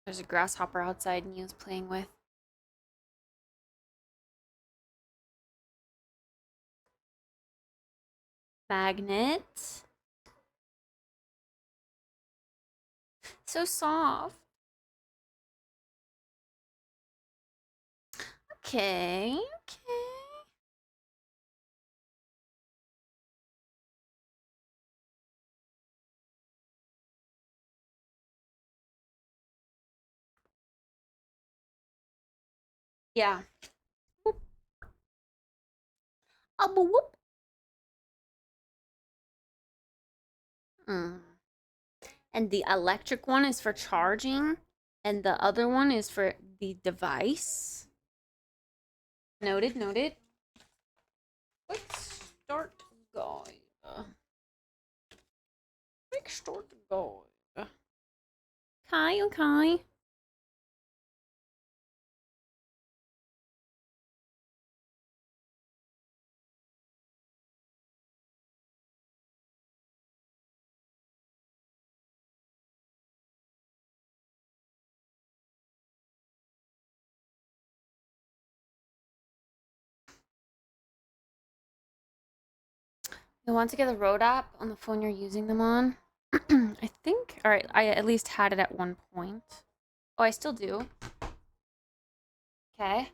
There's a grasshopper outside Neo's playing with. Magnet. So soft. Okay, okay. Yeah. Whoop. Whoop. Mm. And the electric one is for charging, and the other one is for the device. Noted, noted. Quick start guide. Quick start guide. Okay, okay. You want to get the road app on the phone you're using them on? I think, alright, I at least had it at one point. Oh, I still do. Okay.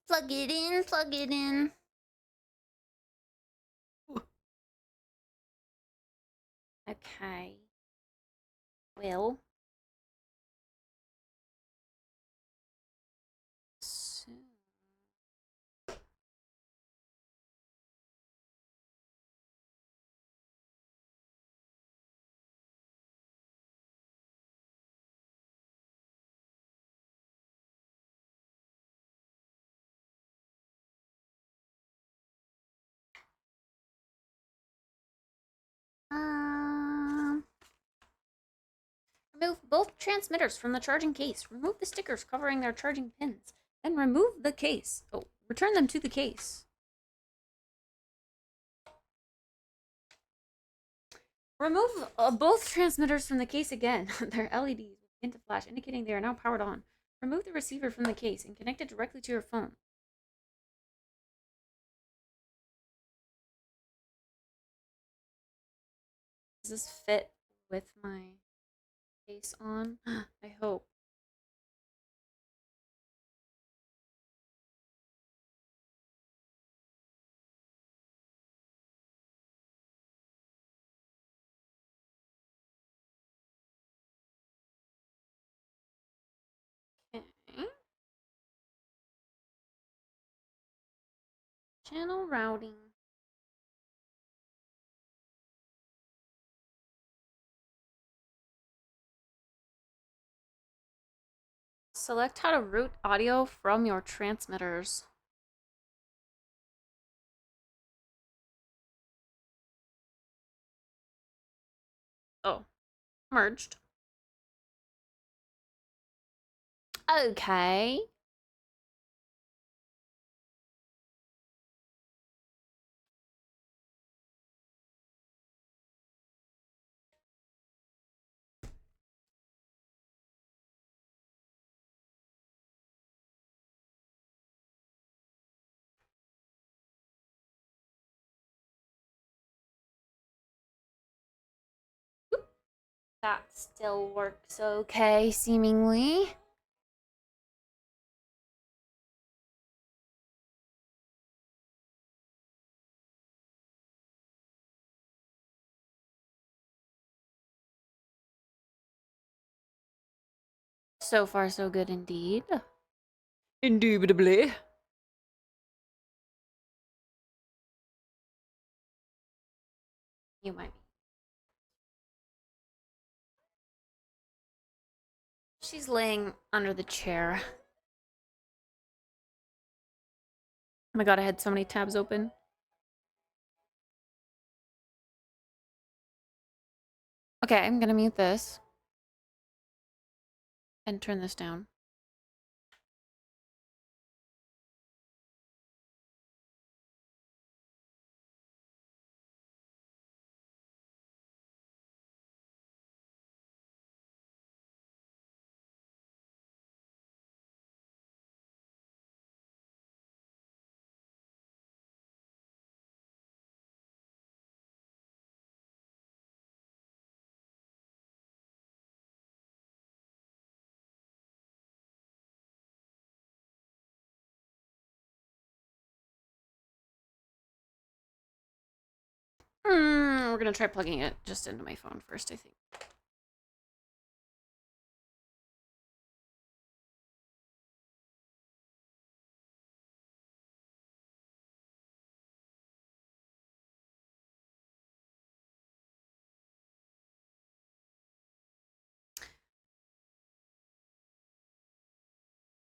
Plug it in, plug it in. Okay. Well. So. Remove both transmitters from the charging case. Remove the stickers covering their charging pins. Then remove the case. Oh, return them to the case. Remove both transmitters from the case again. Their LEDs will begin to flash, indicating they are now powered on. Remove the receiver from the case and connect it directly to your phone. Does this fit with my case on? I hope. Okay. Channel routing. Select how to route audio from your transmitters. Oh. Merged. Okay. That still works okay, seemingly. So far, so good indeed. Indubitably. You might be. She's laying under the chair. Oh my god, I had so many tabs open. Okay, I'm gonna mute this. And turn this down. We're gonna try plugging it just into my phone first, I think.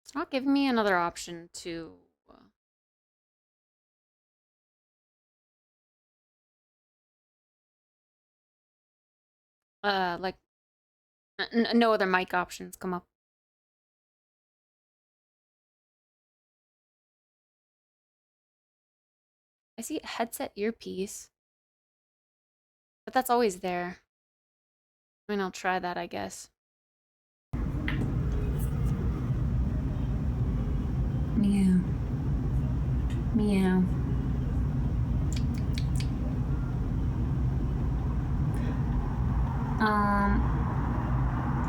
It's not giving me another option to... like... no other mic options come up. I see headset earpiece. But that's always there. I mean, I'll try that, I guess. Meow. Meow.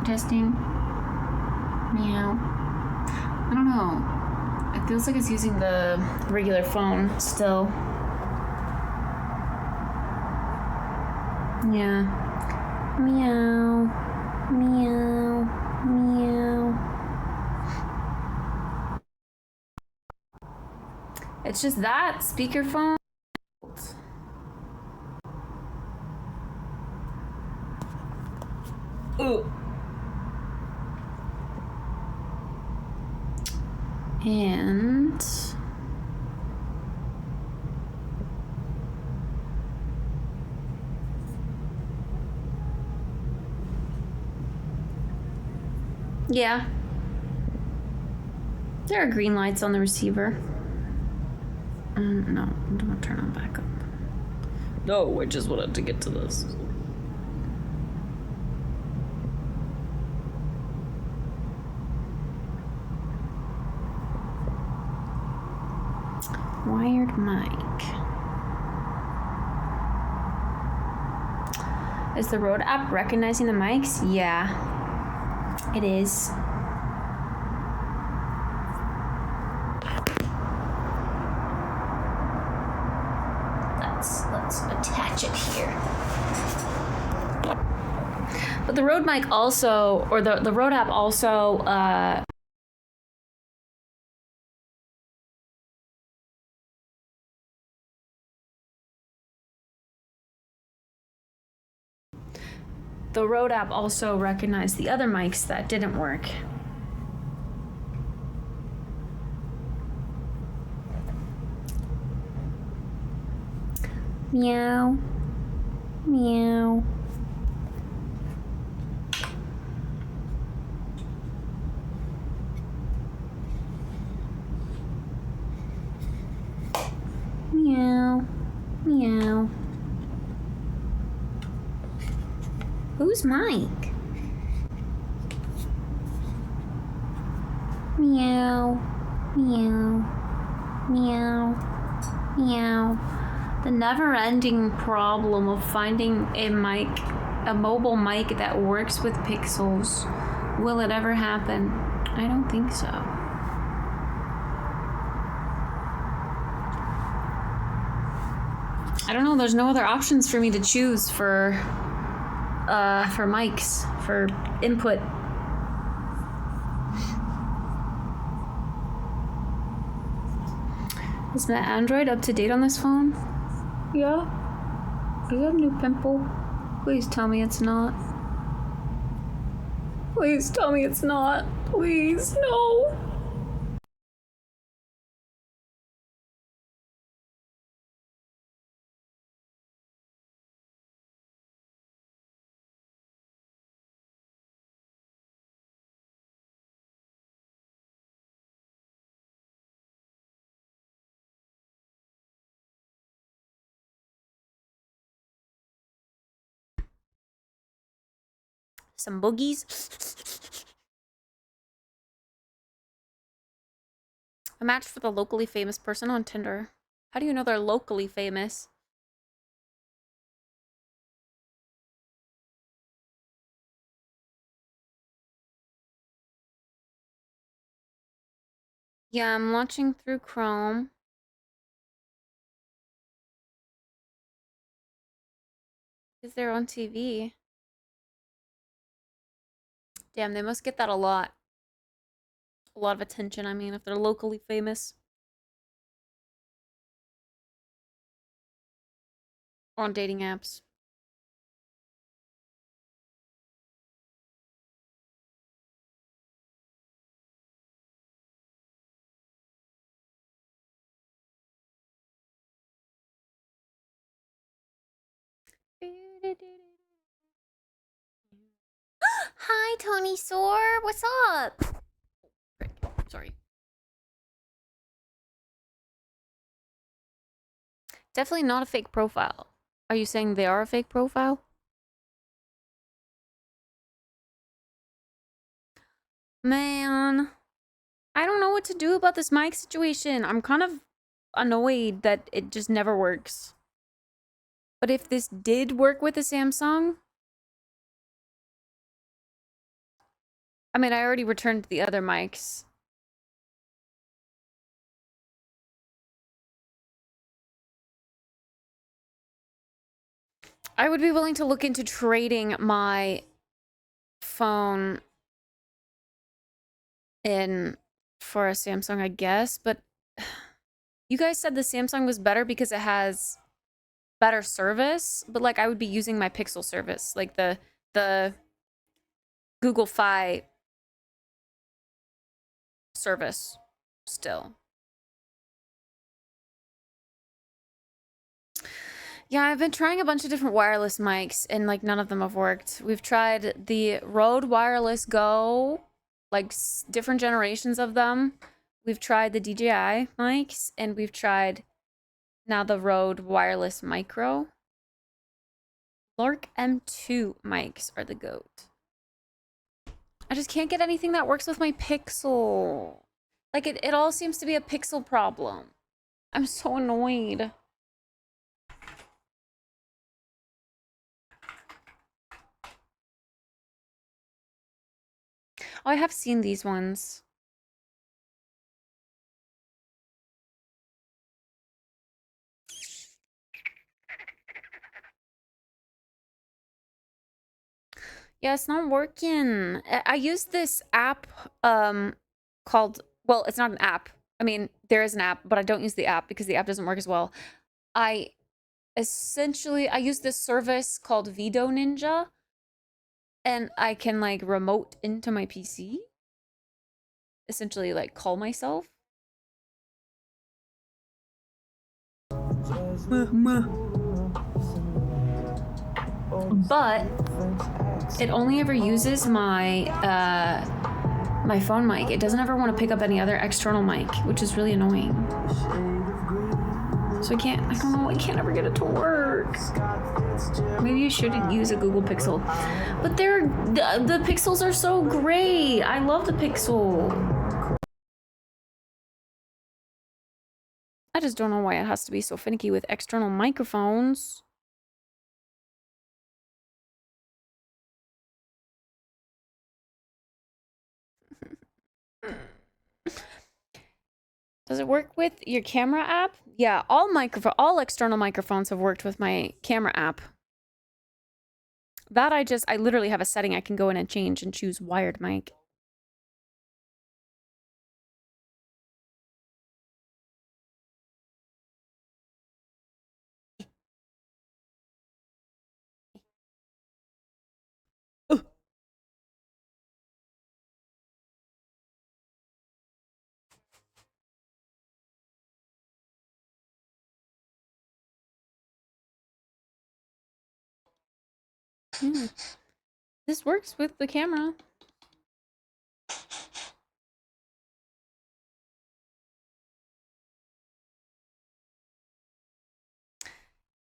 Testing. Meow. I don't know. It feels like it's using the regular phone still. Yeah. Meow. Meow. Meow. It's just that speakerphone. Ooh. And yeah. There are green lights on the receiver. No, I'm gonna turn them back up. No, I just wanted to get to this. Wired mic. Is the Rode app recognizing the mics? Yeah, it is. Let's attach it here. But the Rode mic also, or the Rode app also, the Rode app also recognized the other mics that didn't work. Meow. Meow. Meow. Who's Mike? Meow. Meow. Meow. Meow. The never-ending problem of finding a mobile mic that works with pixels. Will it ever happen? I don't think so. I don't know, there's no other options for me to choose for mics, for input. Is my Android up to date on this phone? Yeah. Is that a new pimple? Please tell me it's not. Please tell me it's not. Please, no. Some boogies. A match for the locally famous person on Tinder. How do you know they're locally famous? Yeah, I'm launching through Chrome. Because they're on TV. Damn, they must get that a lot. A lot of attention, I mean, if they're locally famous. Or on dating apps. Hi, Tony Soar. What's up? Sorry. Definitely not a fake profile. Are you saying they are a fake profile? Man, I don't know what to do about this mic situation. I'm kind of annoyed that it just never works. But if this did work with the Samsung... I mean, I already returned the other mics. I would be willing to look into trading my phone in for a Samsung, I guess, but you guys said the Samsung was better because it has better service, but like I would be using my Pixel service, like the Google Fi service still. Yeah, I've been trying a bunch of different wireless mics and like none of them have worked. We've tried the Rode Wireless Go, like different generations of them. We've tried the DJI mics and we've tried now the Rode Wireless Micro. Lark M2 mics are the GOAT. I just can't get anything that works with my Pixel. Like it all seems to be a Pixel problem. I'm so annoyed. Oh, I have seen these ones. Yeah, it's not working. I used this app called, well, it's not an app. I mean, there is an app, but I don't use the app because the app doesn't work as well. I use this service called Vedo Ninja, and I can like remote into my PC. Essentially like call myself. But it only ever uses my my phone mic. It doesn't ever want to pick up any other external mic, which is really annoying. So I don't know, I can't ever get it to work. Maybe you shouldn't use a Google Pixel. But the pixels are so great. I love the Pixel. I just don't know why it has to be so finicky with external microphones. Does it work with your camera app? Yeah, all external microphones have worked with my camera app. That I literally have a setting I can go in and change and choose wired mic. This works with the camera.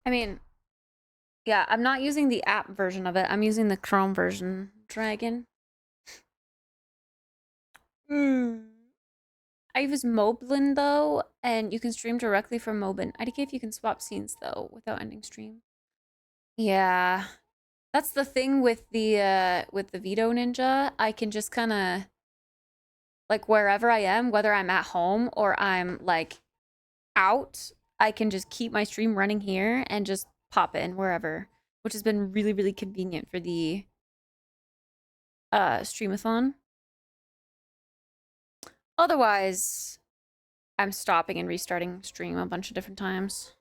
I mean, yeah, I'm not using the app version of it. I'm using the Chrome version. Dragon. I use Moblin though, and you can stream directly from Moblin. IDK if you can swap scenes though without ending stream. Yeah. That's the thing with the Veto Ninja. I can just kind of like wherever I am, whether I'm at home or I'm like out, I can just keep my stream running here and just pop in wherever, which has been really, really convenient for the streamathon. Otherwise, I'm stopping and restarting stream a bunch of different times.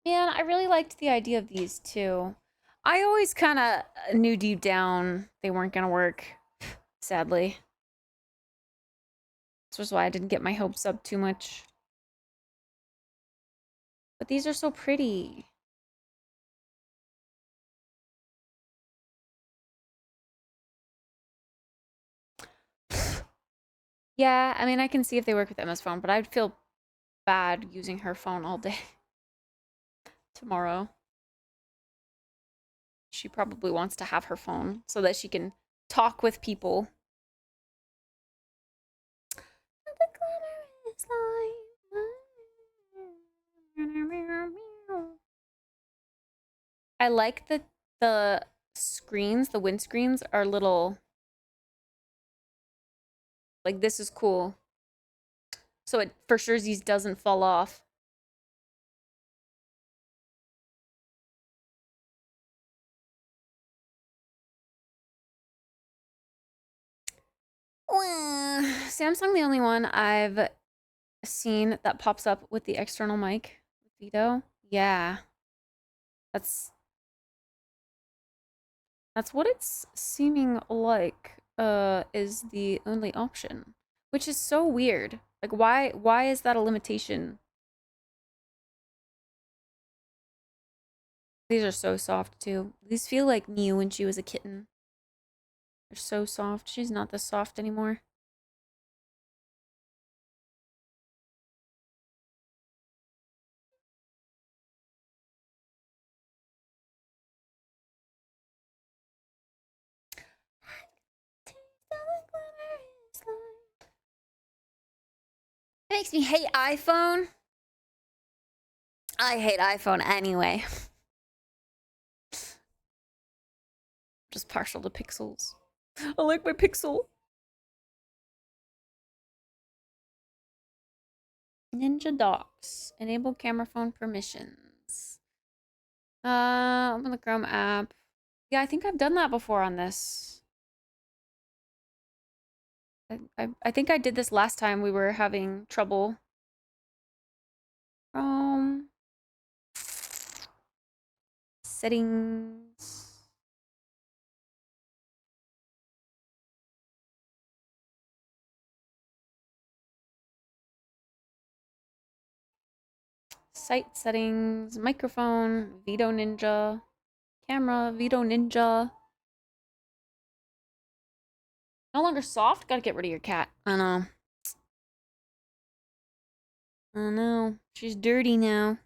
Man, I really liked the idea of these too. I always kind of knew deep down they weren't gonna work, sadly. This was why I didn't get my hopes up too much. But these are so pretty. Yeah, I mean, I can see if they work with Emma's phone, but I'd feel bad using her phone all day tomorrow. She probably wants to have her phone so that she can talk with people. I like that the screens, the windscreens are little. Like, this is cool. So it for sure doesn't fall off. Samsung, the only one I've seen that pops up with the external mic. Veto. Yeah. That's what it's seeming like is the only option, which is so weird. Like why is that a limitation? These are so soft too. These feel like Mew when she was a kitten. They're so soft. She's not this soft anymore. It makes me hate iPhone. I hate iPhone anyway. Just partial to pixels. I like my Pixel. Ninja Docs. Enable camera phone permissions. Open the Chrome app. Yeah, I think I've done that before on this. I think I did this last time we were having trouble. Chrome. Settings. Site settings. Microphone. Veto Ninja. Camera. Veto Ninja. No longer soft? Gotta get rid of your cat. I know. I know. She's dirty now.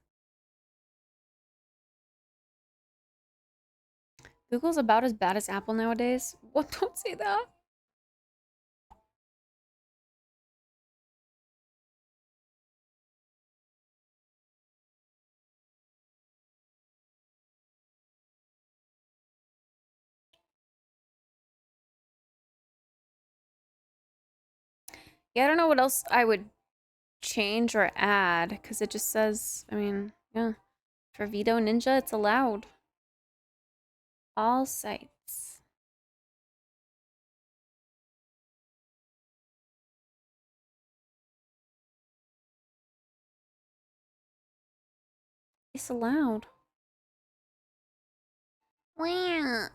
Google's about as bad as Apple nowadays. What? Don't say that. Yeah, I don't know what else I would change or add because it just says, I mean, yeah, for Veto Ninja, it's allowed. All sites. It's allowed. Wah.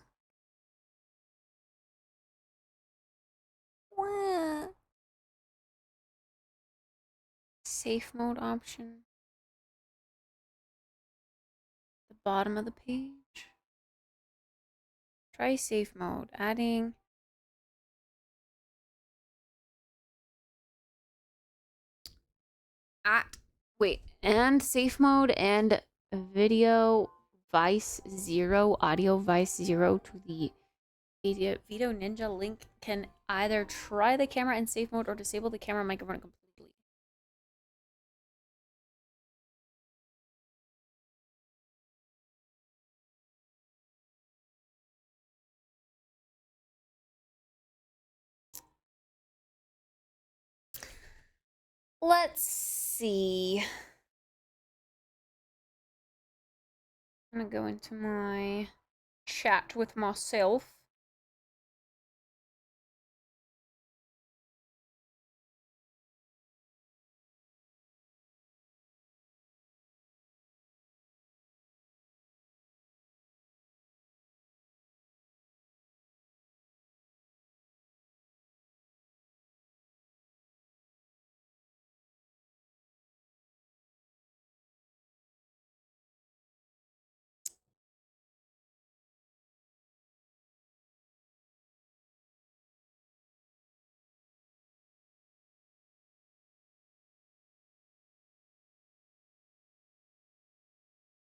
Wah. Safe mode option. The bottom of the page. Try safe mode. Adding. Wait, and safe mode and video Vice 0, audio Vice 0 to the Veto Ninja link can either try the camera in safe mode or disable the camera microphone completely. Let's see. I'm gonna go into my chat with myself.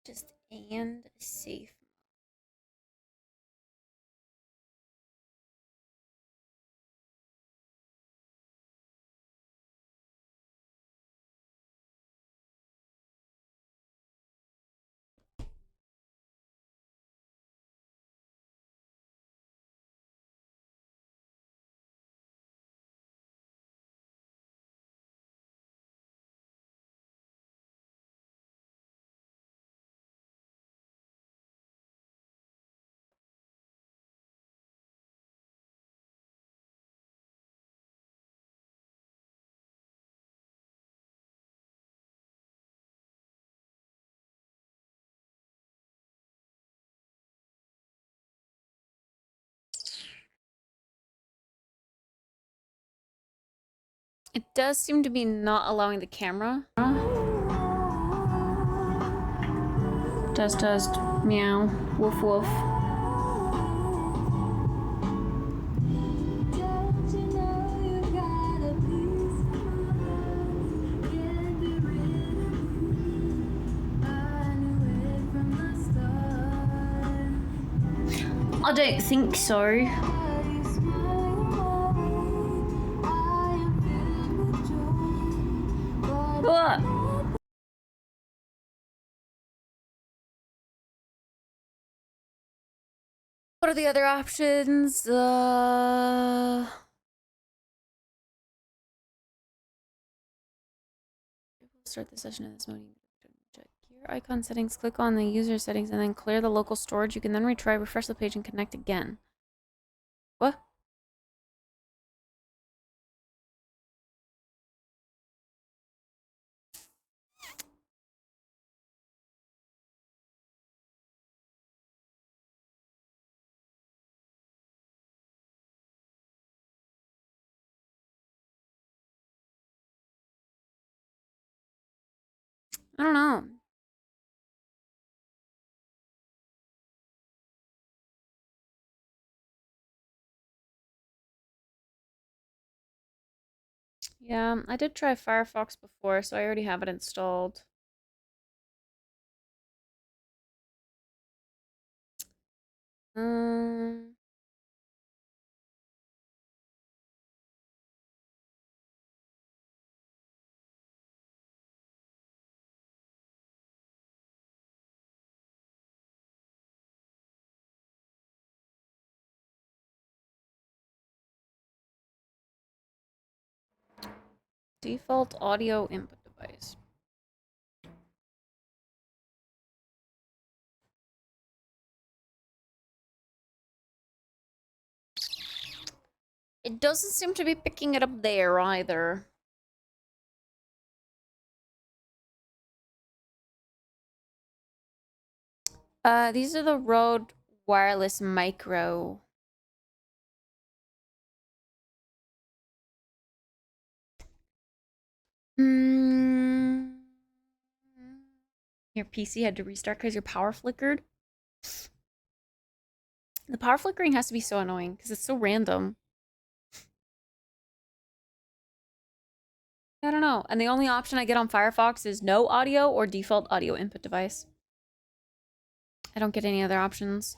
Just and safe. It does seem to be not allowing the camera. Test, meow, woof woof. I don't think so. What? What are the other options? Start the session in this mode. Check your icon settings, click on the user settings, and then clear the local storage. You can then retry, refresh the page, and connect again. What? I don't know. Yeah, I did try Firefox before, so I already have it installed. Um, Default audio input device. It doesn't seem to be picking it up there either. These are the Rode Wireless Micro. Hmm. Your PC had to restart because your power flickered? The power flickering has to be so annoying because it's so random. I don't know. And the only option I get on Firefox is no audio or default audio input device. I don't get any other options.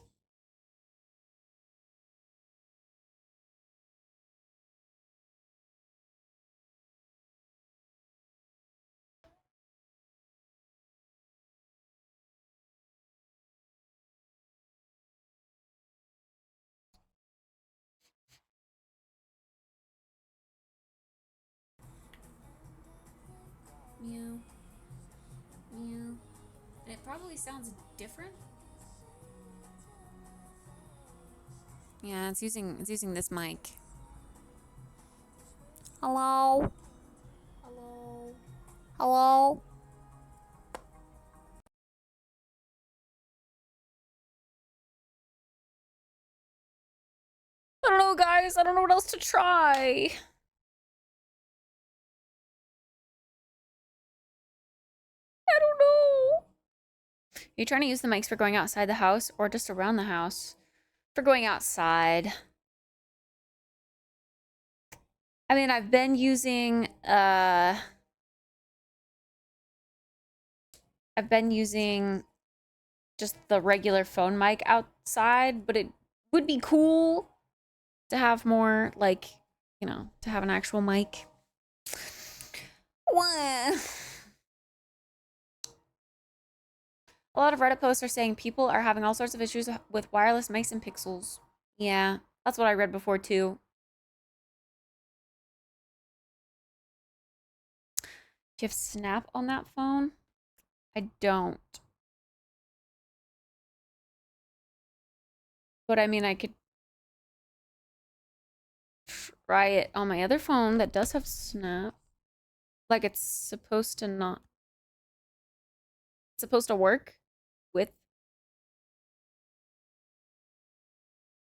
Meow. Meow. And it probably sounds different. Yeah, it's using this mic. Hello? Hello? Hello? I don't know, guys. I don't know what else to try. I don't know. Are you trying to use the mics for going outside the house or just around the house? For going outside. I mean, I've been using just the regular phone mic outside, but it would be cool to have more, like, you know, to have an actual mic. What? A lot of Reddit posts are saying people are having all sorts of issues with wireless mics and pixels. Yeah, that's what I read before too. Do you have Snap on that phone? I don't. But I mean, I could try it on my other phone that does have Snap. Like it's supposed to not. It's supposed to work with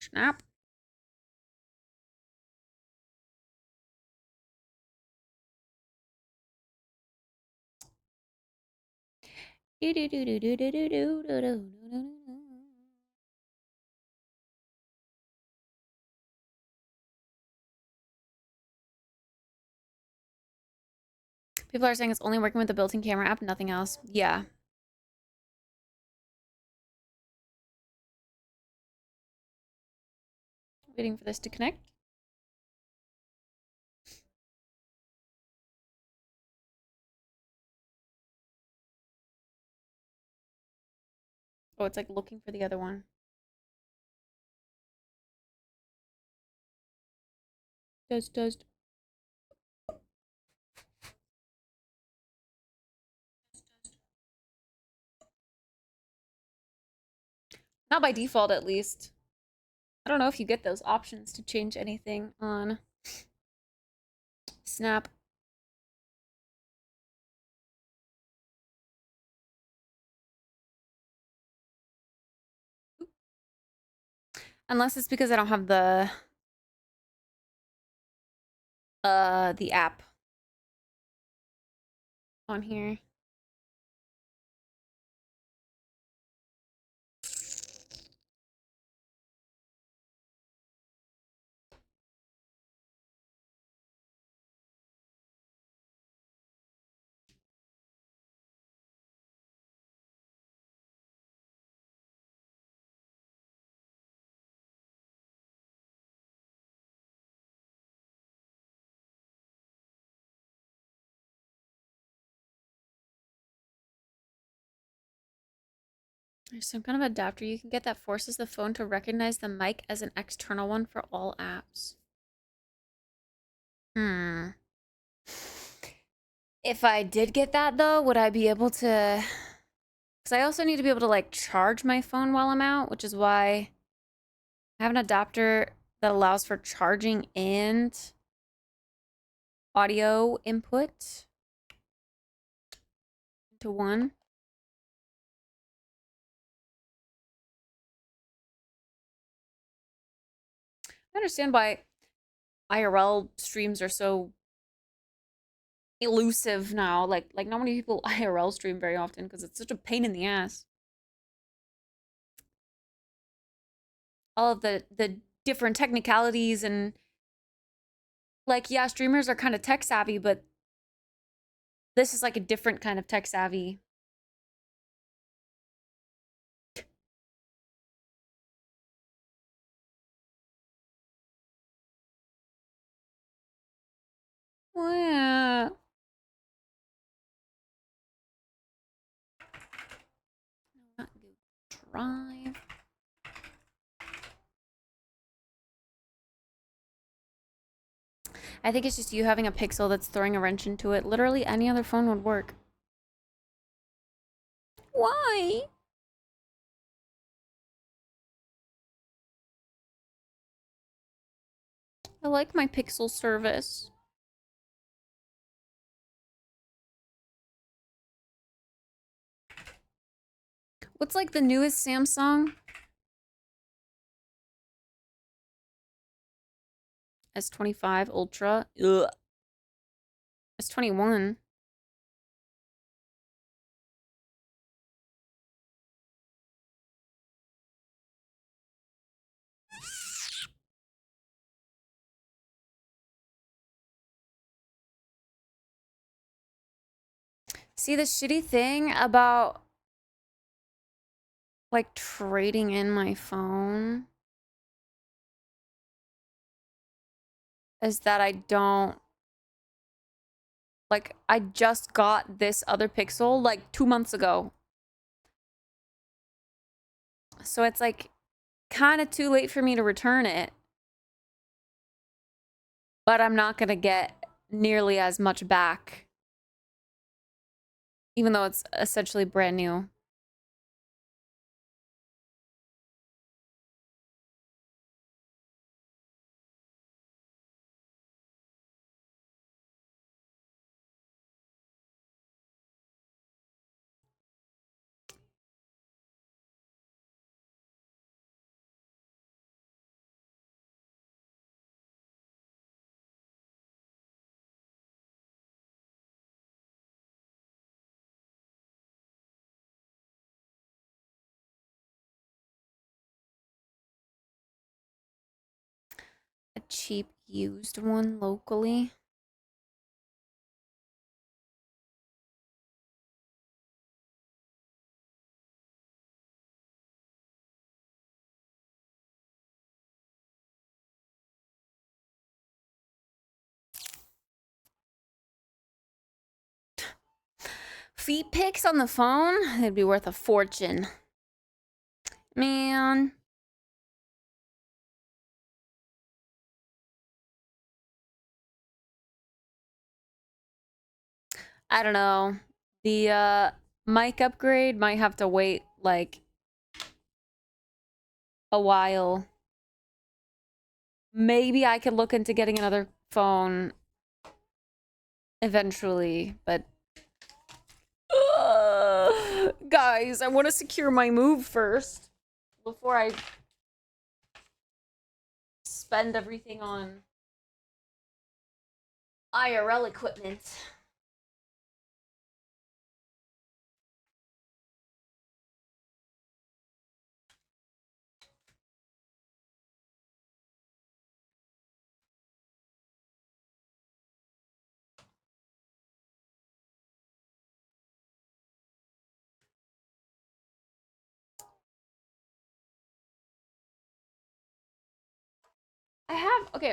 Snap. People are saying it's only working with the built-in camera app, nothing else. Yeah. Waiting for this to connect. Oh, it's like looking for the other one. Toast. Not by default, at least. I don't know if you get those options to change anything on Snap. Unless it's because I don't have the app on here. There's some kind of adapter you can get that forces the phone to recognize the mic as an external one for all apps. Hmm. If I did get that though, would I be able to? Because I also need to be able to like charge my phone while I'm out, which is why I have an adapter that allows for charging and audio input into one. I understand why IRL streams are so elusive now. Like not many people IRL stream very often because it's such a pain in the ass. All of the different technicalities and like yeah, streamers are kind of tech savvy, but this is like a different kind of tech savvy. Yeah. Not Google Drive. I think it's just you having a Pixel that's throwing a wrench into it. Literally any other phone would work. Why? I like my Pixel service. What's like the newest Samsung? S25 Ultra. Ugh. S21. See, the shitty thing about like trading in my phone is that I don't like I just got this other Pixel like 2 months ago. So it's like kind of too late for me to return it. But I'm not going to get nearly as much back even though it's essentially brand new. A cheap used one locally. Feet pics on the phone? They'd be worth a fortune. Man. I don't know. The mic upgrade might have to wait like a while. Maybe I could look into getting another phone eventually, but guys, I want to secure my move first before I spend everything on IRL equipment.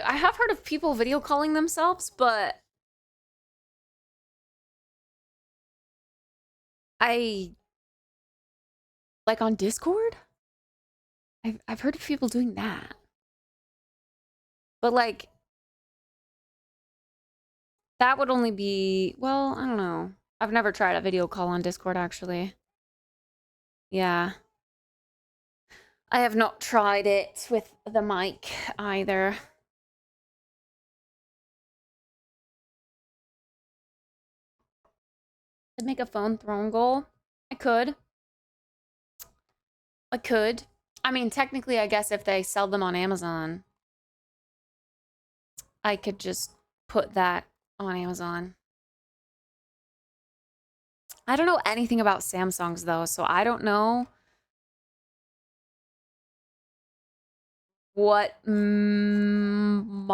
I have heard of people video calling themselves, but I Like on Discord? I've heard of people doing that. But like that would only be, well, I don't know. I've never tried a video call on Discord actually. Yeah. I have not tried it with the mic either. Could make a phone throne goal. I could. I could. I mean, technically, I guess if they sell them on Amazon, I could just put that on Amazon. I don't know anything about Samsungs though, so I don't know what model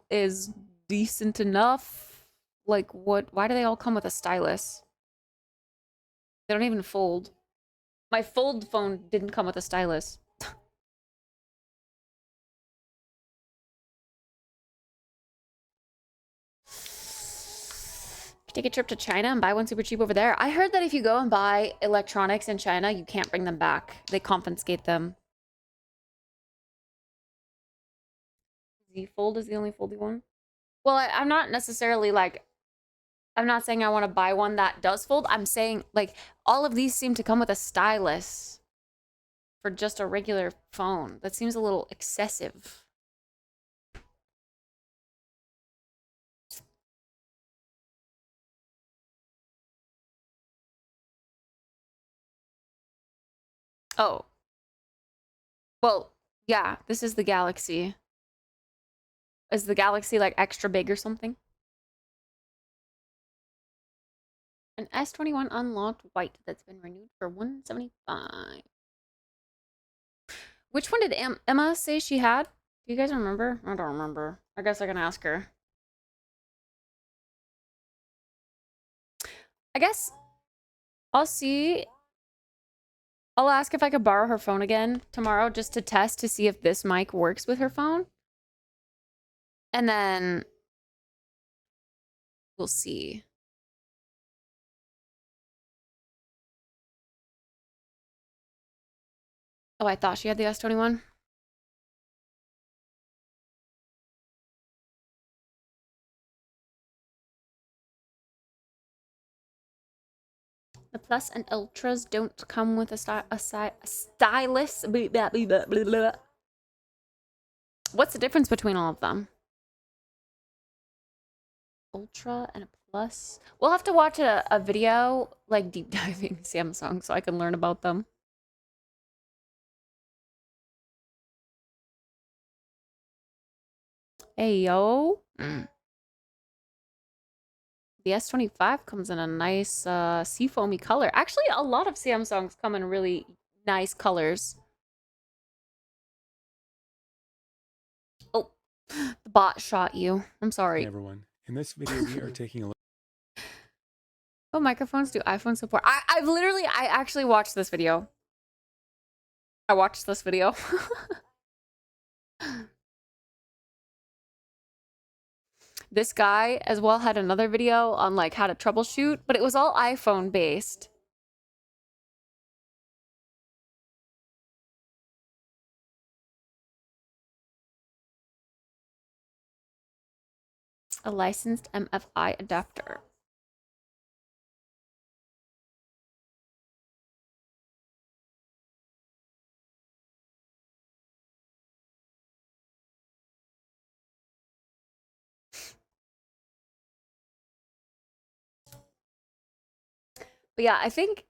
is decent enough. Like why do they all come with a stylus? They don't even fold. My fold phone didn't come with a stylus. Take a trip to China and buy one super cheap over there. I heard that if you go and buy electronics in China, you can't bring them back. They confiscate them. Z Fold is the only foldy one. Well, I'm not necessarily like, I'm not saying I want to buy one that does fold. I'm saying like all of these seem to come with a stylus for just a regular phone. That seems a little excessive. Oh. Well, yeah, this is the Galaxy. Is the Galaxy like extra big or something? An S21 unlocked white that's been renewed for $175. Which one did Emma say she had? Do you guys remember? I don't remember. I guess I can ask her. I guess I'll see. I'll ask if I could borrow her phone again tomorrow just to test to see if this mic works with her phone. And then we'll see. Oh, I thought she had the S21. The Plus and Ultras don't come with a stylus. What's the difference between all of them? Ultra and a Plus. We'll have to watch a video, like deep diving Samsung, so I can learn about them. Hey, yo. The S25 comes in a nice seafoamy color. Actually, a lot of Samsungs come in really nice colors. Oh, the bot shot you. I'm sorry. Hey everyone. In this video, we are taking a look. What microphones do iPhone support? I actually watched this video. I watched this video. This guy as well had another video on like how to troubleshoot, but it was all iPhone based. A licensed MFI adapter. But yeah, I think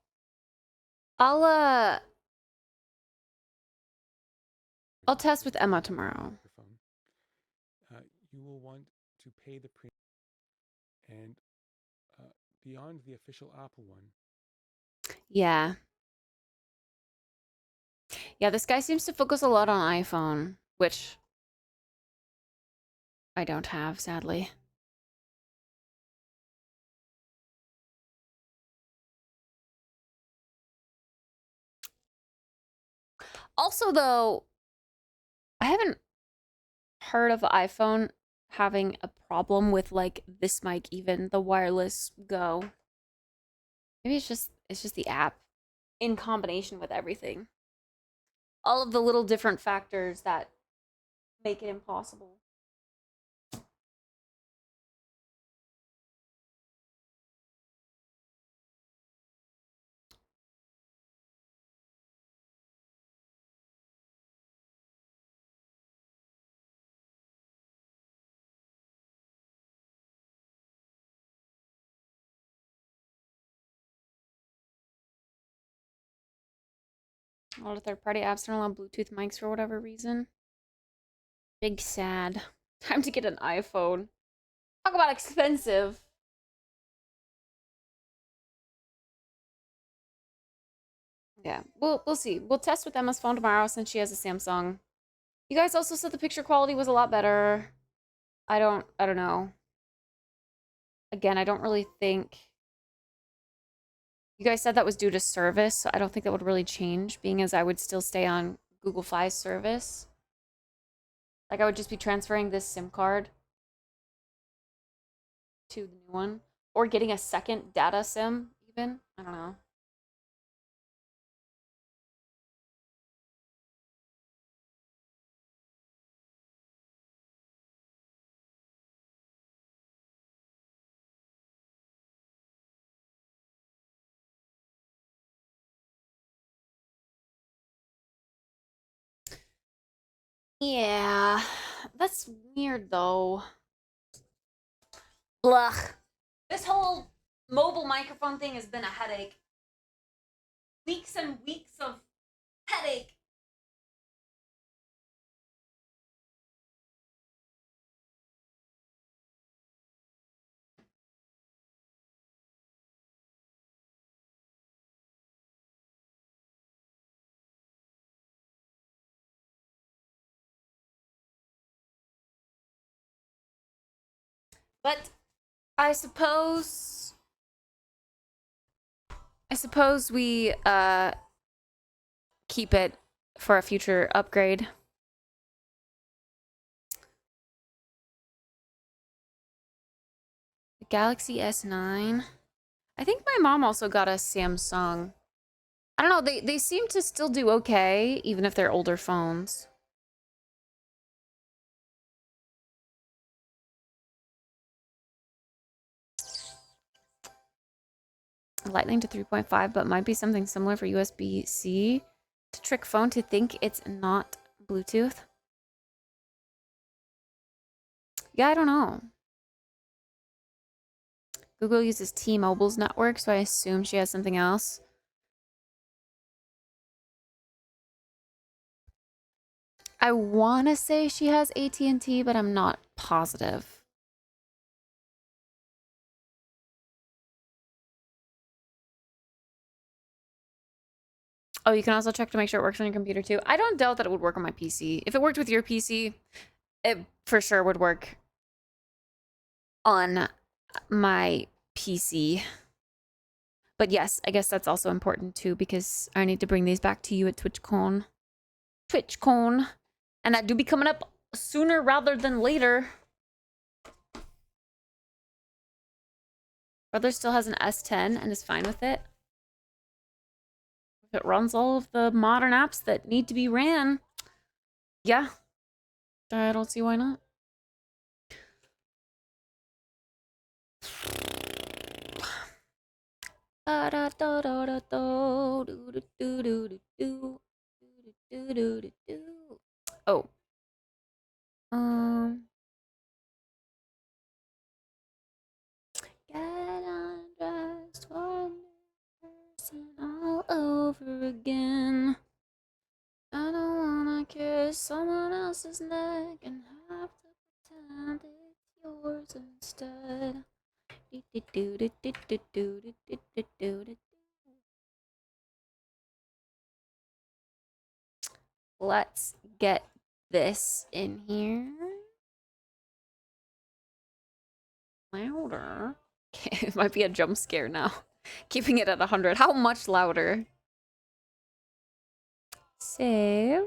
I'll test with Emma tomorrow. You will want to pay the premium and beyond the official Apple one. Yeah. Yeah, this guy seems to focus a lot on iPhone, which I don't have, sadly. Also, though, I haven't heard of iPhone having a problem with like this mic, even the wireless Go. Maybe it's just the app. in combination with everything. All of the little different factors that make it impossible. A lot of third-party apps don't allow Bluetooth mics for whatever reason. Big sad. Time to get an iPhone. Talk about expensive. Yeah, we'll see. We'll test with Emma's phone tomorrow since she has a Samsung. You guys also said the picture quality was a lot better. I don't know. Again, I don't really think you guys said that was due to service, so I don't think that would really change, being as I would still stay on Google Fi's service. Like I would just be transferring this SIM card to the new one. Or getting a second data SIM, even. I don't know. Yeah, that's weird though. Blah. This whole mobile microphone thing has been a headache. Weeks and weeks of headache. But I suppose we keep it for a future upgrade. The Galaxy S9. I think my mom also got a Samsung. I don't know, they seem to still do okay, even if they're older phones. Lightning to 3.5, but might be something similar for USB-C to trick phone to think it's not Bluetooth. Yeah, I don't know. Google uses T-Mobile's network, so I assume she has something else. I want to say she has AT&T, but I'm not positive. Oh, you can also check to make sure it works on your computer too. I don't doubt that it would work on my PC. If it worked with your PC, it for sure would work on my PC. But yes, I guess that's also important too, because I need to bring these back to you at TwitchCon. TwitchCon. And that do be coming up sooner rather than later. Brother still has an S10 and is fine with it. If it runs all of the modern apps that need to be ran, yeah. I don't see why not. Oh. Get undressed one person all over again. I don't wanna kiss someone else's neck and have to pretend it's yours instead. Let's get this in here. Louder. Okay, it might be a jump scare now. Keeping it at 100. How much louder? Save.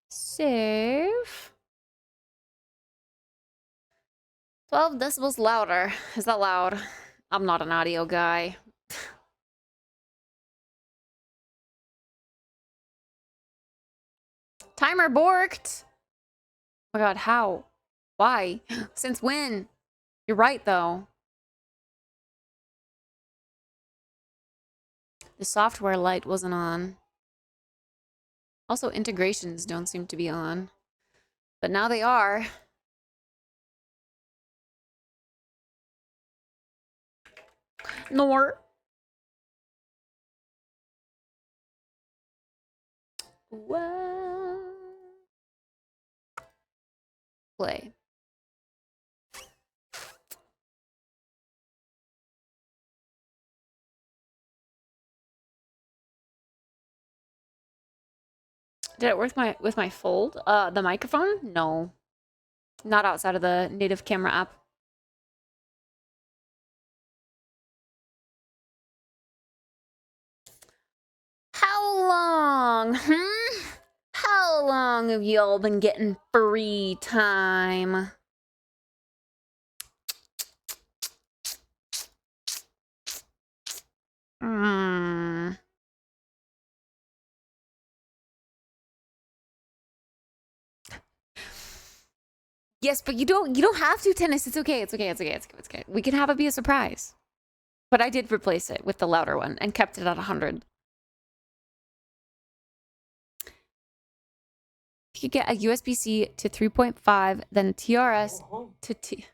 Save. 12 decibels louder. Is that loud? I'm not an audio guy. Timer borked. Oh my god, how? Why? Since when? You're right, though. The software light wasn't on. Also, integrations don't seem to be on. But now they are. Nor. Well. Play. Did it work with my fold? The microphone? No. Not outside of the native camera app. How long? How long have y'all been getting free time? Yes, but you don't have to, Tennis. It's okay. It's okay. It's okay. It's okay. It's okay. We can have it be a surprise. But I did replace it with the louder one and kept it at 100. You get a USB-C to 3.5, then a TRS to T.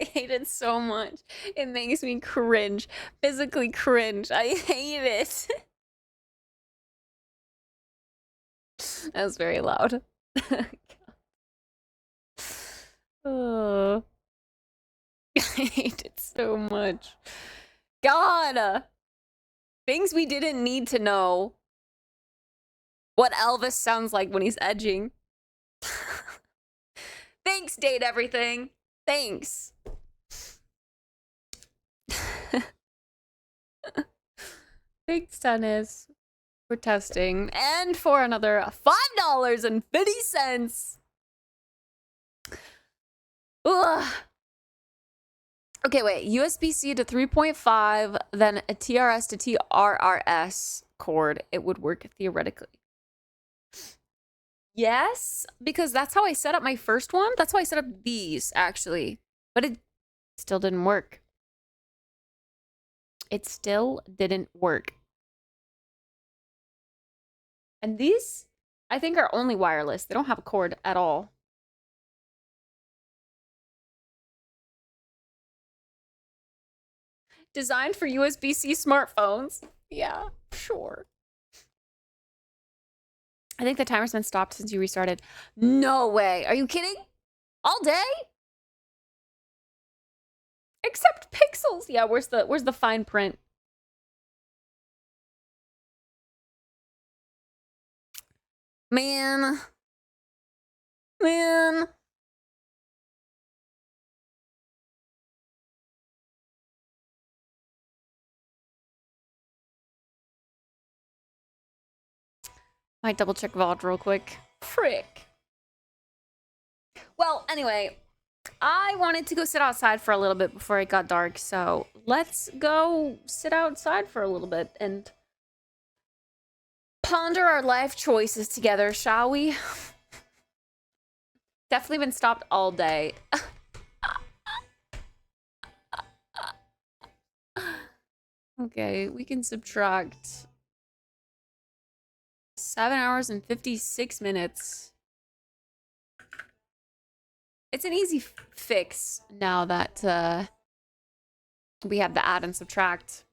I hate it so much. It makes me cringe. Physically cringe. I hate it. That was very loud. Oh. I hate it so much. God! Things we didn't need to know. What Elvis sounds like when he's edging. Thanks, Date Everything. Thanks. Thanks, Tennis, for testing. And for another $5.50. Ugh. Okay, wait. USB-C to 3.5, then a TRS to TRRS cord. It would work theoretically. Yes, because that's how I set up my first one. That's how I set up these, actually. But it still didn't work. It still didn't work. And these, I think, are only wireless. They don't have a cord at all. Designed for USB-C smartphones. Yeah, sure. I think the timer's been stopped since you restarted. No way. Are you kidding? All day? Except pixels. Yeah, where's the fine print? Man. Man. Might double check VOD real quick. Frick. Well, anyway, I wanted to go sit outside for a little bit before it got dark, so let's go sit outside for a little bit and ponder our life choices together, shall we? Definitely been stopped all day. Okay, we can subtract 7 hours and 56 minutes. It's an easy fix now that we have the add and subtract.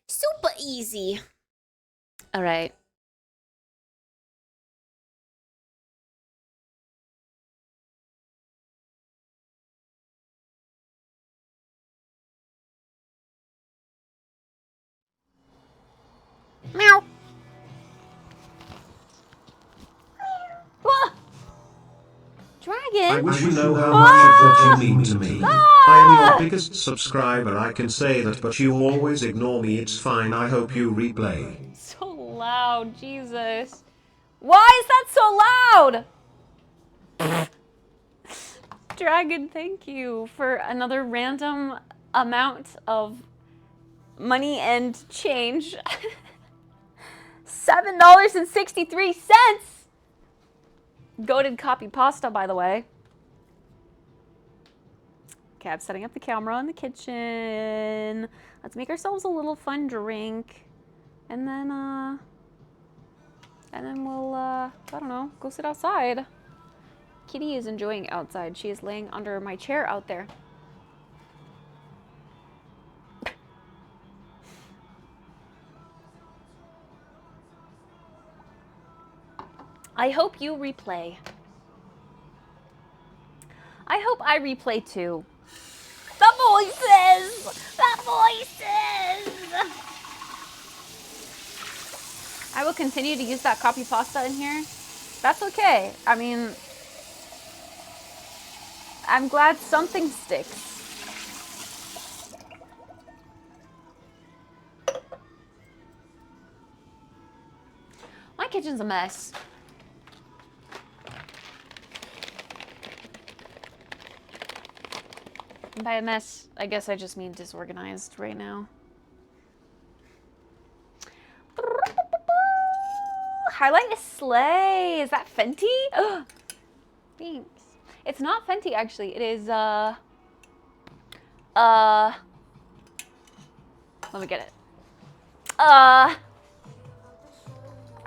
Super easy. All right. Meow. Ah! I Dragon? wish you know how much of what you mean to me. I am your biggest subscriber, I can say that, but you always ignore me. It's fine, I hope you replay. So loud, Jesus. Why is that so loud? Dragon, thank you for another random amount of money and change. $7.63. Goated copy pasta, by the way. Okay, I'm setting up the camera in the kitchen. Let's make ourselves a little fun drink. And then we'll, I don't know, go sit outside. Kitty is enjoying outside. She is laying under my chair out there. I hope you replay. I hope I replay too. The voices! The voices! I will continue to use that copy pasta in here. That's okay. I mean, I'm glad something sticks. My kitchen's a mess. And by a mess, I guess I just mean disorganized right now. Highlight is Slay. Is that Fenty? Oh, thanks. It's not Fenty, actually. It is, let me get it. I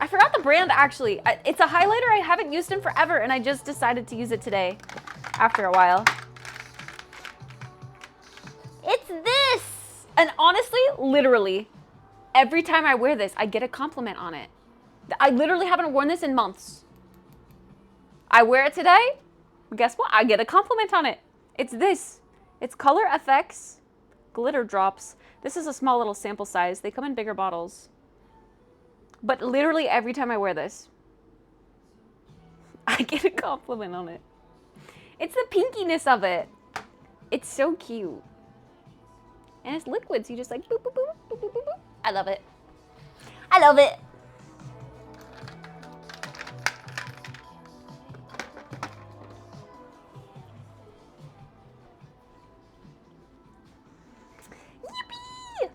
forgot the brand, actually. It's a highlighter I haven't used in forever, and I just decided to use it today after a while. It's this! And honestly, literally, every time I wear this, I get a compliment on it. I literally haven't worn this in months. I wear it today. Guess what? I get a compliment on it. It's this. It's Color FX Glitter Drops. This is a small little sample size. They come in bigger bottles. But literally every time I wear this, I get a compliment on it. It's the pinkiness of it. It's so cute. And it's liquid, so you just like boop, boop, boop, boop, boop, boop, boop. I love it. I love it. Yippee!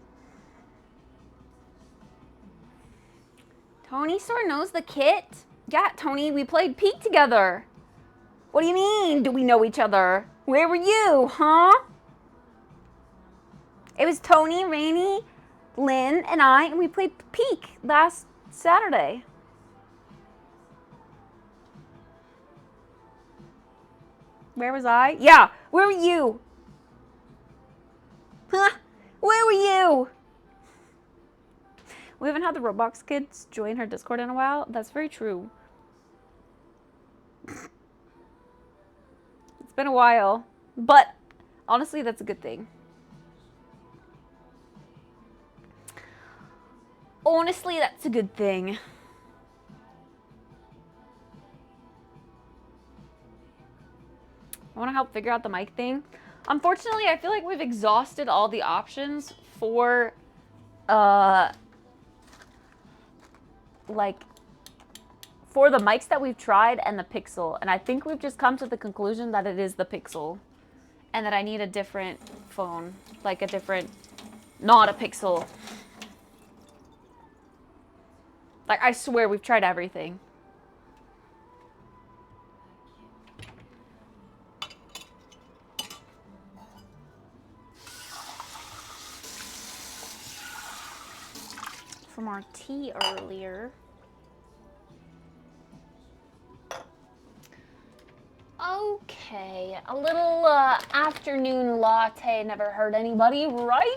Tony sort of knows the kit. Yeah, Tony, we played Peak together. What do you mean, do we know each other? Where were you, huh? It was Tony, Rainey, Lynn, and I, and we played Peak last Saturday. Where was I? Yeah, where were you? Huh? Where were you? We haven't had the Roblox kids join her Discord in a while. That's very true. It's been a while, but honestly, that's a good thing. Honestly, that's a good thing. I want to help figure out the mic thing. Unfortunately, I feel like we've exhausted all the options for, for the mics that we've tried and the Pixel. And I think we've just come to the conclusion that it is the Pixel. And that I need a different phone. Like a different, not a Pixel. Like, I swear we've tried everything. From our tea earlier. Okay, a little afternoon latte never hurt anybody, right?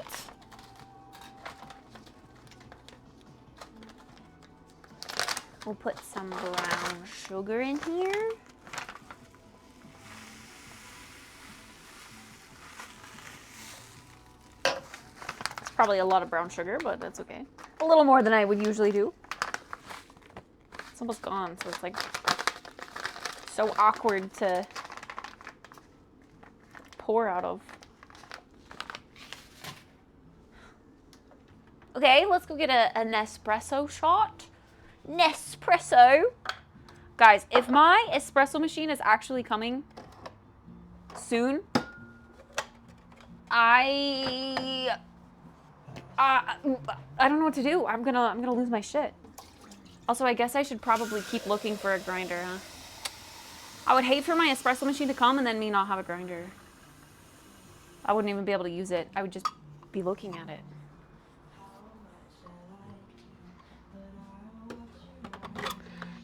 We'll put some brown sugar in here. It's probably a lot of brown sugar, but that's okay. A little more than I would usually do. It's almost gone, so it's like so awkward to pour out of. Okay, let's go get a Nespresso shot. Nespresso. Guys, if my espresso machine is actually coming soon, I don't know what to do. I'm gonna lose my shit. Also, I guess I should probably keep looking for a grinder, huh? I would hate for my espresso machine to come and then me not have a grinder. I wouldn't even be able to use it. I would just be looking at it.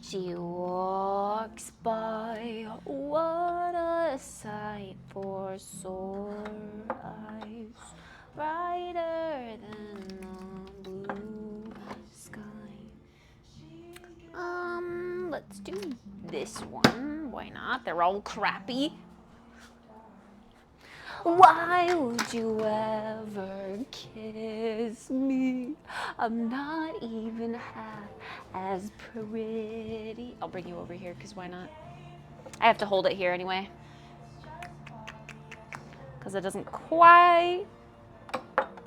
She walks by, what a sight for sore eyes, brighter than the blue sky. Let's do this one. Why not? They're all crappy. Why would you ever kiss me? I'm not even half as pretty. I'll bring you over here, because why not? I have to hold it here anyway, because it doesn't quite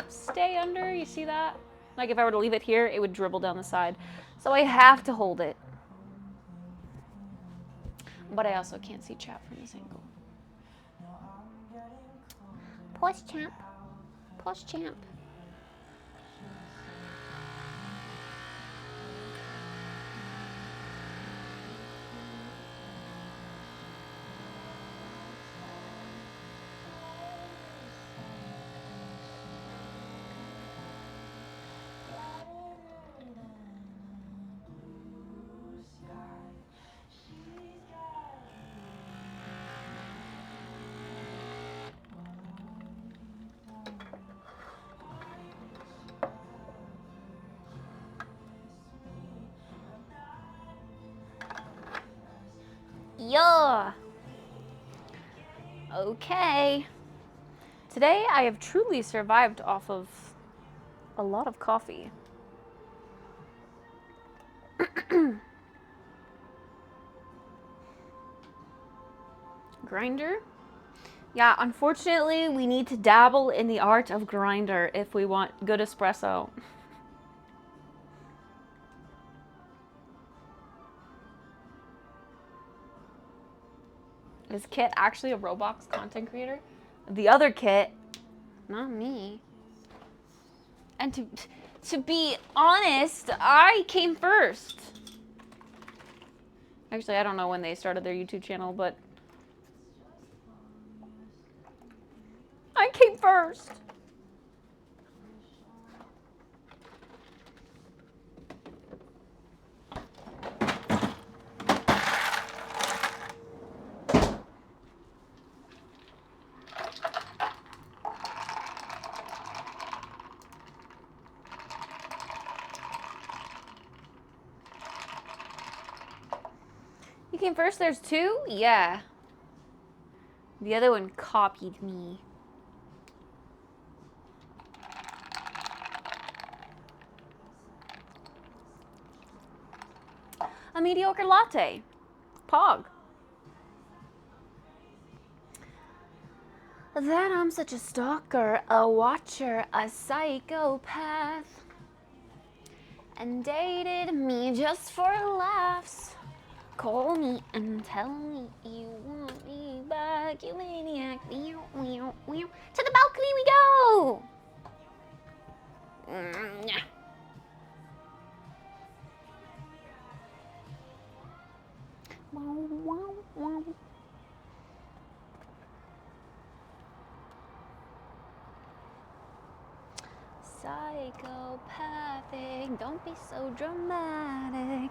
stay under. You see that? Like if I were to leave it here, it would dribble down the side. So I have to hold it. But I also can't see chat from this angle. Pause, champ. Pause, champ. Yeah. Okay. Today I have truly survived off of a lot of coffee. Grinder? Yeah, unfortunately, we need to dabble in the art of grinder if we want good espresso. Is Kit actually a Roblox content creator? The other Kit, not me. And to be honest, I came first. Actually, I don't know when they started their YouTube channel, but I came first. You came first, there's two? Yeah. The other one copied me. A mediocre latte. Pog. That I'm such a stalker, a watcher, a psychopath. And dated me just for laughs. Call me and tell me you want me back, you maniac. To the balcony we go! Psychopathic, don't be so dramatic.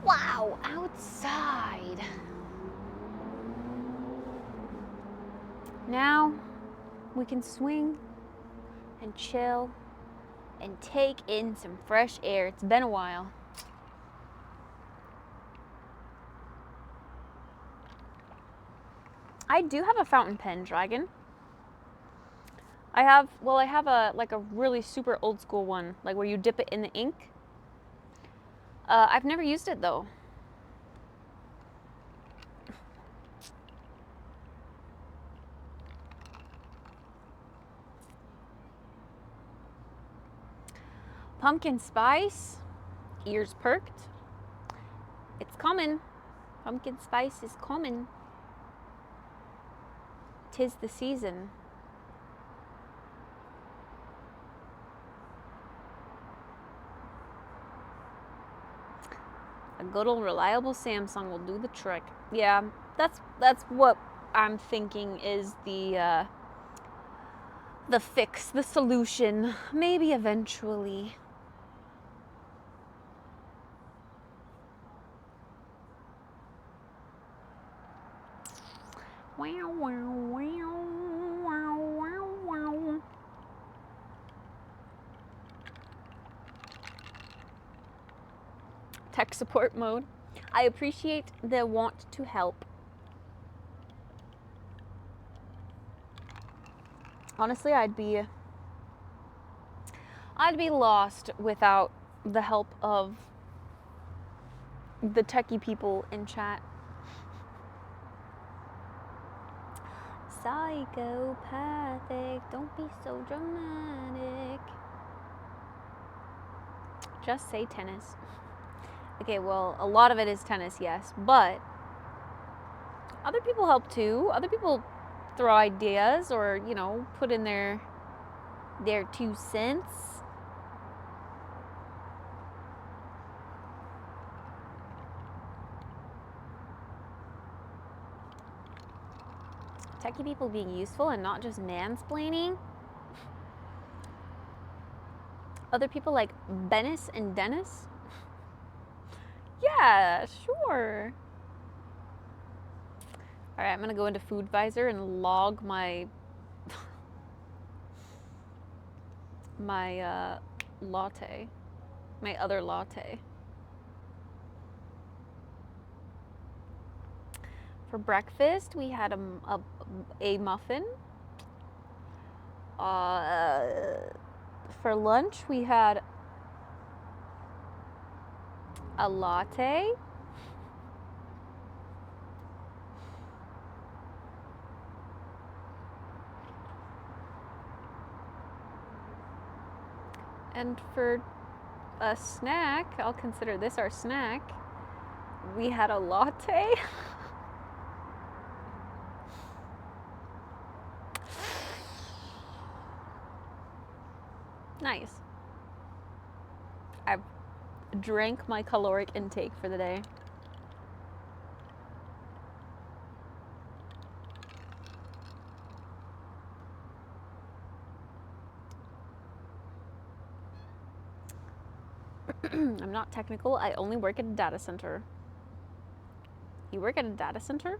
Wow, outside. Now we can swing and chill and take in some fresh air. It's been a while. I do have a fountain pen, Dragon. I have a like a really super old school one, like where you dip it in the ink. I've never used it though. Pumpkin spice, ears perked. It's coming. Pumpkin spice is coming. 'Tis the season. A good old reliable Samsung will do the trick. Yeah, that's what I'm thinking is the fix, the solution. Maybe eventually. Wow, wow, wow, wow, wow, wow. Tech support mode. I appreciate the want to help. Honestly, I'd be lost without the help of the techie people in chat. Psychopathic, don't be so dramatic. Just say tennis. Okay, well, a lot of it is tennis, yes, but other people help too. Other people throw ideas or, you know, put in their 2 cents. Techie people being useful and not just mansplaining. Other people like Bennis and Dennis. Yeah, sure. All right, I'm gonna go into FoodVisor and log my latte, my other latte. For breakfast, we had a muffin. For lunch, we had a latte. And for a snack, I'll consider this our snack, we had a latte. Nice. I've drank my caloric intake for the day. I'm not technical. I only work at a data center. You work at a data center?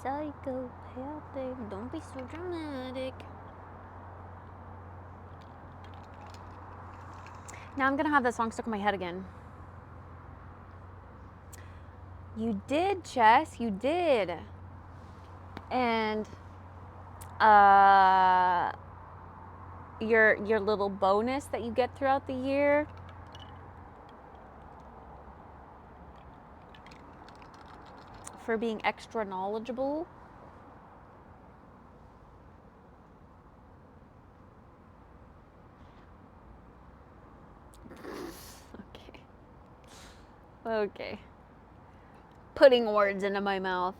Psychopathic, don't be so dramatic. Now I'm gonna have that song stuck in my head again. You did, Chess, you did. And your little bonus that you get throughout the year, for being extra knowledgeable. Okay. Okay. Putting words into my mouth.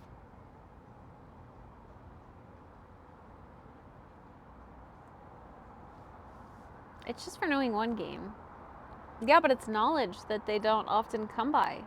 It's just for knowing one game. Yeah, but it's knowledge that they don't often come by.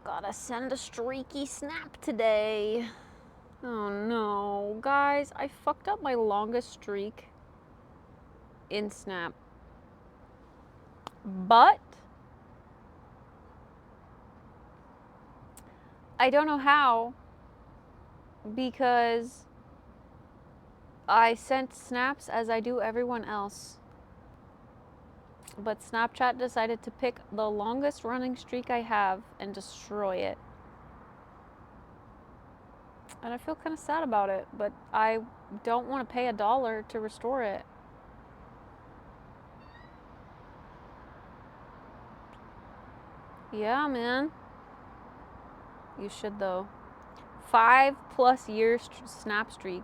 Gotta send a streaky snap today. Oh no, guys, I fucked up my longest streak in Snap. But I don't know how, because I sent snaps as I do everyone else. But Snapchat decided to pick the longest running streak I have and destroy it. And I feel kind of sad about it, but I don't want to pay $1 to restore it. Yeah, man. You should, though. 5+ year snap streak.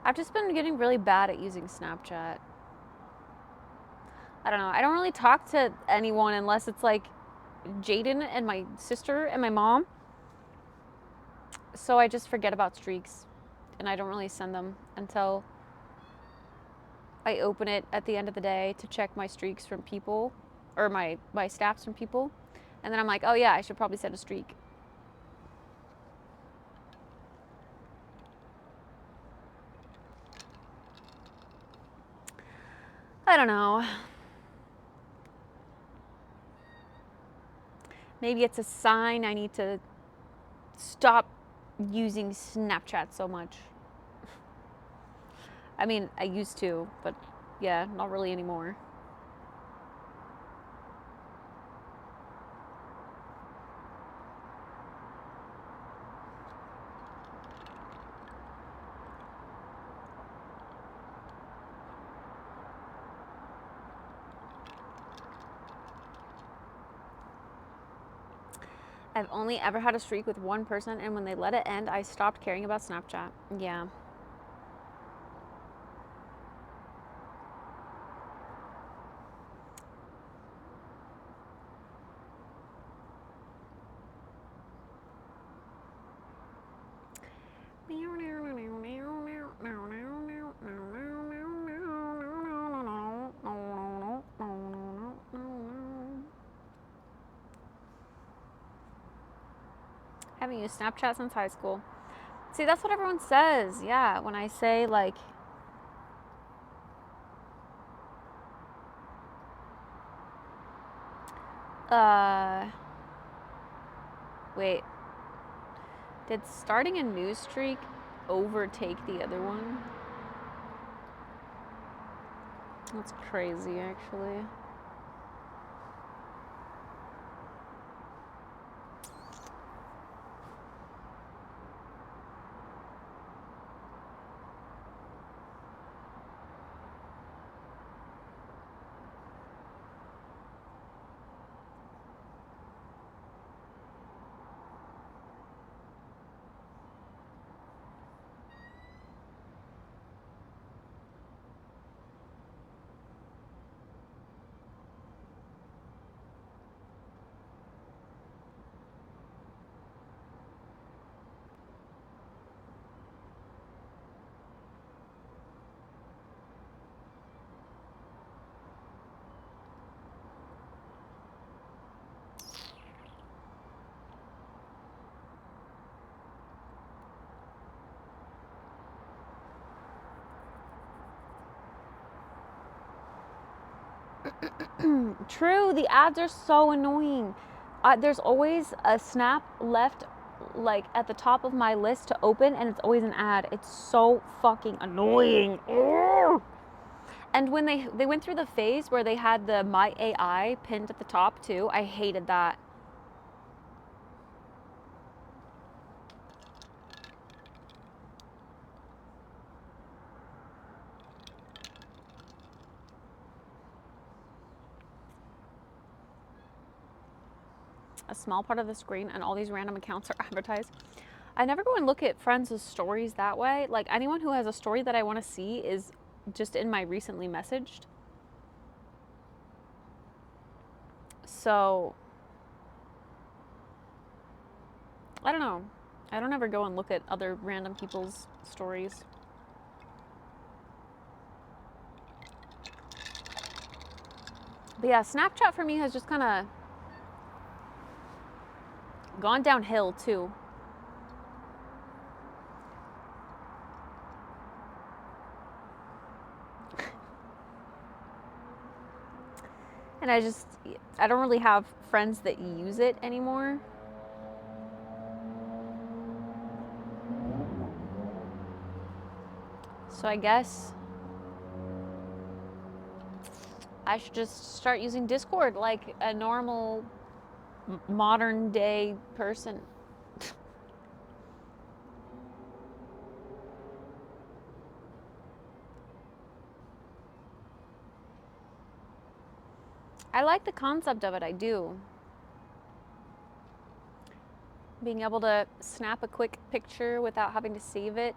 I've just been getting really bad at using Snapchat. I don't know. I don't really talk to anyone unless it's like Jaden and my sister and my mom. So I just forget about streaks and I don't really send them until I open it at the end of the day to check my streaks from people or my snaps from people. And then I'm like, oh yeah, I should probably send a streak. I don't know. Maybe it's a sign I need to stop using Snapchat so much. I mean, I used to, but yeah, not really anymore. I've only ever had a streak with one person, and when they let it end, I stopped caring about Snapchat. Yeah. Haven't used Snapchat since high school. See, that's what everyone says. Yeah, when I say like, wait, did starting a news streak overtake the other one? That's crazy, actually. True, the ads are so annoying. There's always a snap left like at the top of my list to open and it's always an ad. It's so fucking annoying. Ugh. And when they went through the phase where they had the My AI pinned at the top too, I hated that. A small part of the screen and all these random accounts are advertised. I never go and look at friends' stories that way. Like anyone who has a story that I want to see is just in my recently messaged. So I don't know. I don't ever go and look at other random people's stories. But yeah, Snapchat for me has just kind of gone downhill too. And I don't really have friends that use it anymore. So I guess I should just start using Discord like a normal modern day person. I like the concept of it, I do. Being able to snap a quick picture without having to save it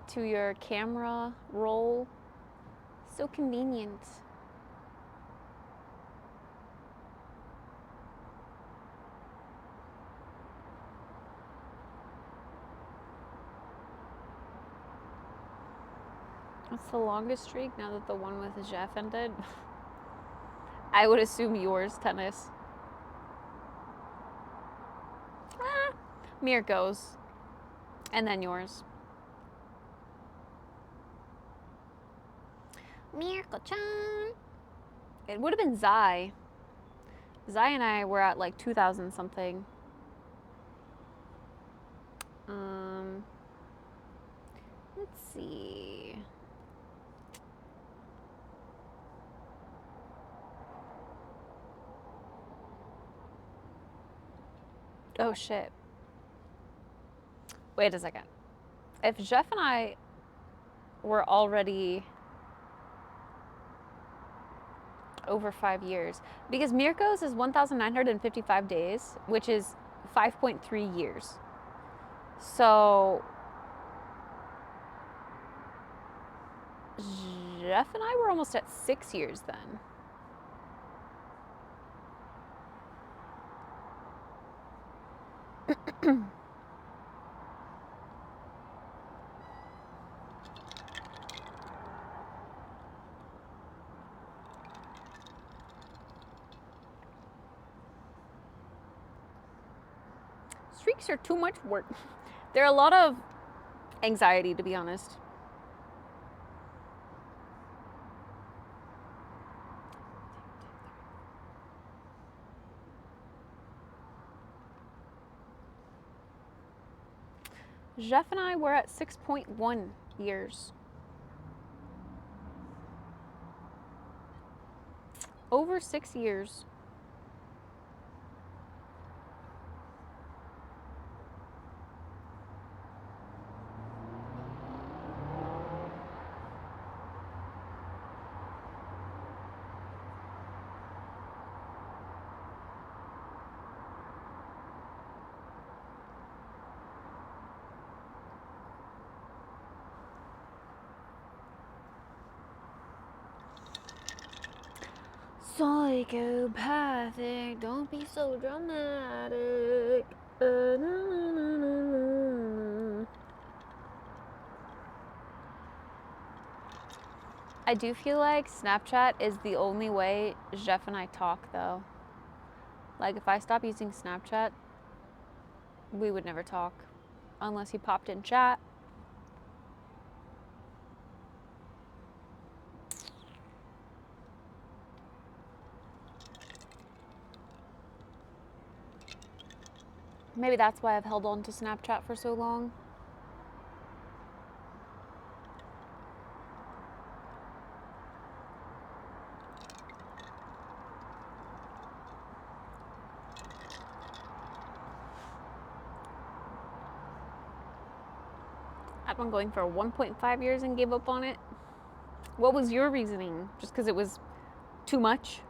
to your camera roll. So convenient. What's the longest streak now that the one with Jeff ended? I would assume yours, Tennis. Mirko's. And then yours. Mirko-chan. It would have been Zai. Zai and I were at like 2000 something. Let's see. Oh shit. Wait a second. If Jeff and I were already over 5 years, because Mirko's is 1,955 days, which is 5.3 years. So Jeff and I were almost at 6 years then. Streaks are too much work. They're a lot of anxiety, to be honest. Jeff and I were at 6.1 years. Over 6 years. Psychopathic, don't be so dramatic. I do feel like Snapchat is the only way Jeff and I talk, though. Like, if I stop using Snapchat, we would never talk. Unless he popped in chat. Maybe that's why I've held on to Snapchat for so long. I've been going for 1.5 years and gave up on it. What was your reasoning? Just because it was too much?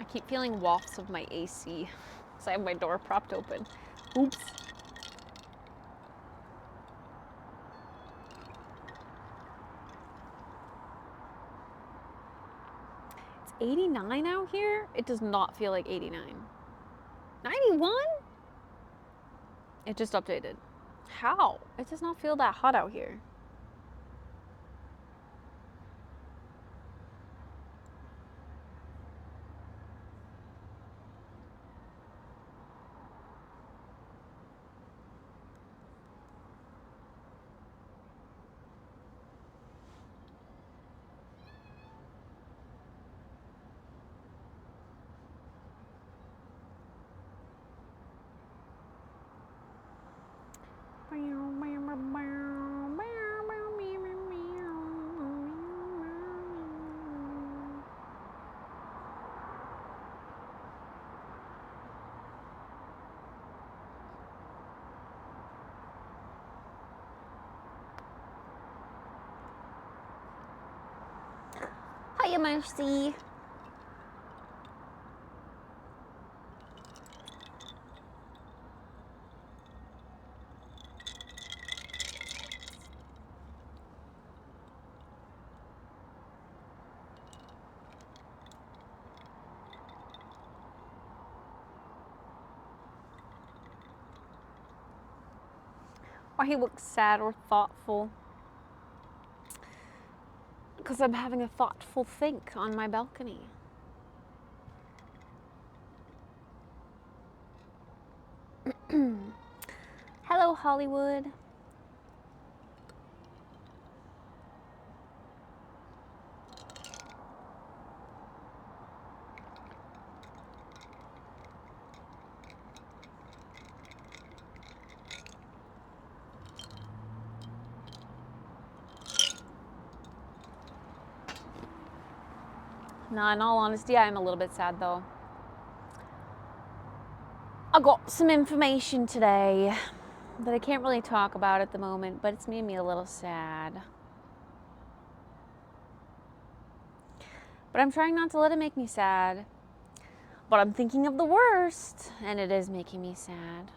I keep feeling wafts of my AC because I have my door propped open. Oops. It's 89 out here? It does not feel like 89. 91? It just updated. How? It does not feel that hot out here. Hiya, Mercy. Why he looks sad or thoughtful? Because I'm having a thoughtful think on my balcony. Hello, Hollywood. Nah, in all honesty, I am a little bit sad though. I got some information today that I can't really talk about at the moment, but it's made me a little sad. But I'm trying not to let it make me sad. But I'm thinking of the worst, and it is making me sad.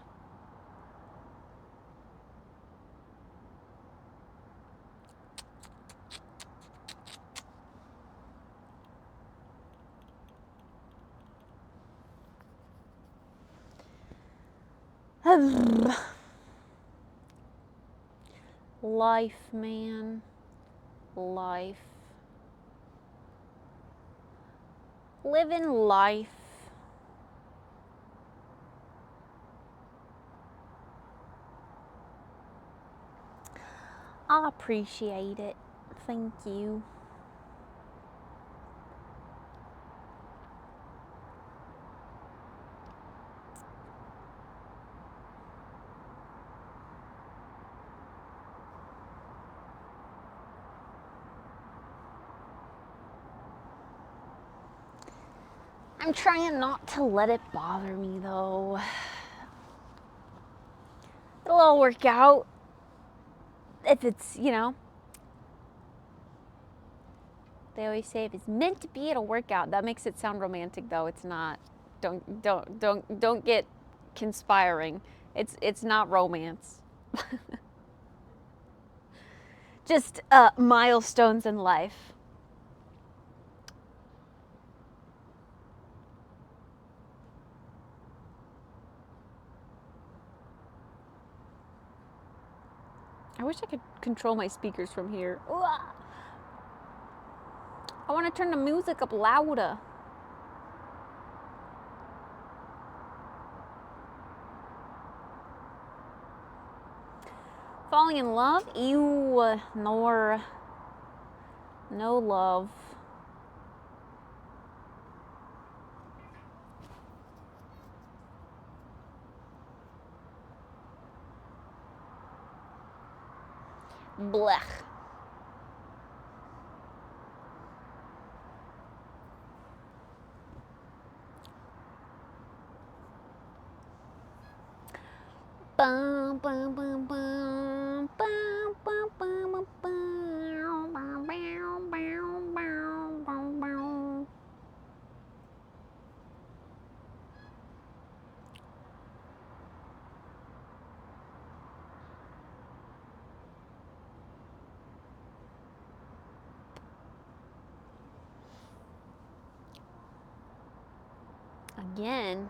Life, man. Life. Living life. I appreciate it. Thank you. I'm trying not to let it bother me though. It'll all work out. If it's, you know, they always say if it's meant to be, it'll work out. That makes it sound romantic though. It's not. Don't get conspiring. It's not romance. Just milestones in life. I wish I could control my speakers from here. Ugh. I want to turn the music up louder. Falling in love? Ew, nor. No love. Blech. Bum, bum, bum, bum, bum, bum, bum, bum, bum, bum, bum, bum, bum. Again.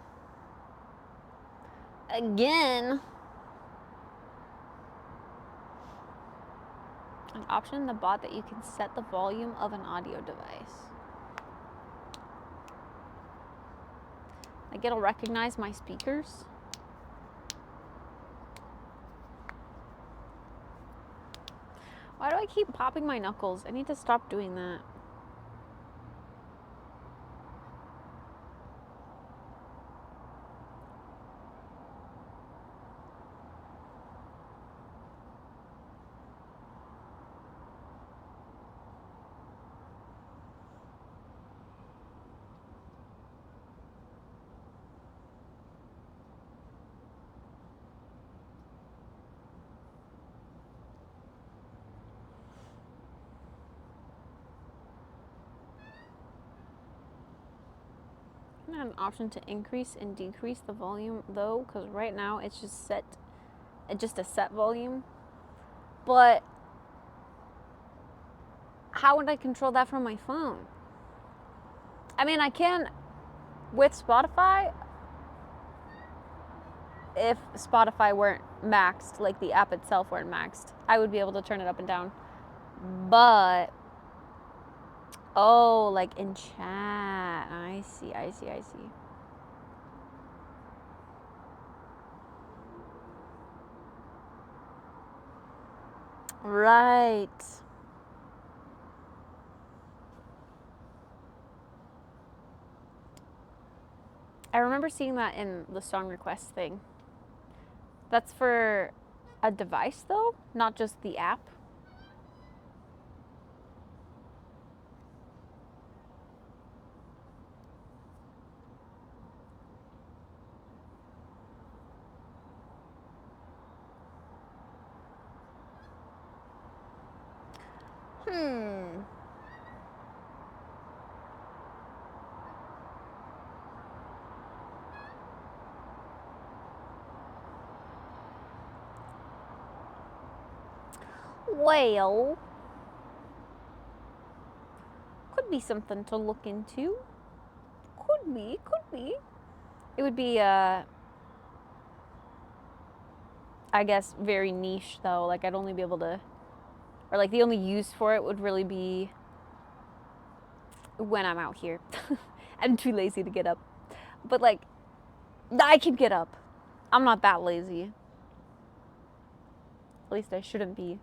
Again. An option in the bot that you can set the volume of an audio device. Like it'll recognize my speakers. Why do I keep popping my knuckles? I need to stop doing that. I have an option to increase and decrease the volume though, because right now it's just a set volume. But how would I control that from my phone? I mean, I can with Spotify. If Spotify weren't maxed, like the app itself weren't maxed, I would be able to turn it up and down. But oh, like in chat. I see. Right. I remember seeing that in the song request thing. That's for a device though, not just the app. Well, could be something to look into. Could be. It would be, I guess, very niche though. Like, I'd only be able to, or like the only use for it would really be when I'm out here. I'm too lazy to get up. But like, I can get up. I'm not that lazy. At least I shouldn't be.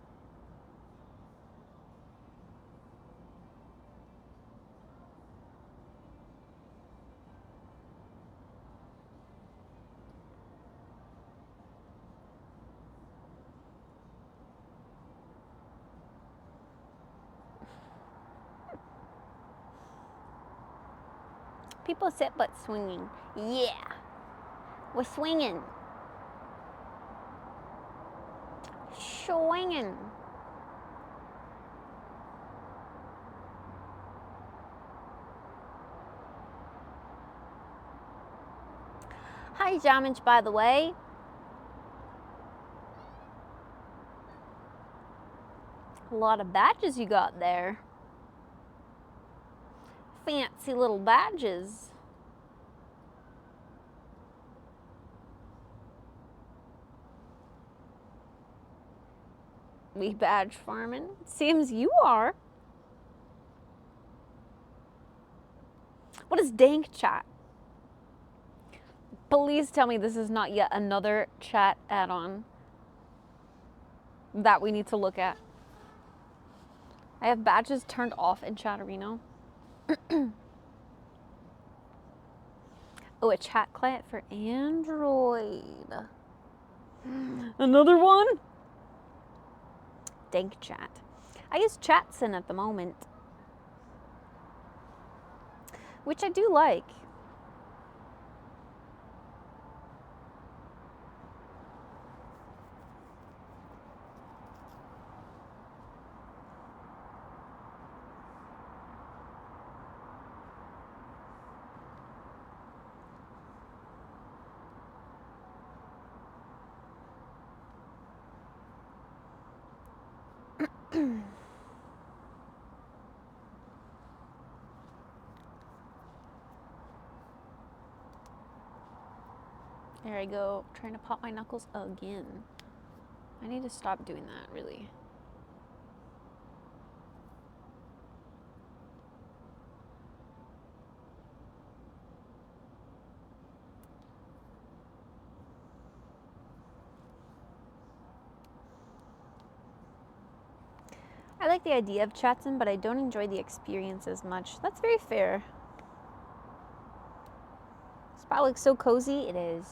People sit but swinging. Yeah. We're swinging. Swinging. Hi, Jamage, by the way. A lot of badges you got there. Fancy little badges. We badge farming? Seems you are. What is dank chat? Please tell me this is not yet another chat add-on that we need to look at. I have badges turned off in Chatterino. Oh, a chat client for Android. Another one? Dank chat. I use Chatson at the moment, which I do like. There I go, trying to pop my knuckles again. I need to stop doing that, really. I like the idea of chatting, but I don't enjoy the experience as much. That's very fair. Spot looks so cozy. It is.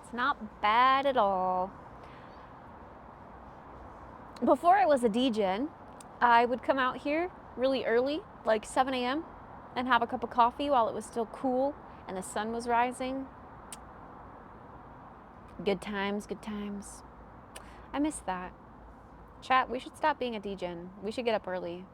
It's not bad at all. Before I was a DJ, I would come out here really early, like 7 a.m., and have a cup of coffee while it was still cool and the sun was rising. Good times, good times. I miss that. Chat, we should stop being a DJ. We should get up early.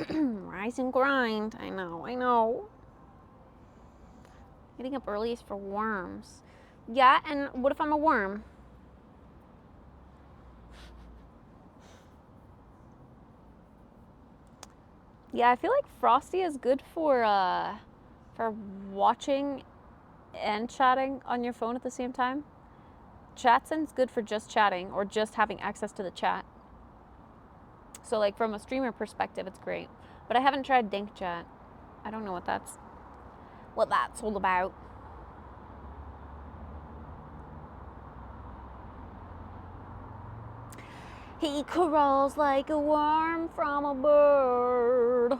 Rise and grind. I know, I know. Getting up early is for worms. Yeah, and what if I'm a worm? Yeah, I feel like Frosty is good for watching and chatting on your phone at the same time. Chatsen's good for just chatting or just having access to the chat. So like from a streamer perspective, it's great. But I haven't tried Dank Chat. I don't know what that's all about. He crawls like a worm from a bird.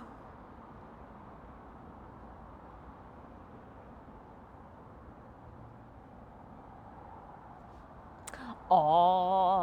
Oh.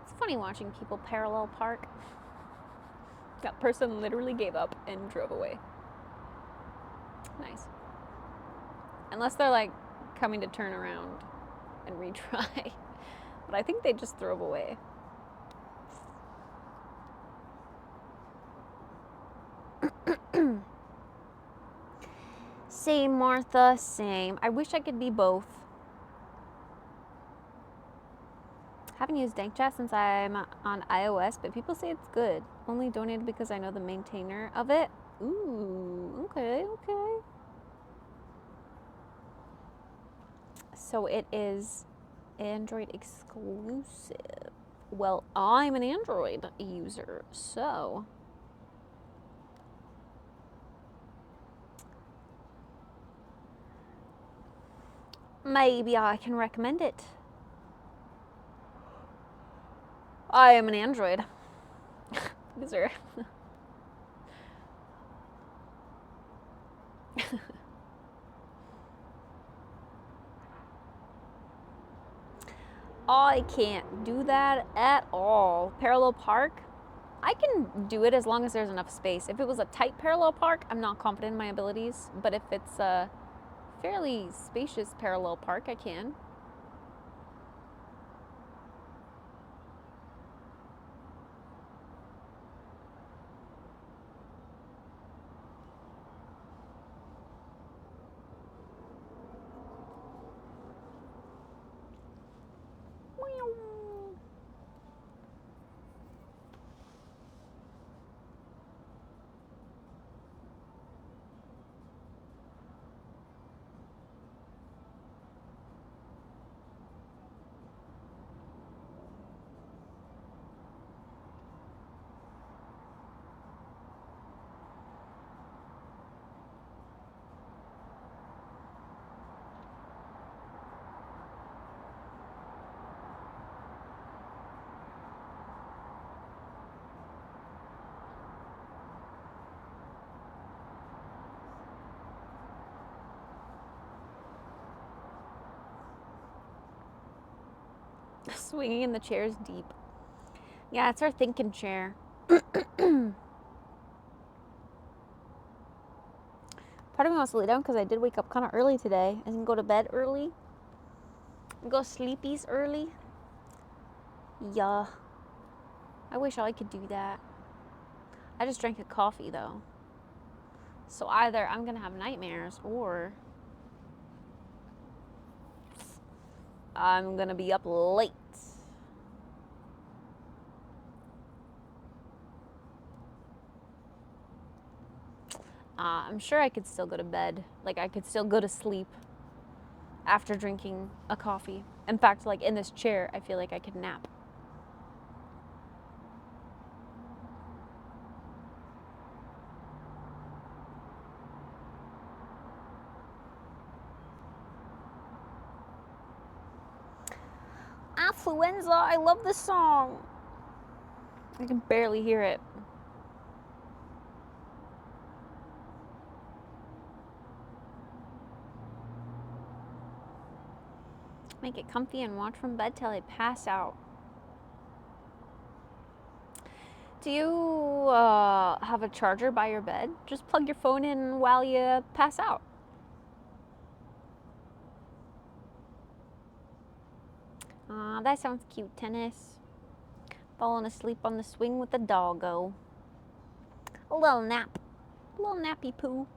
It's funny watching people parallel park. That person literally gave up and drove away. Nice. Unless they're like coming to turn around and retry. But I think they just drove away. Same, Martha, same. I wish I could be both. Haven't used DankChat since I'm on iOS, but people say it's good. Only donated because I know the maintainer of it. Ooh, okay, okay. So it is Android exclusive. Well, I'm an Android user, so maybe I can recommend it. I am an Android user. I can't do that at all. Parallel park, I can do it as long as there's enough space. If it was a tight parallel park, I'm not confident in my abilities. But if it's a fairly spacious parallel park, I can. Swinging in the chair is deep. Yeah, it's our thinking chair. Part of me wants to lay down because I did wake up kind of early today and go to bed early. Go sleepies early. Yeah. I wish I could do that. I just drank a coffee though. So either I'm gonna have nightmares or I'm gonna be up late. I'm sure I could still go to bed. Like I could still go to sleep after drinking a coffee. In fact, like in this chair, I feel like I could nap. Affluenza, I love this song. I can barely hear it. Make it comfy and watch from bed till I pass out. Do you have a charger by your bed? Just plug your phone in while you pass out. That sounds cute, Tennis. Falling asleep on the swing with the doggo. A little nap. A little nappy poo.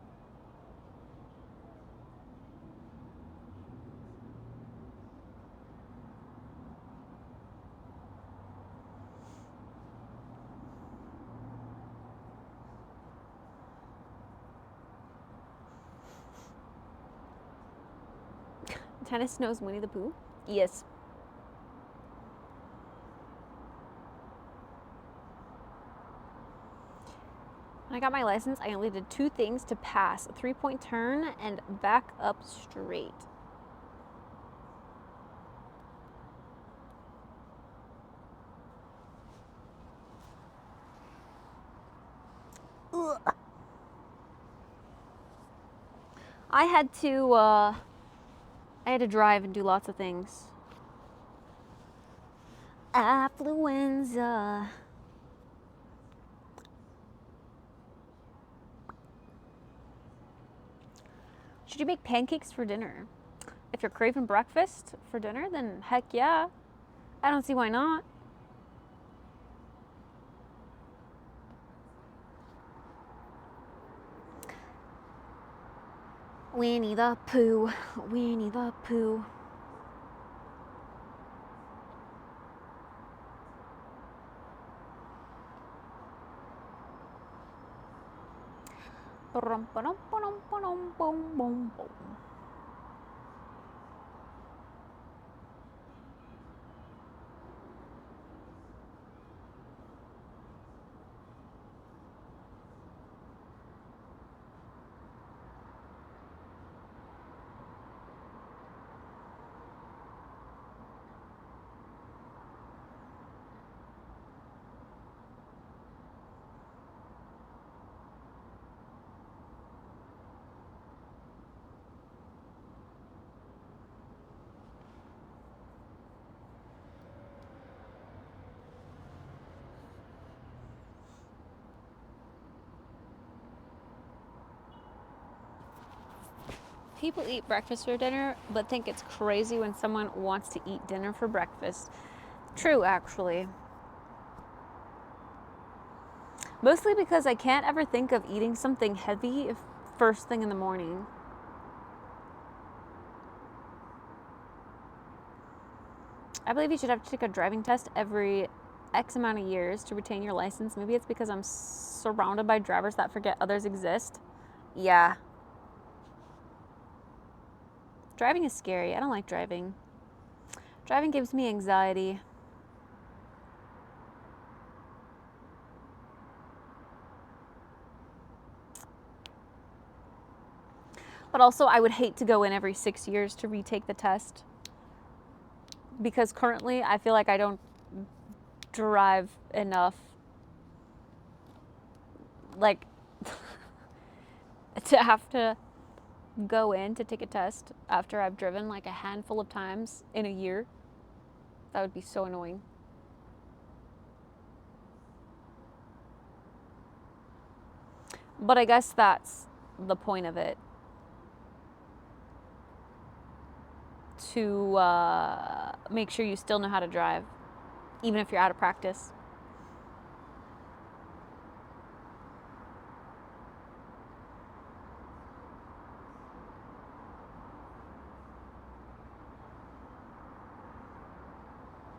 Tennis knows Winnie the Pooh? Yes. When I got my license, I only did 2 things to pass: a 3-point turn and back up straight. Ugh. I had to drive and do lots of things. Affluenza. Should you make pancakes for dinner? If you're craving breakfast for dinner, then heck yeah. I don't see why not. Winnie the Pooh, Winnie the Pooh. People eat breakfast for dinner, but think it's crazy when someone wants to eat dinner for breakfast. True, actually. Mostly because I can't ever think of eating something heavy first thing in the morning. I believe you should have to take a driving test every X amount of years to retain your license. Maybe it's because I'm surrounded by drivers that forget others exist. Yeah. Driving is scary. I don't like driving. Driving gives me anxiety. But also, I would hate to go in every 6 years to retake the test. Because currently, I feel like I don't drive enough. Like, to have to go in to take a test after I've driven like a handful of times in a year. That would be so annoying. But I guess that's the point of it. To make sure you still know how to drive, even if you're out of practice.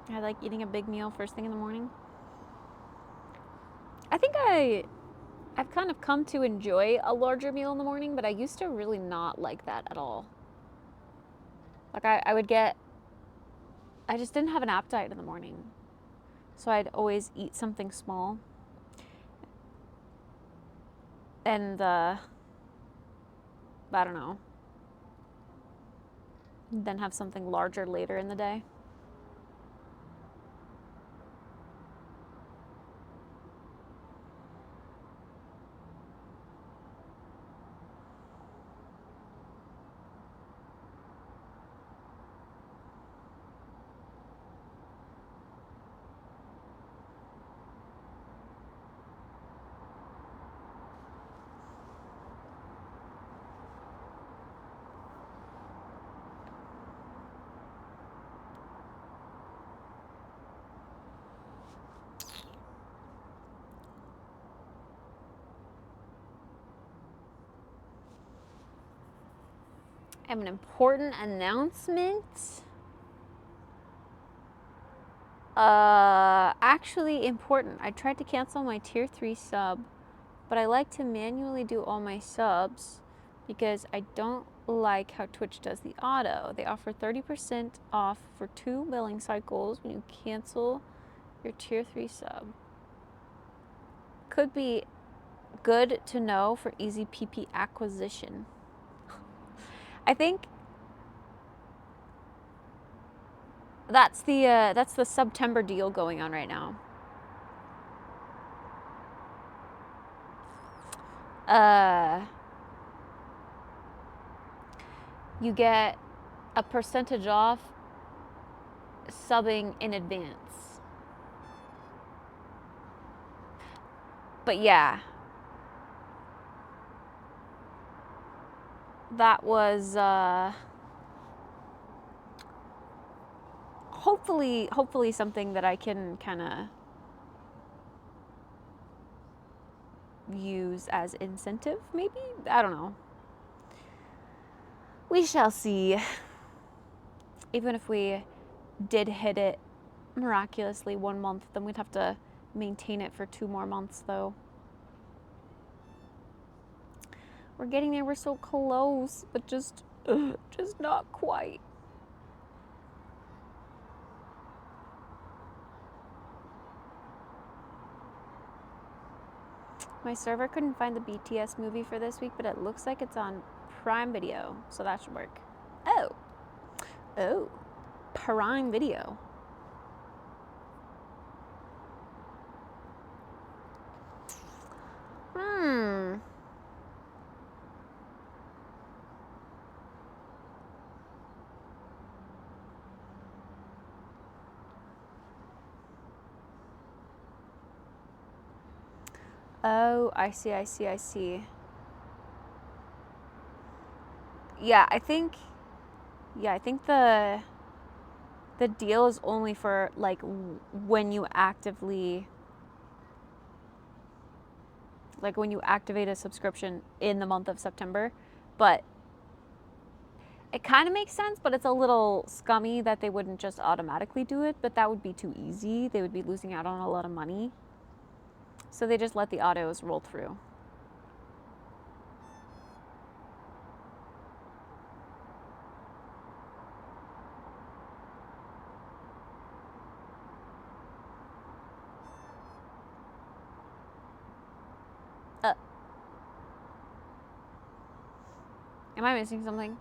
I like eating a big meal first thing in the morning. I think I've kind of come to enjoy a larger meal in the morning, but I used to really not like that at all. Like I just didn't have an appetite in the morning. So I'd always eat something small. And, I don't know. Then have something larger later in the day. I have an important announcement. Actually important. I tried to cancel my tier 3 sub, but I like to manually do all my subs because I don't like how Twitch does the auto. They offer 30% off for 2 billing cycles when you cancel your tier 3 sub. Could be good to know for easy PP acquisition. I think that's the September deal going on right now. You get a percentage off subbing in advance. But yeah, that was hopefully something that I can kind of use as incentive, maybe? I don't know. We shall see. Even if we did hit it miraculously 1 month, then we'd have to maintain it for 2 more months, though. We're getting there. We're so close, but just not quite. My server couldn't find the BTS movie for this week, but it looks like it's on Prime Video, so that should work. Oh, Prime Video. Oh, I see. Yeah, I think the deal is only for like when you actively when you activate a subscription in the month of September, but it kind of makes sense, but it's a little scummy that they wouldn't just automatically do it, but that would be too easy. They would be losing out on a lot of money. So they just let the autos roll through. Am I missing something?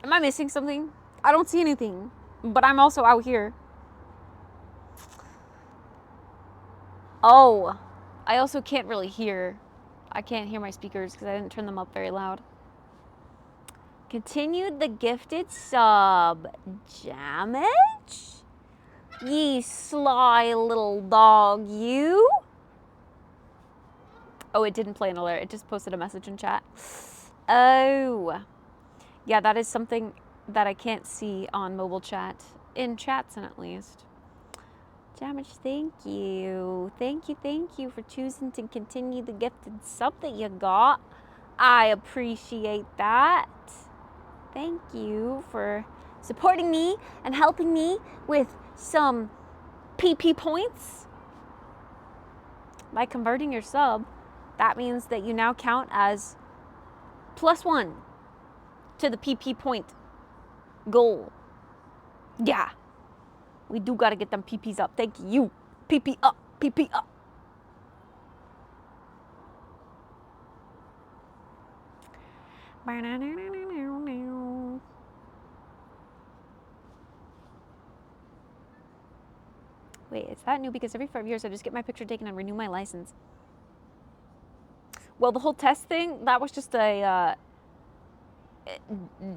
Am I missing something? I don't see anything, but I'm also out here. Oh, I also can't really hear. I can't hear my speakers because I didn't turn them up very loud. Continued the gifted sub. Damage? Ye sly little dog, you. Oh, it didn't play an alert. It just posted a message in chat. Oh. Yeah, that is something that I can't see on mobile chat. In Chatson, at least. Damage, thank you. Thank you for choosing to continue the gifted sub that you got. I appreciate that. Thank you for supporting me and helping me with some PP points. By converting your sub, that means that you now count as +1 to the PP point goal. Yeah. We do gotta get them PPs up. Thank you. PP up. PP up. Wait, is that new? Because every 5 years I just get my picture taken and renew my license. Well, the whole test thing, that was just a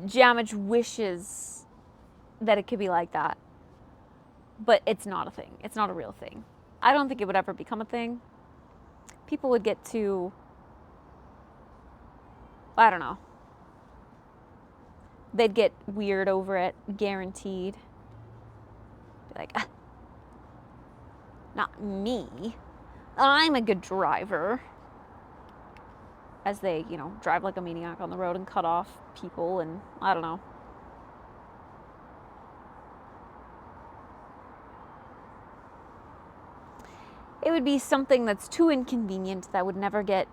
Jamage wishes that it could be like that. But it's not a thing. It's not a real thing. I don't think it would ever become a thing. People would get too, I don't know. They'd get weird over it, guaranteed. Be like, not me. I'm a good driver. As they, you know, drive like a maniac on the road and cut off people and I don't know. It would be something that's too inconvenient that would never get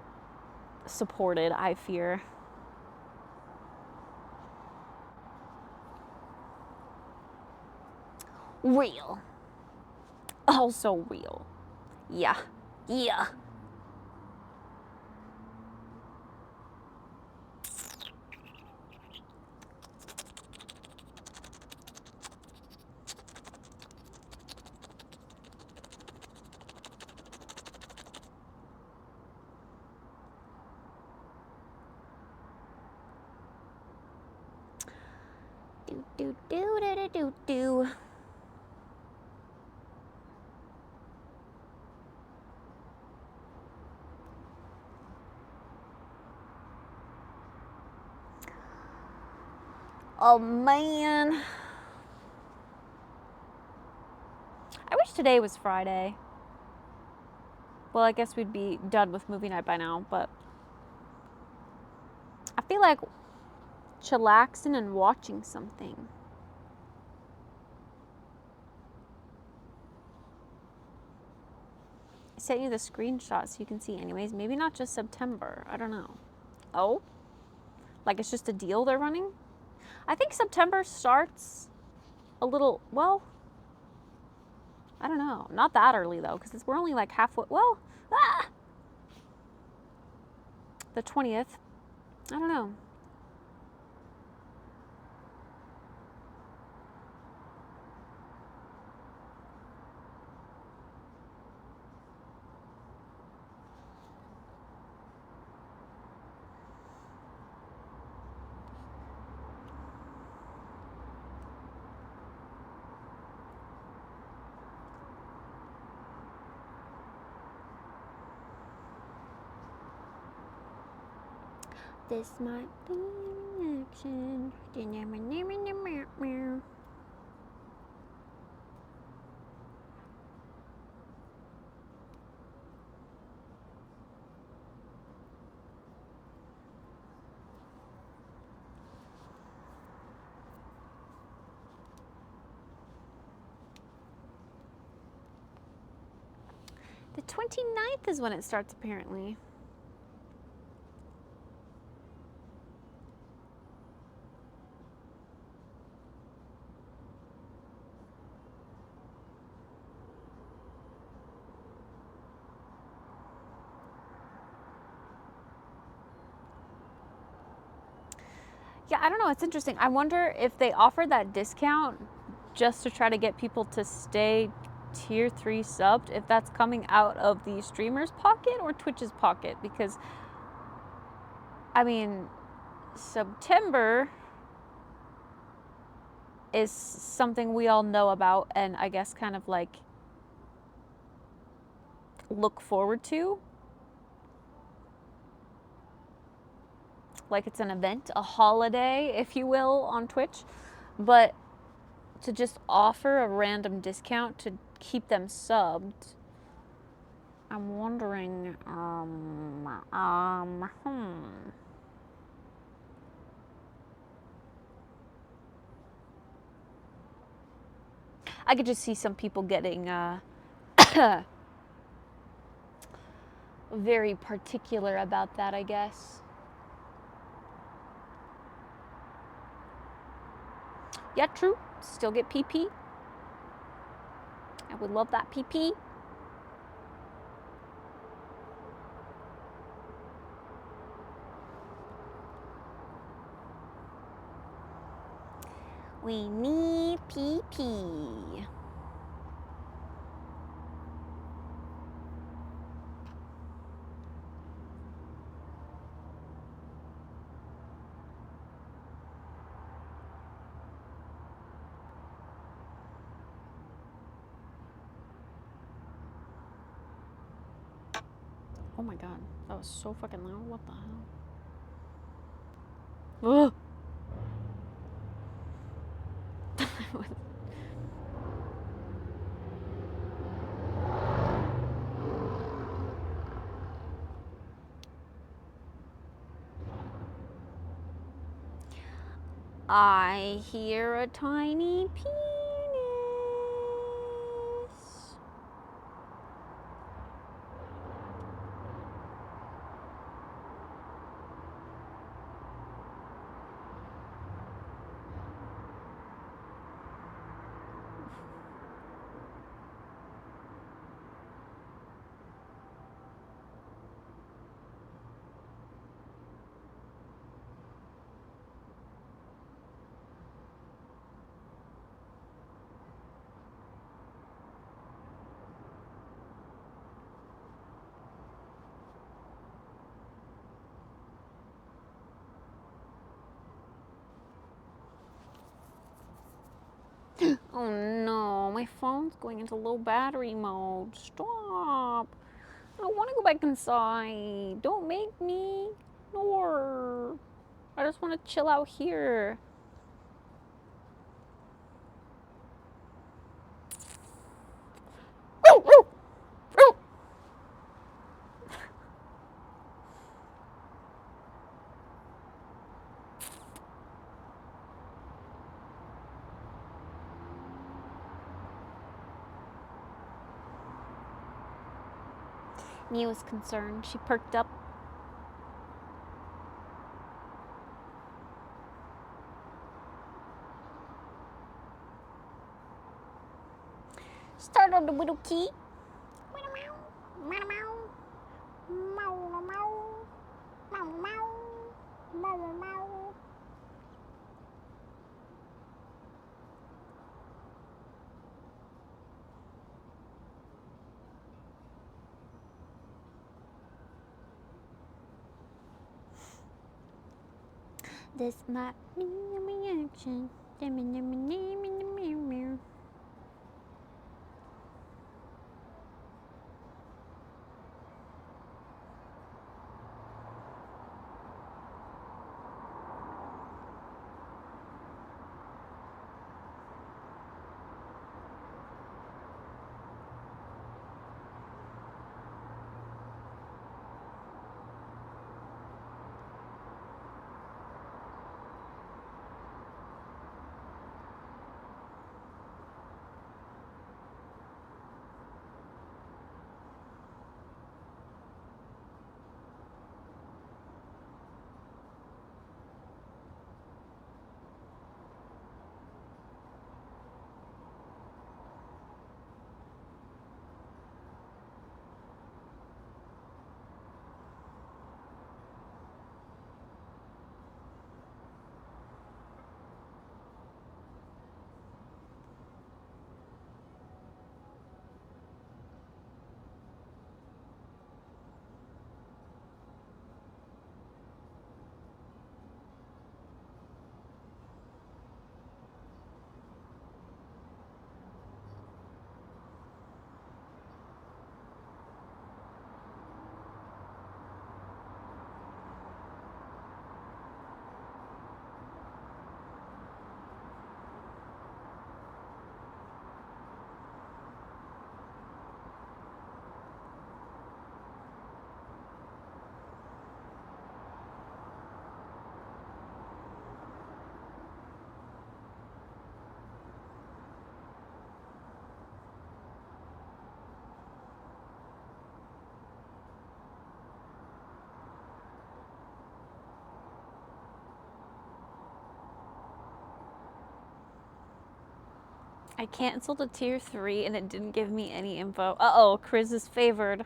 supported, I fear. Real. Also real. Yeah. Yeah. Do do do do do do. Oh man. I wish today was Friday. Well, I guess we'd be done with movie night by now, but I feel like chillaxing and watching something. I sent you the screenshot so you can see anyways. Maybe not just September. I don't know. Oh? Like it's just a deal they're running? I think September starts a little, well, I don't know. Not that early though, because we're only like halfway, well, the 20th. I don't know. This might be an action. The 29th is when it starts, apparently. Yeah, I don't know. It's interesting. I wonder if they offer that discount just to try to get people to stay tier 3 subbed, if that's coming out of the streamer's pocket or Twitch's pocket, because I mean, September is something we all know about and I guess kind of like look forward to. Like it's an event, a holiday, if you will, on Twitch. But to just offer a random discount to keep them subbed, I'm wondering, I could just see some people getting very particular about that, I guess. Yeah, true. Still get PP. I would love that PP. We need PP. Oh my god, that was so fucking loud. What the hell? Ugh. I hear a tiny penis. Oh no, my phone's going into low battery mode. Stop. I don't want to go back inside. Don't make me. No. I just want to chill out here. Mia was concerned. She perked up. Start on the little key. This might be a reaction. I canceled a tier 3 and it didn't give me any info. Uh-oh, Chris is favored.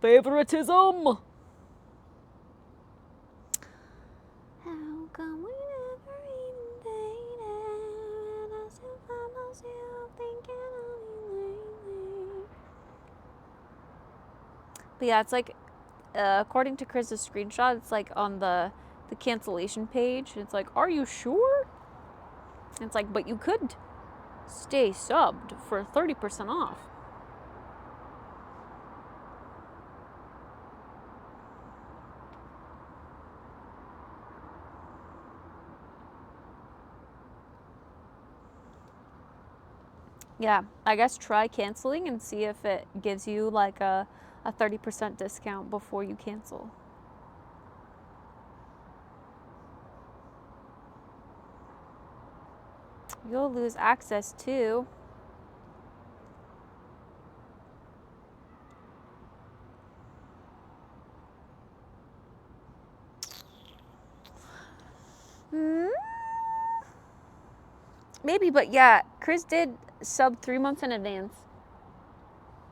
Favoritism! How come we never even dated and I still find myself thinking of you lately? But yeah, it's like, according to Chris's screenshot, it's like on the cancellation page. It's like, are you sure? And it's like, but you could stay subbed for 30% off. Yeah, I guess try canceling and see if it gives you like a 30% discount before you cancel. You'll lose access to. Maybe, but yeah, Chris did sub 3 months in advance.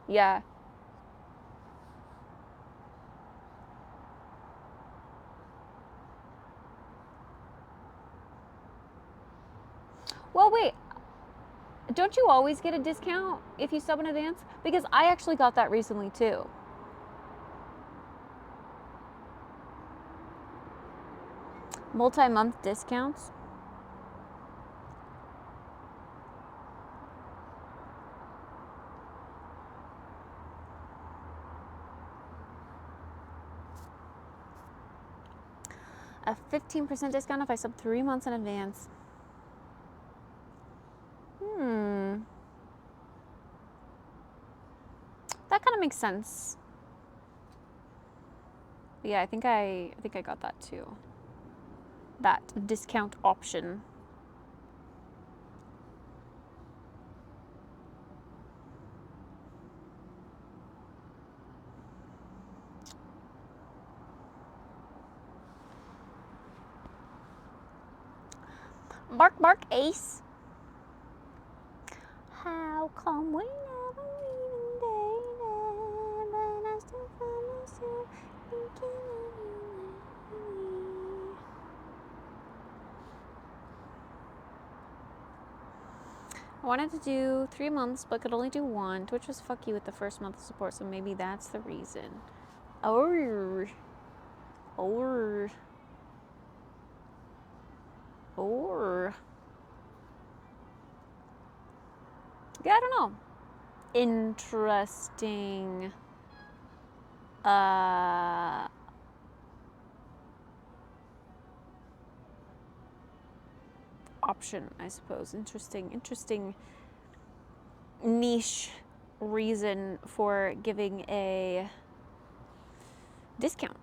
Yeah. Well, wait. Don't you always get a discount if you sub in advance? Because I actually got that recently too. Multi-month discounts. A 15% discount if I sub 3 months in advance. That kind of makes sense. But yeah, I think I got that too. That discount option. Bark, bark, Ace. How come we never even dated, but I still find myself thinking of you lately? I wanted to do 3 months, but could only do 1. Twitch was fuck you with the first month of support, so maybe that's the reason. Or. Yeah, I don't know. Interesting. Option, I suppose. Interesting niche reason for giving a discount.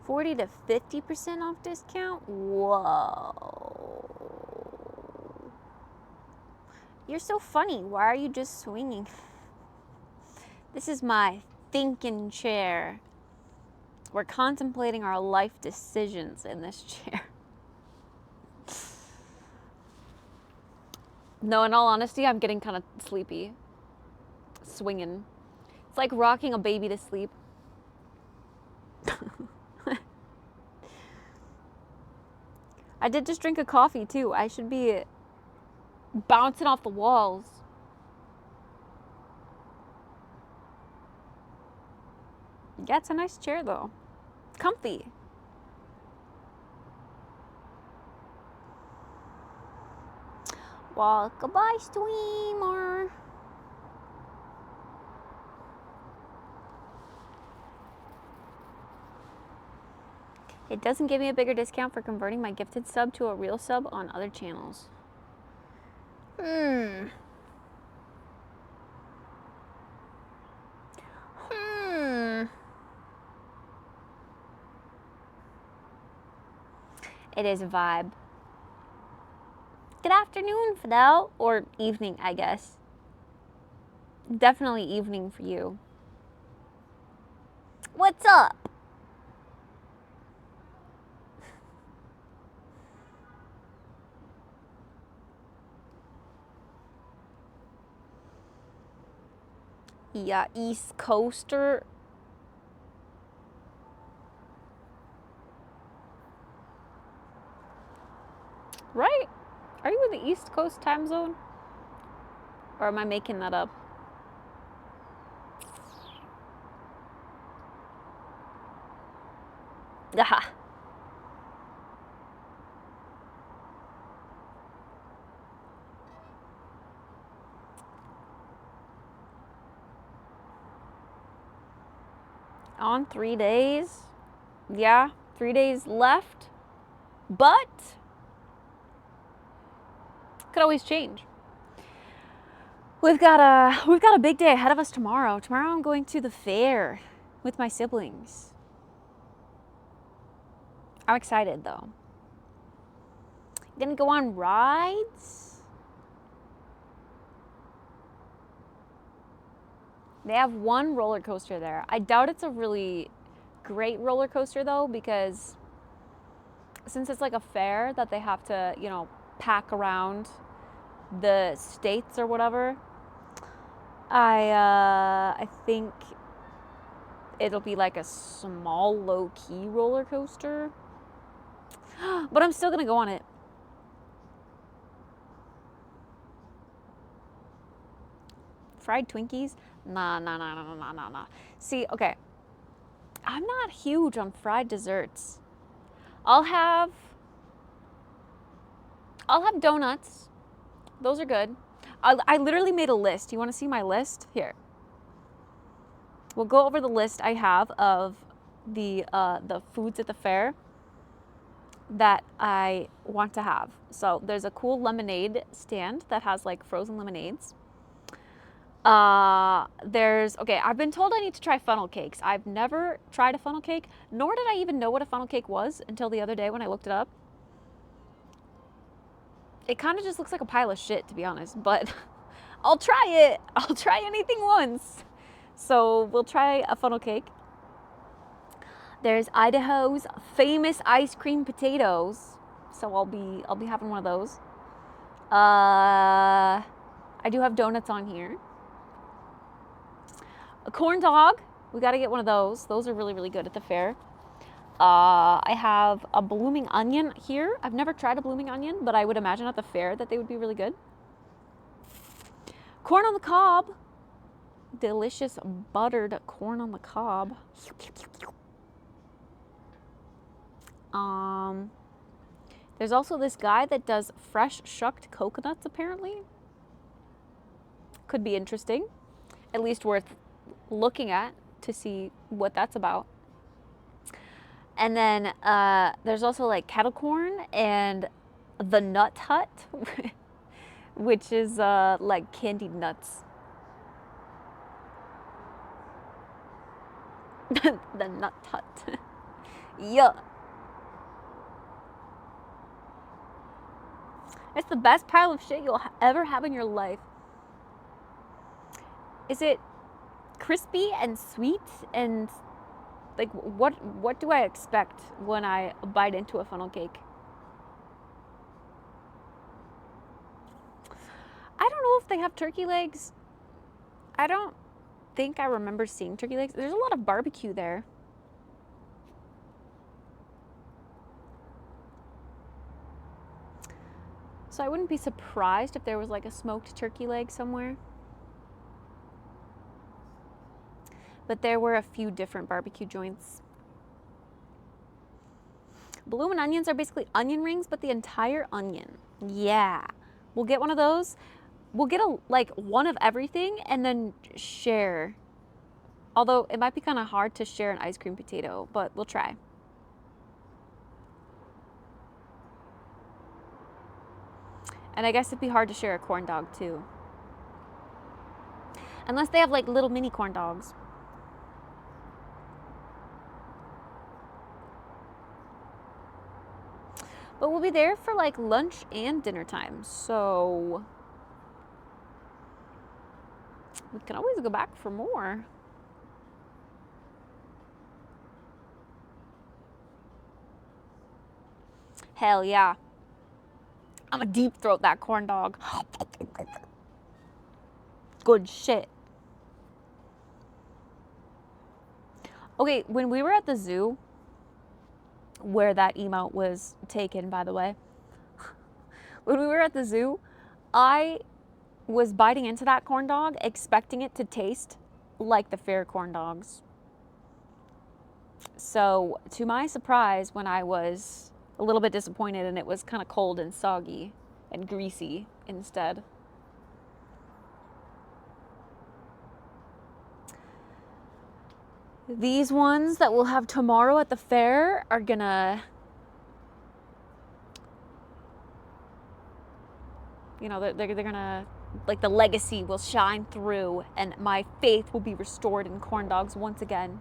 $40 to 50% off discount? Whoa. You're so funny. Why are you just swinging? This is my thinking chair. We're contemplating our life decisions in this chair. No, in all honesty, I'm getting kind of sleepy. Swinging. It's like rocking a baby to sleep. I did just drink a coffee too. I should be bouncing off the walls. Yeah, it's a nice chair though. Comfy. Well, goodbye, streamer. It doesn't give me a bigger discount for converting my gifted sub to a real sub on other channels. Hmm. It is a vibe. Good afternoon, Fidel. Or evening, I guess. Definitely evening for you. What's up? Yeah, East Coaster. Right? Are you in the East Coast time zone? Or am I making that up? Aha. On 3 days. Yeah, 3 days left. But could always change. We've got a big day ahead of us tomorrow. Tomorrow I'm going to the fair with my siblings. I'm excited though. Gonna go on rides. They have one roller coaster there. I doubt it's a really great roller coaster though, because since it's like a fair that they have to, you know, pack around the states or whatever, I think it'll be like a small low-key roller coaster. But I'm still gonna go on it. Fried Twinkies? Nah. See, okay. I'm not huge on fried desserts. I'll have donuts. Those are good. I literally made a list. You want to see my list? Here. We'll go over the list I have of the foods at the fair that I want to have. So there's a cool lemonade stand that has like frozen lemonades. Okay, I've been told I need to try funnel cakes. I've never tried a funnel cake, nor did I even know what a funnel cake was until the other day when I looked it up. It kind of just looks like a pile of shit, to be honest, but I'll try it. I'll try anything once. So we'll try a funnel cake. There's Idaho's famous ice cream potatoes. So I'll be having one of those. I do have donuts on here. A corn dog. We got to get one of those. Those are really, really good at the fair. I have a blooming onion here. I've never tried a blooming onion, but I would imagine at the fair that they would be really good. Corn on the cob. Delicious buttered corn on the cob. There's also this guy that does fresh shucked coconuts, apparently. Could be interesting. At least worth looking at to see what that's about. And then there's also like kettle corn and the Nut Hut, which is like candied nuts. The Nut Hut. Yeah. It's the best pile of shit you'll ever have in your life. Is it crispy and sweet and like what do I expect when I bite into a funnel cake? I don't know if they have turkey legs. I don't think I remember seeing turkey legs. There's a lot of barbecue there. So I wouldn't be surprised if there was like a smoked turkey leg somewhere. But there were a few different barbecue joints. Bloomin' onions are basically onion rings, but the entire onion. Yeah. We'll get one of those. We'll get like one of everything and then share. Although it might be kind of hard to share an ice cream potato, but we'll try. And I guess it'd be hard to share a corn dog too. Unless they have like little mini corn dogs. But we'll be there for like lunch and dinner time, so we can always go back for more. Hell yeah. I'm gonna deep throat that corn dog. Good shit. Okay, when we were at the zoo, where that emote was taken, by the way, when we were at the zoo, I was biting into that corn dog, expecting it to taste like the fair corn dogs. So, to my surprise, when I was a little bit disappointed and it was kind of cold and soggy and greasy instead. These ones that we'll have tomorrow at the fair are gonna, you know, they're gonna, like, the legacy will shine through and my faith will be restored in corn dogs once again.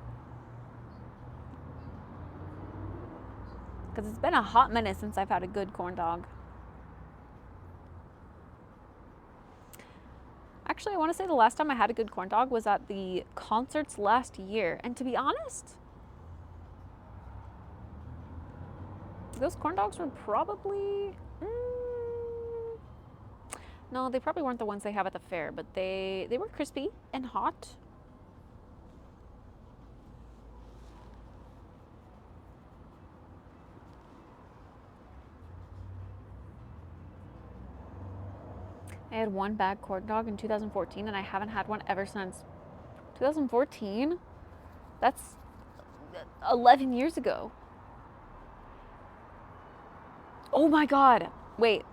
Because it's been a hot minute since I've had a good corn dog. Actually, I want to say the last time I had a good corn dog was at the concerts last year. And to be honest, those corn dogs were probably... no, they probably weren't the ones they have at the fair, but they were crispy and hot. I had one bad corn dog in 2014 and I haven't had one ever since. 2014? That's 11 years ago. Oh my God. Wait.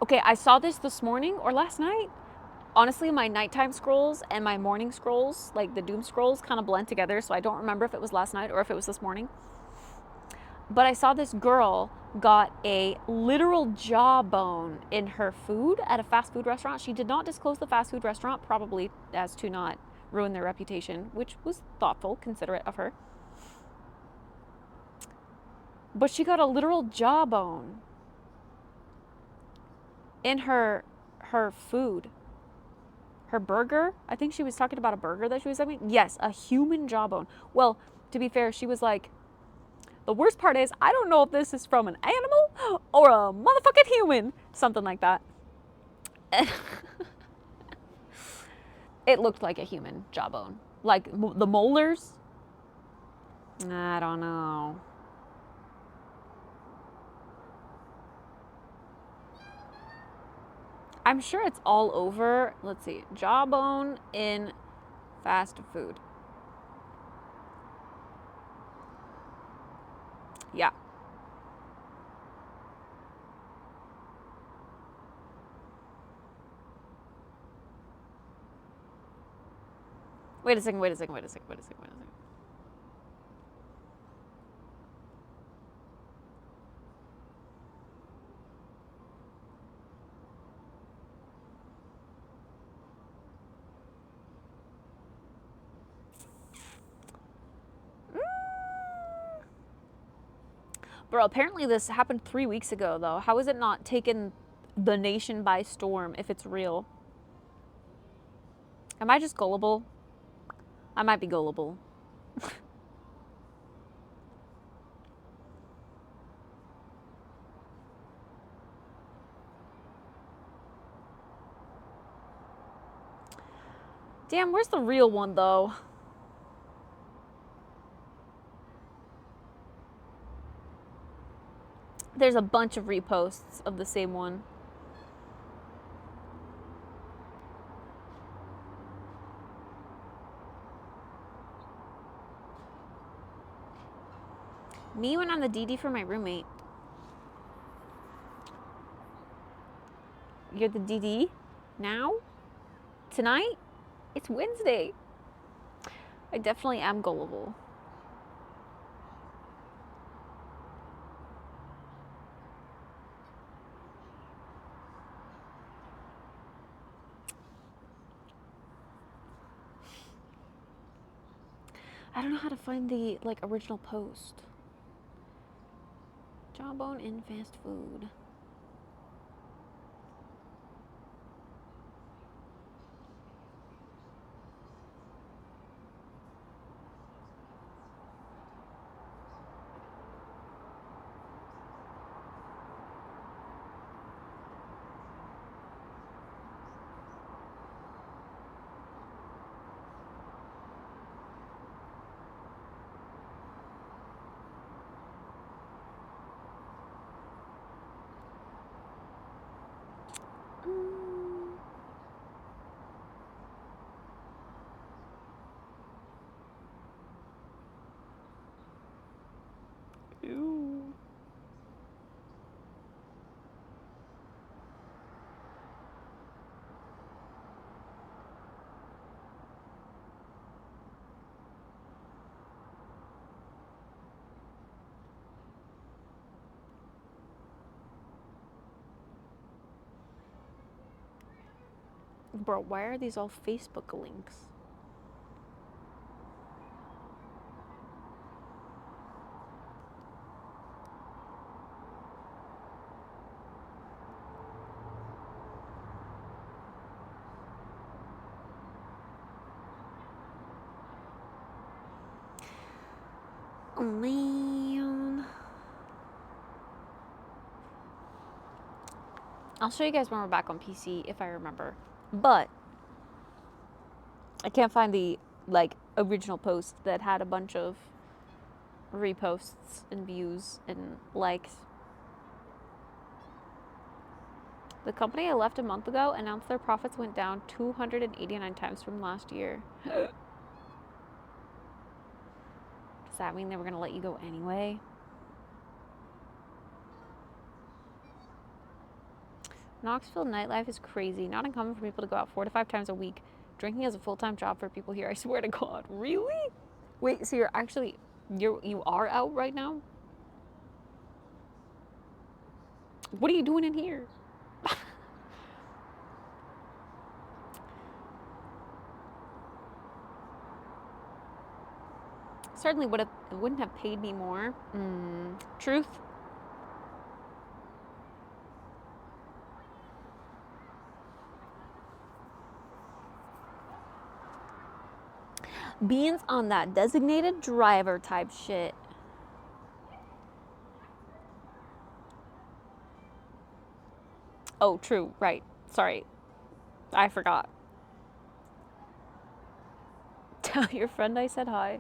Okay, I saw this morning or last night. Honestly, my nighttime scrolls and my morning scrolls, like the doom scrolls, kind of blend together, so I don't remember if it was last night or if it was this morning. But I saw this girl got a literal jawbone in her food at a fast food restaurant. She did not disclose the fast food restaurant, probably as to not ruin their reputation, which was thoughtful, considerate of her. But she got a literal jawbone in her food. Her burger, I think she was talking about a burger that she was having. Yes, a human jawbone. Well, to be fair, she was like, the worst part is, I don't know if this is from an animal or a motherfucking human. Something like that. It looked like a human jawbone. Like the molars. I don't know. I'm sure it's all over. Let's see. Jawbone in fast food. Yeah. Wait a second. Bro, apparently this happened 3 weeks ago, though. How is it not taken the nation by storm if it's real? Am I just gullible? I might be gullible. Damn, where's the real one, though? There's a bunch of reposts of the same one. Me went on the DD for my roommate. You're the DD? Now? Tonight? It's Wednesday. I definitely am gullible. I don't know how to find the like original post. Jawbone in fast food. Ew. Bro, why are these all Facebook links? Oh man. I'll show you guys when we're back on PC if I remember. But I can't find the like original post that had a bunch of reposts and views and likes. The company I left a month ago announced their profits went down 289 times from last year. Does that mean they were going to let you go anyway? Knoxville nightlife is crazy. Not uncommon for people to go out 4 to 5 times a week. Drinking is a full-time job for people here. I swear to God. Really? Wait, so you're actually, you are out right now? What are you doing in here? Certainly wouldn't have paid me more. Truth. Beans on that designated driver type shit. Oh, true. Right. Sorry. I forgot. Tell your friend I said hi.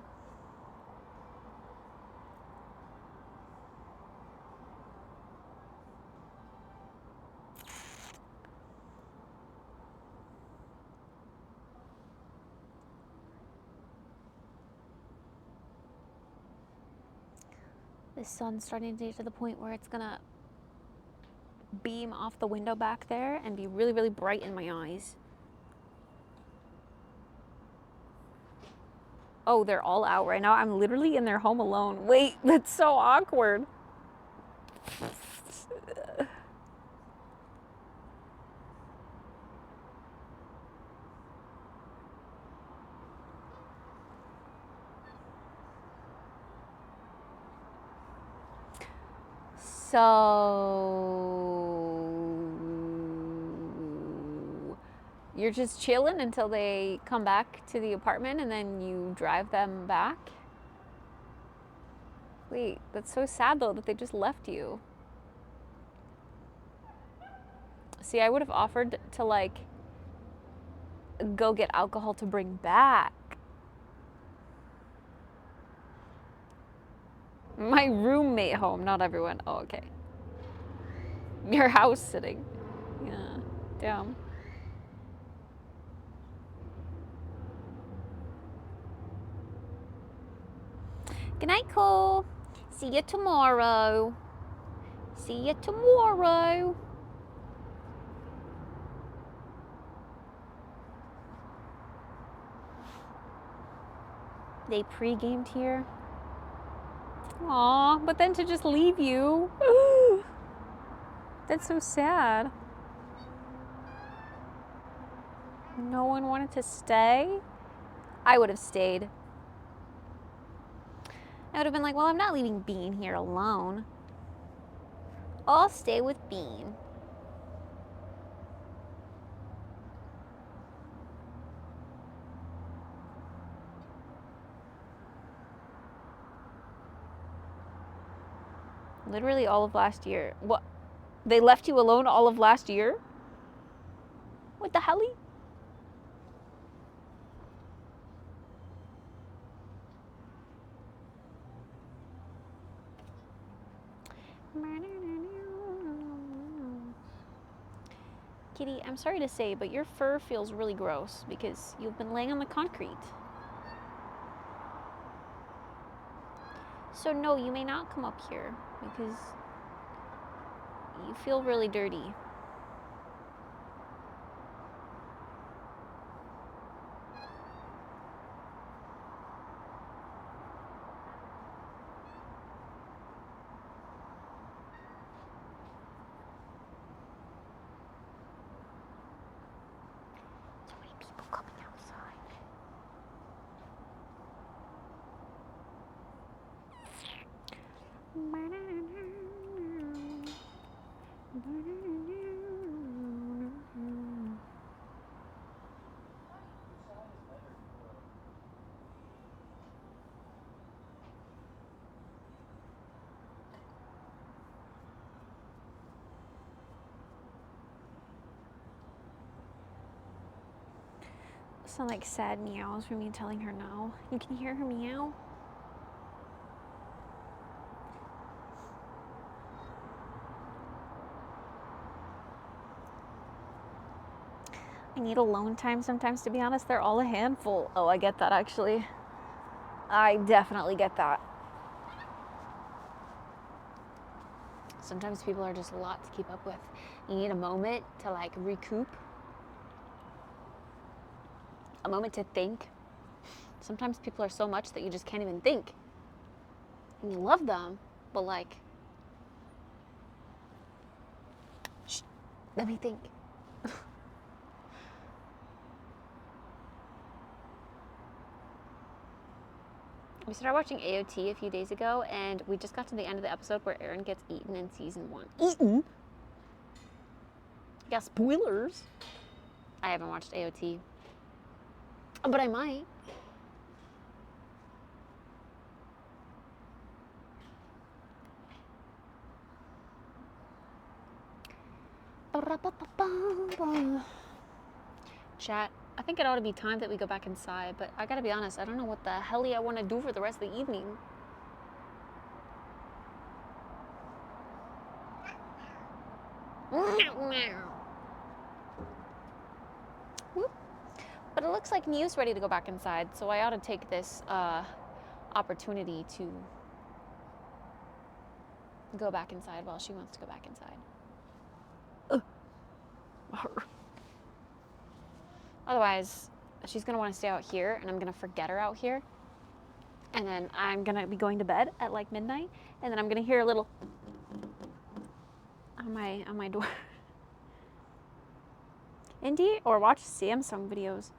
The sun's starting to get to the point where it's gonna beam off the window back there and be really, really bright in my eyes. Oh, they're all out right now. I'm literally in their home alone. Wait, that's so awkward. So you're just chilling until they come back to the apartment and then you drive them back? Wait, that's so sad though that they just left you. See, I would have offered to like go get alcohol to bring back. My roommate home, not everyone. Oh, okay. Your house sitting. Yeah, damn. Good night, Cole. See you tomorrow. See you tomorrow. They pre-gamed here. Aw, but then to just leave you. That's so sad. No one wanted to stay? I would have stayed. I would have been like, well, I'm not leaving Bean here alone. I'll stay with Bean. Literally all of last year. What? They left you alone all of last year? What the hell? Kitty, I'm sorry to say, but your fur feels really gross because you've been laying on the concrete. So no, you may not come up here because you feel really dirty. So many people coming outside. Sound like sad meows from me telling her no. You can hear her meow. I need alone time sometimes, to be honest. They're all a handful. Oh, I get that actually. I definitely get that. Sometimes people are just a lot to keep up with. You need a moment to like recoup. A moment to think. Sometimes people are so much that you just can't even think. And you love them, but like, shh, let me think. We started watching AOT a few days ago, and we just got to the end of the episode where Aaron gets eaten in season 1. Eaten? Yeah, spoilers. I haven't watched AOT. But I might. Chat, I think it ought to be time that we go back inside, but I gotta be honest, I don't know what the hell I want to do for the rest of the evening. But it looks like Mew's ready to go back inside, so I ought to take this opportunity to go back inside while she wants to go back inside. Otherwise, she's gonna want to stay out here, and I'm gonna forget her out here. And then I'm gonna be going to bed at like midnight, and then I'm gonna hear a little on my door. Indie or watch Samsung videos.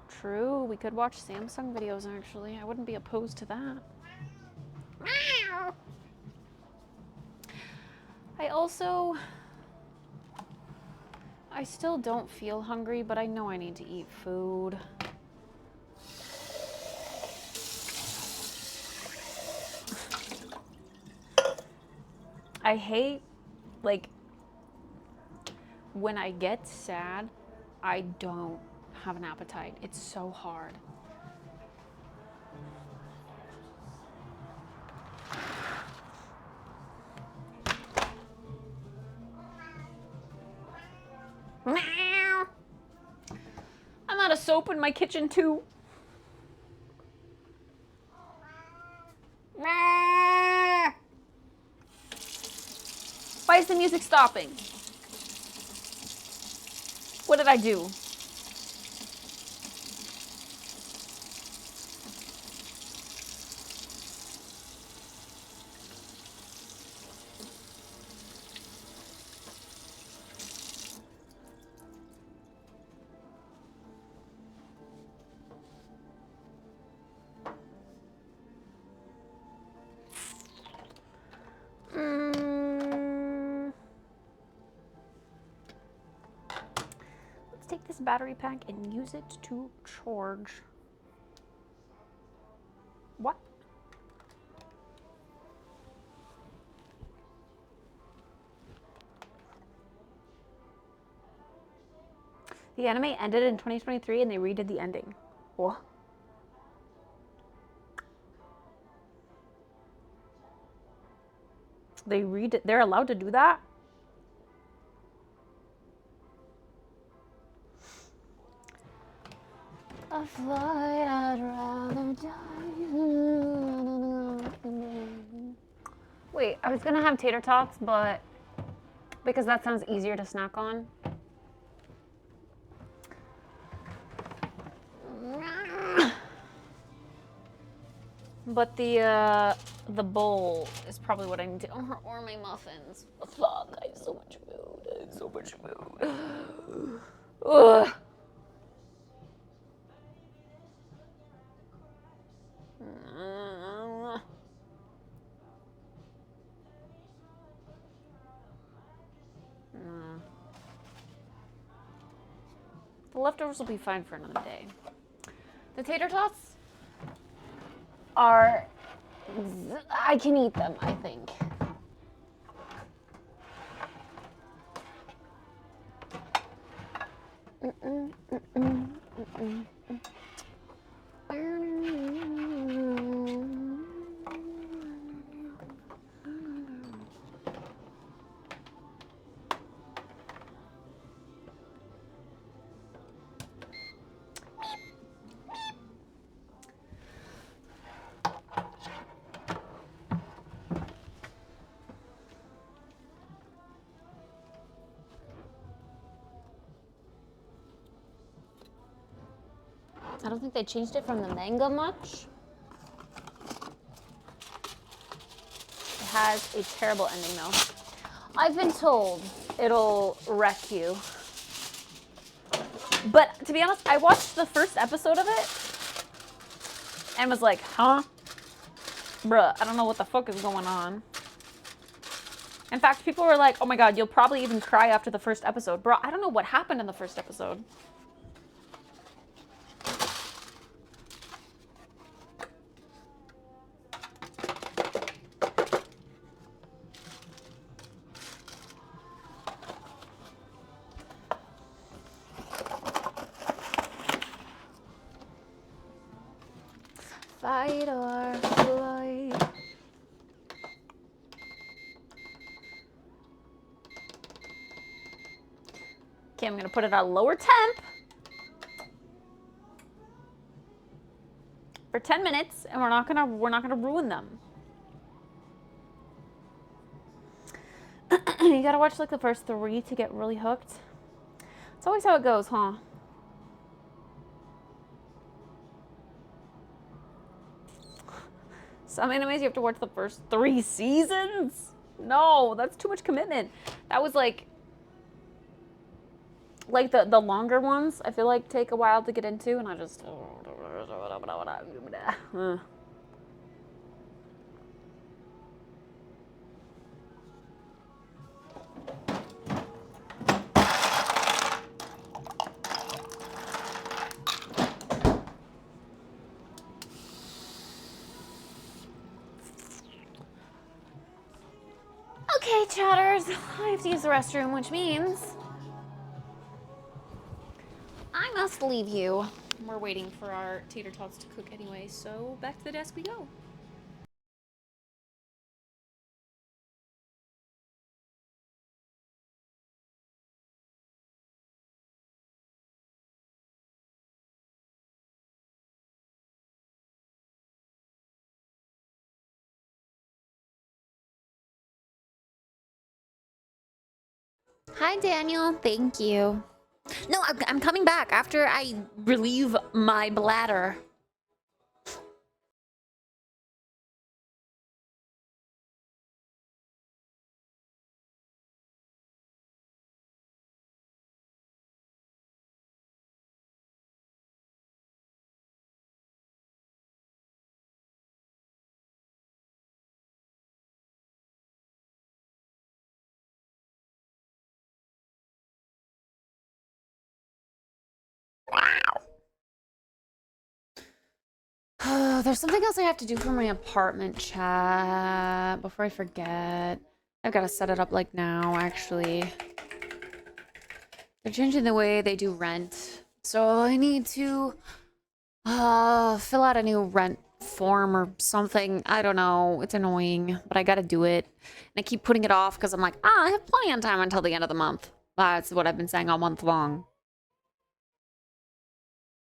True, we could watch Samsung videos actually. I wouldn't be opposed to that. I still don't feel hungry, but I know I need to eat food. I hate, like, when I get sad, I don't have an appetite. It's so hard. I'm out of soap in my kitchen too. Why is the music stopping? What did I do? this battery pack and use it to charge. What? The anime ended in 2023 and they redid the ending. What? They're allowed to do that? A flight I'd rather die. Wait, I was gonna have tater tots, but because that sounds easier to snack on. But the bowl is probably what I need to, or my muffins. Fuck, I have so much food. I have so much food. Ugh. The leftovers will be fine for another day. The tater tots are, I can eat them, I think. I don't think they changed it from the manga much. It has a terrible ending though. I've been told it'll wreck you. But to be honest, I watched the first episode of it and was like, huh? Bruh, I don't know what the fuck is going on. In fact, people were like, oh my god, you'll probably even cry after the first episode. Bro, I don't know what happened in the first episode. Fight or flight. Okay, I'm gonna put it on lower temp for 10 minutes, and we're not gonna ruin them. You gotta watch like the first 3 to get really hooked. It's always how it goes, huh? Some animes you have to watch the first 3 seasons? No, that's too much commitment. That was like the longer ones, I feel like take a while to get into, and I just Okay, chatters, I have to use the restroom, which means I must leave you. We're waiting for our tater tots to cook anyway, so back to the desk we go. Hi, Daniel. Thank you. No, I'm coming back after I relieve my bladder. there's something else I have to do for my apartment chat before I forget. I've got to set it up like now, actually. They're changing the way they do rent. So I need to fill out a new rent form or something. I don't know. It's annoying, but I gotta do it. And I keep putting it off because I'm like, I have plenty of time until the end of the month. That's what I've been saying all month long.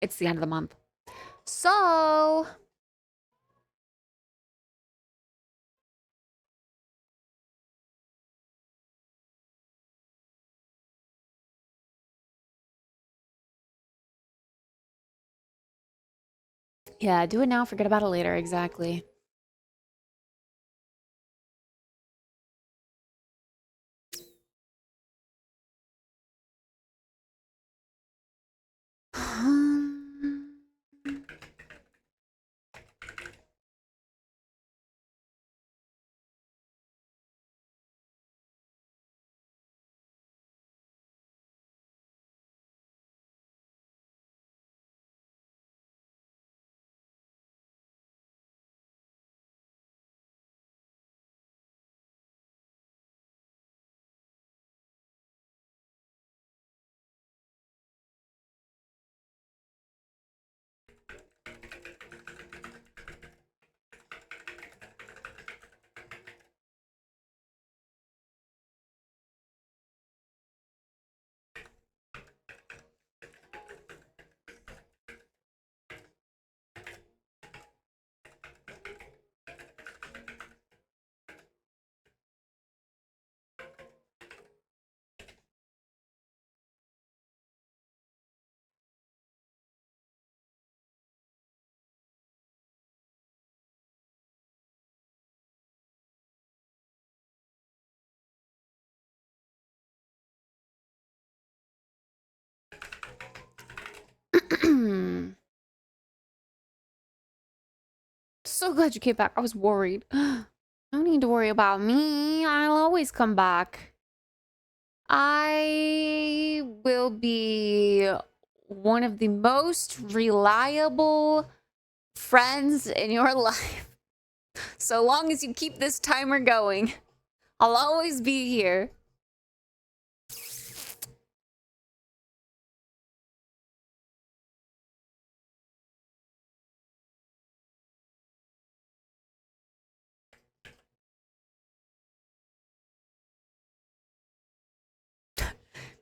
It's the end of the month. So... yeah, do it now, forget about it later. Exactly. So glad you came back. I was worried. No need to worry about me. I'll always come back. I will be one of the most reliable friends in your life. So long as you keep this timer going, I'll always be here.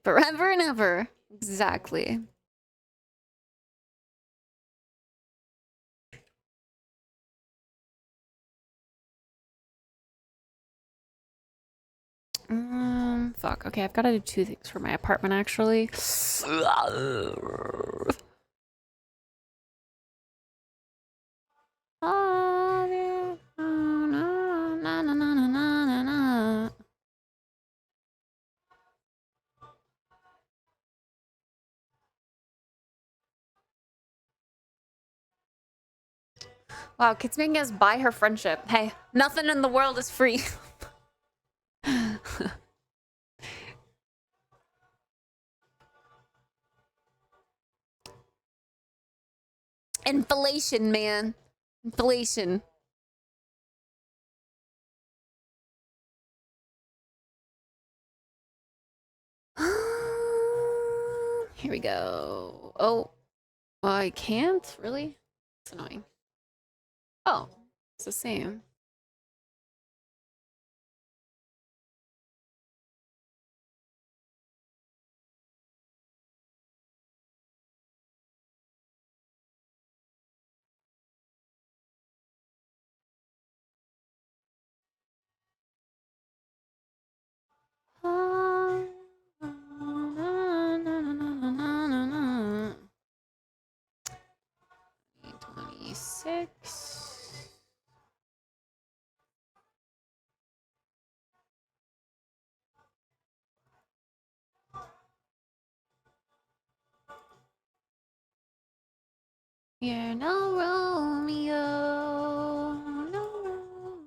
Forever and ever. Exactly. Fuck. Okay, I've got to do two things for my apartment, actually. Wow, Kit's making us buy her friendship. Hey, nothing in the world is free. Inflation, man. Inflation. Here we go. Oh, I can't? Really? It's annoying. Oh, it's the same. Uh, 26. You're no Romeo. No Romeo.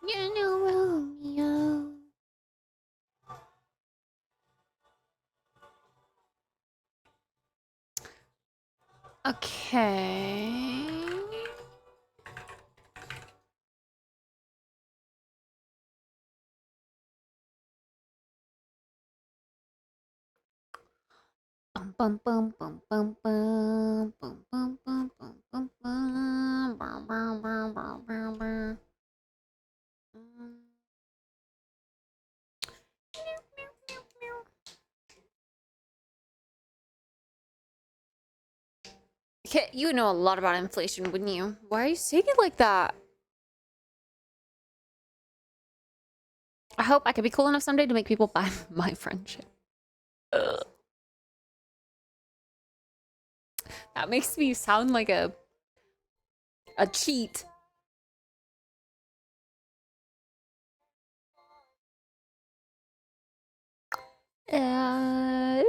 You know Romeo. Okay. Bum bum bum bum bum bum bum bum bum bum bum bum bum bum bum bum bum bum. Kit, you know a lot about inflation, wouldn't you? Why are you saying it like that? I hope I could be cool enough someday to make people buy my friendship. Ugh. That makes me sound like a cheat. Uh,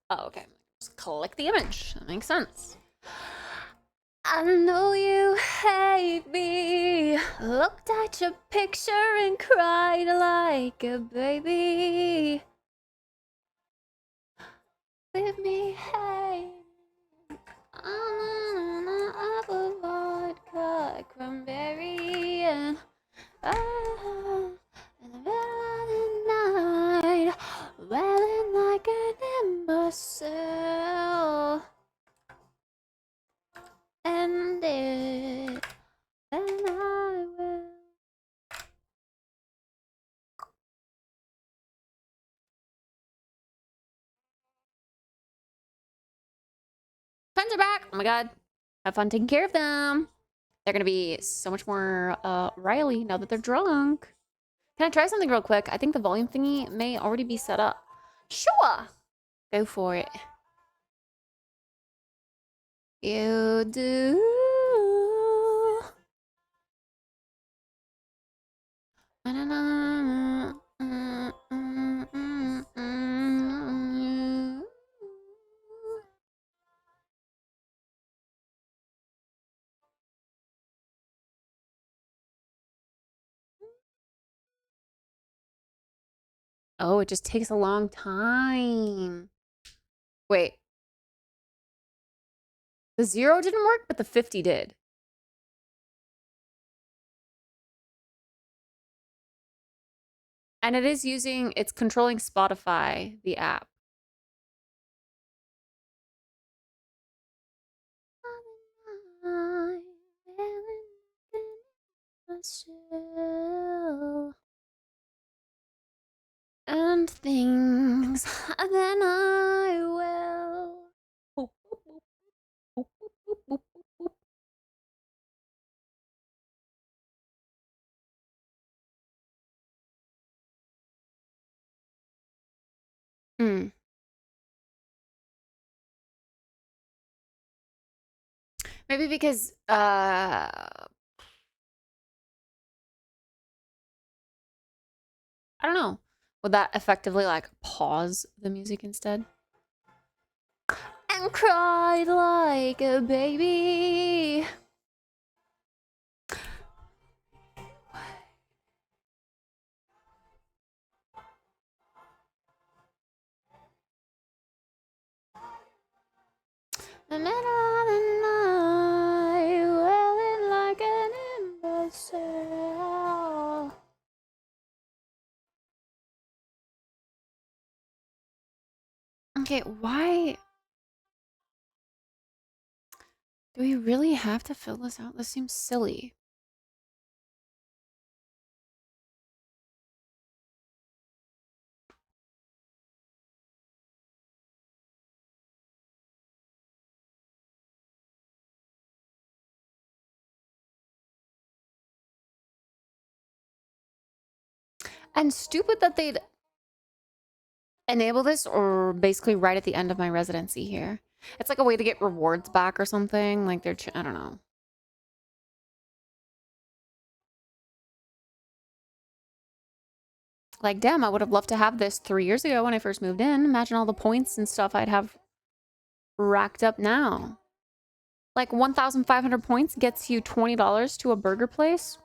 oh, okay. Just click the image. That makes sense. I know you hate me. Looked at your picture and cried like a baby. Leave me hate. Apple vodka, cranberry, and in the middle of the night, wailing like an imbecile. End it, then I will. Friends are back. Oh my god. Have fun taking care of them. They're gonna be so much more Riley now that they're drunk. Can I try something real quick? I think the volume thingy may already be set up. Sure. Go for it. You do. Oh, it just takes a long time. Wait. The 0 didn't work, but the 50 did. And it is using, it's controlling Spotify, the app. And things, then I will. Boop, boop, boop, boop, boop, boop, boop, boop. Mm. Maybe because I don't know. Would that effectively like pause the music instead? And cried like a baby. The middle of the night, wailing like an imbecile. Okay, why do we really have to fill this out? This seems silly. And stupid that they'd enable this or basically right at the end of my residency here. It's like a way to get rewards back or something. Like they're, I don't know. Like, damn, I would have loved to have this 3 years ago when I first moved in. Imagine all the points and stuff I'd have racked up now. Like 1,500 points gets you $20 to a burger place.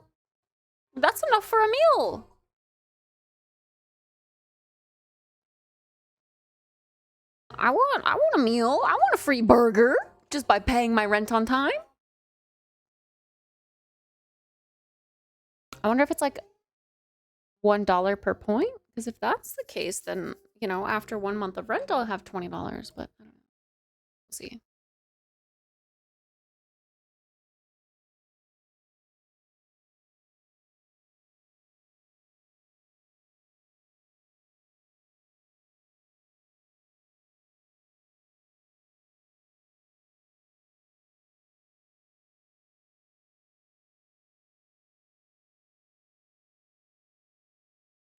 That's enough for a meal. I want a meal. I want a free burger just by paying my rent on time. I wonder if it's like $1 per point. Because if that's the case, then, you know, after 1 month of rent, I'll have $20. But I don't know. We'll see.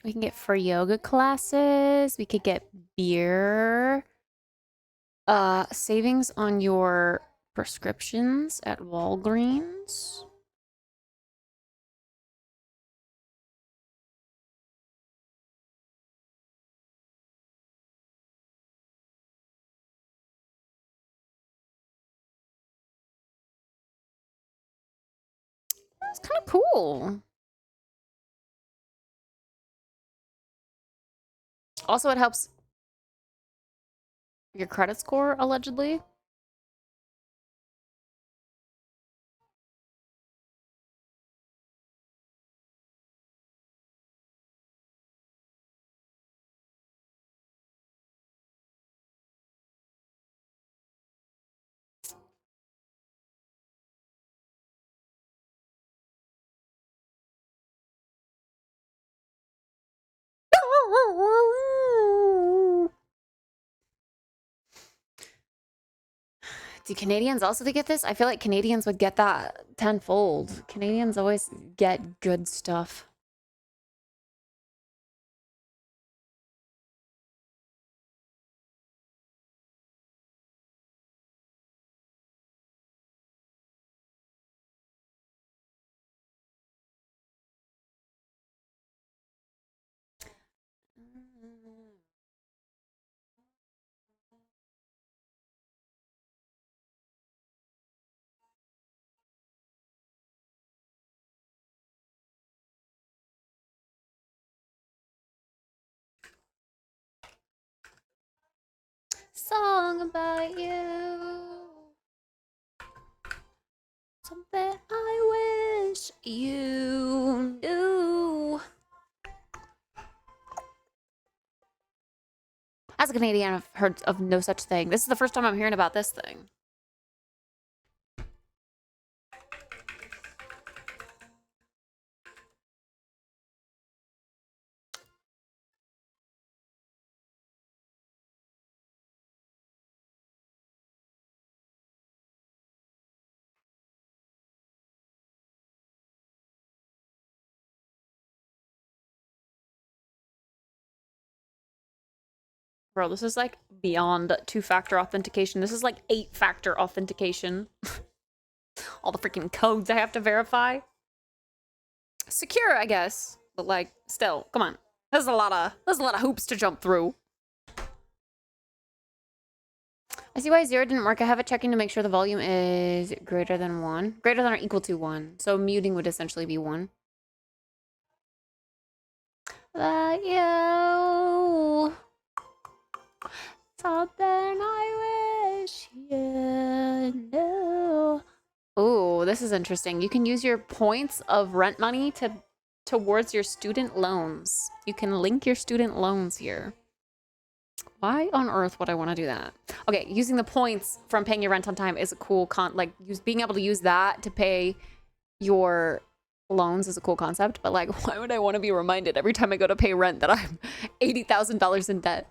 We can get free yoga classes. We could get beer. Savings on your prescriptions at Walgreens. That's kind of cool. Also, it helps your credit score, allegedly. Do Canadians also get this? I feel like Canadians would get that tenfold. Canadians always get good stuff. Song about you. Something I wish you knew. As a Canadian, I've heard of no such thing. This is the first time I'm hearing about this thing. Bro, this is like beyond two-factor authentication. This is like 8-factor authentication. All the freaking codes I have to verify. Secure, I guess, but like, still, come on. There's a lot of hoops to jump through. I see why 0 didn't work. I have it checking to make sure the volume is greater than 1. Greater than or equal to 1. So muting would essentially be 1. But you... Something I wish you knew. Ooh, this is interesting. You can use your points of rent money towards your student loans. You can link your student loans here. Why on earth would I want to do that? Okay, using the points from paying your rent on time is a cool being able to use that to pay your loans is a cool concept, but like, why would I want to be reminded every time I go to pay rent that I'm $80,000 in debt?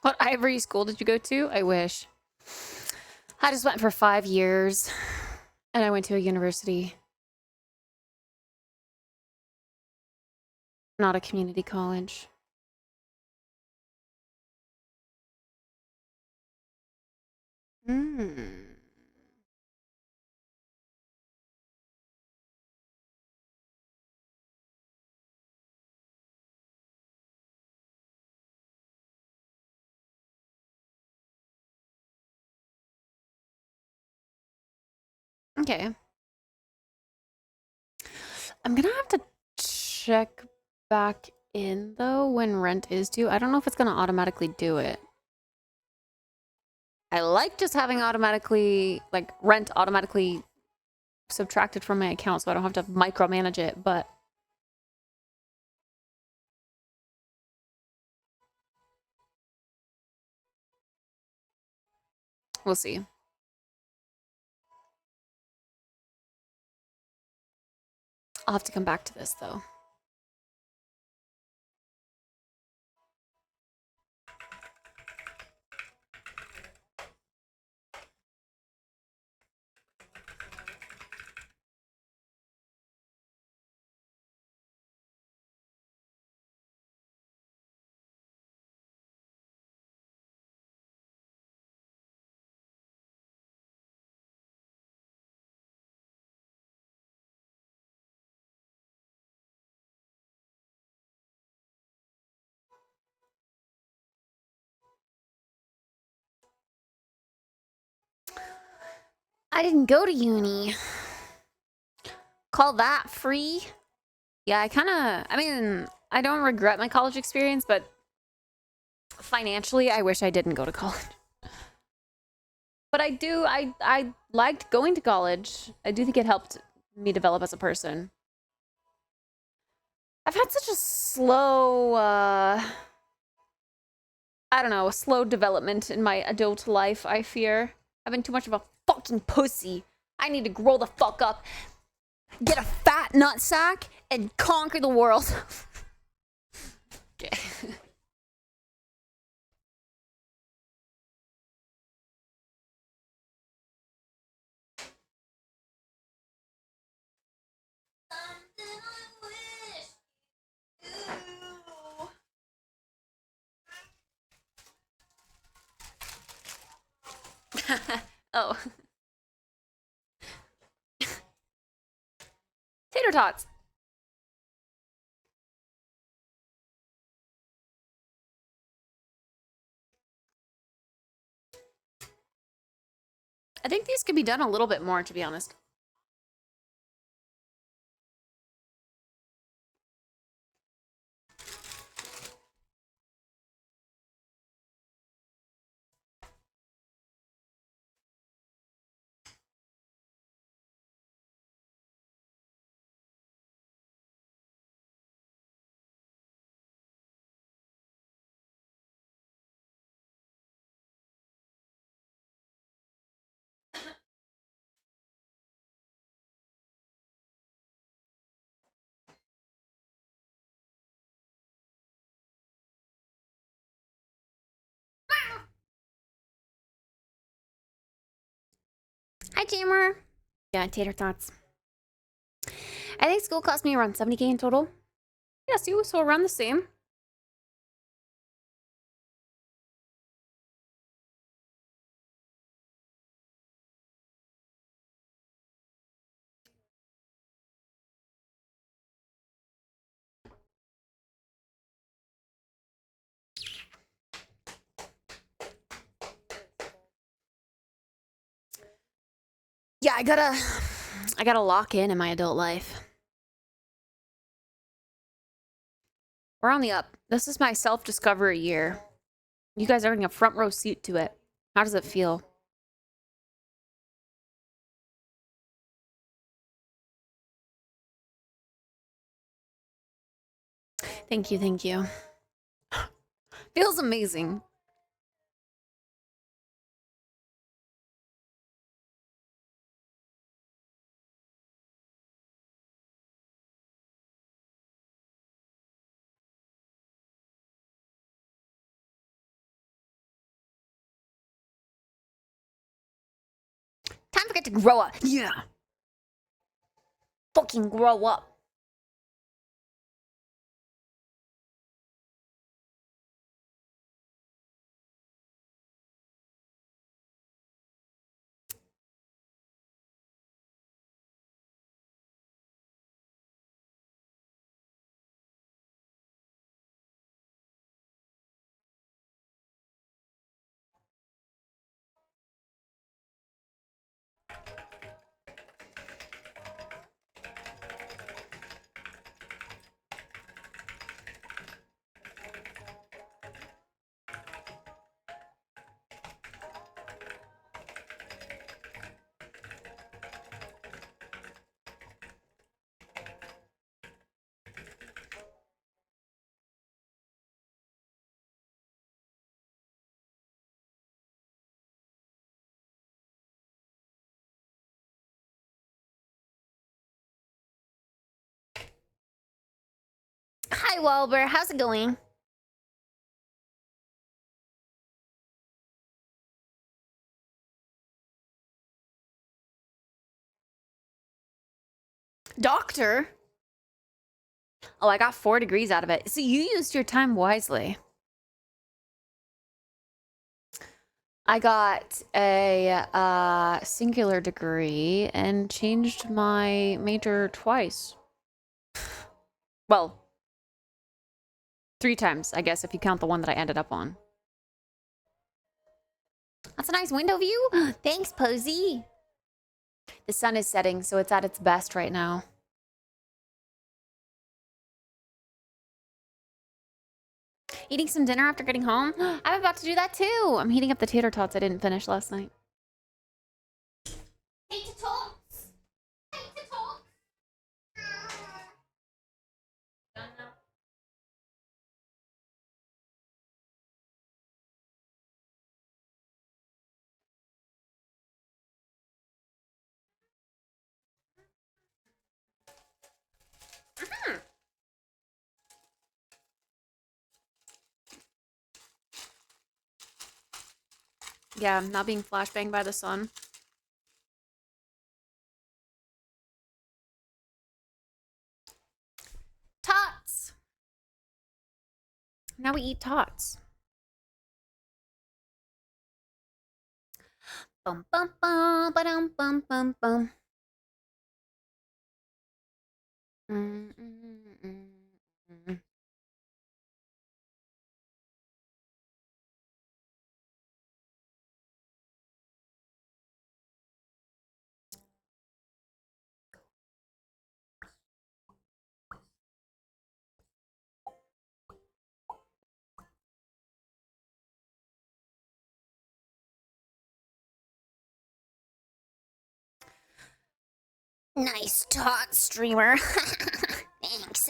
What Ivory school did you go to? I wish. I just went for 5 years, and I went to a university. Not a community college. Hmm. Okay. I'm gonna have to check back in, though, when rent is due. I don't know if it's gonna automatically do it. I like just having automatically, like, rent automatically subtracted from my account so I don't have to micromanage it, but we'll see. I'll have to come back to this, though. I didn't go to uni. Call that free? Yeah, I mean, I don't regret my college experience, but financially, I wish I didn't go to college. But I liked going to college. I do think it helped me develop as a person. I've had such a slow, I don't know, a slow development in my adult life, I fear. I've been too much of a fucking pussy. I need to grow the fuck up, get a fat nutsack, and conquer the world. Okay. Oh. Tater tots. I think these could be done a little bit more, to be honest. Hi, Jammer. Yeah, tater tots. I think school cost me around 70K in total. Yeah, so around the same. Yeah, I gotta lock in my adult life. We're on the up. This is my self-discovery year. You guys are getting a front row seat to it. How does it feel? Thank you, thank you. Feels amazing. forget to grow up. Yeah. Fucking grow up. Hi, Wilbur. How's it going? Doctor? Oh, I got 4 degrees out of it. So you used your time wisely. I got a singular degree and changed my major twice. Well, 3 times, I guess, if you count the one that I ended up on. That's a nice window view. Thanks, Posey. The sun is setting, so it's at its best right now. Eating some dinner after getting home? I'm about to do that too. I'm heating up the tater tots I didn't finish last night. Tater tots! Tater tots! Done now. Yeah, I'm not being flashbanged by the sun. Tots! Now we eat tots. Bum bum bum ba-dum bum bum bum. Mm. Nice tot streamer. Thanks.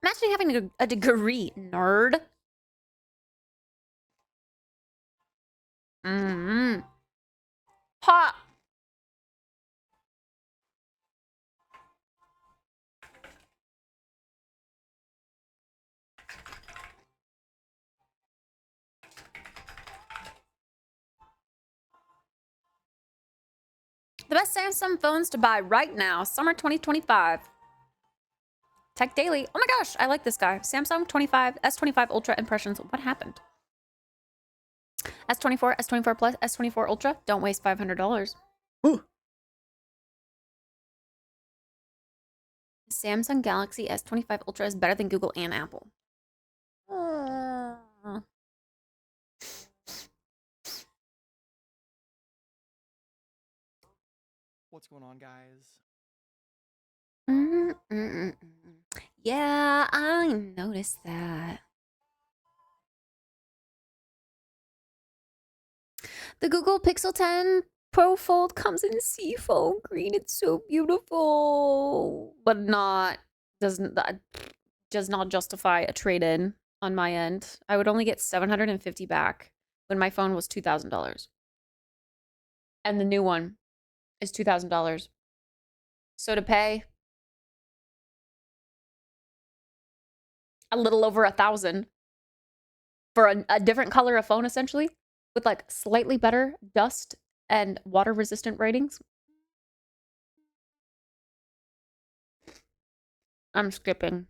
Imagine having a degree, nerd. Hot. The best Samsung phones to buy right now, summer 2025. Tech Daily. Oh my gosh, I like this guy. Samsung S25 Ultra impressions. What happened? S24, S24 Plus, S24 Ultra. Don't waste $500. Ooh. Samsung Galaxy S25 Ultra is better than Google and Apple. What's going on, guys? Yeah, I noticed that. The Google Pixel 10 Pro Fold comes in seafoam green. It's so beautiful, but does not justify a trade-in on my end. I would only get $750 back when my phone was $2,000. And the new one is $2,000. So to pay a little over $1,000 for a different color of phone, essentially, with like slightly better dust and water resistant ratings. I'm skipping.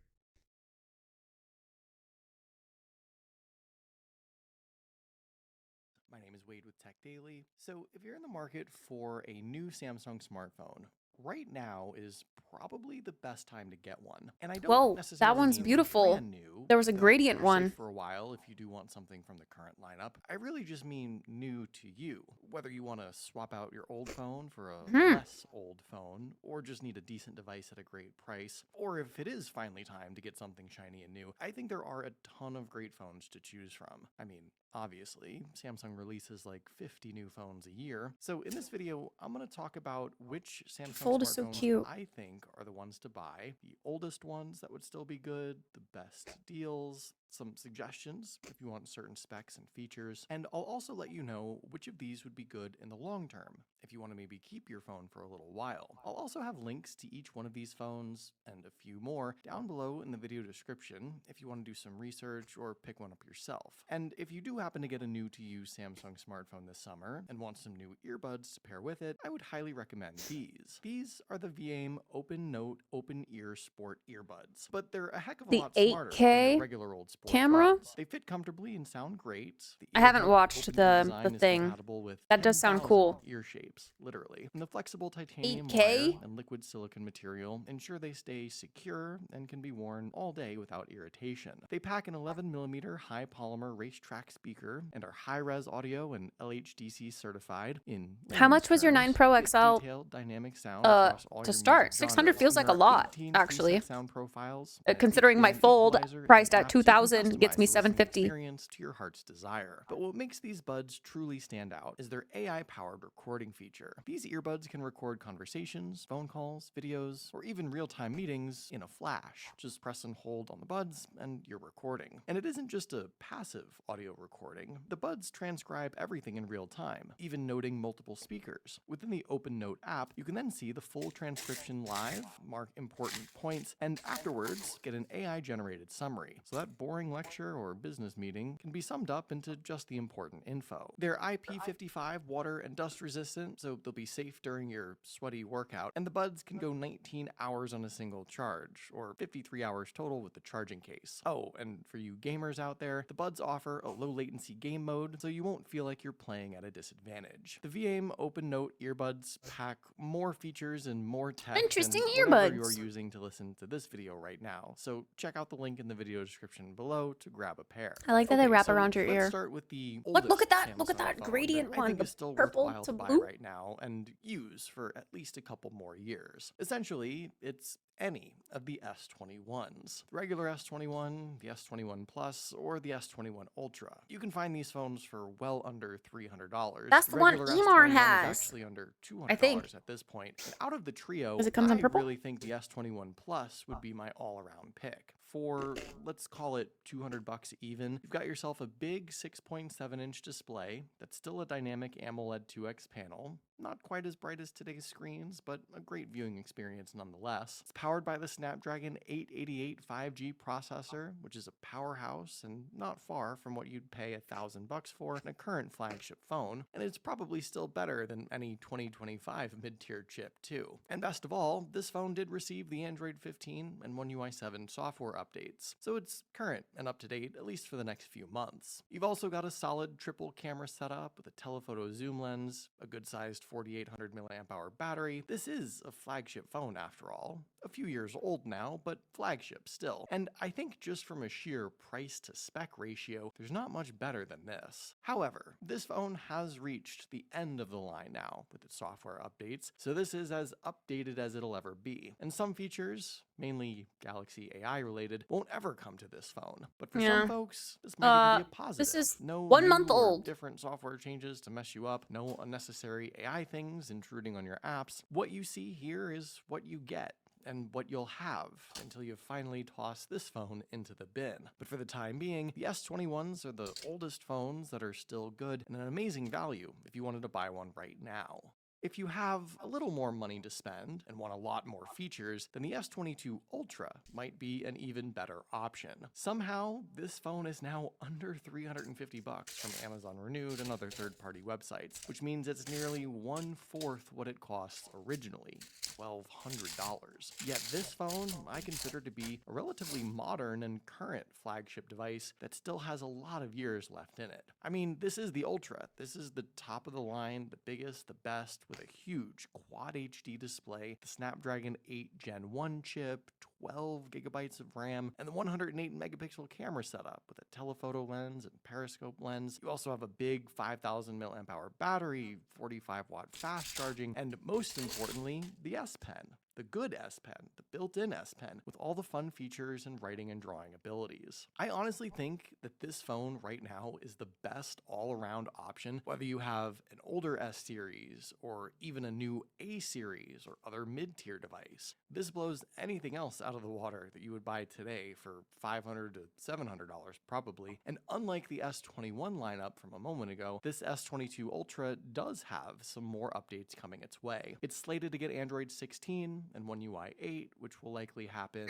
My name is Wade with Tech Daily. So, if you're in the market for a new Samsung smartphone, right now is probably the best time to get one. And I don't Whoa, that necessarily one's mean beautiful. brand new. There was a though gradient they're safe one. for a while if you do want something from the current lineup. I really just mean new to you. Whether you want to swap out your old phone for a less old phone, or just need a decent device at a great price, or if it is finally time to get something shiny and new, I think there are a ton of great phones to choose from. I mean, obviously, Samsung releases like 50 new phones a year. So in this video, I'm going to talk about which Samsung Fold is so smartphones cute. I think are the ones to buy, the oldest ones that would still be good, the best deals, some suggestions if you want certain specs and features, and I'll also let you know which of these would be good in the long term if you want to maybe keep your phone for a little while. I'll also have links to each one of these phones and a few more down below in the video description if you want to do some research or pick one up yourself. And if you do happen to get a new to you Samsung smartphone this summer and want some new earbuds to pair with it, I would highly recommend these. These are the VAIM Open Note Open Ear Sport earbuds, but they're a heck of a The lot smarter than 8K your regular old sport camera? buds. They fit comfortably and sound great. The I haven't ear-hub watched open ear the design is thing. compatible with That does sound 10,000 cool. ear shapes, literally. And the flexible titanium 8K? wire and liquid silicone material ensure they stay secure and can be worn all day without irritation. They pack an 11mm high polymer racetrack speaker and are high-res audio and LHDC certified in How much was your 9 Pro with XL detailed dynamic sound across all to your start? music 600 genres. feels And like there a are lot, 18 actually. preset sound profiles, and an Considering my 8-band Fold, equalizer and priced at apps, you can 2,000, gets customize me the listening 750. experience to your heart's desire. But what makes these buds truly stand out is their AI-powered recording feature. These earbuds can record conversations, phone calls, videos, or even real-time meetings in a flash. Just press and hold on the buds, and you're recording. And it isn't just a passive audio recording. The buds transcribe everything in real time, even noting multiple speakers. Within the OpenNote app, you can then see the full transcription live, mark important points, and afterwards get an AI-generated summary. So that boring lecture or business meeting can be summed up into just the important info. They're IP55 water and dust resistant, so they'll be safe during your sweaty workout, and the buds can go 19 hours on a single charge, or 53 hours total with the charging case. Oh, and for you gamers out there, the buds offer a low latency game mode, so you won't feel like you're playing at a disadvantage. The VAIM Open Note earbuds pack more features and more tech Interesting than whatever earbuds. you're using to listen to this video right now, so check out the link in the video description below to grab a pair. I like that they wrap so around your let's ear. start with the Look at that! oldest Look at that Samsung phone gradient that I one, think the is still purple worthwhile to to buy blue. right now and use for at least a couple more years. Essentially, it's any of the S21s. The regular S21, the S21 Plus, or the S21 Ultra. You can find these phones for well under $300. That's the one regular Emar S21 has. is actually under I think. $200 at this point. And out of the trio, Because it comes in I purple? really think the S21 Plus would be my all-around pick. For, let's call it $200 even, you've got yourself a big 6.7-inch display that's still a dynamic AMOLED 2X panel, not quite as bright as today's screens, but a great viewing experience nonetheless. It's powered by the Snapdragon 888 5G processor, which is a powerhouse and not far from what you'd pay $1,000 for in a current flagship phone, and it's probably still better than any 2025 mid-tier chip too. And best of all, this phone did receive the Android 15 and One UI 7 software updates, so it's current and up to date at least for the next few months. You've also got a solid triple camera setup with a telephoto zoom lens, a good-sized 4800 mAh battery. This is a flagship phone after all. A few years old now, but flagship still. And I think just from a sheer price to spec ratio, there's not much better than this. However, this phone has reached the end of the line now with its software updates, so this is as updated as it'll ever be. And some features, mainly Galaxy AI related, won't ever come to this phone. But for some folks, this might even be a positive. This is no 1 month new or old. different software changes to mess you up, no unnecessary AI things intruding on your apps. What you see here is what you get and what you'll have until you finally toss this phone into the bin. But for the time being, the S21s are the oldest phones that are still good and an amazing value if you wanted to buy one right now. If you have a little more money to spend and want a lot more features, then the S22 Ultra might be an even better option. Somehow, this phone is now under $350 from Amazon Renewed and other third-party websites, which means it's nearly 1/4 what it costs originally, $1,200. Yet this phone I consider to be a relatively modern and current flagship device that still has a lot of years left in it. I mean, this is the Ultra. This is the top of the line, the biggest, the best, with a huge Quad HD display, the Snapdragon 8 Gen 1 chip, 12 gigabytes of RAM, and the 108 megapixel camera setup with a telephoto lens and periscope lens. You also have a big 5,000 mAh battery, 45-watt fast charging, and most importantly, the S Pen. The good S Pen, the built-in S Pen, with all the fun features and writing and drawing abilities. I honestly think that this phone right now is the best all-around option, whether you have an older S series or even a new A series or other mid-tier device. This blows anything else out of the water that you would buy today for $500 to $700 probably. And unlike the S21 lineup from a moment ago, this S22 Ultra does have some more updates coming its way. It's slated to get Android 16 and One UI 8, which will likely happen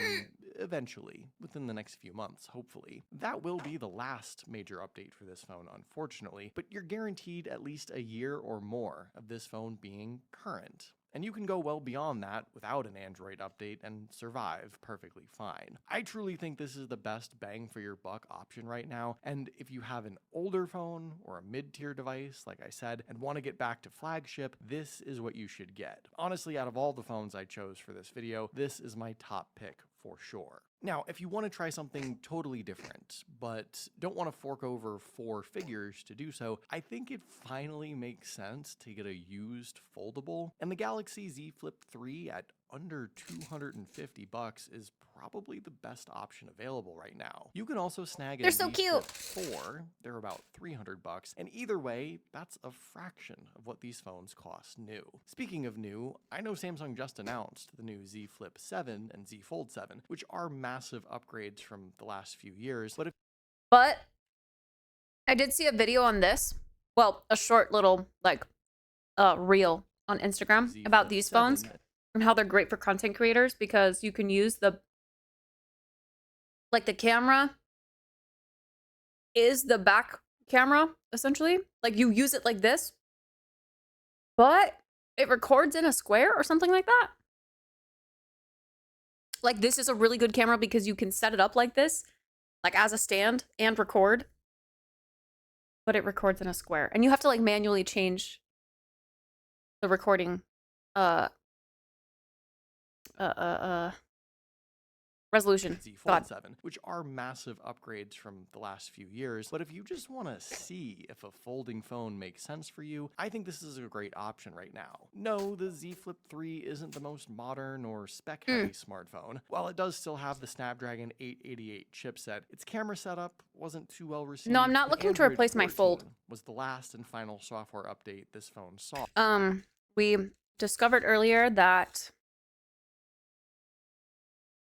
eventually, within the next few months, hopefully. That will be the last major update for this phone, unfortunately, but you're guaranteed at least a year or more of this phone being current. And you can go well beyond that without an Android update and survive perfectly fine. I truly think this is the best bang for your buck option right now, and if you have an older phone or a mid-tier device, like I said, and want to get back to flagship, this is what you should get. Honestly, out of all the phones I chose for this video, this is my top pick for sure. Now, if you want to try something totally different, but don't want to fork over 4 figures to do so, I think it finally makes sense to get a used foldable, and the Galaxy Z Flip 3 at under $250 is probably the best option available right now. You can also snag a They're so Z cute. Flip 4, they're about $300, and either way, that's a fraction of what these phones cost new. Speaking of new, I know Samsung just announced the new Z Flip 7 and Z Fold 7, which are massive upgrades from the last few years, But I did see a video on this. Well, a short little reel on Instagram Z about Flip these 7 phones and how they're great for content creators because you can use the camera is the back camera essentially. Like you use it like this, but it records in a square or something like that. Like this is a really good camera because you can set it up like this, like as a stand and record, but it records in a square. And you have to like manually change the recording resolution. Z God. Fold 7, which are massive upgrades from the last few years. But if you just want to see if a folding phone makes sense for you, I think this is a great option right now. No, the Z Flip 3 isn't the most modern or spec-heavy smartphone. While it does still have the Snapdragon 888 chipset, its camera setup wasn't too well received. No, I'm not and looking to Android replace my 14 Fold. was the last and final software update this phone saw. We discovered earlier that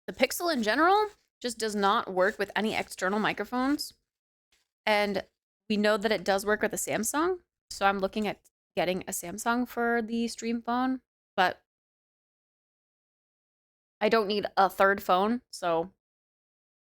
the Pixel in general just does not work with any external microphones. And we know that it does work with a Samsung. So I'm looking at getting a Samsung for the stream phone, but I don't need a third phone. So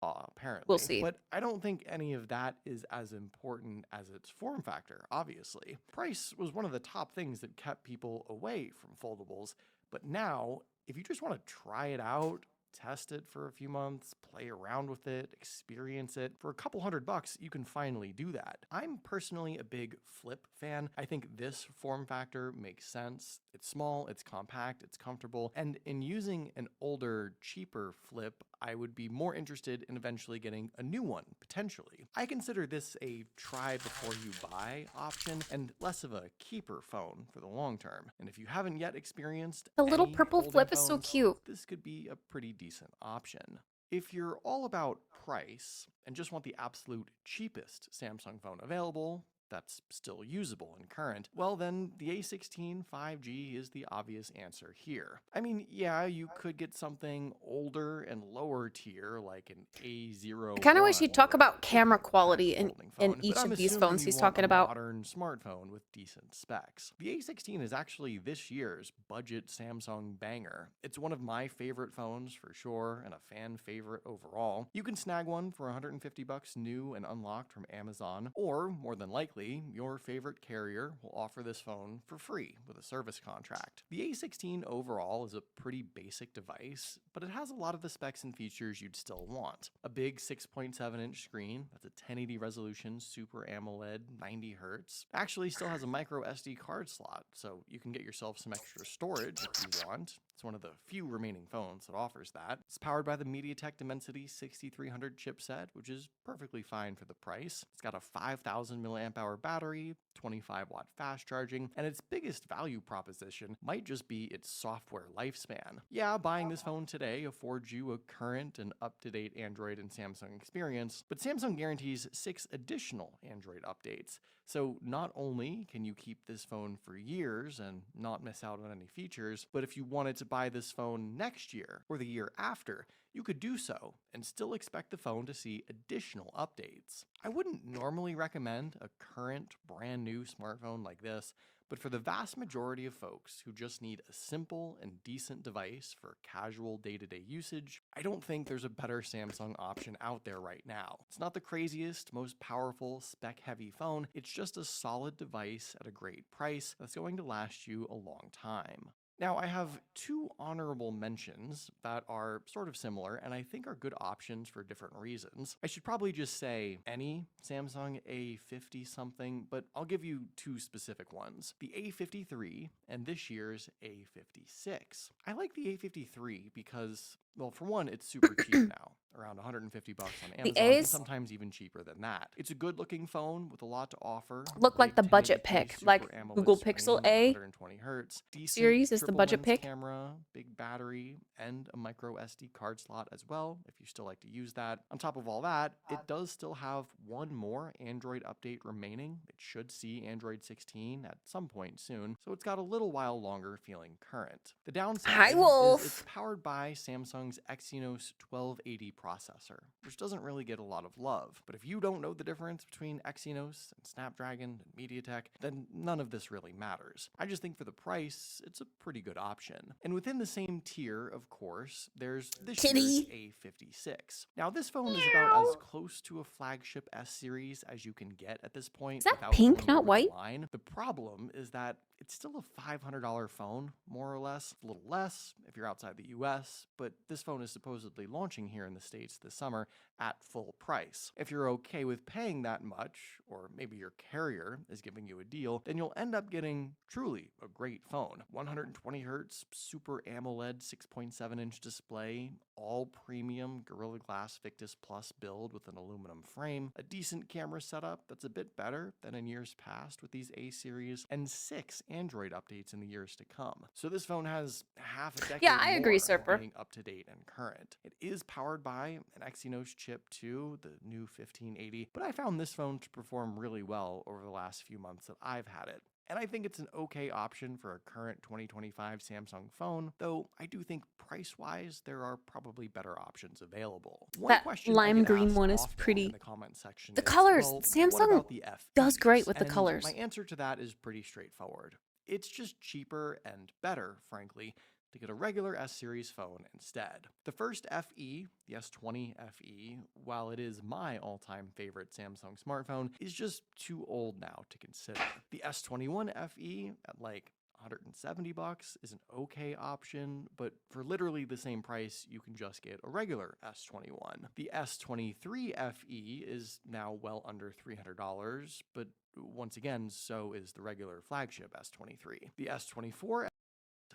Apparently. we'll see. But I don't think any of that is as important as its form factor, obviously. Price was one of the top things that kept people away from foldables, but now, if you just want to try it out, test it for a few months, play around with it, experience it, for a couple $100, you can finally do that. I'm personally a big Flip fan. I think this form factor makes sense. It's small, it's compact, it's comfortable, and in using an older, cheaper Flip, I would be more interested in eventually getting a new one, potentially. I consider this a try before you buy option and less of a keeper phone for the long term. And if you haven't yet experienced The little any purple folding Flip is so phones, cute. this could be a pretty decent option. If you're all about price and just want the absolute cheapest Samsung phone available, that's still usable and current, well then the A16 5G is the obvious answer here. I mean, yeah, you could get something older and lower tier like an A01. I kind of wish he'd talk about camera quality in phone, each but I'm of these assuming phones you he's want talking a about. modern smartphone with decent specs. The A16 is actually this year's budget Samsung banger. It's one of my favorite phones for sure, and a fan favorite overall. You can snag one for $150 new and unlocked from Amazon, or more than likely, your favorite carrier will offer this phone for free with a service contract. The A16 overall is a pretty basic device, but it has a lot of the specs and features you'd still want. A big 6.7-inch screen, that's a 1080 resolution Super AMOLED 90Hz. Actually still has a micro SD card slot, so you can get yourself some extra storage if you want. It's one of the few remaining phones that offers that. It's powered by the MediaTek Dimensity 6300 chipset, which is perfectly fine for the price. It's got a 5000 mAh battery, 25-watt fast charging, and its biggest value proposition might just be its software lifespan. Yeah, buying this phone today affords you a current and up-to-date Android and Samsung experience, but Samsung guarantees 6 additional Android updates. So not only can you keep this phone for years and not miss out on any features, but if you wanted to buy this phone next year or the year after, you could do so and still expect the phone to see additional updates. I wouldn't normally recommend a current brand new smartphone like this, but for the vast majority of folks who just need a simple and decent device for casual day-to-day usage, I don't think there's a better Samsung option out there right now. It's not the craziest, most powerful, spec-heavy phone, it's just a solid device at a great price that's going to last you a long time. Now, I have 2 honorable mentions that are sort of similar and I think are good options for different reasons. I should probably just say any Samsung A50 something, but I'll give you 2 specific ones. The A53 and this year's A56. I like the A53 because, well, for one, it's super cheap now, around $150 on The Amazon, and A's sometimes even cheaper than that. It's a good-looking phone with a lot to offer. look like the Big budget 1080p pick, Super like AMOLED Google screen Pixel at A 120 Hz, decent series is the triple budget lens pick. camera, big battery, and a micro SD card slot as well, if you still like to use that. On top of all that, it does still have one more Android update remaining. It should see Android 16 at some point soon, so it's got a little while longer feeling current. The downside Hi, is Wolf. it's powered by Samsung's Exynos 1280 processor, which doesn't really get a lot of love. But if you don't know the difference between Exynos and Snapdragon and MediaTek, then none of this really matters. I just think for the price, it's a pretty good option. And within the same tier, of course, there's this year's A56. Now, this phone is about as close to a flagship S series as you can get at this point. Is that without pink, going not over the white? line. The problem is that it's still a $500 phone, more or less, a little less if you're outside the US, but this phone is supposedly launching here in the States this summer at full price. If you're okay with paying that much, or maybe your carrier is giving you a deal, then you'll end up getting truly a great phone. 120 Hz, Super AMOLED 6.7-inch display, all premium Gorilla Glass Victus Plus build with an aluminum frame, a decent camera setup that's a bit better than in years past with these A series, and 6 Android updates in the years to come. So this phone has half a decade Yeah, I agree, more Serper. of being up to date and current. It is powered by an Exynos chip too, the new 1580, but I found this phone to perform really well over the last few months that I've had it. And I think it's an okay option for a current 2025 Samsung phone, though I do think price-wise there are probably better options available. One That question I lime get green asked one is often pretty. in the comment section The is, colors, well, what Samsung about the does great FEs? with the And colors. my answer to that is pretty straightforward. It's just cheaper and better, frankly, to get a regular S-series phone instead. The first FE, the S20 FE, while it is my all-time favorite Samsung smartphone, is just too old now to consider. The S21 FE at like $170 is an okay option, but for literally the same price, you can just get a regular S21. The S23 FE is now well under $300, but once again, so is the regular flagship S23. The S24,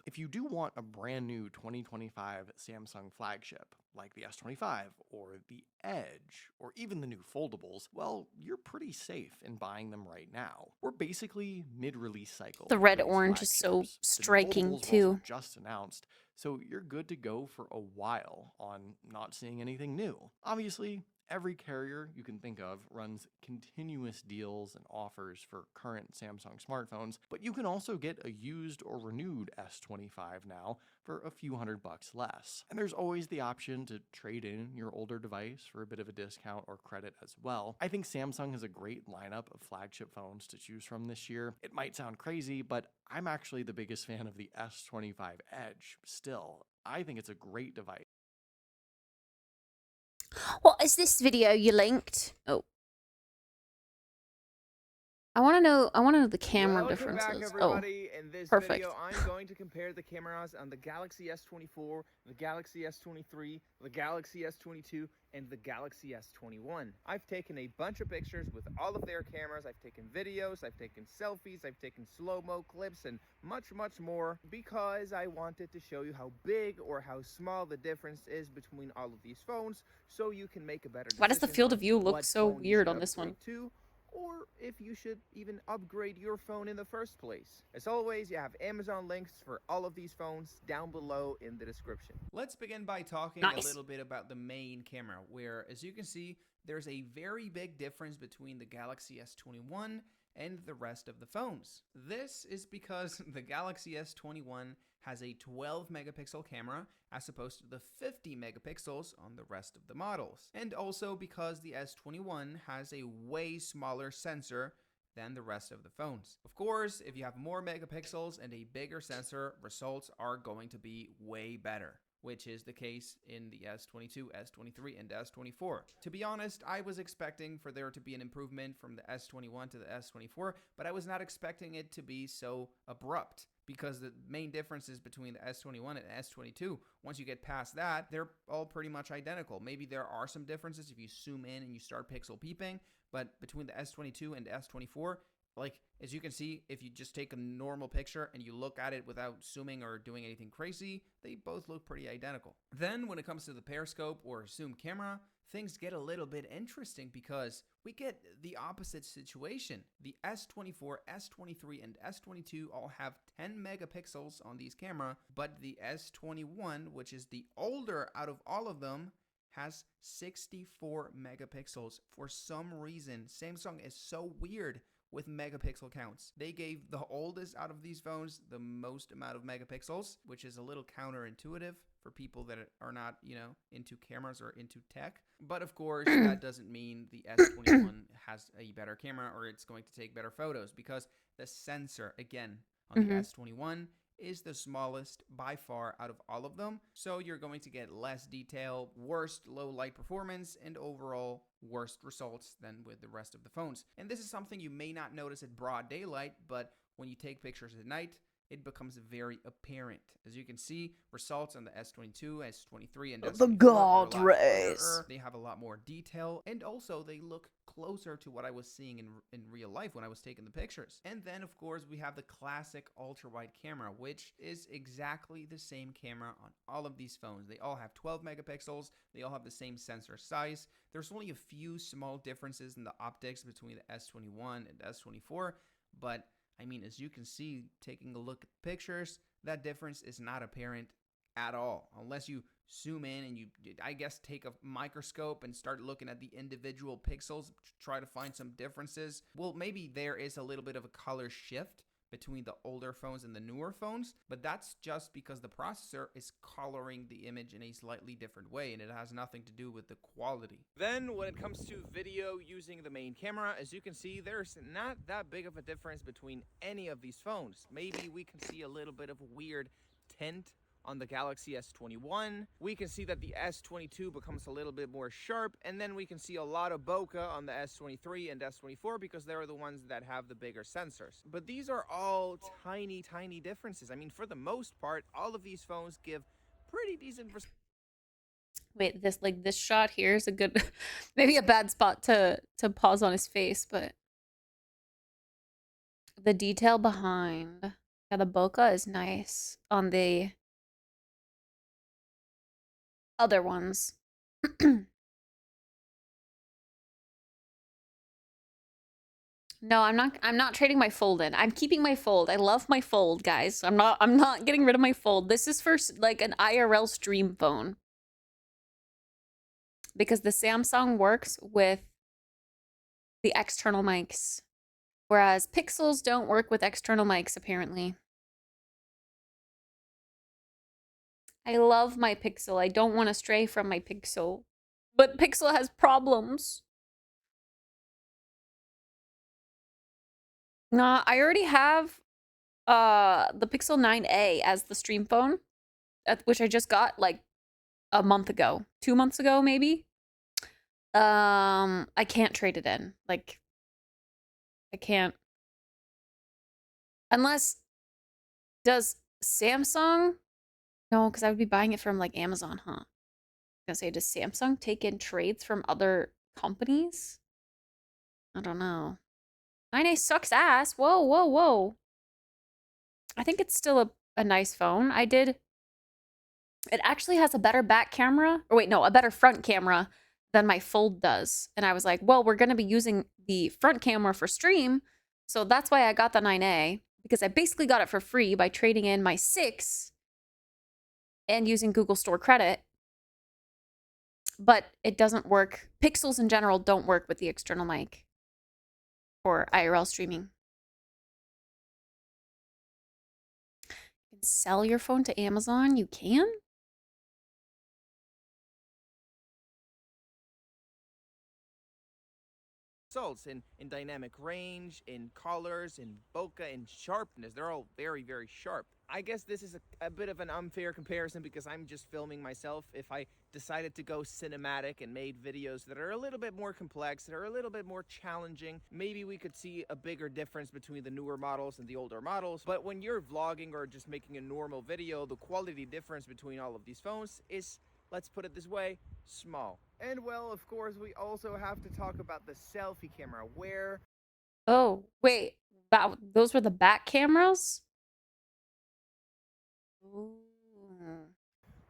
if you do want a brand new 2025 Samsung flagship, like the S25 or the Edge, or even the new foldables, well, you're pretty safe in buying them right now. We're basically mid-release cycle. The for red these orange is so flagships. The new striking, foldables were also too. just announced, so you're good to go for a while on not seeing anything new. Obviously, Every carrier you can think of runs continuous deals and offers for current Samsung smartphones, but you can also get a used or renewed S25 now for a few $100 less. And there's always the option to trade in your older device for a bit of a discount or credit as well. I think Samsung has a great lineup of flagship phones to choose from this year. It might sound crazy, but I'm actually the biggest fan of the S25 Edge still. I think it's a great device. What is this video you linked? Oh. I want to know the camera Welcome differences. back, everybody. In this perfect. video, I'm going to compare the cameras on the Galaxy S24, the Galaxy S23, the Galaxy S22, and the Galaxy S21. I've taken a bunch of pictures with all of their cameras. I've taken videos, I've taken selfies, I've taken slow-mo clips, and much, much more because I wanted to show you how big or how small the difference is between all of these phones so you can make a better decision. Why does the field of view look what so phone you weird should on this one? upgrade to, or if you should even upgrade your phone in the first place. As always, you have Amazon links for all of these phones down below in the description. Let's begin by talking a little bit about the main camera, where, as you can see, there's a very big difference between the Galaxy S21 and the rest of the phones. This is because the Galaxy S21 has a 12 megapixel camera as opposed to the 50 megapixels on the rest of the models. And also because the S21 has a way smaller sensor than the rest of the phones. Of course, if you have more megapixels and a bigger sensor, results are going to be way better, which is the case in the S22, S23, and S24. To be honest, I was expecting for there to be an improvement from the S21 to the S24, but I was not expecting it to be so abrupt, because the main differences between the S21 and S22, once you get past that, they're all pretty much identical. Maybe there are some differences if you zoom in and you start pixel peeping, but between the S22 and S24, like, as you can see, if you just take a normal picture and you look at it without zooming or doing anything crazy, they both look pretty identical. Then when it comes to the periscope or zoom camera, things get a little bit interesting because we get the opposite situation. The S24, S23, and S22 all have 10 megapixels on these cameras, but the S21, which is the older out of all of them, has 64 megapixels. For some reason, Samsung is so weird with megapixel counts. They gave the oldest out of these phones the most amount of megapixels, which is a little counterintuitive for people that are not, into cameras or into tech. But of course, that doesn't mean the S21 has a better camera or it's going to take better photos, because the sensor, again, on the S21 is the smallest by far out of all of them. So you're going to get less detail, worse low light performance, and overall worse results than with the rest of the phones. And this is something you may not notice at broad daylight, but when you take pictures at night, it becomes very apparent. As you can see, results on the S22, S23, and S24 The God are a lot rays. clearer. They have a lot more detail, and also they look closer to what I was seeing in real life when I was taking the pictures. And then, of course, we have the classic ultra-wide camera, which is exactly the same camera on all of these phones. They all have 12 megapixels. They all have the same sensor size. There's only a few small differences in the optics between the S21 and S24, but I mean, as you can see, taking a look at the pictures, that difference is not apparent at all. Unless you zoom in and you, I guess, take a microscope and start looking at the individual pixels, try to find some differences. Well, maybe there is a little bit of a color shift between the older phones and the newer phones, but that's just because the processor is coloring the image in a slightly different way, and it has nothing to do with the quality. Then when it comes to video using the main camera, as you can see, there's not that big of a difference between any of these phones. Maybe we can see a little bit of a weird tint on the Galaxy S21. We can see that the S22 becomes a little bit more sharp, and then we can see a lot of bokeh on the S23 and S24 because they're the ones that have the bigger sensors. But these are all tiny, tiny differences. I mean, for the most part, all of these phones give pretty decent Wait, this shot here is a good, maybe a bad spot to pause on his face, but the detail behind, yeah, the bokeh is nice on the other ones. No, I'm not trading my fold in. I'm keeping my fold. I love my fold, guys. I'm not getting rid of my fold. This is for like an IRL stream phone. because the Samsung works with the external mics, whereas Pixels don't work with external mics, apparently. I love my Pixel. I don't want to stray from my Pixel, but Pixel has problems. Nah, I already have the Pixel 9a as the stream phone, which I just got like a month ago, 2 months ago, maybe. I can't trade it in. Like, I can't. Unless, does Samsung? No, because I would be buying it from like Amazon, huh? I was gonna say, does Samsung take in trades from other companies? I don't know. 9A sucks ass. Whoa, whoa, whoa. I think it's still a nice phone. It actually has a better back camera. Or wait, no, a better front camera than my Fold does. And I was like, well, we're going to be using the front camera for stream. So that's why I got the 9A. Because I basically got it for free by trading in my 6 and using Google Store credit. But it doesn't work. Pixels in general don't work with the external mic for IRL streaming. You can sell your phone to Amazon? You can? Results in dynamic range, in colors, in bokeh, in sharpness. They're all very, very sharp. I guess this is a bit of an unfair comparison because I'm just filming myself. If I decided to go cinematic and made videos that are a little bit more complex, that are a little bit more challenging, maybe we could see a bigger difference between the newer models and the older models. But when you're vlogging or just making a normal video, the quality difference between all of these phones is, let's put it this way, small. And well, of course, we also have to talk about the selfie camera, where... Oh, wait. Those were the back cameras? Ooh.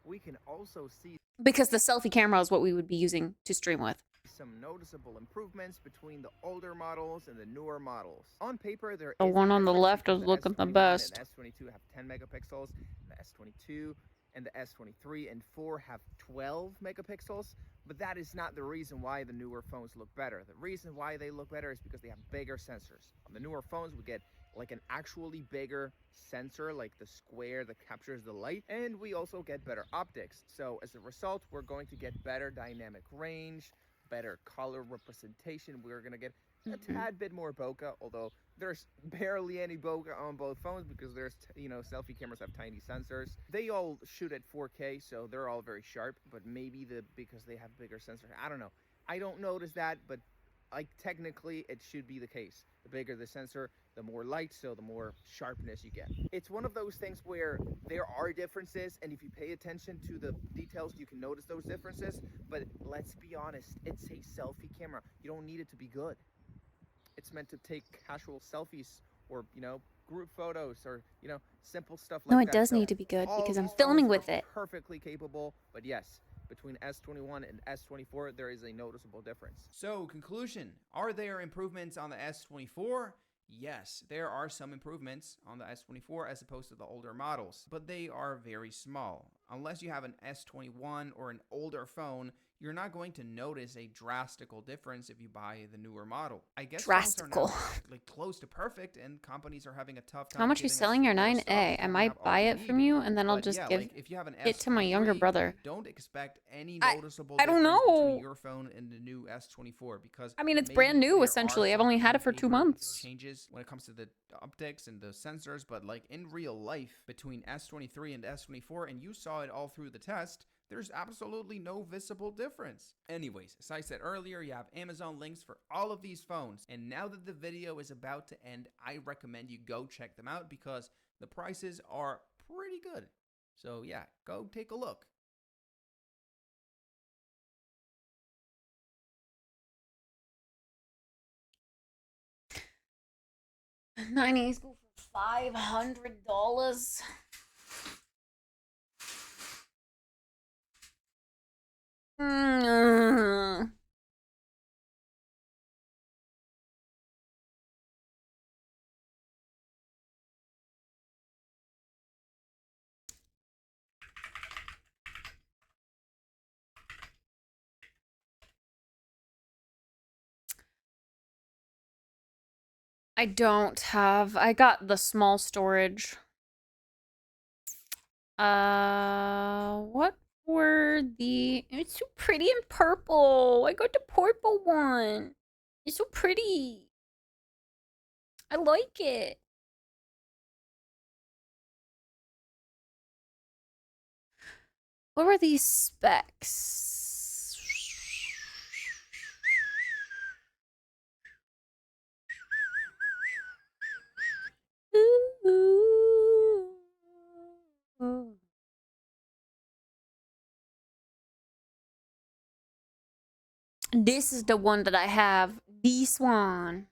we can also see Because the selfie camera is what we would be using to stream with. some noticeable improvements between the older models and the newer models. On paper, there The is one a on the difference left because is the looking the S21 best. and S22 have 10 megapixels, the S22 and the S23 and 4 have 12 megapixels, but that is not the reason why the newer phones look better. The reason why they look better is because they have bigger sensors. On the newer phones, we get like an actually bigger sensor, like the square that captures the light, and we also get better optics. So as a result, we're going to get better dynamic range, better color representation. We're going to get a tad bit more bokeh, although there's barely any bokeh on both phones because there's, selfie cameras have tiny sensors. They all shoot at 4K, so they're all very sharp, but maybe because they have bigger sensors, I don't know. I don't notice that, but like technically it should be the case. The bigger the sensor, the more light, so the more sharpness you get. It's one of those things where there are differences, and if you pay attention to the details, you can notice those differences, but let's be honest, it's a selfie camera. You don't need it to be good. It's meant to take casual selfies or, group photos or, simple stuff like No, that. it does So need to be good all because I'm these filming phones with are it. perfectly capable, but yes, between S21 and S24, there is a noticeable difference. So, conclusion, are there improvements on the S24? Yes, there are some improvements on the S24 as opposed to the older models, but they are very small. Unless you have an S21 or an older phone, you're not going to notice a drastical difference if you buy the newer model. I guess Drastical. phones are now close to perfect, and companies are having a tough time. How much are you giving us selling your more 9A? stuff I when we might have all buy we it from need. you, and then I'll But just yeah, give like if you have an it to my younger S23, brother. don't expect any I- noticeable I don't difference know. between your phone and the new S24 because I mean, it's maybe brand new, there are essentially. I've some only had it for 2 major months. changes when it comes to the optics and the sensors, but like in real life between S23 and S24, and you saw it all through the test, there's absolutely no visible difference. Anyways, as I said earlier, you have Amazon links for all of these phones. And now that the video is about to end, I recommend you go check them out because the prices are pretty good. So yeah, go take a look. '90s go for $500. I don't have. I got the small storage. What were the... It's so pretty in purple. I got the purple one. It's so pretty. I like it. What were these specs? Ooh. This is the one that I have. This one.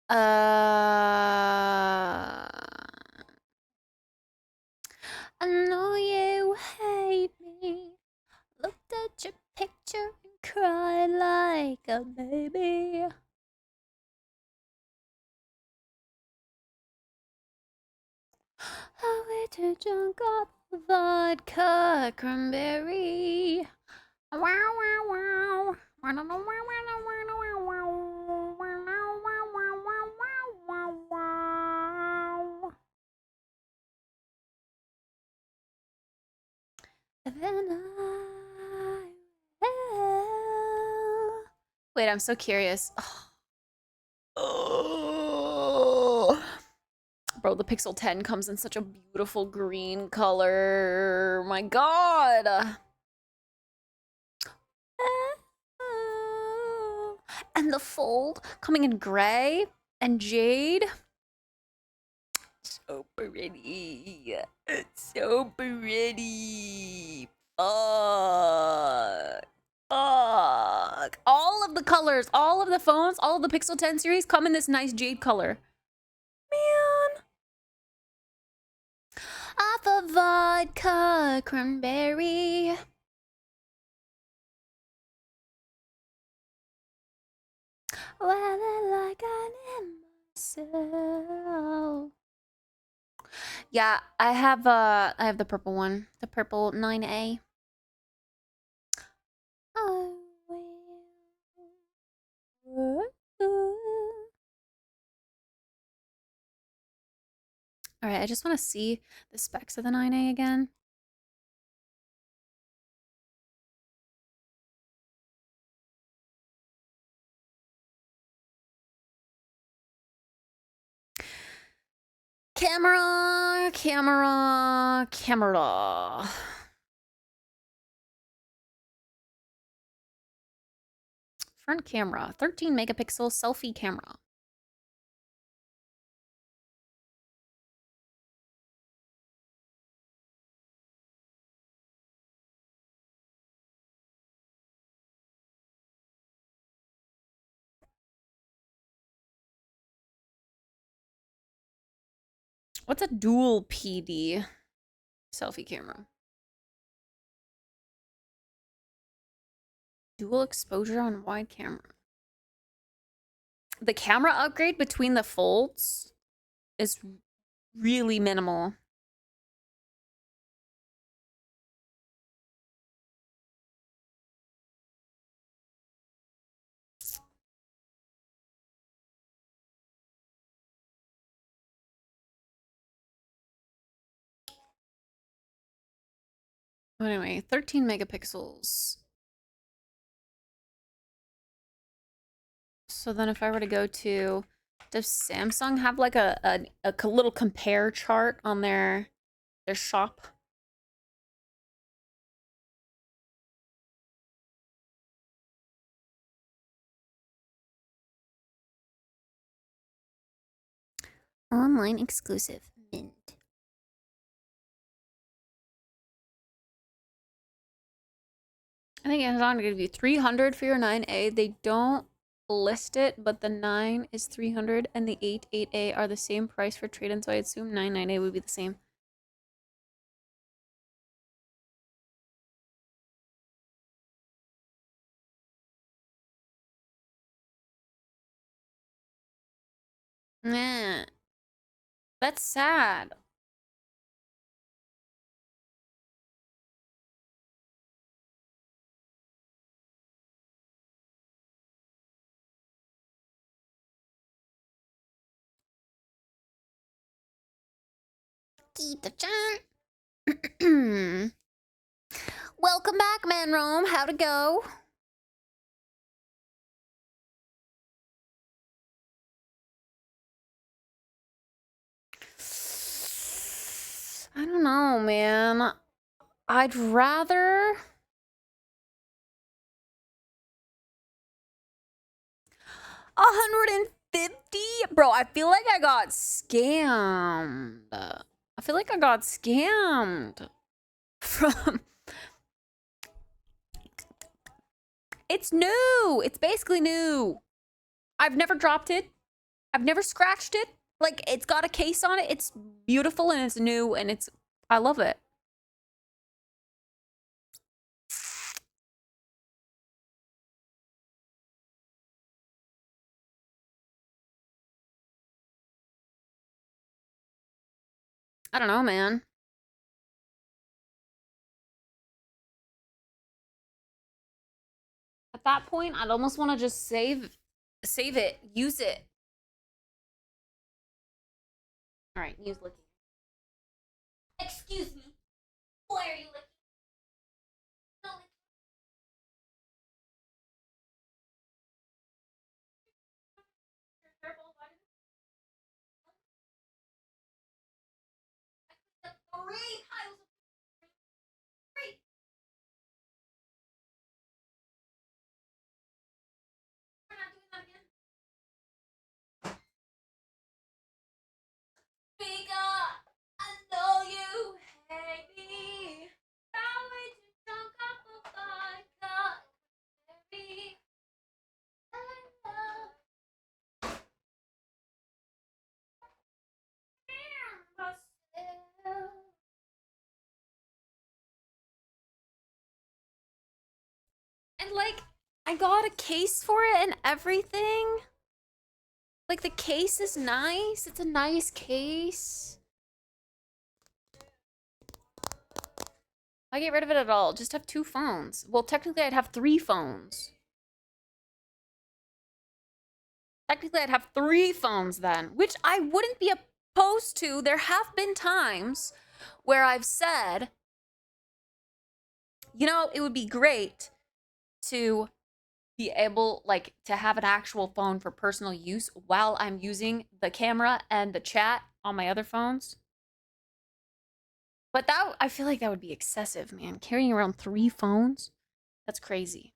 I know you hate me. Looked at your picture and cried like a baby. I went to drunk up vodka cranberry. Wow, wow, wow. Then wait, I'm so curious. Oh. Bro, the Pixel 10 comes in such a beautiful green color. My god. And the Fold coming in gray and jade. So pretty. It's so pretty. Fuck. Fuck. All of the colors, all of the phones, all of the Pixel 10 series come in this nice jade color. Man. Off of vodka cranberry. Well, I like an myself. Yeah, I have the purple one, the purple 9A. Oh, all right, I just want to see the specs of the 9A again. Camera, camera, camera. Front camera, 13 megapixel selfie camera. What's a dual PD selfie camera? Dual exposure on wide camera. The camera upgrade between the folds is really minimal. Anyway, 13 megapixels. So then if I were to go to, does Samsung have like a little compare chart on their shop? Online exclusive. Mint. I think Amazon will give you 300 for your 9A. They don't list it, but the 9 is 300 and the 8A are the same price for trade-in, so I assume 9A would be the same. Nah. That's sad. Lokita-chan. Welcome back, Manrome. How'd it go? I don't know, man. I'd rather... 150? Bro, I feel like I got scammed. I feel like I got scammed from... It's new. It's basically new. I've never dropped it. I've never scratched it. Like, it's got a case on it. It's beautiful and it's new and it's... I love it. I don't know, man. At that point, I'd almost want to just save it, use it. All right, use licking. Excuse me. Why are you licking? No, three piles of three. We're not doing that again. Speak up. I know you hate me. That way to drunk off a vodka. Very and like, I got a case for it and everything. Like, the case is nice. It's a nice case. I get rid of it at all. Just have 2 phones. Well, technically, I'd have 3 phones. Technically, I'd have 3 phones then, which I wouldn't be opposed to. There have been times where I've said, you know, it would be great to be able, like, to have an actual phone for personal use while I'm using the camera and the chat on my other phones. But that, I feel like that would be excessive, man. Carrying around 3 phones? That's crazy.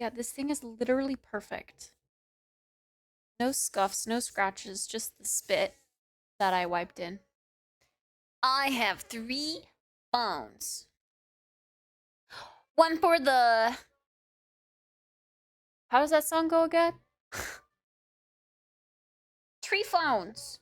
Yeah, this thing is literally perfect. No scuffs, no scratches, just the spit that I wiped in. I have 3 phones. One for the... How does that song go again? 3 phones.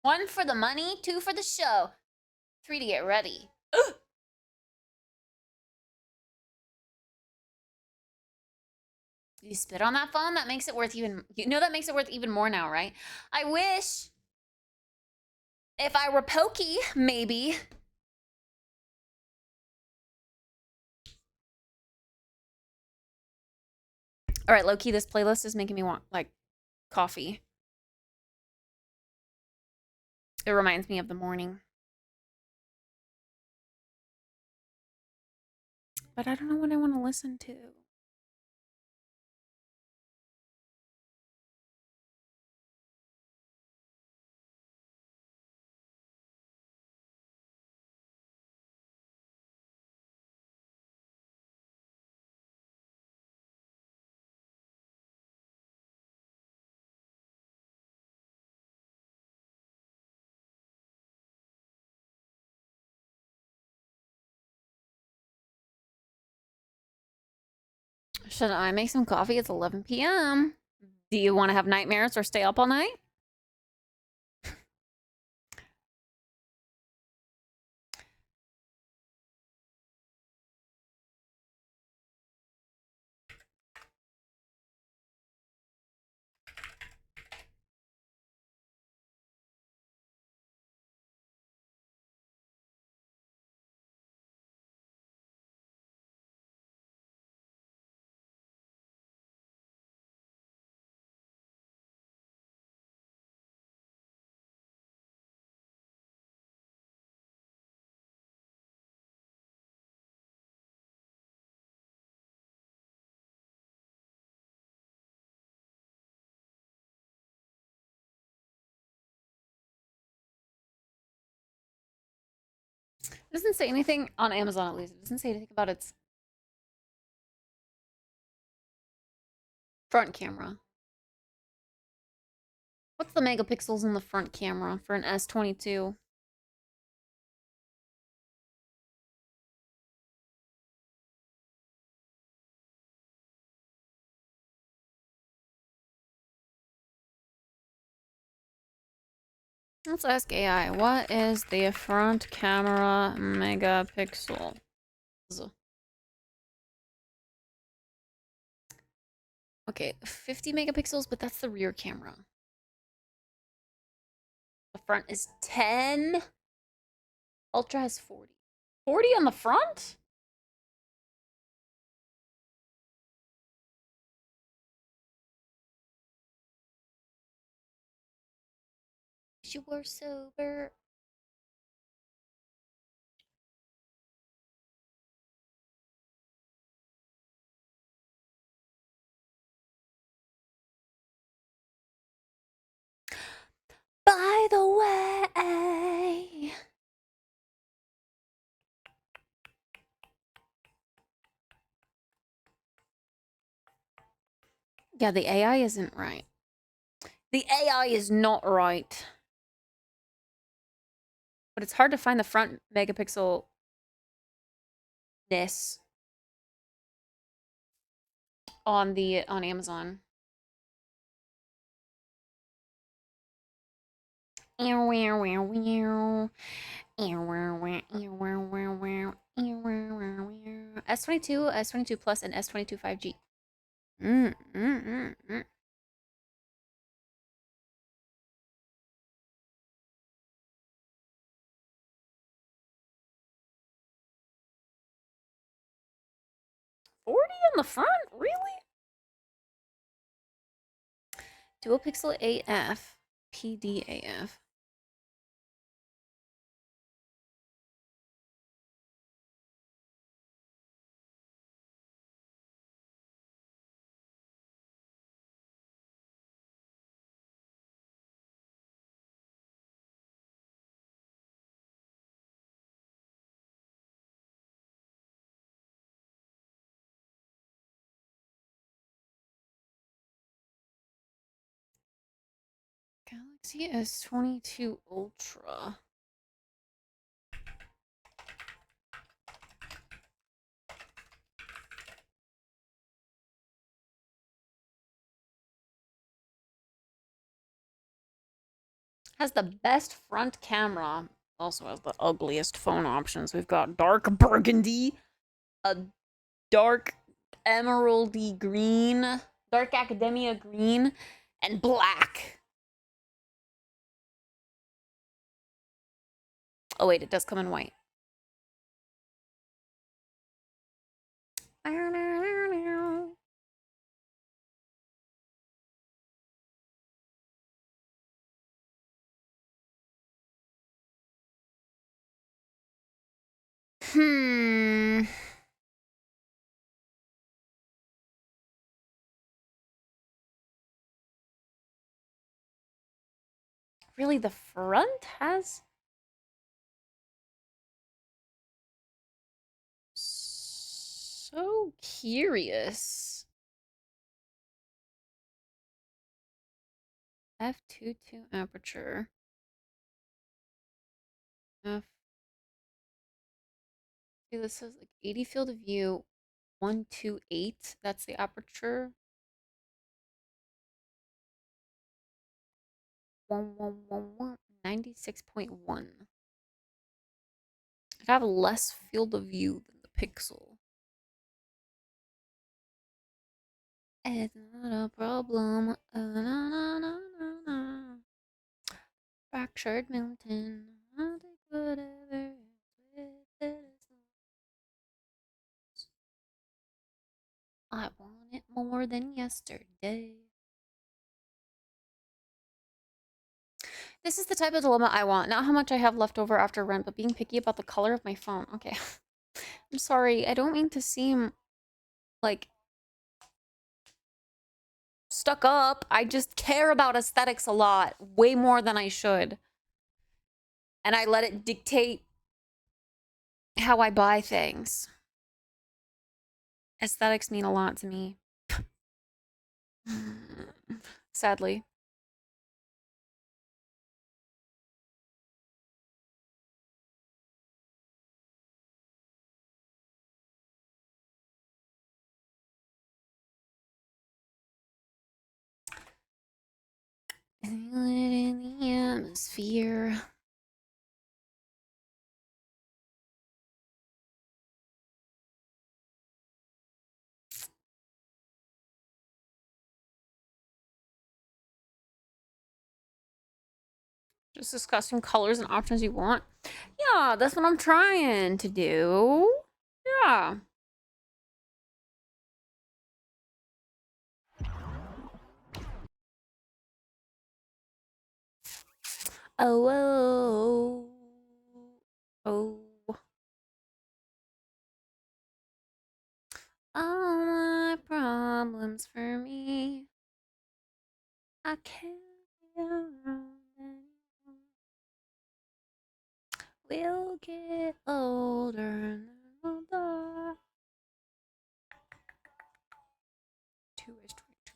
One for the money, 2 for the show, 3 to get ready. You spit on that phone? That makes it worth even... You know that makes it worth even more now, right? I wish... If I were Pokey, maybe... Alright, low-key, this playlist is making me want, like, coffee. It reminds me of the morning. But I don't know what I want to listen to. Should I make some coffee? It's 11 p.m. Do you want to have nightmares or stay up all night? doesn't say anything on Amazon, at least. It doesn't say anything about its front camera. What's the megapixels in the front camera for an S22? Let's ask AI. What is the front camera megapixel? Okay, 50 megapixels, but that's the rear camera. The front is 10. Ultra has 40. 40 on the front? You were sober. By the way. Yeah, the AI isn't right. The AI is not right. But it's hard to find the front megapixel ness on Amazon. S22, S22 Plus, and S22 5G. 40 on the front? Really? Dual pixel AF, PDAF. Galaxy S22 Ultra. Has the best front camera. Also has the ugliest phone options. We've got dark burgundy, a dark emeraldy green, dark academia green, and black. Oh wait, it does come in white. Really, the front has so curious. f22 aperture. F. Okay, this says like 80 field of view, 128. That's the aperture. 96.1. It have less field of view than the Pixel. It's not a problem. Fractured Milton. I'll take whatever is with it. I want it more than yesterday. This is the type of dilemma I want. Not how much I have left over after rent, but being picky about the color of my phone. Okay. I'm sorry. I don't mean to seem like stuck up. I just care about aesthetics a lot. Way more than I should. And I let it dictate how I buy things. Aesthetics mean a lot to me. Sadly. Feel it in the atmosphere. Just discuss some colors and options you want. Yeah, that's what I'm trying to do. Yeah. Oh, oh, oh. All my problems for me. I can't be around anymore. We'll get older and then we'll die. 2 is 22.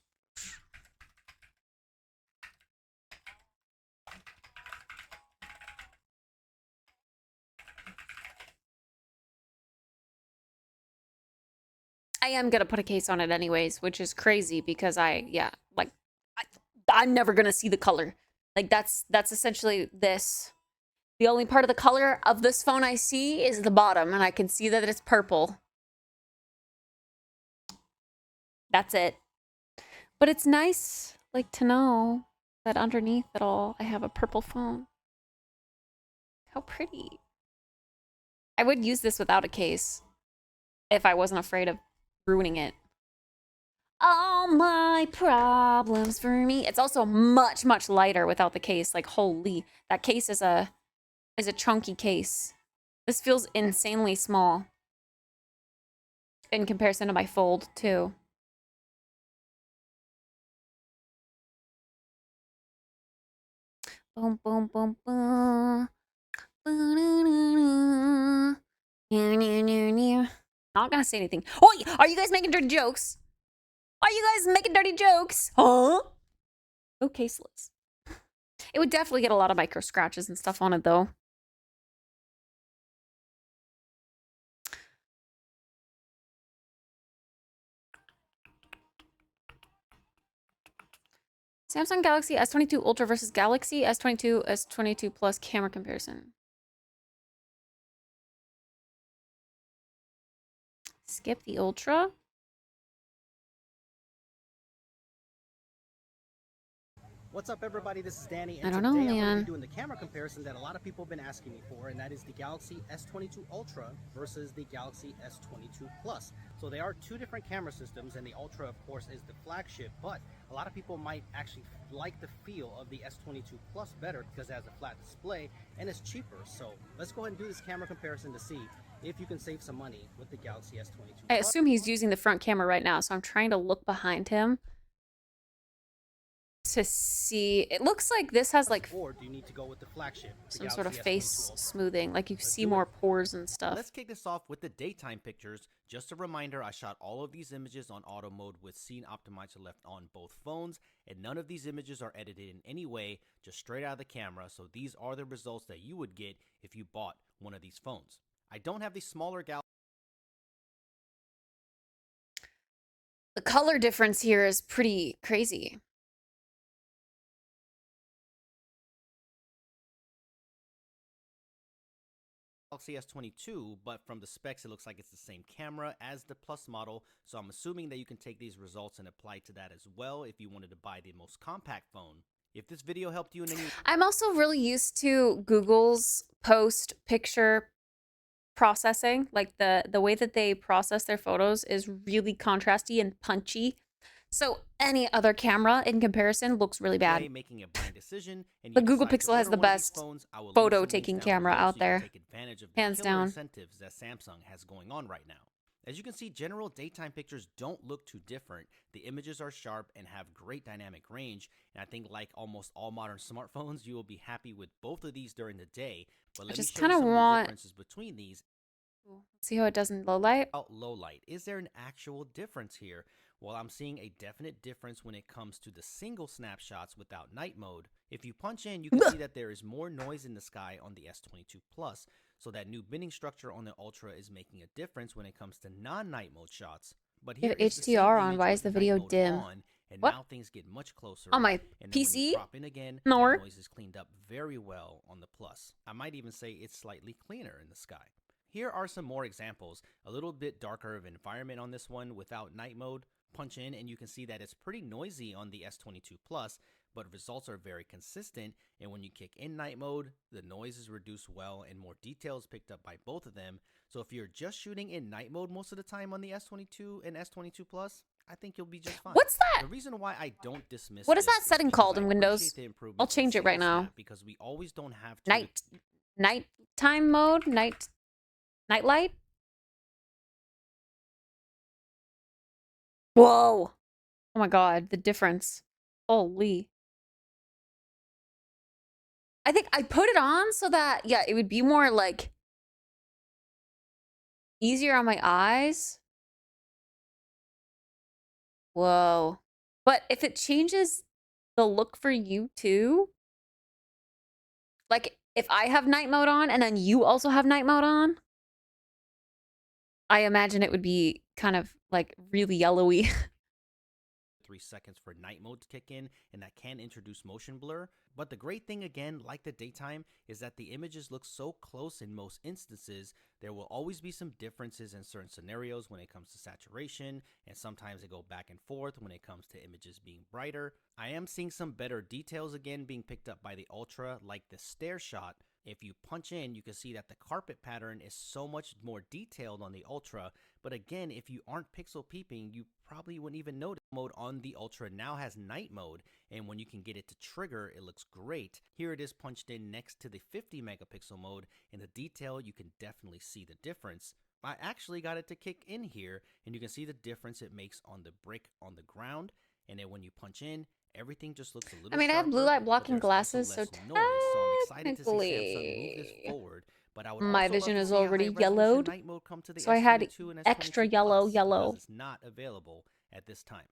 I am gonna put a case on it anyways, which is crazy because I'm never gonna see the color. Like that's essentially this. The only part of the color of this phone I see is the bottom, and I can see that it's purple. That's it. But it's nice, like, to know that underneath it all, I have a purple phone. How pretty. I would use this without a case if I wasn't afraid of ruining it. All my problems for me. It's also much, much lighter without the case. Like, holy, that case is a chunky case. This feels insanely small in comparison to my Fold, too. Boom, boom, boom, boom. Not gonna say anything. Oh, are you guys making dirty jokes? Are you guys making dirty jokes? Huh? Oh, caseless. It would definitely get a lot of micro scratches and stuff on it, though. Samsung Galaxy S22 Ultra versus Galaxy S22 S22 Plus camera comparison. Skip the Ultra. What's up, everybody? This is Danny, I and don't know, today I'm going to man. be doing the camera comparison that a lot of people have been asking me for, and that is the Galaxy S22 Ultra versus the Galaxy S22 Plus. So they are two different camera systems, and the Ultra, of course, is the flagship, but a lot of people might actually like the feel of the S22 Plus better because it has a flat display and it's cheaper. So let's go ahead and do this camera comparison to see if you can save some money with the Galaxy S22 I Plus. assume he's using the front camera right now, so I'm trying to look behind him to see. It looks like this has like Or do you need to go with the flagship, the some sort of Galaxy face S22 Ultra? smoothing, like you Let's see do more it. pores and stuff. Let's kick this off with the daytime pictures. Just a reminder, I shot all of these images on auto mode with scene optimizer left on both phones, and none of these images are edited in any way, just straight out of the camera, so these are the results that you would get if you bought one of these phones. I don't have the smaller Galaxy The color difference here is pretty crazy. S22, but from the specs it looks like it's the same camera as the Plus model, so I'm assuming that you can take these results and apply to that as well if you wanted to buy the most compact phone. If this video helped you in any I'm also really used to Google's post picture processing. Like the way that they process their photos is really contrasty and punchy. So any other camera in comparison looks really bad. making a buying decision, and But you Google decide to Pixel has order the one of these best phones, I will leave photo some links taking down camera below out so you there. can take advantage of the Hands killer down. incentives that Samsung has going on right now. As you can see, general daytime pictures don't look too different. The images are sharp and have great dynamic range, and I think like almost all modern smartphones, you will be happy with both of these during the day. But let me just show you kinda some of the want differences between these. See how it does in low light? About low light, is there an actual difference here? Well, I'm seeing a definite difference when it comes to the single snapshots without night mode. If you punch in, you can see that there is more noise in the sky on the S22 Plus, so that new binning structure on the Ultra is making a difference when it comes to non-night mode shots. But You here have is the same HDR on. image Why with is the night video mode dim? on, and What? now things get much closer. On my And then when PC? you crop in again, Nor. that noise is cleaned up very well on the Plus. I might even say it's slightly cleaner in the sky. Here are some more examples. A little bit darker of environment on this one without night mode. Punch in and you can see that it's pretty noisy on the S22 Plus, but results are very consistent, and when you kick in night mode, the noise is reduced well and more details picked up by both of them. So if you're just shooting in night mode most of the time on the S22 and S22 Plus, I think you'll be just fine. What's that? The reason why I don't dismiss What is this that setting because called I in appreciate Windows? the improvements I'll in change it right single now. snap because we always don't have to Nighttime mode? Night light? Whoa. Oh my god, the difference. Holy. I think I put it on so that, yeah, it would be more like easier on my eyes. Whoa. But if it changes the look for you too, like if I have night mode on and then you also have night mode on, I imagine it would be kind of like really yellowy. 3 seconds for night mode to kick in, and that can introduce motion blur. But the great thing again, like the daytime, is that the images look so close in most instances. There will always be some differences in certain scenarios when it comes to saturation, and sometimes they go back and forth when it comes to images being brighter. I am seeing some better details again being picked up by the Ultra, like the stair shot. If you punch in, you can see that the carpet pattern is so much more detailed on the Ultra, but again, if you aren't pixel peeping, you probably wouldn't even notice. Mode on the Ultra now has night mode, and when you can get it to trigger, it looks great. Here it is punched in next to the 50 megapixel mode, and the detail, you can definitely see the difference. I actually got it to kick in here, and you can see the difference it makes on the brick on the ground, and then when you punch in, everything just looks a little I mean, I have blue sharper, light but blocking there's also glasses, so less noise, so I'm excited to see Samsung move this technically forward. But I would my also love vision to is see a already high-resolution yellowed, night mode come to the so I had S22 and extra S22 yellow, Plus, because it's not available at this time.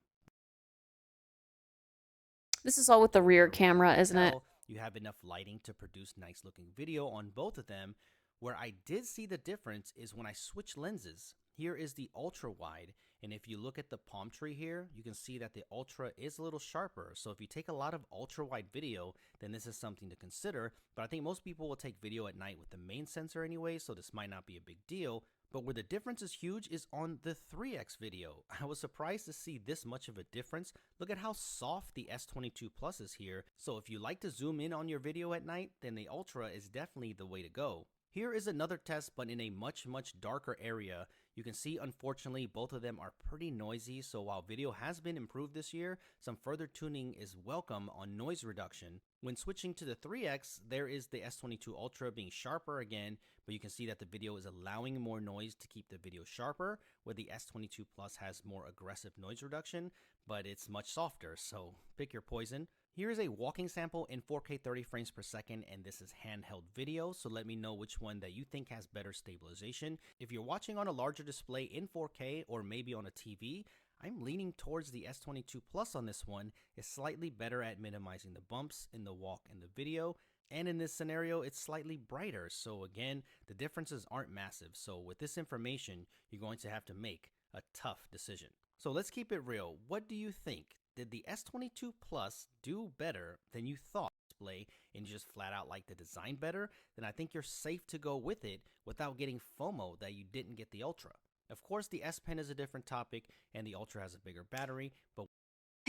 This is all with the rear camera, isn't it? You have enough lighting to produce nice looking video on both of them. Where I did see the difference is when I switch lenses. Here is the ultra wide, and if you look at the palm tree here, you can see that the ultra is a little sharper. So if you take a lot of ultra wide video, then this is something to consider. But I think most people will take video at night with the main sensor anyway, so this might not be a big deal. But where the difference is huge is on the 3x video. I was surprised to see this much of a difference. Look at how soft the S22 Plus is here. So if you like to zoom in on your video at night, then the Ultra is definitely the way to go. Here is another test, but in a much darker area. You can see, unfortunately, both of them are pretty noisy, so while video has been improved this year, some further tuning is welcome on noise reduction. When switching to the 3x, there is the S22 Ultra being sharper again, but you can see that the video is allowing more noise to keep the video sharper, where the S22 Plus has more aggressive noise reduction, but it's much softer, so pick your poison. Here is a walking sample in 4K 30 frames per second, and this is handheld video, so let me know which one that you think has better stabilization. If you're watching on a larger display in 4K or maybe on a TV, I'm leaning towards the S22 Plus on this one. It's slightly better at minimizing the bumps in the walk and the video, and in this scenario, it's slightly brighter, so again, the differences aren't massive. So with this information, you're going to have to make a tough decision. So let's keep it real. What do you think? Did the S22 Plus do better than you thought display, and you just flat out like the design better? Then I think you're safe to go with it without getting FOMO that you didn't get the Ultra. Of course, the S Pen is a different topic, and the Ultra has a bigger battery, but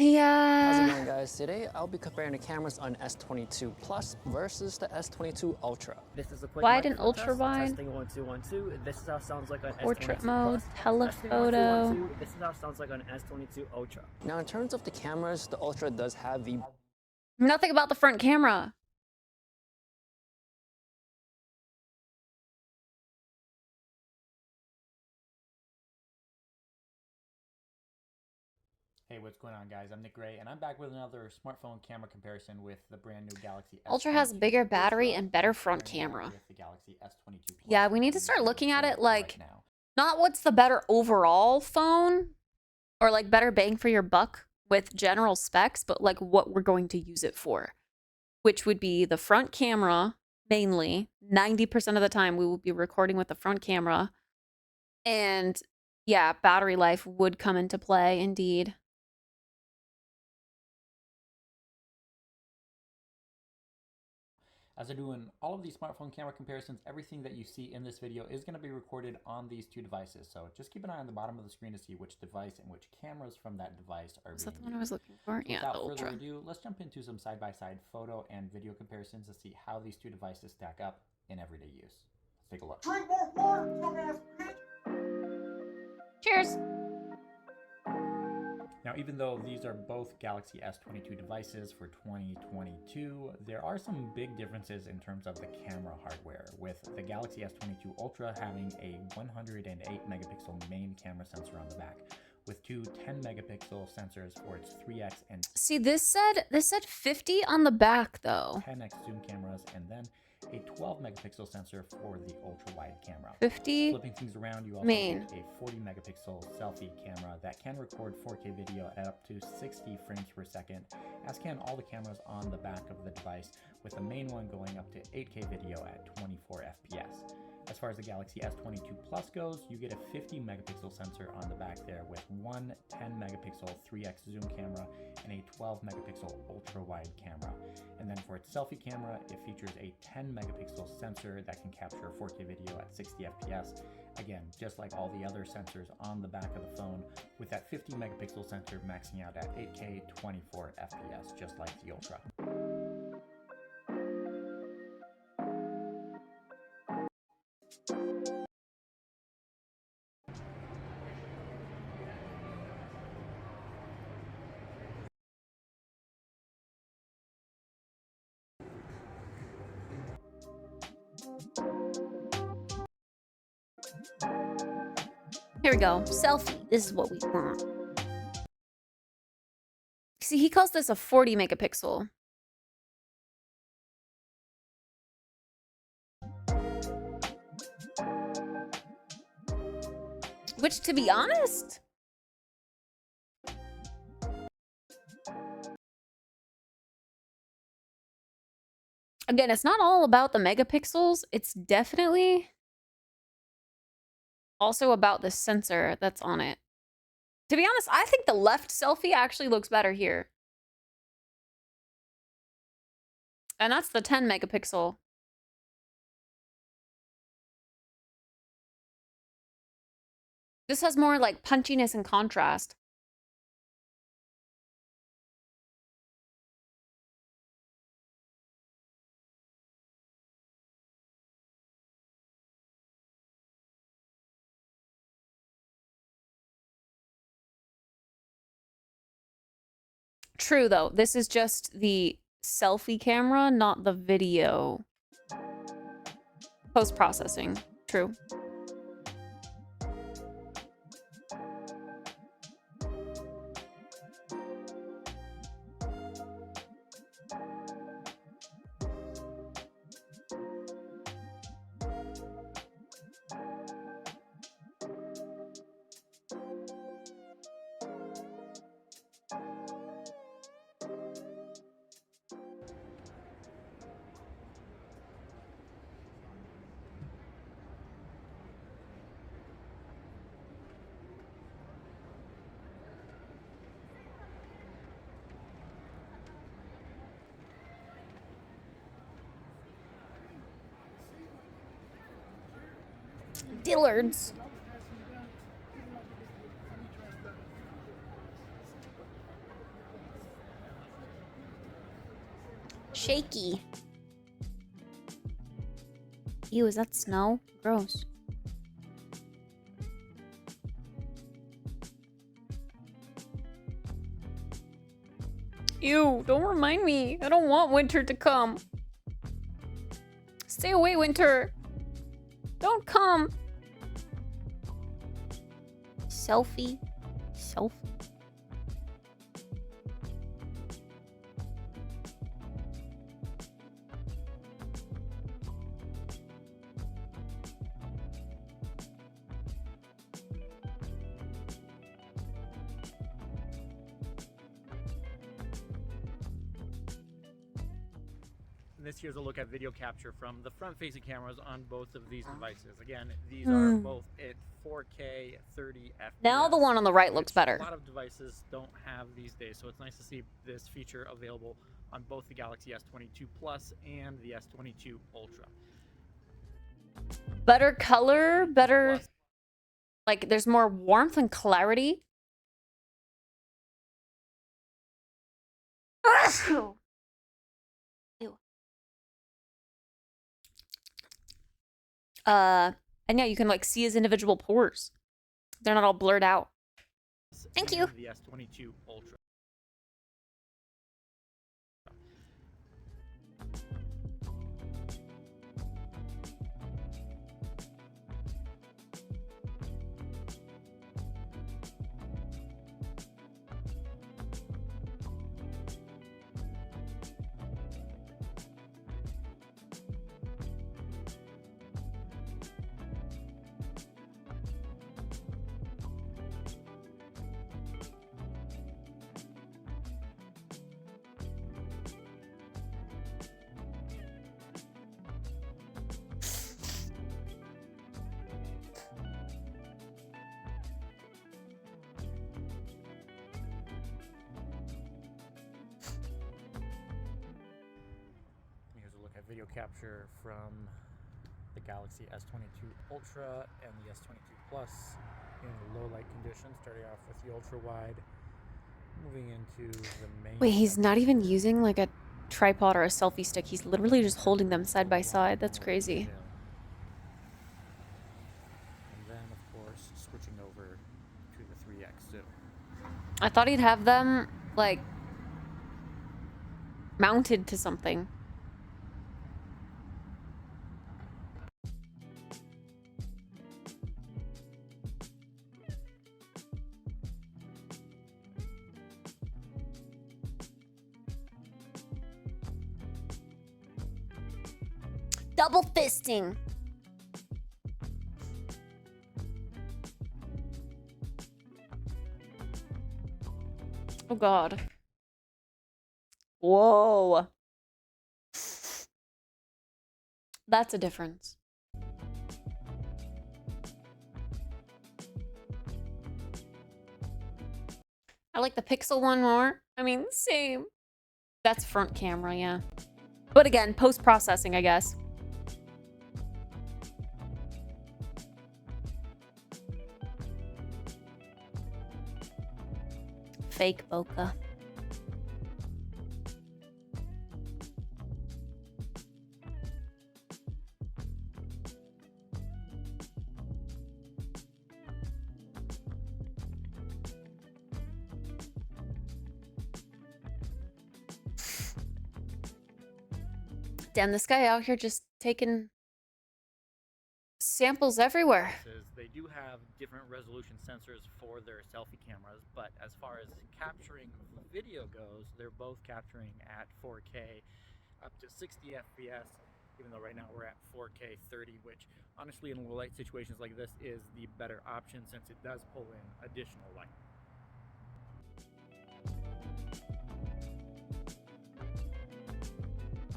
yeah. How's it going, guys? Today I'll be comparing the cameras on S22 Plus versus the S22 Ultra. This is a quick Wide and microphone ultra test. wide. Testing 1 2 1 2. This is how it sounds like on Portrait S22 mode, Plus. Testing 1 2 telephoto. 1 2. This is how it sounds like on S22 Ultra. Now, in terms of the cameras, the Ultra does have the Nothing about the front camera. Hey, what's going on, guys? I'm Nick Gray, and I'm back with another smartphone camera comparison with the brand new Galaxy S22. Ultra has a bigger battery and better front camera. With the Galaxy S22 Yeah, we need to start looking at it like right now. not what's the better overall phone or like better bang for your buck with general specs, but like what we're going to use it for, which would be the front camera mainly. 90% of the time we will be recording with the front camera. And yeah, battery life would come into play indeed. As they're doing all of these smartphone camera comparisons, everything that you see in this video is going to be recorded on these two devices. So just keep an eye on the bottom of the screen to see which device and which cameras from that device are Is being that the one I used. was looking for? So Yeah, without the further Ultra. ado, let's jump into some side-by-side photo and video comparisons to see how these two devices stack up in everyday use. Let's take a look. Drink more water, dumbass bitch! Cheers! Now, even though these are both Galaxy S22 devices for 2022, there are some big differences in terms of the camera hardware, with the Galaxy S22 Ultra having a 108 megapixel main camera sensor on the back, with two 10 megapixel sensors for its 3x and See, this said 50 on the back though. 10x zoom cameras, and then a 12 megapixel sensor for the ultra wide camera. 50 Flipping things around, you also main. get a 40 megapixel selfie camera that can record 4K video at up to 60 frames per second, as can all the cameras on the back of the device, with the main one going up to 8K video at 24 FPS. As far as the Galaxy S22 Plus goes, you get a 50 megapixel sensor on the back there with one 10 megapixel 3x zoom camera and a 12 megapixel ultra wide camera. And then for its selfie camera, it features a 10 megapixel sensor that can capture 4K video at 60 FPS. Again, just like all the other sensors on the back of the phone, with that 50 megapixel sensor maxing out at 8K 24 FPS, just like the Ultra. Here we go. Selfie. This is what we want. See, he calls this a 40 megapixel. Which, to be honest, again, it's not all about the megapixels. It's definitely also about the sensor that's on it. To be honest, I think the left selfie actually looks better here. And that's the 10 megapixel. This has more like punchiness and contrast. True, though. This is just the selfie camera, not the video. Post-processing. True. Dillard's. Shaky. Ew, is that snow? Gross. Ew, don't remind me. I don't want winter to come. Stay away, winter. Don't come. Selfie. Selfie. And this here's a look at video capture from the front-facing cameras on both of these devices. Again, these are both at 4K 30 FPS. Now the one on the right looks better. A lot of devices don't have these days, so it's nice to see this feature available on both the Galaxy S22 Plus and the S22 Ultra. Better color, better, like there's more warmth and clarity. Ew. And yeah, you can like see his individual pores. They're not all blurred out. Thank you. The S22 Ultra. Video capture from the Galaxy S22 Ultra and the S22 Plus in low light conditions, starting off with the ultra wide, moving into the main. Wait, he's not even using like a tripod or a selfie stick. He's literally just holding them side by side. That's crazy. And then, of course, switching over to the 3x zoom. I thought he'd have them like mounted to something. Double fisting. Oh God. Whoa. That's a difference. I like the Pixel one more. I mean, same. That's front camera, yeah. But again, post-processing, I guess. Fake bokeh. Damn, this guy out here just taking samples everywhere. They do have different resolution sensors for their selfie cameras, but as far as capturing video goes, they're both capturing at 4K up to 60 FPS, even though right now we're at 4K 30, which honestly in low light situations like this is the better option since it does pull in additional light.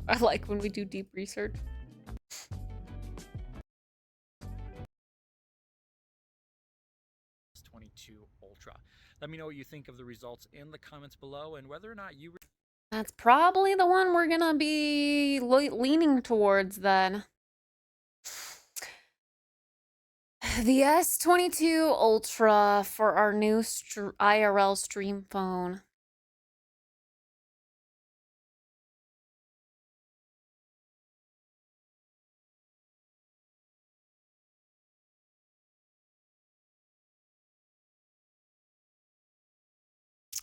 I like when we do deep research. 22 Ultra. Let me know what you think of the results in the comments below and whether or not you... That's probably the one we're gonna be leaning towards then. The S22 Ultra for our new IRL stream phone.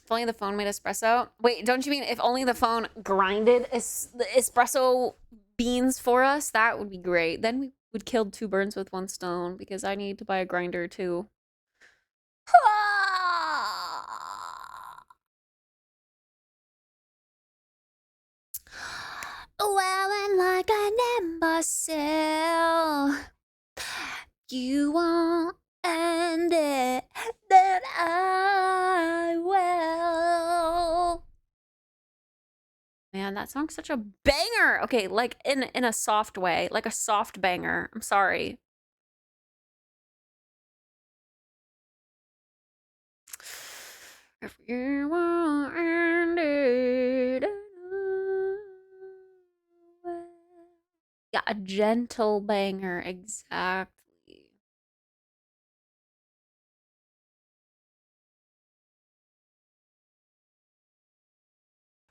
If only the phone made espresso. Wait, don't you mean if only the phone grinded the espresso beans for us? That would be great. Then we would kill two birds with one stone because I need to buy a grinder too. Wearing like an imbecile. You won't end it, then I will. Man, that song's such a banger. Okay, like in a soft way, like a soft banger. I'm sorry. If you want ended, yeah, a gentle banger, exactly.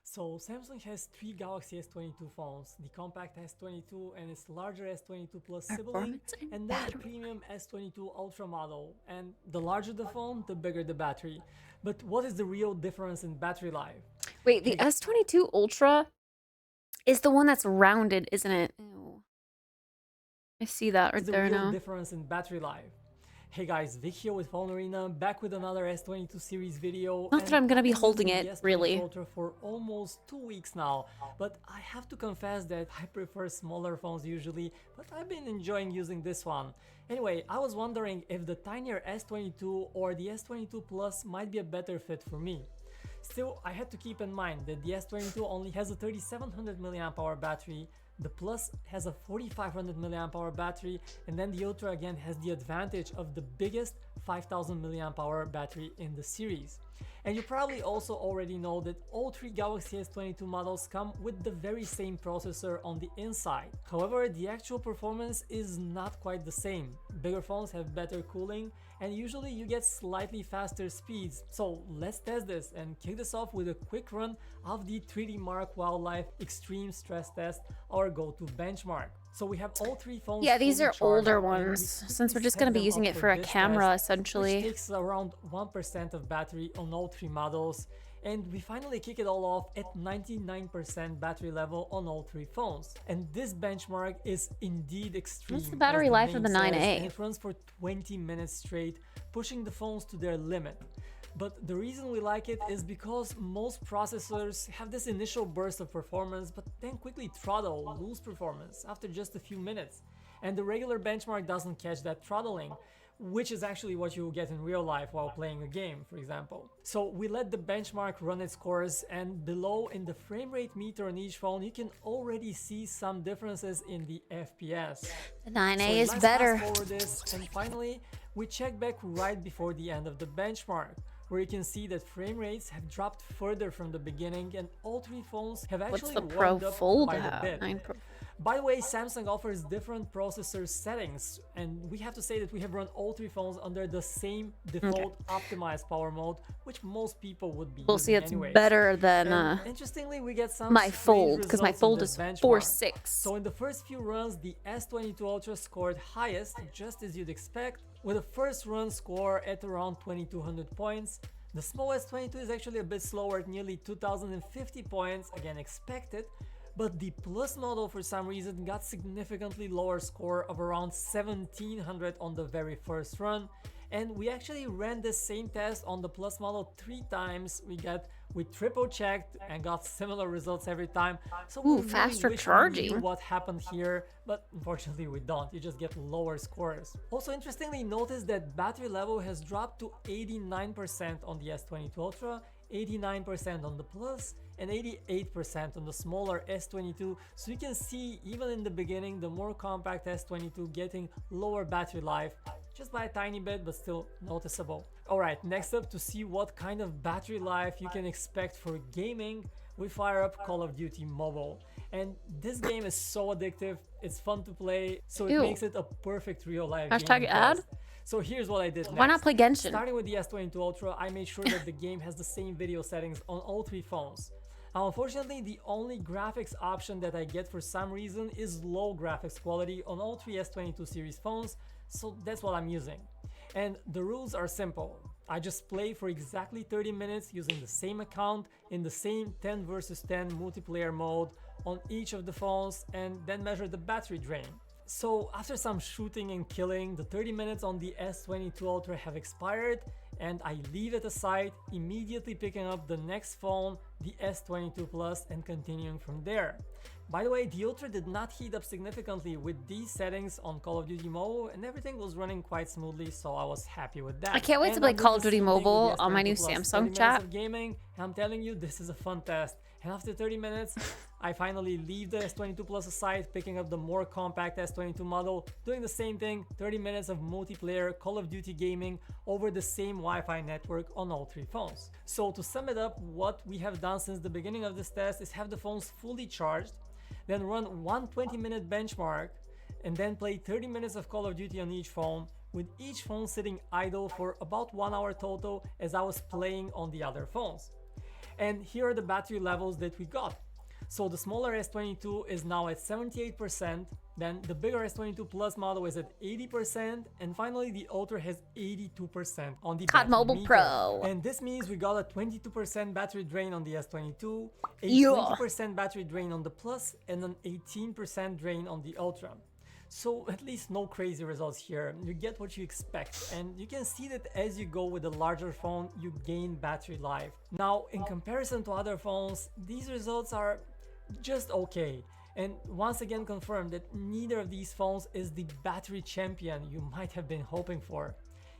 So Samsung has 3 Galaxy S22 phones, the compact S22 and its larger S22 Plus sibling, and then the premium S22 Ultra model. And the larger the phone, the bigger the battery. But what is the real difference in battery life? Wait, the S22 Ultra is the one that's rounded, isn't it? Ew. I see that right there now. The real difference in battery life. Hey guys, Vic here with Phone Arena, back with another S22 series video. Not that I'm gonna be holding it, really. Ultra for almost 2 weeks now, but I have to confess that I prefer smaller phones usually, but I've been enjoying using this one. Anyway, I was wondering if the tinier S22 or the S22 Plus might be a better fit for me. Still, I had to keep in mind that the S22 only has a 3700 mAh battery, the Plus has a 4500 mAh battery, and then the Ultra again has the advantage of the biggest 5000 mAh battery in the series. And you probably also already know that all 3 Galaxy S22 models come with the very same processor on the inside. However, the actual performance is not quite the same. Bigger phones have better cooling, and usually you get slightly faster speeds. So let's test this and kick this off with a quick run of the 3D Mark Wildlife Extreme Stress Test, our go-to benchmark. So we have all 3 phones. Yeah, these are older ones, since we're just going to be using it for a camera, essentially. Which takes around 1% of battery on all 3 models. And we finally kick it all off at 99% battery level on all 3 phones. And this benchmark is indeed extreme. What's the battery life of the 9A? And it runs for 20 minutes straight, pushing the phones to their limit. But the reason we like it is because most processors have this initial burst of performance, but then quickly throttle, lose performance after just a few minutes. And the regular benchmark doesn't catch that throttling, which is actually what you will get in real life while playing a game, for example. So we let the benchmark run its course, and below in the frame rate meter on each phone, you can already see some differences in the FPS. The 9A So is let's better. fast forward this, and finally, we check back right before the end of the benchmark, where you can see that frame rates have dropped further from the beginning, and all 3 phones have actually What's the Pro warmed up Fold quite a have? bit. 9 Pro. By the way, Samsung offers different processor settings, and we have to say that we have run all 3 phones under the same default optimized power mode, which most people would be We'll see, using it's anyways. better than And interestingly, we get some my strange Fold, because my results in Fold this is benchmark. 4.6. So in the first few runs, the S22 Ultra scored highest, just as you'd expect, with a first run score at around 2200 points. The small S22 is actually a bit slower at nearly 2050 points, again expected, but the Plus model for some reason got significantly lower score of around 1700 on the very first run. And we actually ran the same test on the Plus model 3 times. We triple checked and got similar results every time. So we really faster wish we charging. knew what happened here, but unfortunately we don't. You just get lower scores. Also interestingly, notice that battery level has dropped to 89% on the S22 Ultra, 89% on the Plus, and 88% on the smaller S22. So you can see even in the beginning the more compact S22 getting lower battery life, just by a tiny bit, but still noticeable. Alright, next up, to see what kind of battery life you can expect for gaming, we fire up Call of Duty Mobile. And this game is so addictive, it's fun to play, so it makes it a perfect real life Hashtag ad? So here's what I did next. Why not play Genshin? Starting with the S22 Ultra, I made sure that the game has the same video settings on all 3 phones. Now, unfortunately, the only graphics option that I get for some reason is low graphics quality on all 3 S22 series phones, so that's what I'm using. And the rules are simple. I just play for exactly 30 minutes using the same account in the same 10 versus 10 multiplayer mode on each of the phones, and then measure the battery drain. So after some shooting and killing, the 30 minutes on the S22 Ultra have expired, and I leave it aside, immediately picking up the next phone, the S22 Plus, and continuing from there. By the way, the Ultra did not heat up significantly with these settings on Call of Duty Mobile, and everything was running quite smoothly, so I was happy with that. I can't wait to play Call of Duty Mobile on my new Samsung chat. Of gaming, I'm telling you, this is a fun test, And after 30 minutes, I finally leave the S22 Plus aside, picking up the more compact S22 model, doing the same thing, 30 minutes of multiplayer Call of Duty gaming over the same Wi-Fi network on all three phones. So to sum it up, what we have done since the beginning of this test is have the phones fully charged, then run one 20-minute benchmark, and then play 30 minutes of Call of Duty on each phone, with each phone sitting idle for about 1 hour total as I was playing on the other phones. And here are the battery levels that we got. So the smaller S22 is now at 78%, then the bigger S22 Plus model is at 80%, and finally the Ultra has 82% on the COD battery Mobile meter. Pro. And this means we got a 22% battery drain on the S22, a Yeah. 20% battery drain on the Plus, and an 18% drain on the Ultra. So at least no crazy results here, you get what you expect, and you can see that as you go with a larger phone, you gain battery life. Now, in comparison to other phones, these results are just okay, and once again confirm that neither of these phones is the battery champion you might have been hoping for.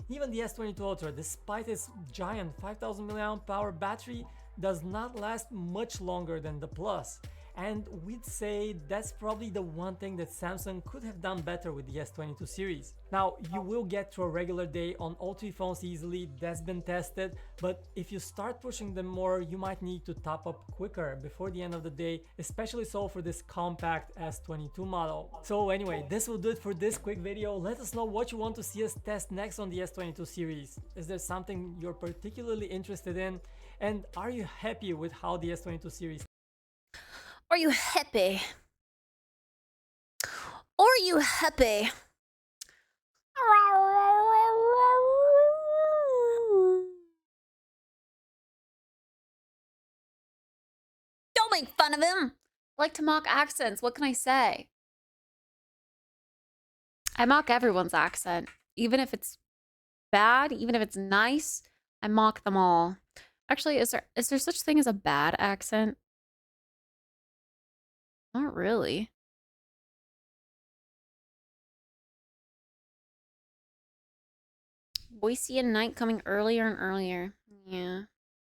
Even the S22 Ultra, despite its giant 5000 mAh battery, does not last much longer than the Plus. And we'd say that's probably the one thing that Samsung could have done better with the S22 series. Now, you will get to a regular day on all three phones easily, that's been tested, but if you start pushing them more, you might need to top up quicker before the end of the day, especially so for this compact S22 model. So anyway, this will do it for this quick video. Let us know what you want to see us test next on the S22 series. Is there something you're particularly interested in? And are you happy with how the S22 series? Are you happy? Are you happy? Don't make fun of him. I like to mock accents. What can I say? I mock everyone's accent. Even if it's bad, even if it's nice, I mock them all. Actually, is there such thing as a bad accent? Not really. Boise and night coming earlier and earlier. Yeah.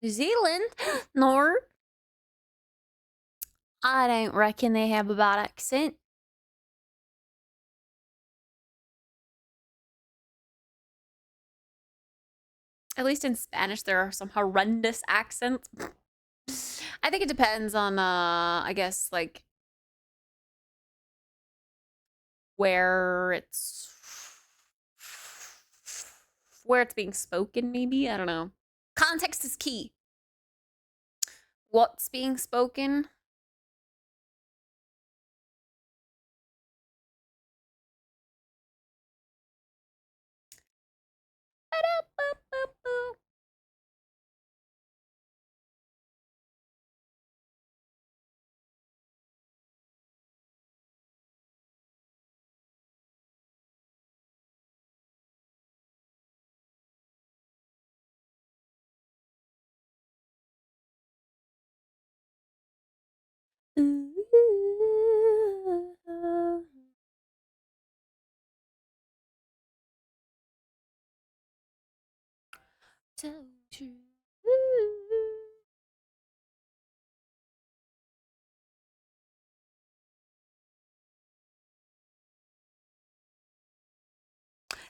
New Zealand? No. I don't reckon they have a bad accent. At least in Spanish, there are some horrendous accents. I think it depends on, I guess, like, where it's being spoken, maybe? I don't know. Context is key. What's being spoken?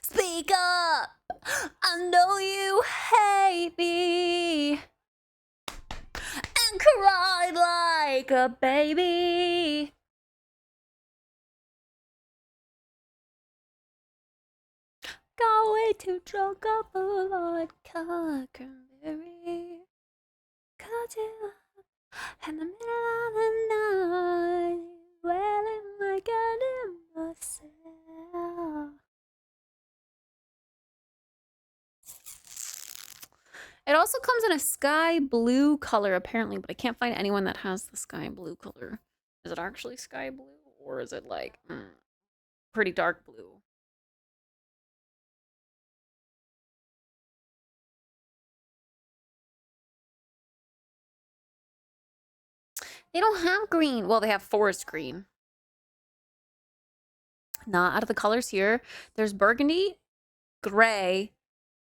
Speak up! I know you hate me and cried like a baby. Got way too drunk off of vodka cranberry. Caught you up in the middle of the night, wailing like an imbecile. It also comes in a sky blue color, apparently, but I can't find anyone that has the sky blue color. Is it actually sky blue, or is it like pretty dark blue? They don't have green. Well, they have forest green. Not out of the colors here. There's burgundy, gray,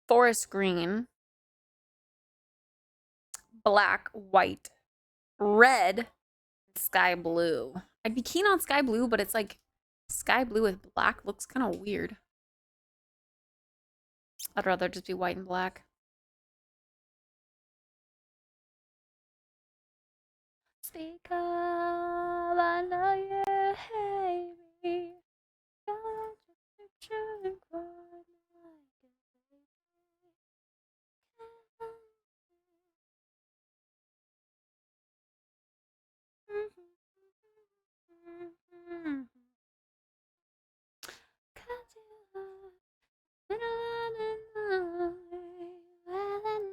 forest green, black, white, red, sky blue. I'd be keen on sky blue, but it's like sky blue with black looks kind of weird. I'd rather just be white and black. Speak up, I know you hate me.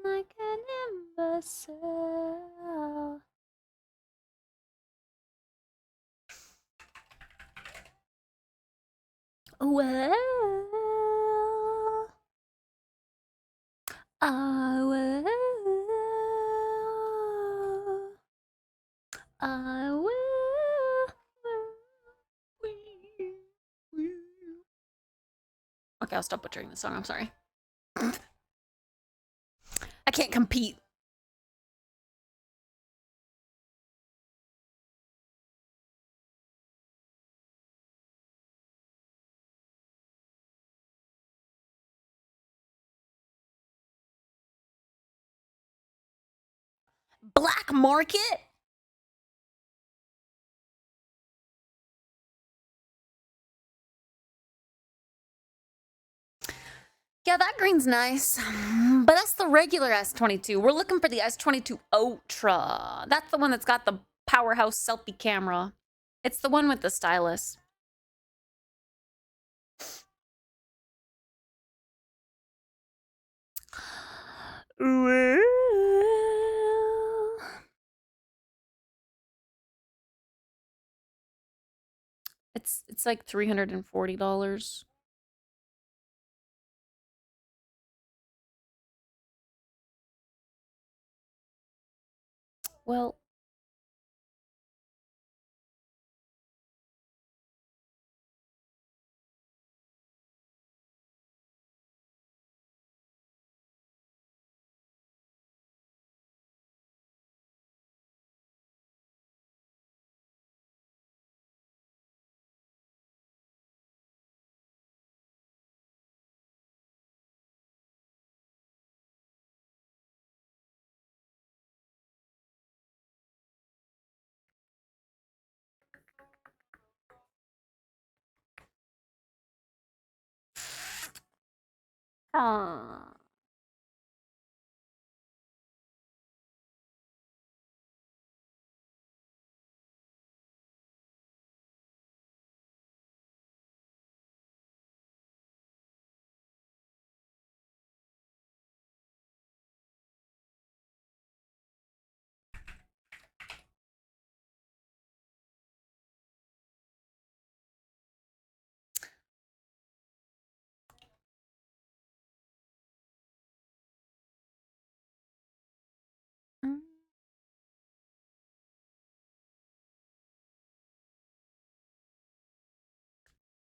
Like an imbecile. Well, I will. I will. Okay, I'll stop butchering this song. I'm sorry. I can't compete. Black market? Yeah, that green's nice, but that's the regular S22. We're looking for the S22 Ultra. That's the one that's got the powerhouse selfie camera. It's the one with the stylus. Well, it's like $340. Well,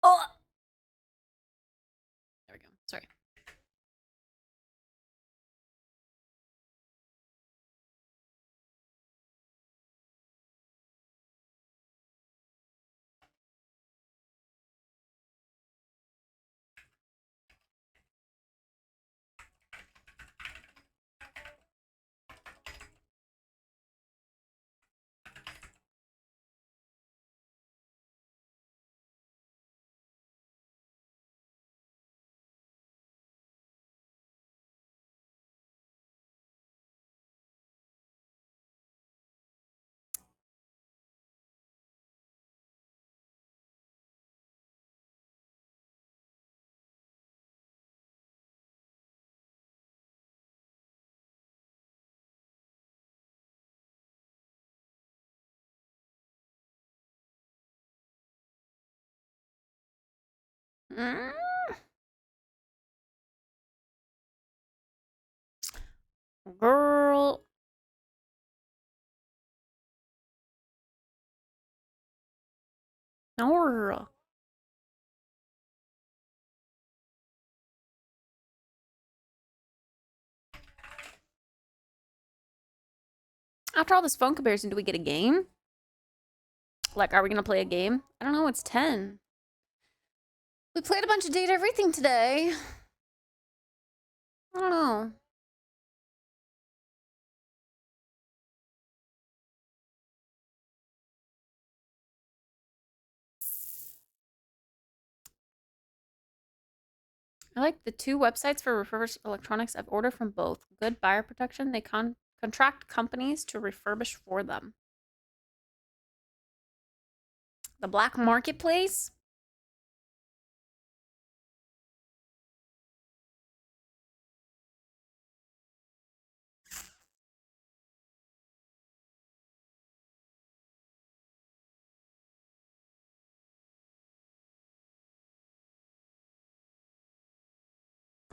oh, there we go. Sorry. Mm. Girl. No. After all this phone comparison, do we get a game? Like, are we gonna play a game? I don't know, it's 10. We played a bunch of Date Everything today. I don't know. I like the 2 websites for refurbished electronics. I've ordered from both. Good buyer protection. They contract companies to refurbish for them. The black marketplace?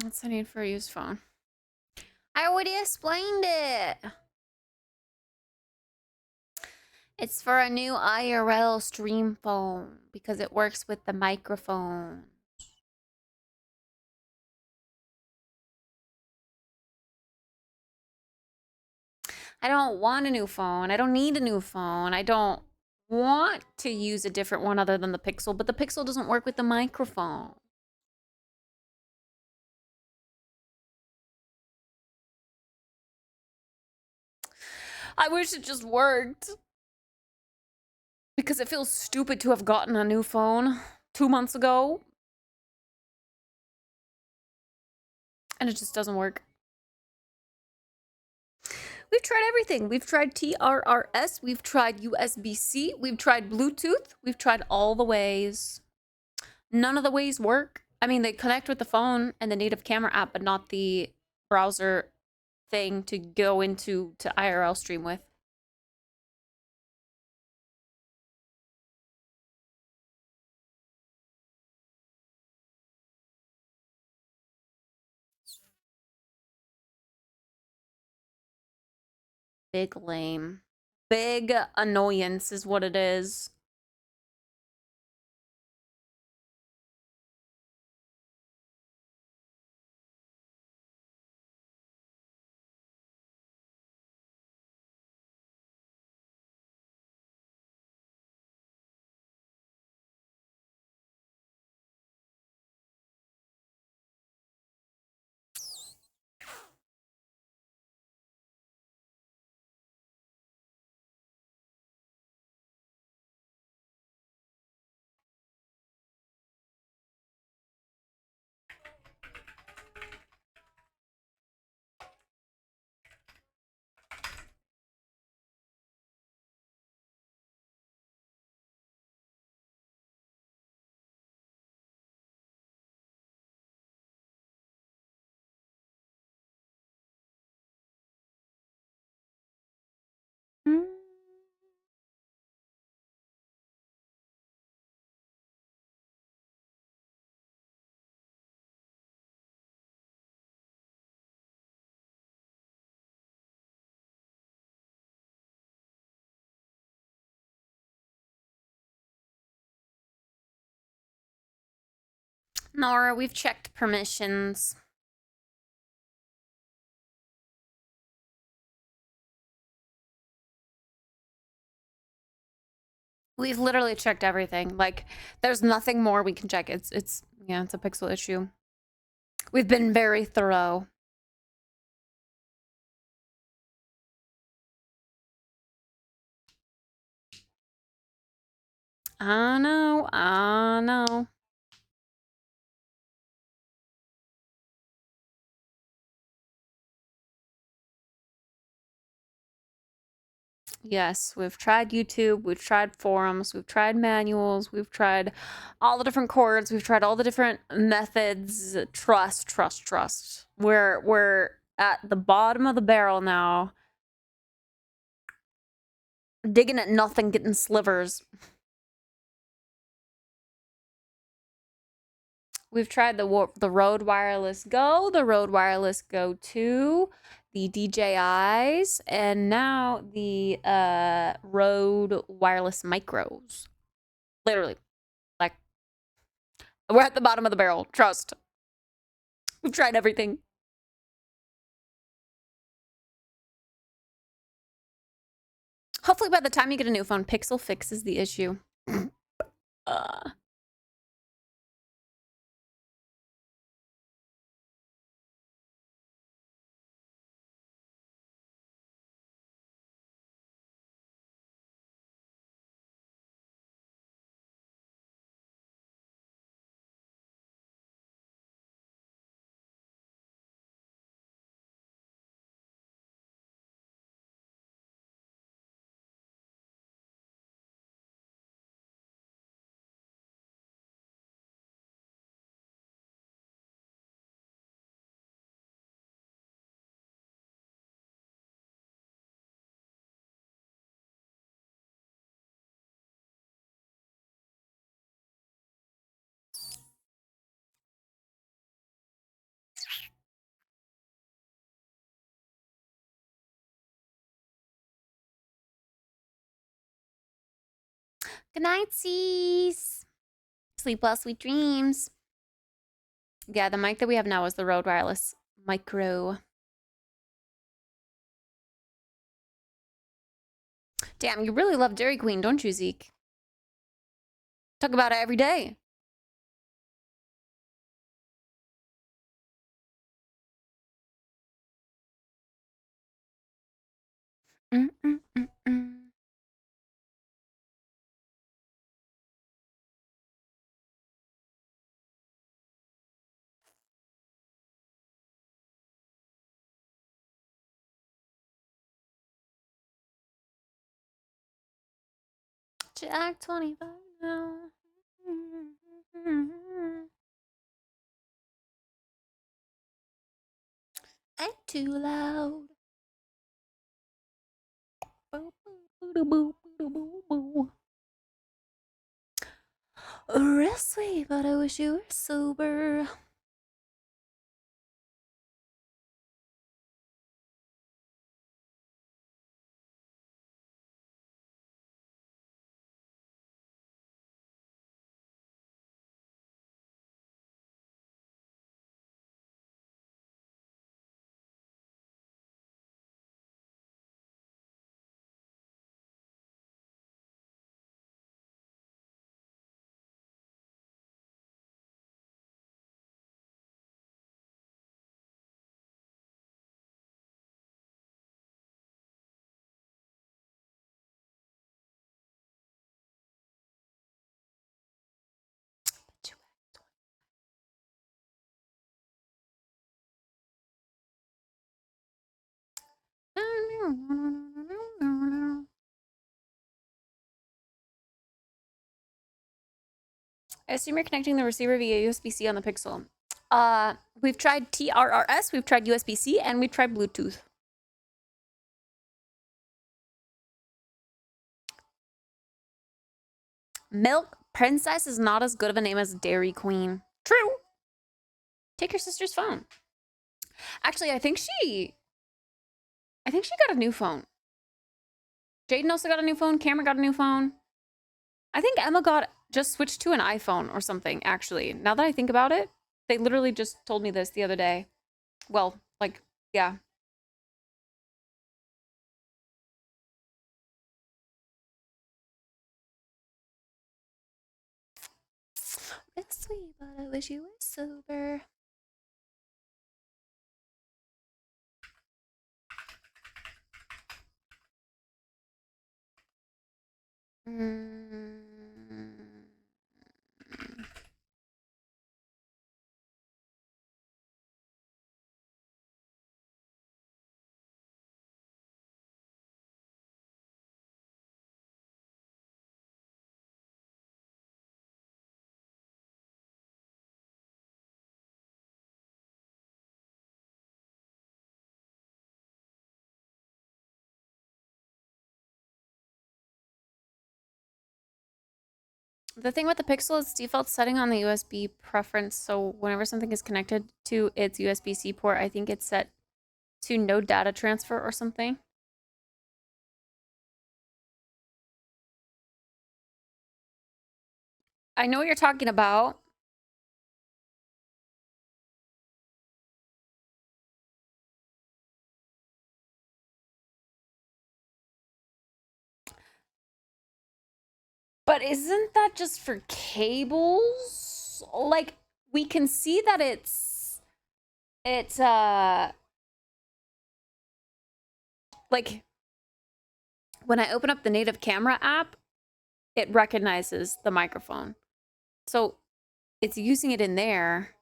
What's the need for a used phone? I already explained it. It's for a new IRL stream phone because it works with the microphone. I don't want a new phone. I don't need a new phone. I don't want to use a different one other than the Pixel, but the Pixel doesn't work with the microphone. I wish it just worked. Because it feels stupid to have gotten a new phone 2 months ago. And it just doesn't work. We've tried everything. We've tried TRRS. We've tried USB-C. We've tried Bluetooth. We've tried all the ways. None of the ways work. I mean, they connect with the phone and the native camera app, but not the browser thing to go into to IRL stream with. Big lame. Big annoyance is what it is. Nora, we've checked permissions. We've literally checked everything. Like, there's nothing more we can check. It's yeah, it's a Pixel issue. We've been very thorough. I know, I know. Yes, we've tried YouTube, we've tried forums, we've tried manuals, we've tried all the different chords, we've tried all the different methods. Trust, trust, trust. We're at the bottom of the barrel now. Digging at nothing, getting slivers. We've tried the Rode Wireless Go, the Rode Wireless Go 2, the DJIs, and now the Rode Wireless Micros. Literally. Like, we're at the bottom of the barrel. Trust. We've tried everything. Hopefully by the time you get a new phone, Pixel fixes the issue. Good night, Cease. Sleep well, sweet dreams. Yeah, the mic that we have now is the Rode Wireless Micro. Damn, you really love Dairy Queen, don't you, Zeke? Talk about it every day. Jack 25 now. I'm too loud. Real sweet, but I wish you were sober. I assume you're connecting the receiver via USB-C on the Pixel. We've tried TRRS, we've tried USB-C, and we've tried Bluetooth. Milk Princess is not as good of a name as Dairy Queen. True. Take your sister's phone. Actually, I think she got a new phone. Jaden also got a new phone. Cameron got a new phone. I think Emma just switched to an iPhone or something, actually. Now that I think about it, they literally just told me this the other day. Well, like, yeah. It's sweet, but I wish you were sober. The thing with the Pixel is default setting on the USB preference, so whenever something is connected to its USB-C port, I think it's set to no data transfer or something. I know what you're talking about. But isn't that just for cables? Like, we can see that it's like when I open up the native camera app, it recognizes the microphone. So it's using it in there.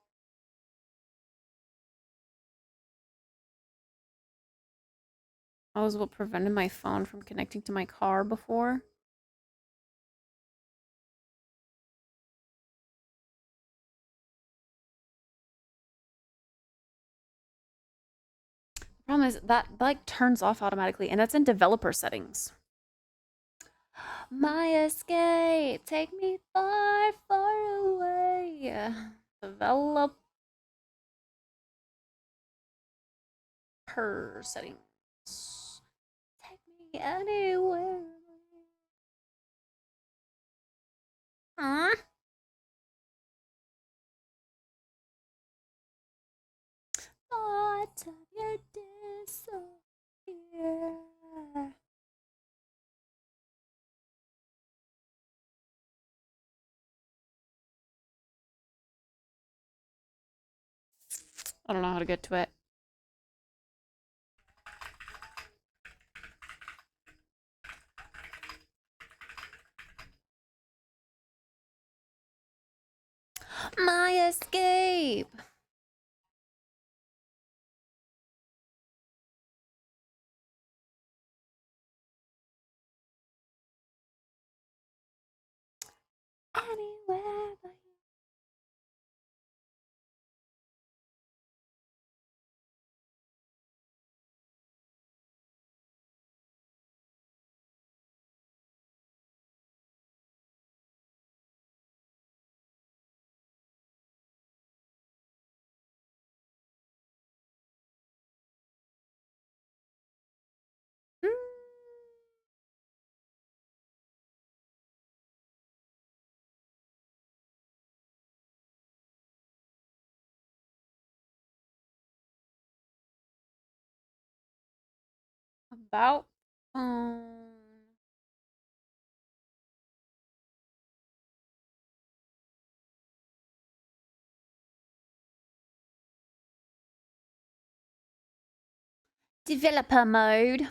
That was what prevented my phone from connecting to my car before. The problem is that like turns off automatically, and that's in developer settings. My escape, take me far, far away. Developer settings. Take me anywhere. Huh? Thought of your disappear. I don't know how to get to it. My escape. Anywhere but you. About developer mode.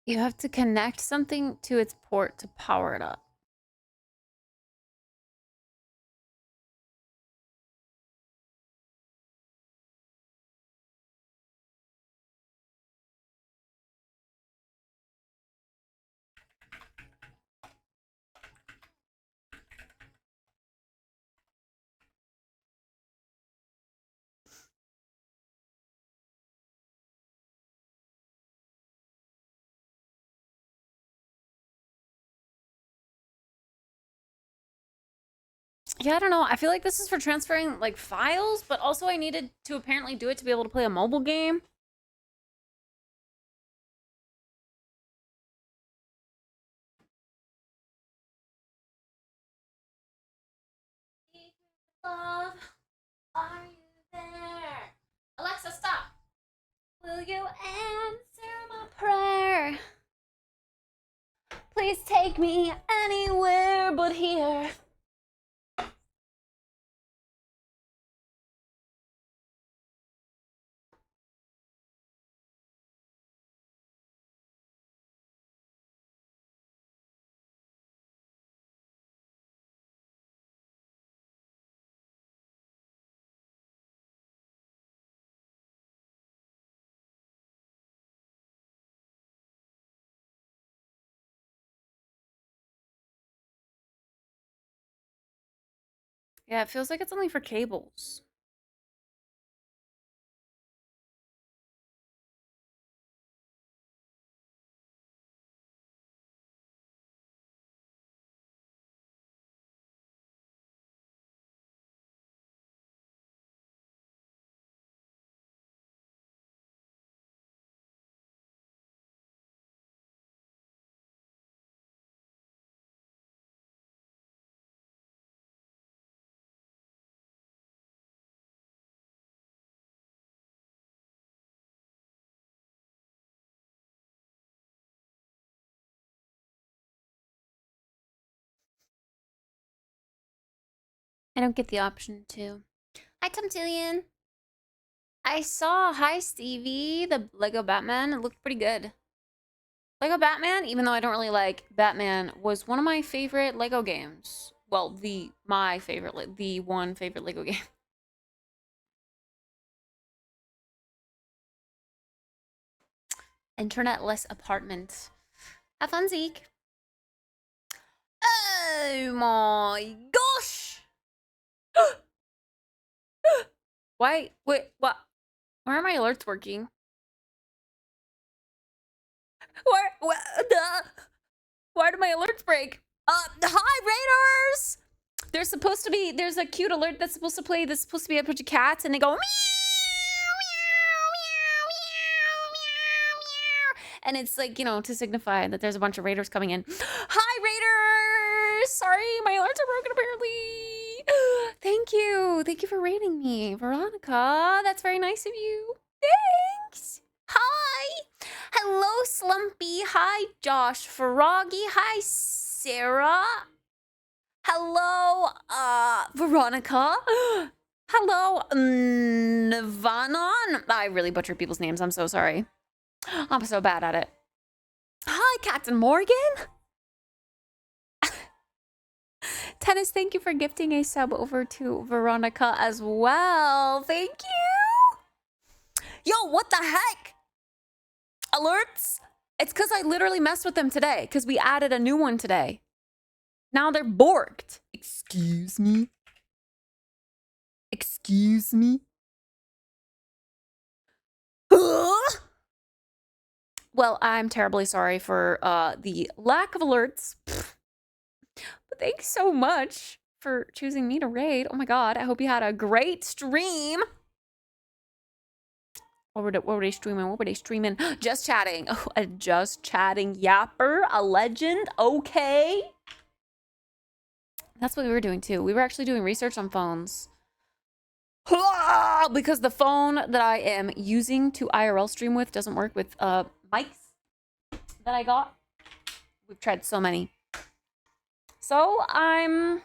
You have to connect something to its port to power it up. Yeah, I don't know. I feel like this is for transferring like files, but also I needed to apparently do it to be able to play a mobile game. Love, are you there? Alexa, stop. Will you answer my prayer? Please take me anywhere but here. Yeah, it feels like it's only for cables. I don't get the option to. Hi, Tomtillion. I saw, hi, Stevie, the Lego Batman. It looked pretty good. Lego Batman, even though I don't really like Batman, was one of my favorite Lego games. Well, the one favorite Lego game. Internetless apartment. Have fun, Zeke. Oh my gosh! Why? Wait, what? Why are my alerts working? Why do my alerts break? Hi, Raiders! There's a cute alert that's supposed to play. That's supposed to be a bunch of cats, and they go meow, meow, meow, meow, meow, meow. And it's like, you know, to signify that there's a bunch of raiders coming in. Hi, Raiders! Sorry, my alerts are broken apparently. Thank you. Thank you for raiding me, Veronica. That's very nice of you. Thanks. Hi. Hello, Slumpy. Hi, Josh Froggy. Hi, Sarah. Hello, Veronica. Hello, Navanon. I really butcher people's names. I'm so sorry. I'm so bad at it. Hi, Captain Morgan. Tennis, thank you for gifting a sub over to Veronica as well. Thank you. Yo, what the heck? Alerts? It's because I literally messed with them today because we added a new one today. Now they're borked. Excuse me. Excuse me. Well, I'm terribly sorry for the lack of alerts. But thanks so much for choosing me to raid. Oh my god, I hope you had a great stream. What were they streaming? What were they streaming? Just chatting. Oh, a just chatting yapper, a legend. Okay. That's what we were doing too. We were actually doing research on phones. Because the phone that I am using to IRL stream with doesn't work with mics that I got. We've tried so many. So I'm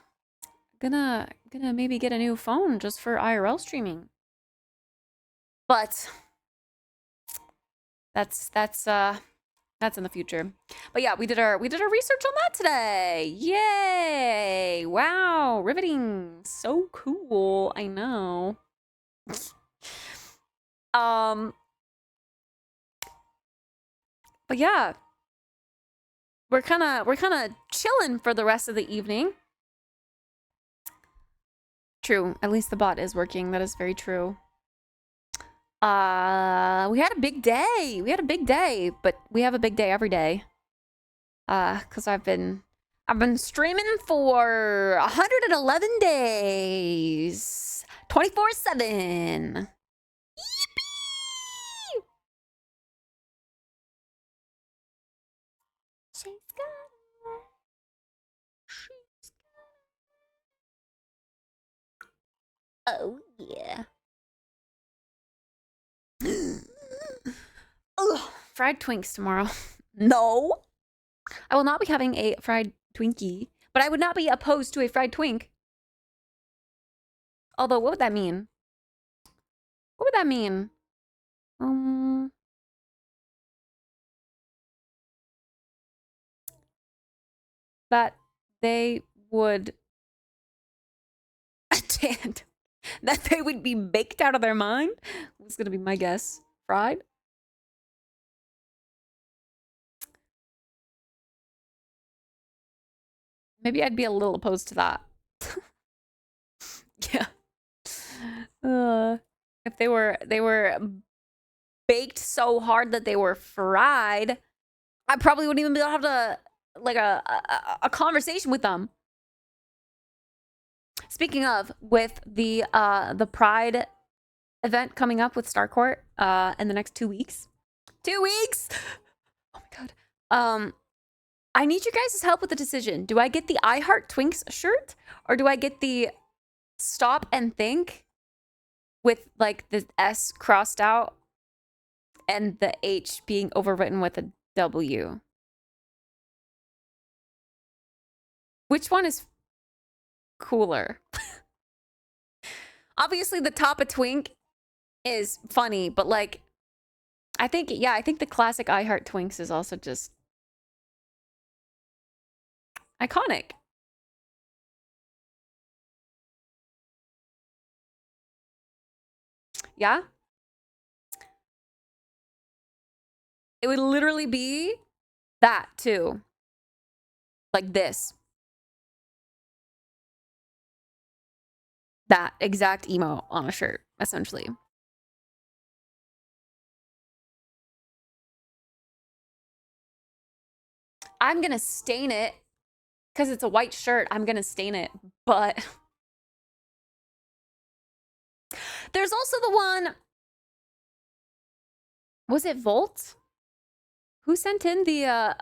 gonna maybe get a new phone just for IRL streaming. But that's in the future. But yeah, we did our research on that today. Yay! Wow, riveting. So cool. I know. But yeah. We're kind of chilling for the rest of the evening. True. At least the bot is working. That is very true. We had a big day. We had a big day, but we have a big day every day. Cause I've been streaming for 111 days, 24/7. Yippee! Oh yeah. Ugh, fried Twinks tomorrow. No. I will not be having a fried Twinkie, but I would not be opposed to a fried Twink. Although, what would that mean? What would that mean? That they would attend. That they would be baked out of their mind? Was gonna be my guess. Fried? Maybe I'd be a little opposed to that. Yeah. If they were baked so hard that they were fried, I probably wouldn't even be able to have like a conversation with them. Speaking of, with the Pride event coming up with Starcourt in the next 2 weeks. 2 weeks! Oh my god. I need you guys' help with the decision. Do I get the I Heart Twinks shirt? Or do I get the Stop and Think with like the S crossed out and the H being overwritten with a W? Which one is cooler? Obviously, the top of Twink is funny, but like, I think the classic I Heart Twinks is also just iconic. Yeah? It would literally be that too. Like this. That exact emo on a shirt, essentially. I'm gonna stain it because it's a white shirt. I'm gonna stain it, but there's also the one. Was it Volt? Who sent in the I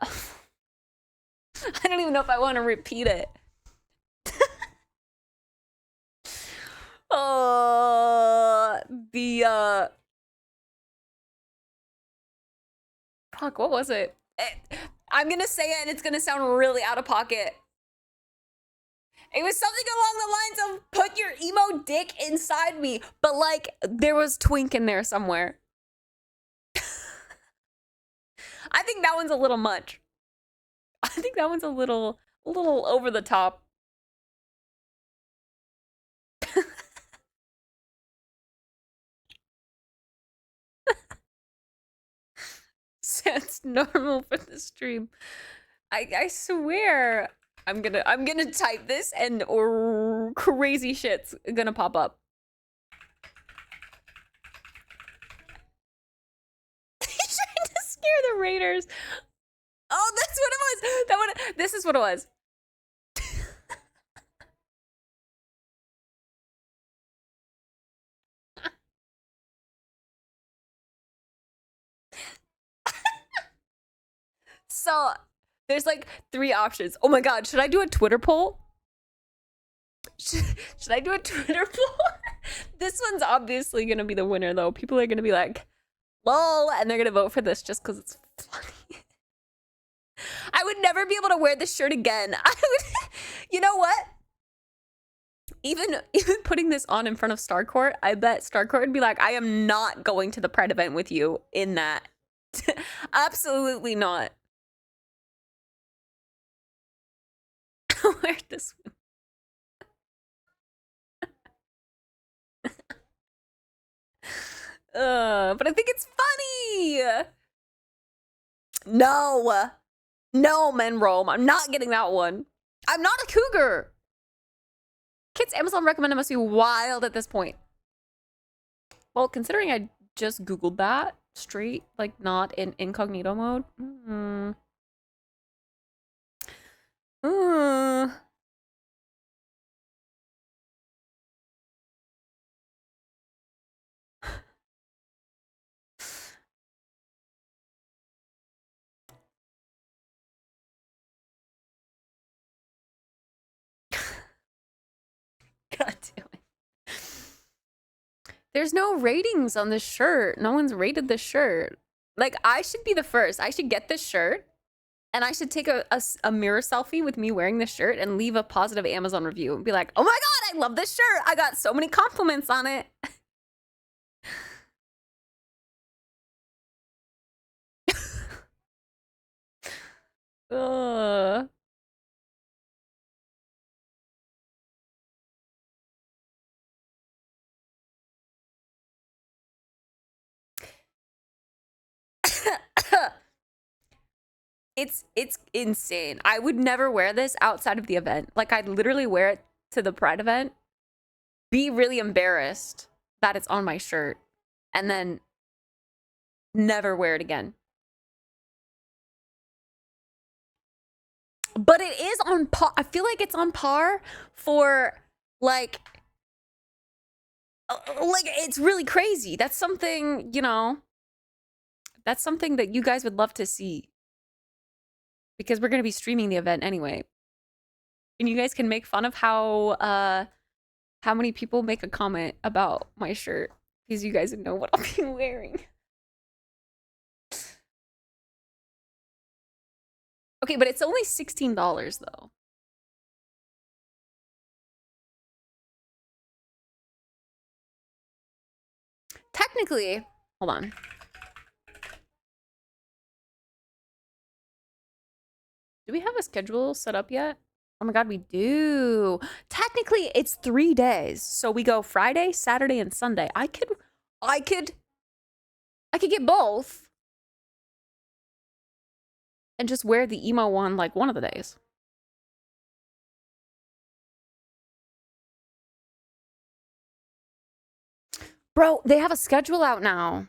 don't even know if I want to repeat it. Fuck, what was it? I'm gonna say it and it's gonna sound really out of pocket. It was something along the lines of put your emo dick inside me, but like there was twink in there somewhere. I think that one's a little much. I think that one's a little over the top. Sounds normal for the stream. I swear I'm gonna type this and or crazy shit's gonna pop up. He's trying to scare the Raiders. Oh, that's what it was. This is what it was. So there's like 3 options. Oh my god, should I do a Twitter poll? Should I do a Twitter poll? This one's obviously gonna be the winner though. People are gonna be like, lol, and they're gonna vote for this just because it's funny. I would never be able to wear this shirt again. I would, you know what? Even putting this on in front of Starcourt, I bet Starcourt would be like, I am not going to the Pride event with you in that. Absolutely not. Wear this one. But I think it's funny. No, men roam. I'm not getting that one. I'm not a cougar. Kids Amazon recommended must be wild at this point. Well, considering I just Googled that straight, like not in incognito mode. God damn it. There's no ratings on this shirt. No one's rated this shirt. Like, I should be the first. I should get this shirt and I should take a mirror selfie with me wearing this shirt and leave a positive Amazon review and be like, oh my god, I love this shirt. I got so many compliments on it. It's insane. I would never wear this outside of the event. Like, I'd literally wear it to the Pride event, be really embarrassed that it's on my shirt, and then never wear it again. But it is on par. I feel like it's on par for like it's really crazy. That's something, you know, that's something that you guys would love to see. Because we're going to be streaming the event anyway. And you guys can make fun of how many people make a comment about my shirt. Because you guys would know what I'll be wearing. Okay, but it's only $16 though. technically, hold on. Do we have a schedule set up yet? Oh my god, we do. Technically, it's 3 days. So we go Friday, Saturday, and Sunday. I could get both. And just wear the emo one like one of the days. Bro, they have a schedule out now.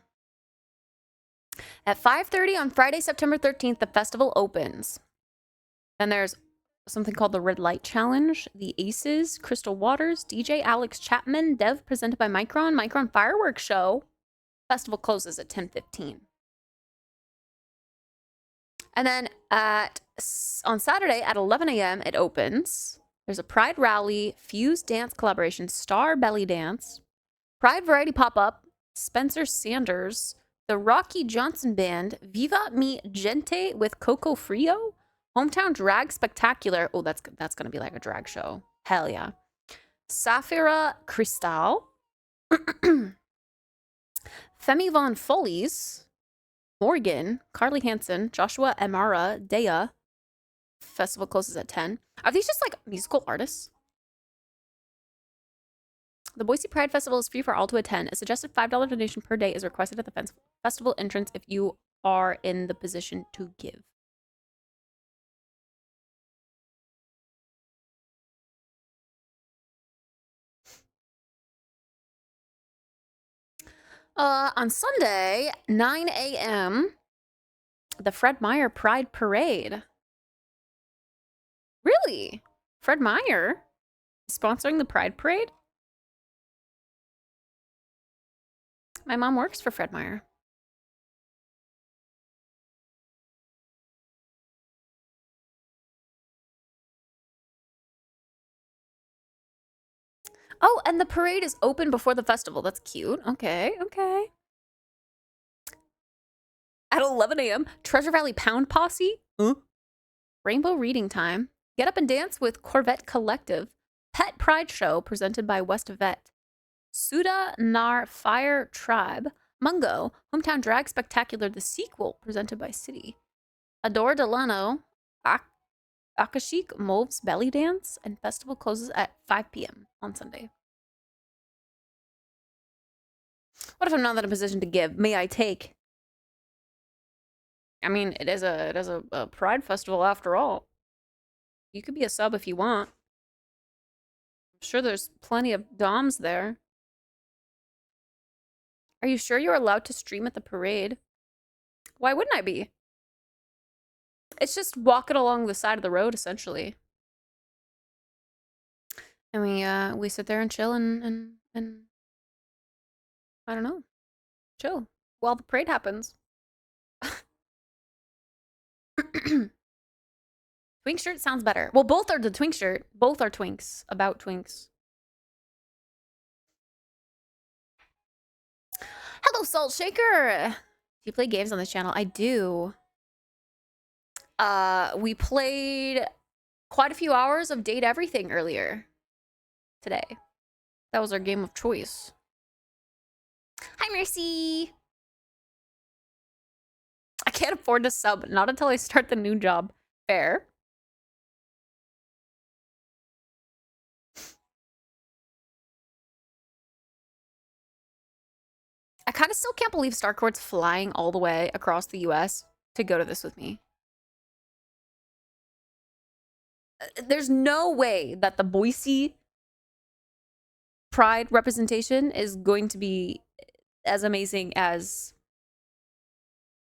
At 5:30 on Friday, September 13th, the festival opens. Then there's something called the Red Light Challenge, the Aces, Crystal Waters, DJ Alex Chapman, Dev presented by Micron Fireworks Show. Festival closes at 10:15. And then on Saturday at 11 a.m. it opens. There's a Pride Rally, Fuse Dance Collaboration, Star Belly Dance, Pride Variety Pop-Up, Spencer Sanders, the Rocky Johnson Band, Viva Mi Gente with Coco Frio, Hometown Drag Spectacular. Oh, that's going to be like a drag show. Hell yeah. Safira Cristal, Femi Von Follies, Morgan, Carly Hansen, Joshua Amara, Dea. Festival closes at 10. Are these just like musical artists? The Boise Pride Festival is free for all to attend. A suggested $5 donation per day is requested at the festival entrance if you are in the position to give. On Sunday, 9 a.m., the Fred Meyer Pride Parade. Really? Fred Meyer is sponsoring the Pride Parade? My mom works for Fred Meyer. Oh, and the parade is open before the festival. That's cute. Okay, okay. At 11 a.m., Treasure Valley Pound Posse. Rainbow Reading Time. Get Up and Dance with Corvette Collective. Pet Pride Show presented by West Vet. Suda Nar Fire Tribe. Mungo. Hometown Drag Spectacular, the sequel presented by City. Adore Delano. Akashik Move's Belly Dance. And festival closes at 5 p.m. on Sunday. What if I'm not in a position to give? May I take? I mean, it is a Pride festival after all. You could be a sub if you want. I'm sure there's plenty of doms there. Are you sure you're allowed to stream at the parade? Why wouldn't I be? It's just walking along the side of the road, essentially. And we sit there and chill and I don't know. Chill while the parade happens. Twink shirt sounds better. Well, both are the twink shirt. Both are twinks. About twinks. Hello, Salt Shaker. Do you play games on this channel? I do. We played quite a few hours of Date Everything earlier today. That was our game of choice. Hi, Mercy. I can't afford to sub. Not until I start the new job. Fair. I kind of still can't believe Starcourt's flying all the way across the US to go to this with me. There's no way that the Boise Pride representation is going to be as amazing as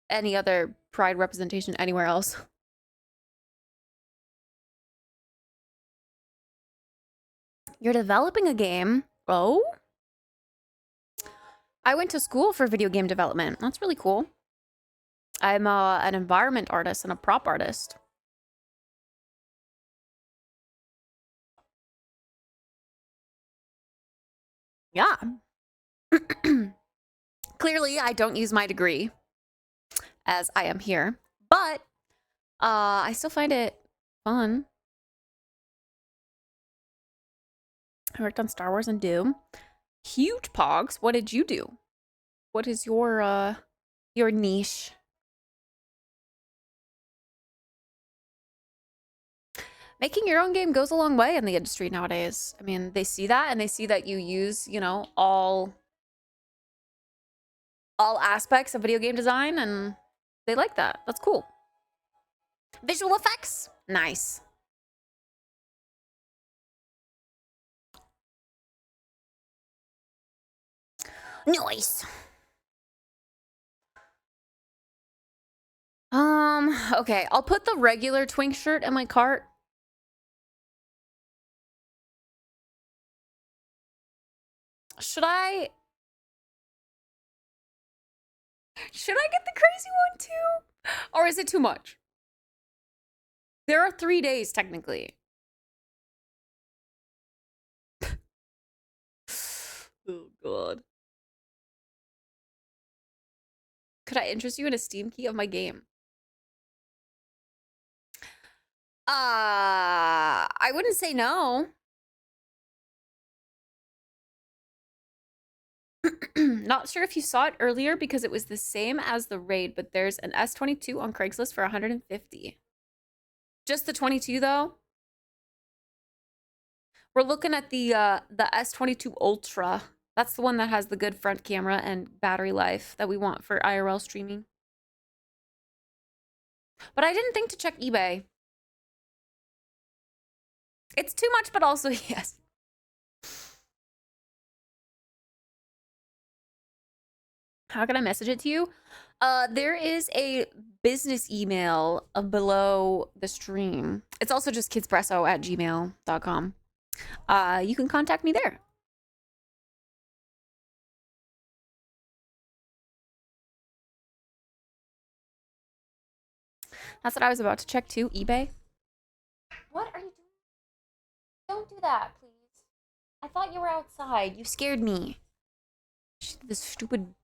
any other Pride representation anywhere else. You're developing a game? Oh? I went to school for video game development. That's really cool. I'm an environment artist and a prop artist. Yeah. Clearly, I don't use my degree as I am here, but I still find it fun. I worked on Star Wars and Doom. Huge Pogs, what did you do? What is your niche? Making your own game goes a long way in the industry nowadays. I mean, they see that and they see that you use, you know, all aspects of video game design and they like that. That's cool. Visual effects? Nice. Nice. Okay, I'll put the regular Twink shirt in my cart. Should I get the crazy one too? Or is it too much? There are 3 days technically. Oh god. Could I interest you in a Steam key of my game? I wouldn't say no. Not sure if you saw it earlier because it was the same as the raid, but there's an S22 on Craigslist for 150. Just the 22 though. We're looking at the S22 Ultra. That's the one that has the good front camera and battery life that we want for IRL streaming. But I didn't think to check eBay. It's too much, but also yes. How can I message it to you? There is a business email below the stream. It's also just kittspresso@gmail.com. You can contact me there. That's what I was about to check too, eBay. What are you doing? Don't do that, please. I thought you were outside. You scared me. This stupid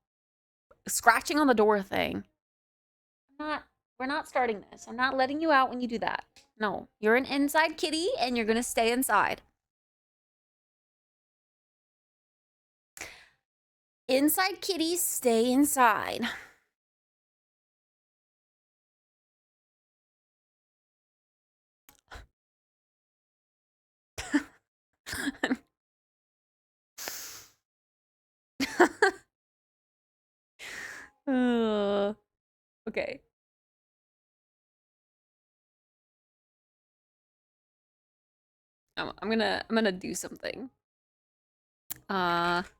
scratching on the door thing. We're not starting this. I'm not letting you out when you do that. No, you're an inside kitty and you're gonna stay inside. Inside kitties stay inside. Okay. I'm gonna do something. Have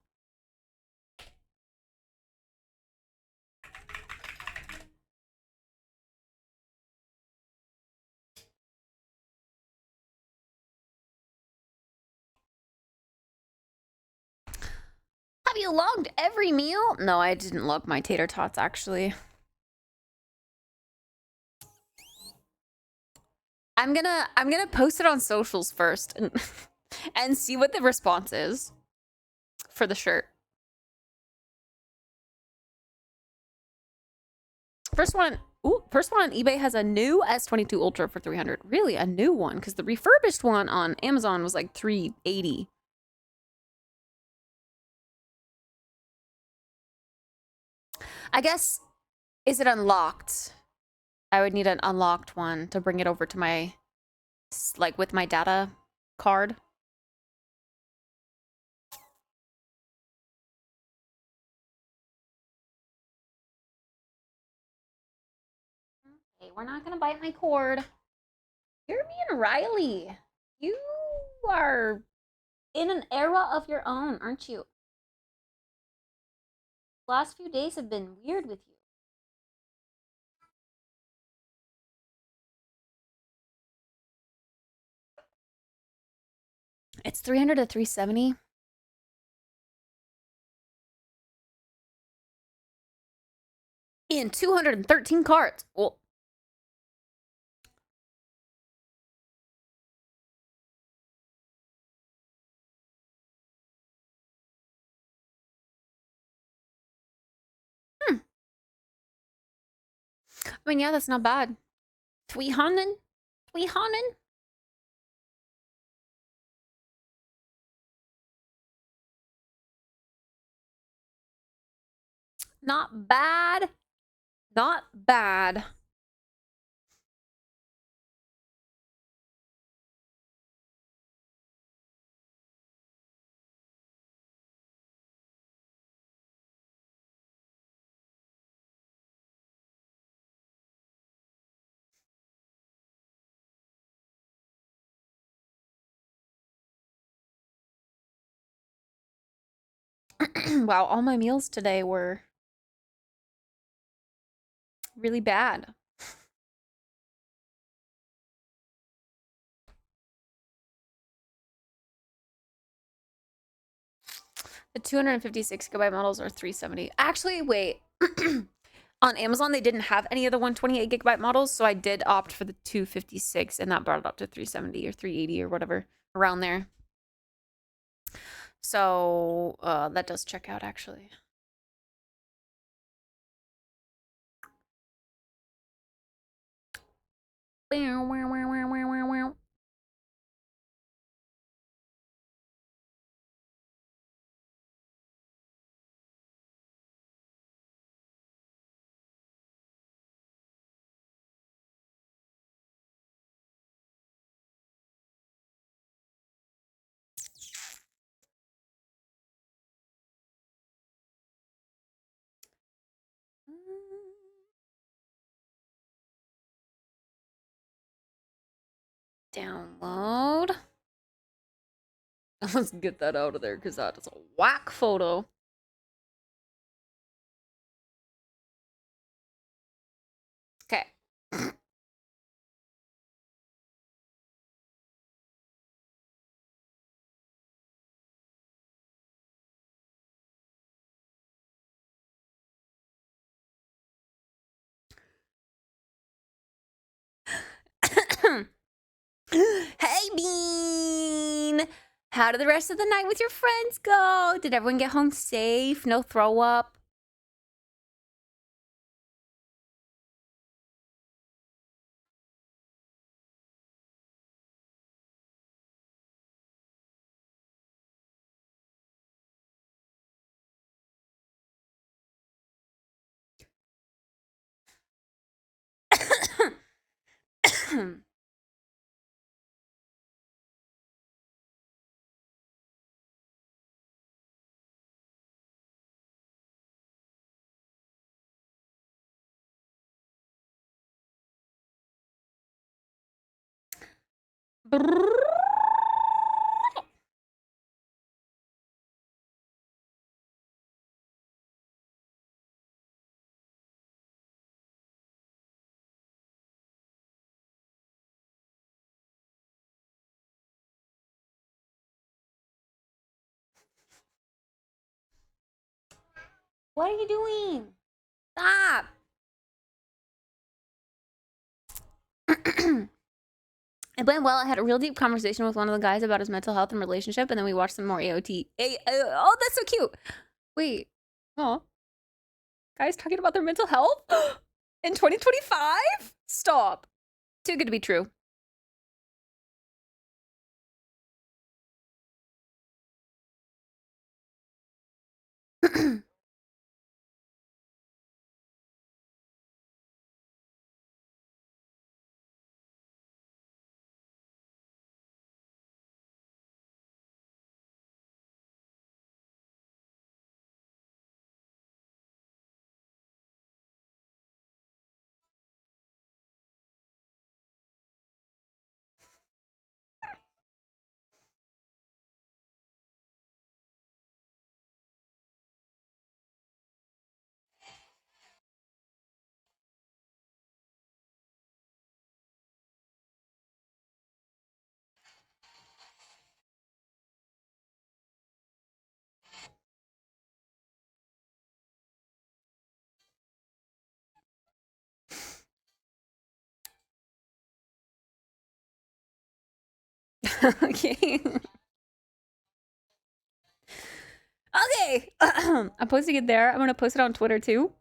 you logged every meal? No, I didn't log my tater tots actually. I'm gonna post it on socials first and and see what the response is for the shirt. First one on eBay has a new S22 Ultra for 300. Really, a new one? Because the refurbished one on Amazon was like 380. I guess, is it unlocked? I would need an unlocked one to bring it over to my, like with my data card. Okay, we're not gonna bite my cord. You're me and Riley. You are in an era of your own, aren't you? Last few days have been weird with you. It's 300 to 370. In 213 carts. Well, I mean, yeah, that's not bad. 300? 300? Not bad. Not bad. Wow, all my meals today were really bad. The 256 gigabyte models are $370. Actually, wait. On Amazon, they didn't have any of the 128 gigabyte models, so I did opt for the 256, and that brought it up to 370 or 380 or whatever, around there. So that does check out, actually. Download. Let's get that out of there because that is a whack photo. Okay. Hey, Bean! How did the rest of the night with your friends go? Did everyone get home safe? No throw up? What are you doing? Stop! It went well. I had a real deep conversation with one of the guys about his mental health and relationship, and then we watched some more AOT. Oh, that's so cute. Wait. Oh. Guys talking about their mental health? In 2025? Stop. Too good to be true. Okay. Okay. I'm posting it there. I'm going to post it on Twitter too.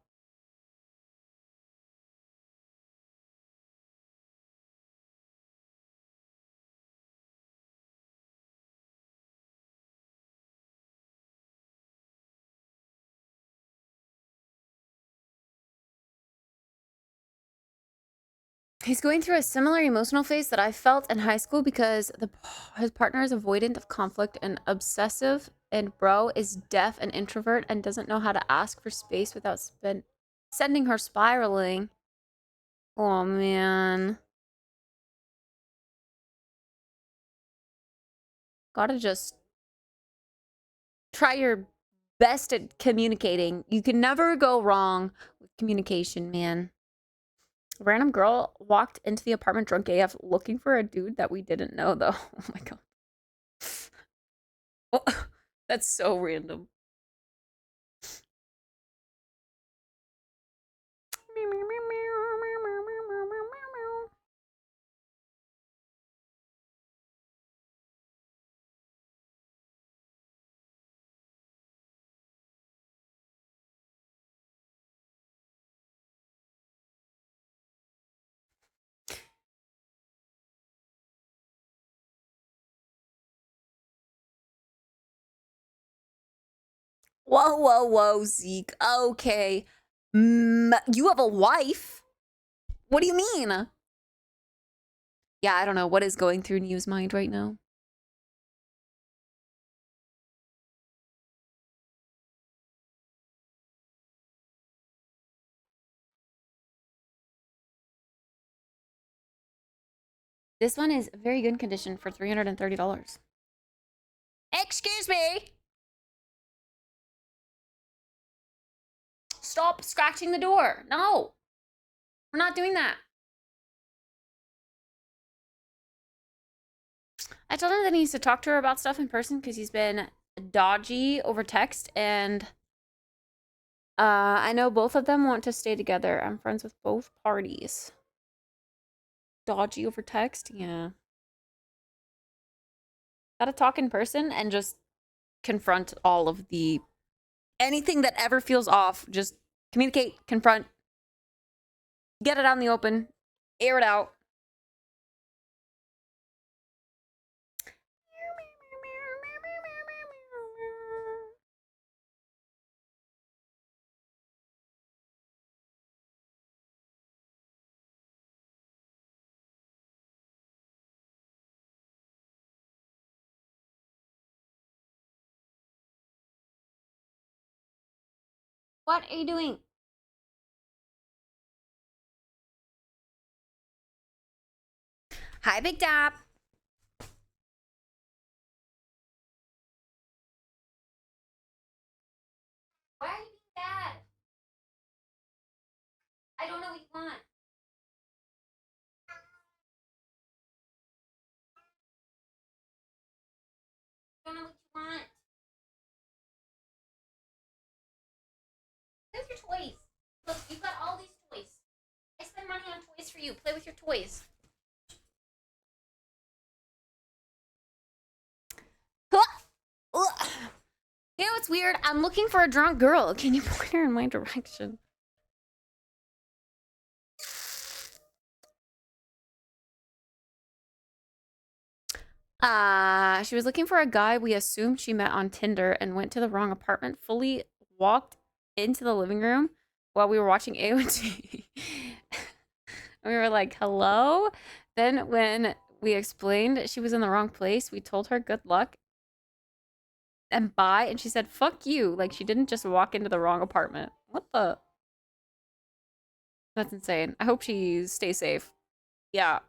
He's going through a similar emotional phase that I felt in high school because his partner is avoidant of conflict and obsessive, and bro is deaf and introvert and doesn't know how to ask for space without sending her spiraling. Oh man. Gotta just try your best at communicating. You can never go wrong with communication, man. A random girl walked into the apartment drunk AF looking for a dude that we didn't know, though. Oh my god. Oh, that's so random. Whoa, whoa, whoa, Zeke. Okay. You have a wife? What do you mean? Yeah, I don't know what is going through New's mind right now. This one is very good condition for $330. Excuse me. Stop scratching the door. No. We're not doing that. I told him that he needs to talk to her about stuff in person because he's been dodgy over text, and I know both of them want to stay together. I'm friends with both parties. Dodgy over text? Yeah. Gotta talk in person and just confront all of the... anything that ever feels off. Just communicate, confront, get it out in the open, air it out. What are you doing? Hi, Big Dap. Why are you being bad? I don't know what you want. I don't know what you want. Play with your toys. Look, you've got all these toys. I spend money on toys for you. Play with your toys. You know what's weird? I'm looking for a drunk girl. Can you point her in my direction? She was looking for a guy we assumed she met on Tinder and went to the wrong apartment, fully walked into the living room while we were watching AOT. And we were like, hello? Then when we explained she was in the wrong place, we told her good luck and bye, and she said, fuck you. Like, she didn't just walk into the wrong apartment. What the? That's insane. I hope she stays safe. Yeah.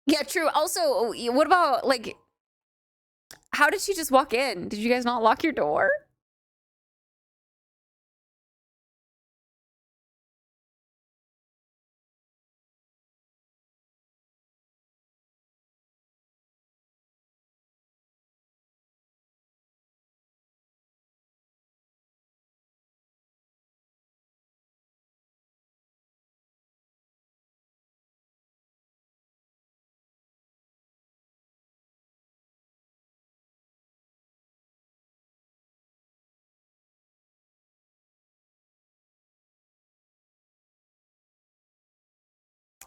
Yeah, true. Also, what about, like, how did she just walk in? Did you guys not lock your door?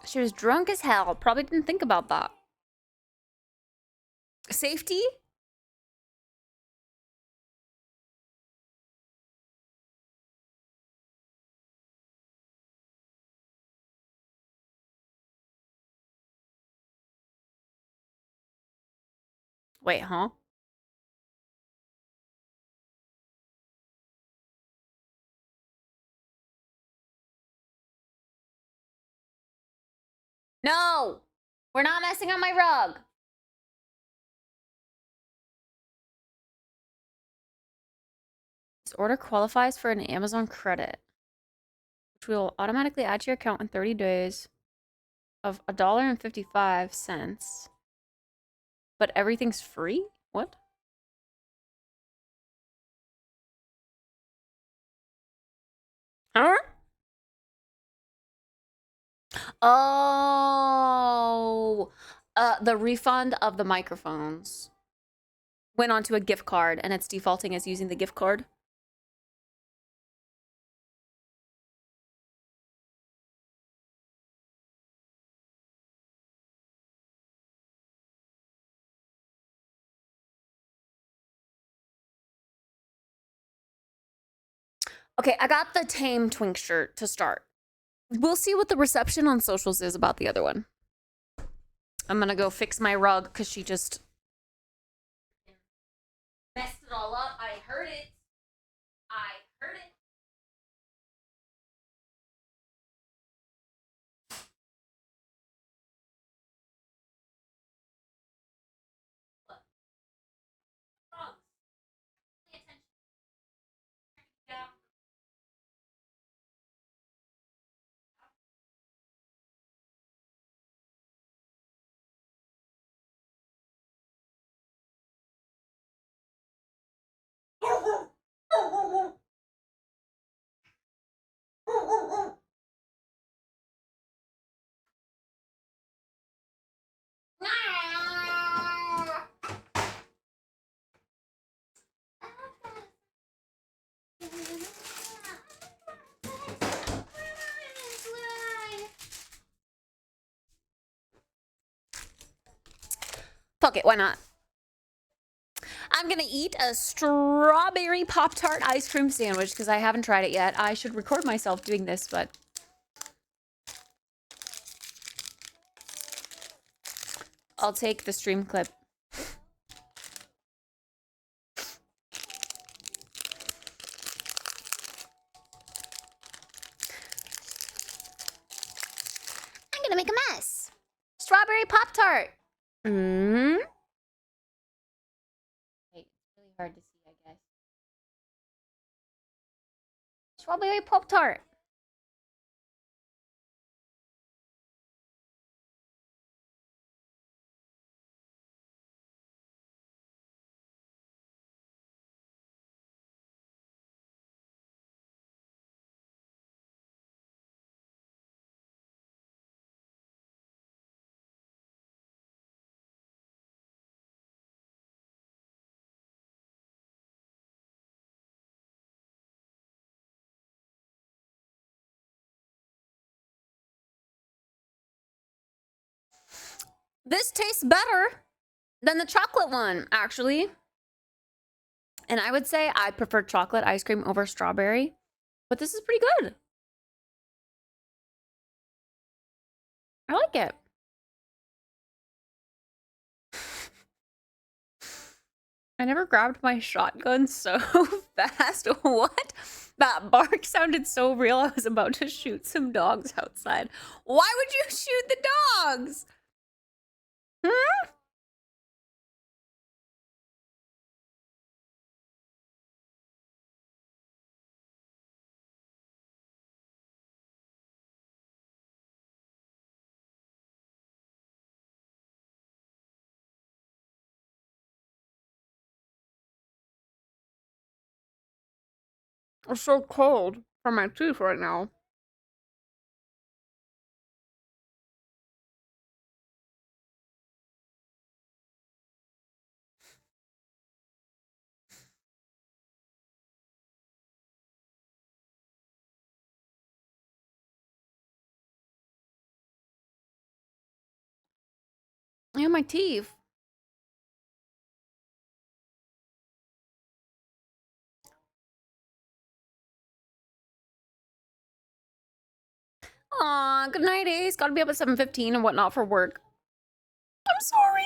She was drunk as hell. Probably didn't think about that. Safety? Wait, huh? No! We're not messing on my rug. This order qualifies for an Amazon credit, which will automatically add to your account in 30 days of $1.55. But everything's free? What? Huh? Oh, the refund of the microphones went onto a gift card and it's defaulting as using the gift card. Okay, I got the Tame Twink shirt to start. We'll see what the reception on socials is about the other one. I'm gonna go fix my rug because she just messed it all up. I heard it. I heard it. What? Rugs. Pay attention. Yeah. Fuck it, why not? I'm gonna eat a strawberry Pop-Tart ice cream sandwich because I haven't tried it yet. I should record myself doing this, but I'll take the stream clip. I'm gonna make a mess. Strawberry Pop-Tart. Wait, it's really hard to see, I guess. Strawberry Pop-Tart. This tastes better than the chocolate one, actually. And I would say I prefer chocolate ice cream over strawberry, but this is pretty good. I like it. I never grabbed my shotgun so fast. What? That bark sounded so real. I was about to shoot some dogs outside. Why would you shoot the dogs? Hmm? It's so cold for my teeth right now. Yeah, my teeth. Aw, good night, Ace. Gotta be up at 7:15 and whatnot for work. I'm sorry.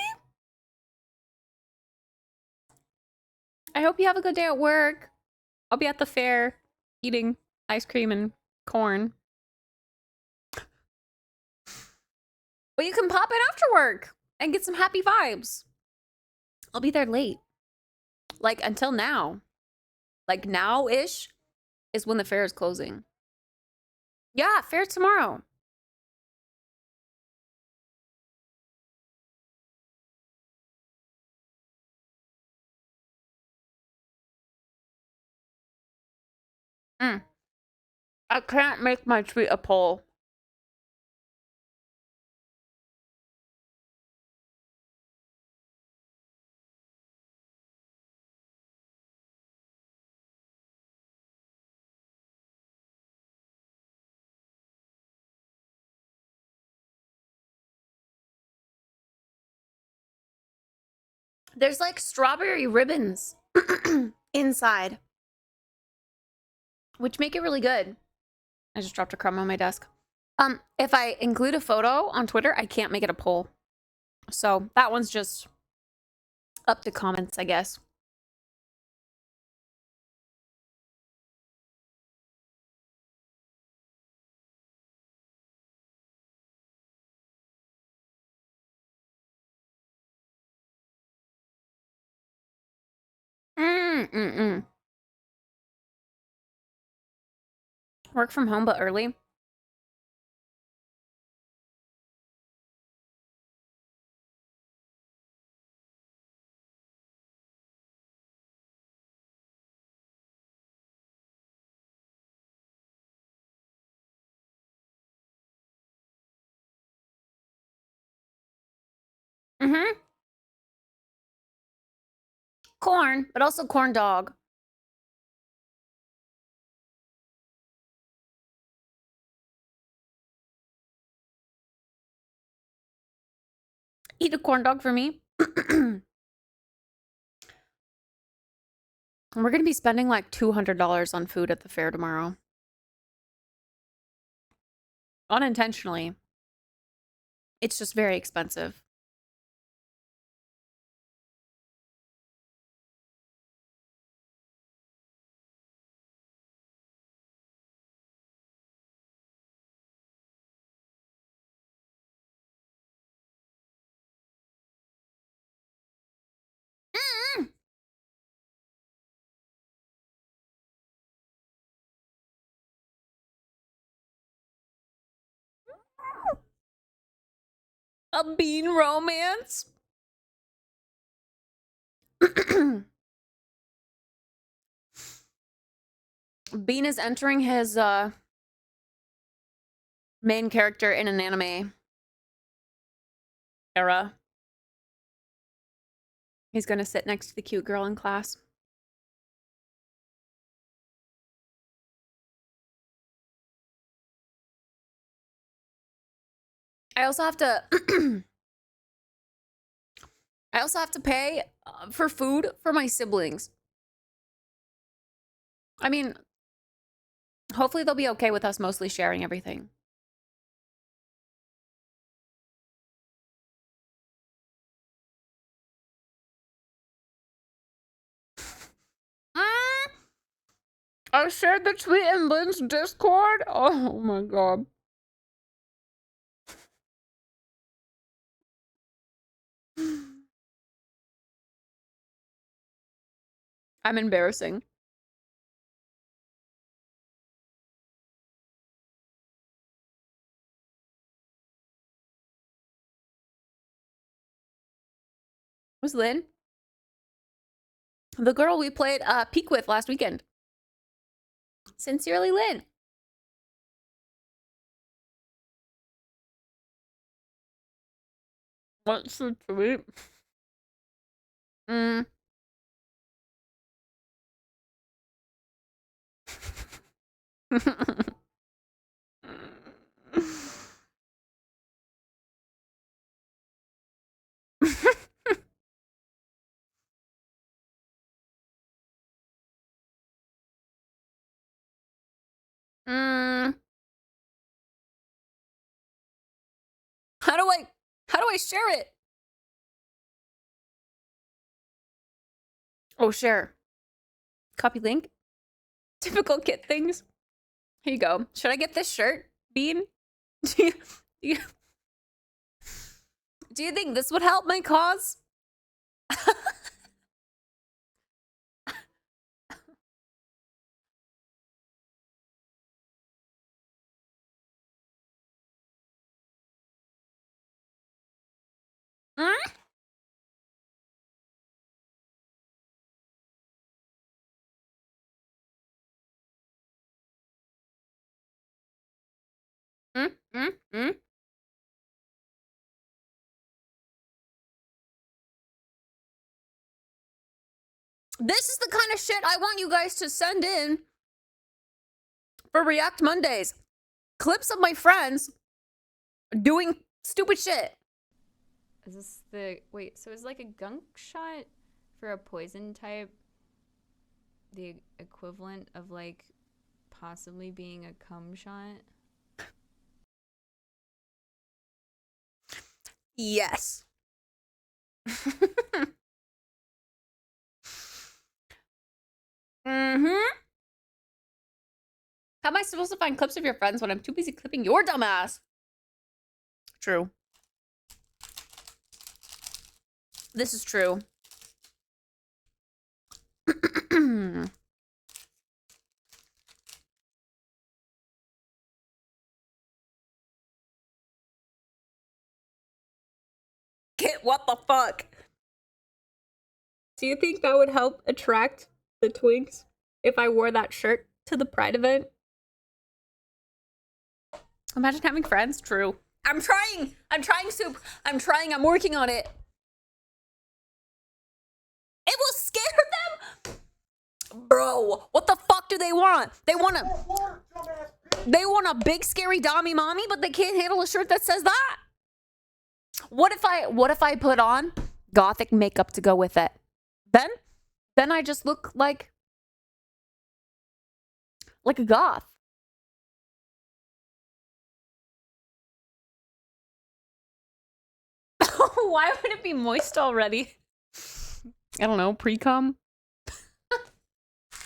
I hope you have a good day at work. I'll be at the fair eating ice cream and corn. But you can pop in after work and get some happy vibes. I'll be there late. Like until now. Like now-ish is when the fair is closing. Yeah, fair tomorrow. I can't make my tweet a poll. There's like strawberry ribbons inside, which make it really good. I just dropped a crumb on my desk. If I include a photo on Twitter, I can't make it a poll. So that one's just up to comments, I guess. Work from home, but early. Corn, but also corn dog. Eat a corn dog for me. We're going to be spending like $200 on food at the fair tomorrow. Unintentionally. It's just very expensive. A bean romance? Bean is entering his main character in an anime era. He's gonna sit next to the cute girl in class. I also have to I also have to pay for food for my siblings. I mean, hopefully they'll be okay with us mostly sharing everything. I shared the tweet in Lynn's Discord. Oh my god. I'm embarrassing. Was Lynn? The girl we played Peek with last weekend. Sincerely, Lynn. What's the tweet? How do I share it? Oh, share. Copy link. Typical Kit things. Here you go. Should I get this shirt, Bean? Do you think this would help my cause? Hmm? Mm, mm, mm. This is the kind of shit I want you guys to send in for React Mondays. Clips of my friends doing stupid shit. Is this the... Wait, so is like a gunk shot for a poison type the equivalent of like possibly being a cum shot? Yes. Mm-hmm. How am I supposed to find clips of your friends when I'm too busy clipping your dumb ass? True. This is true. Kit, what the fuck? Do you think that would help attract the twinks if I wore that shirt to the Pride event? Imagine having friends. True. I'm trying, Soup. I'm working on it. It will scare them? Bro, what the fuck do they want? They want a big scary dommy mommy, but they can't handle a shirt that says that. What if I put on gothic makeup to go with it? Then I just look like a goth. Why would it be moist already? I don't know, pre-cum?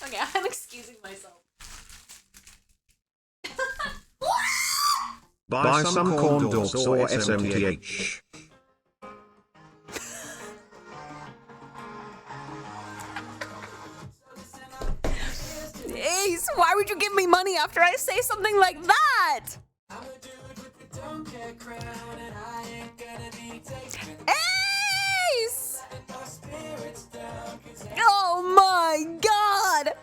Okay, I'm excusing myself. Buy some corn dogs or SMTH. Ace, why would you give me money after I say something like that? Ace! Oh my god!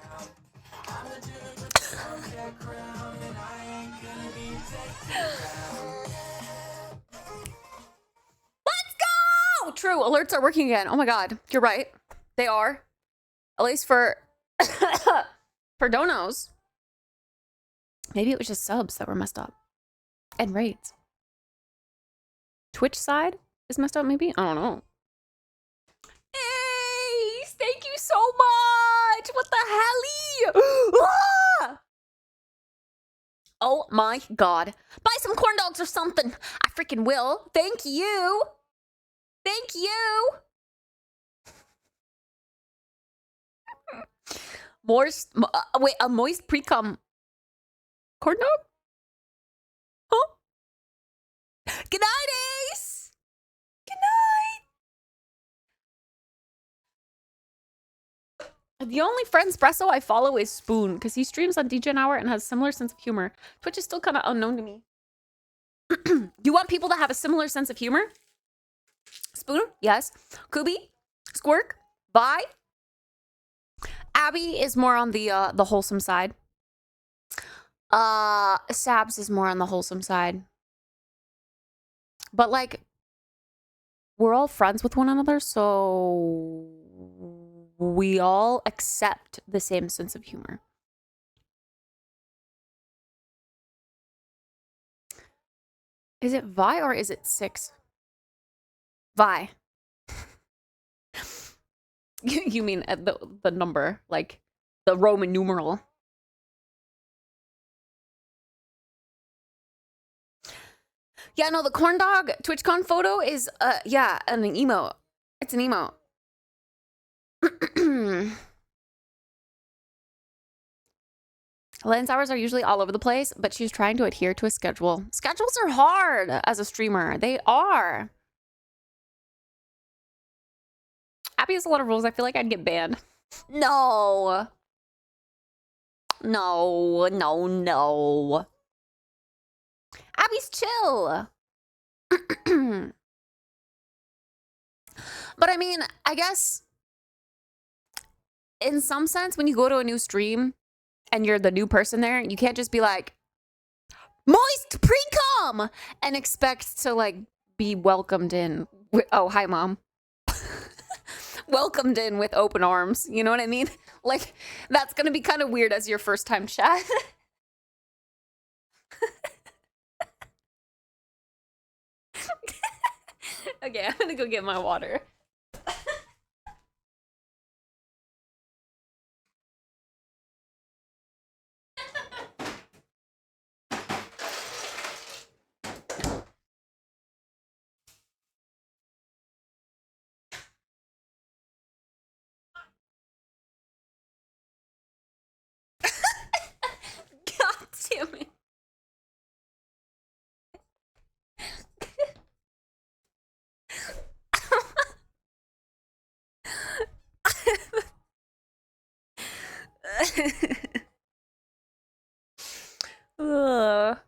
Let's go! True, alerts are working again. Oh my god, you're right. They are. At least for for donos. Maybe it was just subs that were messed up. And raids. Twitch side is messed up, maybe? I don't know. Ace, thank you so much! What the hell? Ah! Oh my god. Buy some corn dogs or something. I freaking will. Thank you. Thank you. Wait, a moist pre-cum corn dog? Huh? Good night, Ace. Good night. The only Friendspresso I follow is Spoon because he streams on DJ Hour and has a similar sense of humor. Twitch is still kind of unknown to me. You want people to have a similar sense of humor? Spoon? Yes. Kubi? Squirk? Bye? Abby is more on the wholesome side. Sabs is more on the wholesome side. But like, we're all friends with one another, so we all accept the same sense of humor. Is it Vi or is it 6? Vi. You mean the number, like the Roman numeral. Yeah, no, the corn dog TwitchCon photo is, yeah, an emote. It's an emote. Lens hours are usually all over the place, but she's trying to adhere to a schedule. Schedules are hard as a streamer. They are. Abby has a lot of rules. I feel like I'd get banned. No. No, no, no. Abby's chill. But I mean, I guess in some sense, when you go to a new stream and you're the new person there, you can't just be like, moist pre-com and expect to like be welcomed in. Oh, hi, mom. Welcomed in with open arms. You know what I mean? Like, that's going to be kind of weird as your first time chat. Okay, I'm going to go get my water. God damn it. Ugh.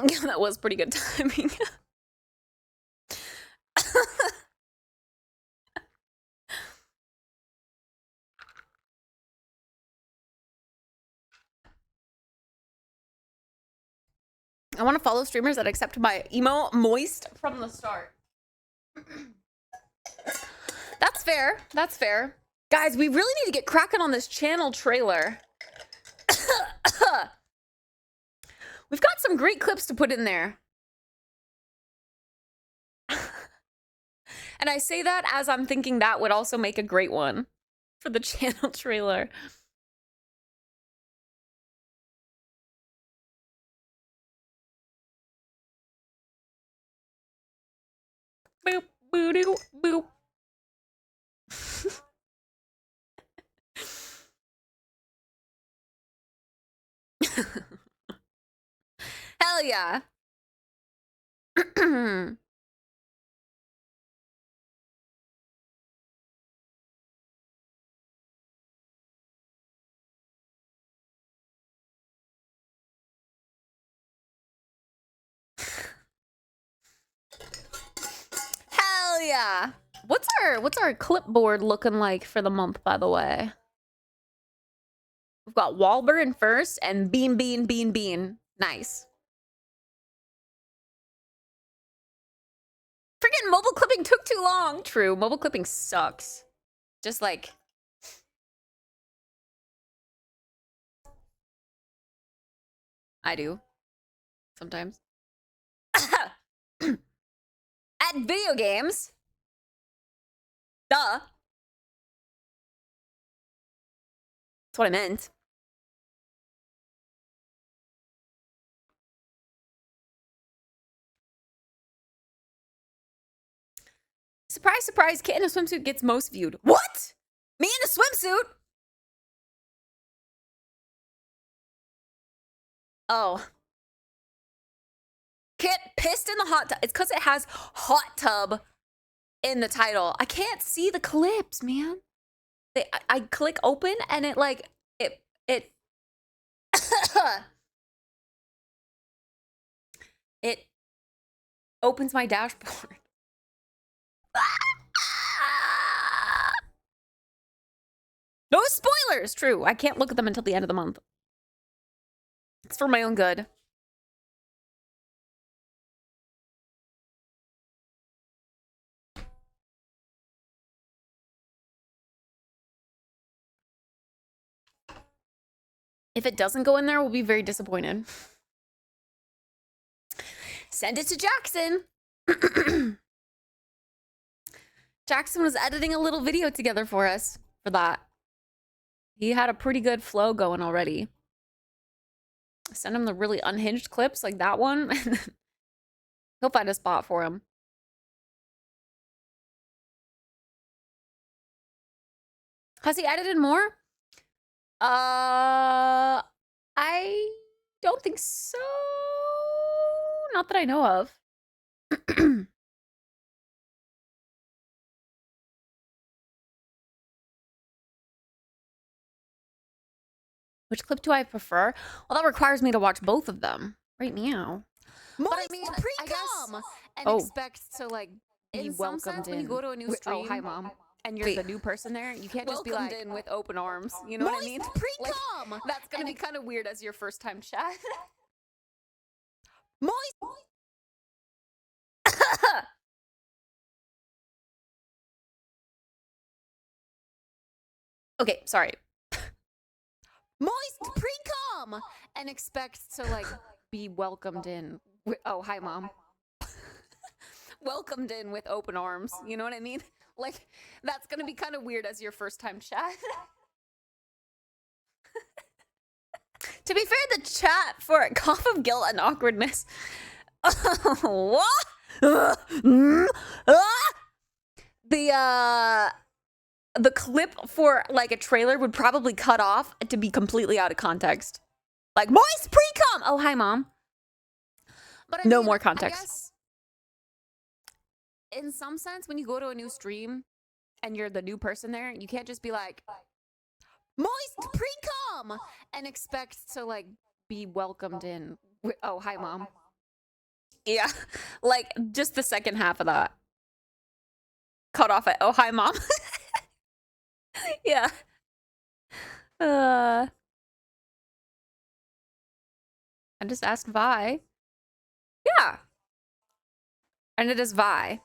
Yeah, that was pretty good timing. I want to follow streamers that accept my emo moist from the start. That's fair. That's fair. Guys, we really need to get cracking on this channel trailer. We've got some great clips to put in there. And I say that as I'm thinking that would also make a great one for the channel trailer. Boop, boo doo, boop. Hell yeah. Hell yeah. What's our clipboard looking like for the month, by the way? We've got Wahlberg in first and Bean Bean Bean Bean. Nice. Freaking mobile clipping took too long. True, mobile clipping sucks. Just like I do sometimes. At video games. Duh. That's what I meant. Surprise, surprise, kid in a swimsuit gets most viewed. What? Me in a swimsuit? Oh. Kit pissed in the hot tub. It's because it has hot tub in the title. I can't see the clips, man. I click open and it like, it it opens my dashboard. No spoilers! True, I can't look at them until the end of the month. It's for my own good. If it doesn't go in there, we'll be very disappointed. Send it to Jackson. Jackson was editing a little video together for us for that. He had a pretty good flow going already. Send him the really unhinged clips like that one. He'll find a spot for him. Has he edited more? I don't think so. Not that I know of. Which clip do I prefer? Well, that requires me to watch both of them. Right meow. But I mean, I guess, and expect to like be welcomed in. When you go to a new stream, oh hi mom, and you're the new person there, you can't just be like in with open arms. You know what I mean? Like, that's gonna be kind of weird as your first time chat. Moist. Okay, sorry. Moist pre-com and expect to like be welcomed in. Oh hi mom. Welcomed in with open arms. You know what I mean? Like, that's gonna be kind of weird as your first time chat. To be fair, the chat for a cough of guilt and awkwardness. What? The clip for like a trailer would probably cut off to be completely out of context. Like, moist pre-com! Oh, hi, mom. But no more context. I guess, in some sense, when you go to a new stream and you're the new person there, you can't just be like, moist pre-com! And expect to like be welcomed in. Oh, hi, mom. Yeah, like just the second half of that. Cut off at, oh, hi, mom. Yeah. I just asked Vi. Yeah. And it is Vi.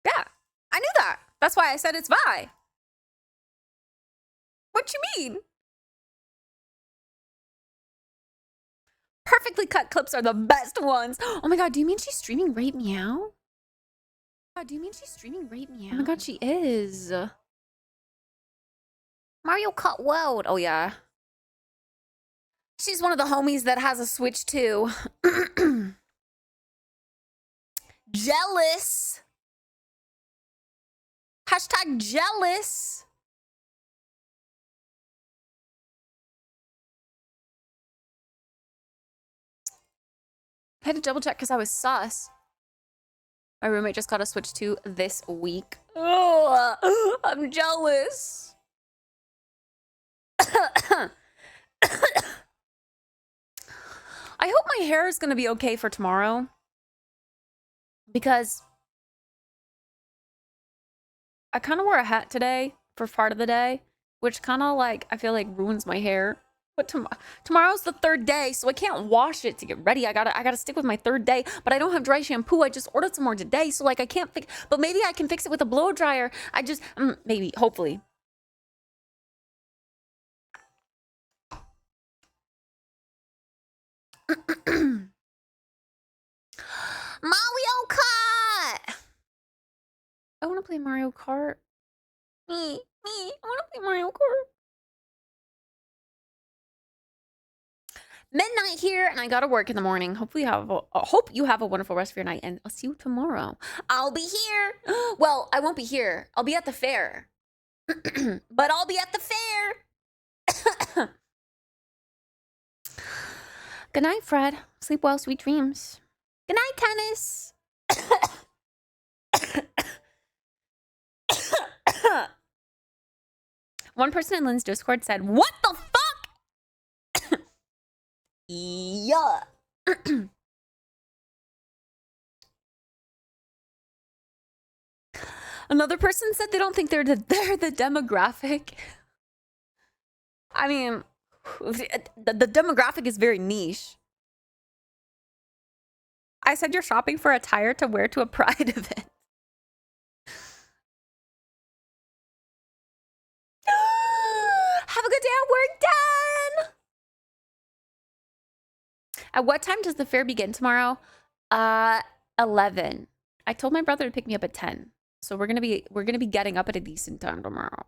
Yeah. I knew that. That's why I said it's Vi. What you mean? Perfectly cut clips are the best ones. Oh my god, do you mean she's streaming Right Meow? God, do you mean she's streaming Right Meow? Oh my god, she is. Mario Kart World. Oh yeah. She's one of the homies that has a Switch too. Jealous. Hashtag jealous. I had to double check because I was sus. My roommate just got a Switch 2 this week. Oh, I'm jealous. I hope my hair is going to be okay for tomorrow. Because I kind of wore a hat today for part of the day, which kind of like, I feel like ruins my hair. But tomorrow's the third day, so I can't wash it to get ready. I gotta stick with my third day, but I don't have dry shampoo. I just ordered some more today, so like I can't fix, but maybe I can fix it with a blow dryer. I just, maybe, hopefully. Mario Kart! I want to play Mario Kart. Me, I want to play Mario Kart. Midnight here, and I gotta work in the morning. Hopefully, hope you have a wonderful rest of your night, and I'll see you tomorrow. I'll be here. Well, I won't be here. I'll be at the fair. But I'll be at the fair. Good night, Fred. Sleep well, sweet dreams. Good night, Tennis. One person in Lynn's Discord said, "What the fuck?" Yeah. Another person said they don't think they're the demographic. I mean, the demographic is very niche. I said you're shopping for attire to wear to a pride event. Have a good day at work, Dan. At what time does the fair begin tomorrow? 11. I told my brother to pick me up at 10. So we're gonna be getting up at a decent time tomorrow.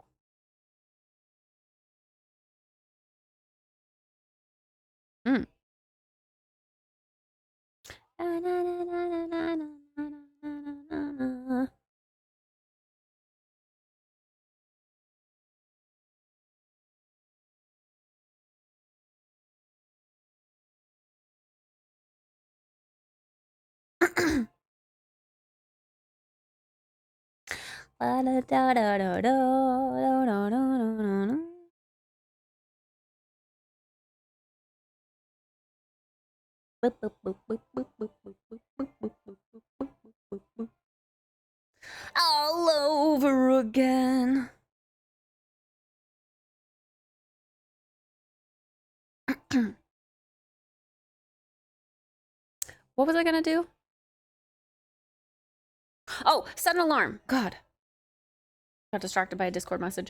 All over again. What was I gonna do? Oh, set an alarm. God. Got distracted by a Discord message.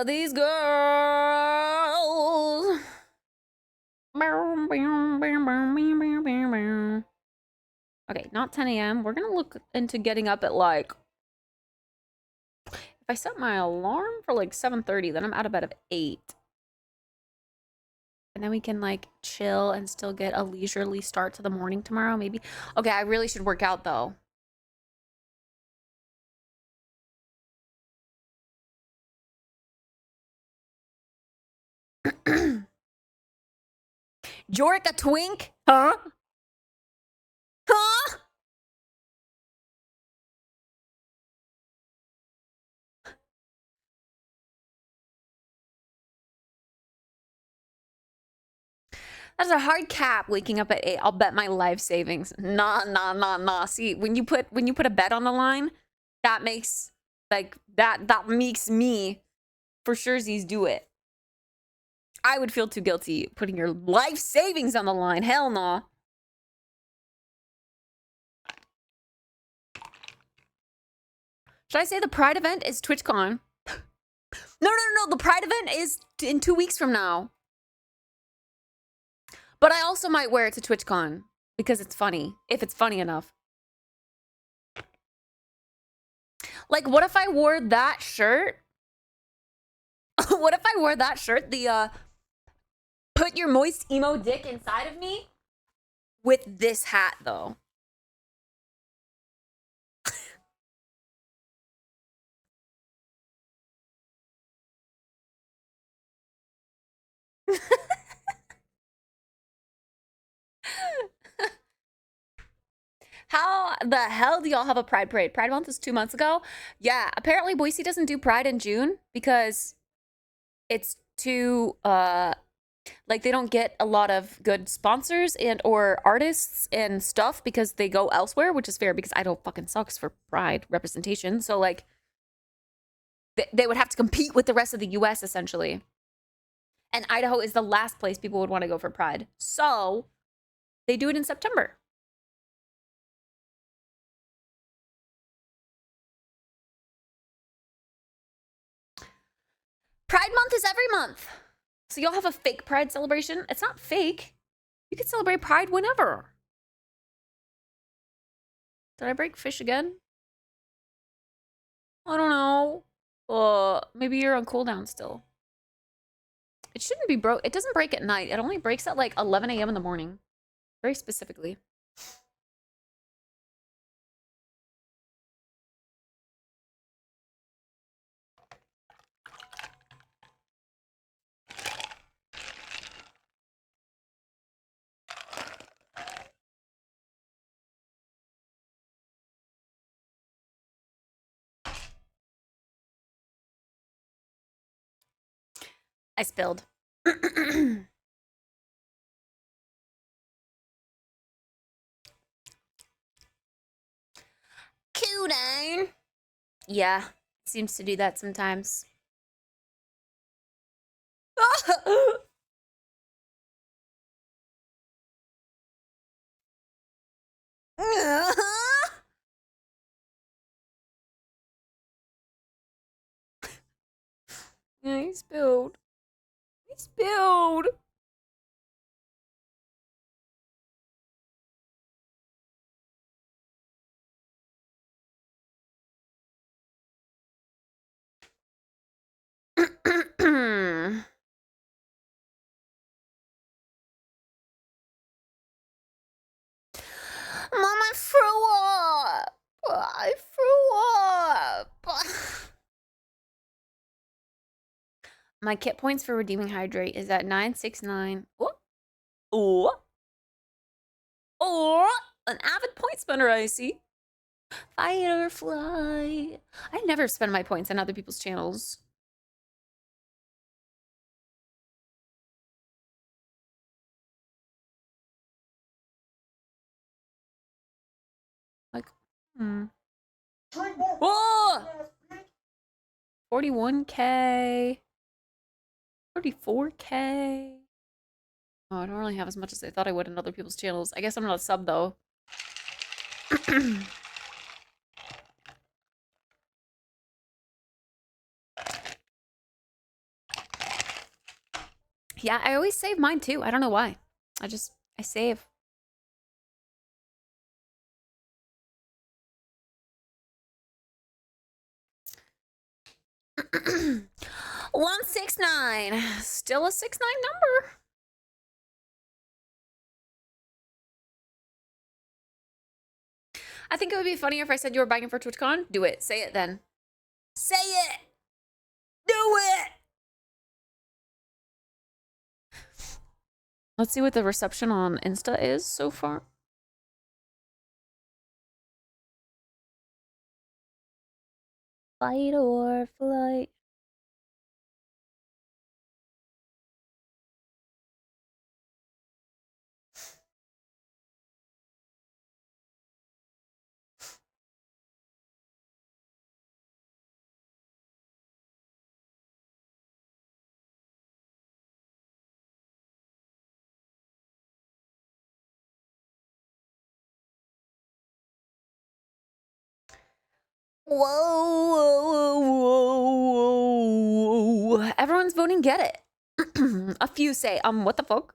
These girls. Okay, not 10 a.m. We're gonna look into getting up at like... If I set my alarm for like 7:30, then I'm out of bed at 8. And then we can like chill and still get a leisurely start to the morning tomorrow, maybe. Okay, I really should work out though. Jorick a twink? Huh? Huh? That's a hard cap, waking up at 8. I'll bet my life savings. Nah. See, when you put a bet on the line, that makes like that makes me for surezies do it. I would feel too guilty putting your life savings on the line. Hell no. Should I say the Pride event is TwitchCon? No. The Pride event is in 2 weeks from now. But I also might wear it to TwitchCon because it's funny, if it's funny enough. Like, what if I wore that shirt? What if I wore that shirt? The put your moist emo dick inside of me with this hat though. How the hell do y'all have a Pride parade? Pride month is 2 months ago. Yeah, apparently Boise doesn't do Pride in June because it's too like they don't get a lot of good sponsors and or artists and stuff because they go elsewhere, which is fair because Idaho fucking sucks for Pride representation. So like they would have to compete with the rest of the US essentially. And Idaho is the last place people would want to go for Pride. So they do it in September. Pride month is every month. So y'all have a fake Pride celebration? It's not fake. You can celebrate Pride whenever. Did I break fish again? I don't know. Maybe you're on cooldown still. It shouldn't be broke. It doesn't break at night. It only breaks at like 11 a.m. in the morning. Very specifically. I spilled. Cooldown. Yeah, seems to do that sometimes. Yeah, he spilled. He spilled. My kit points for redeeming hydrate is at 969. Oh, an avid point spender, I see. Fight or fly. I never spend my points on other people's channels. Like, Whoa! 41K. 34K. Oh, I don't really have as much as I thought I would in other people's channels. I guess I'm not a sub, though. Yeah, I always save mine, too. I don't know why. I save. $169. Still a 69 number. I think it would be funnier if I said you were buying it for TwitchCon. Do it. Say it then. Say it. Do it. Let's see what the reception on Insta is so far. Fight or flight. Whoa. Everyone's voting get it. A few say, what the fuck?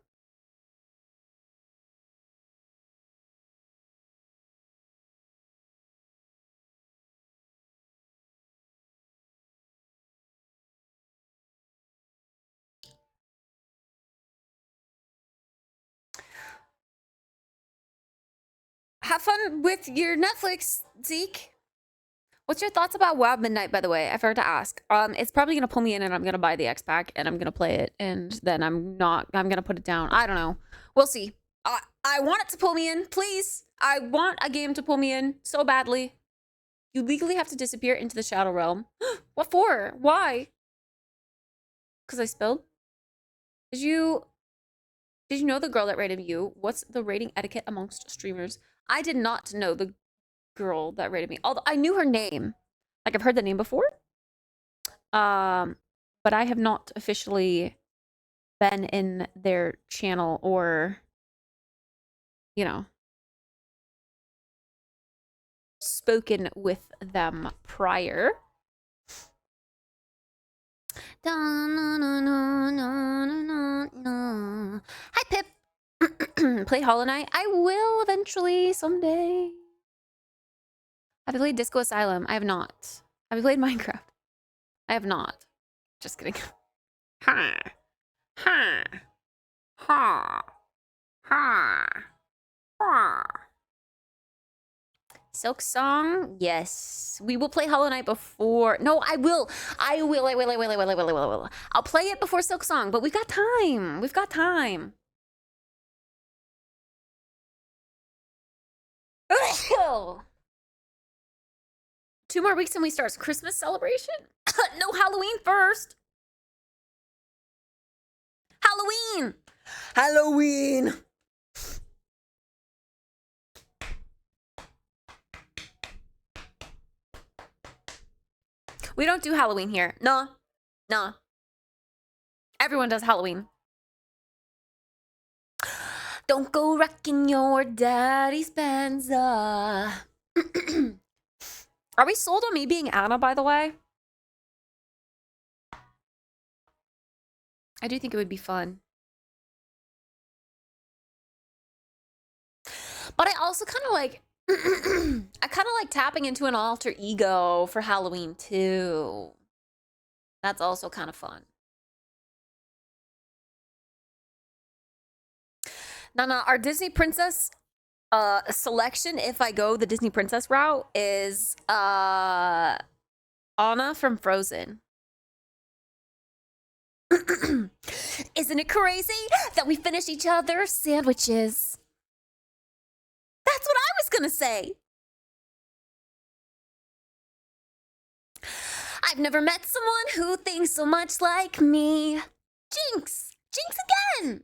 Have fun with your Netflix, Zeke. What's your thoughts about WoW Midnight, by the way? I forgot to ask. It's probably gonna pull me in and I'm gonna buy the X pack and I'm gonna play it and then I'm gonna put it down. I don't know. We'll see. I want it to pull me in, please. I want a game to pull me in so badly. You legally have to disappear into the Shadow Realm. What for? Why? Because I spilled? Did you know the girl that rated you? What's the rating etiquette amongst streamers? I did not know the girl that rated me. Although I knew her name. Like I've heard the name before. But I have not officially been in their channel or, you know, spoken with them prior. Hi, Pip. Play Hollow Knight? I will eventually, someday. Have you played Disco Asylum? I have not. Have you played Minecraft? I have not. Just kidding. Ha. Ha. Ha. Ha. Ha. Silk Song? Yes. We will play Hollow Knight before. No, I will. I will. I'll play it before Silk Song, but we've got time. We've got time. 2 more weeks and we start Christmas celebration? No, Halloween first. Halloween. Halloween. We don't do Halloween here. No. No. Everyone does Halloween. Don't go wrecking your daddy's Benza. Are we sold on me being Anna, by the way? I do think it would be fun. But I also kind of like... I kind of like tapping into an alter ego for Halloween, too. That's also kind of fun. Nana, our Disney Princess selection, if I go the Disney Princess route, is Anna from Frozen. Isn't it crazy that we finish each other's sandwiches? That's what I was gonna say. I've never met someone who thinks so much like me. Jinx! Jinx again!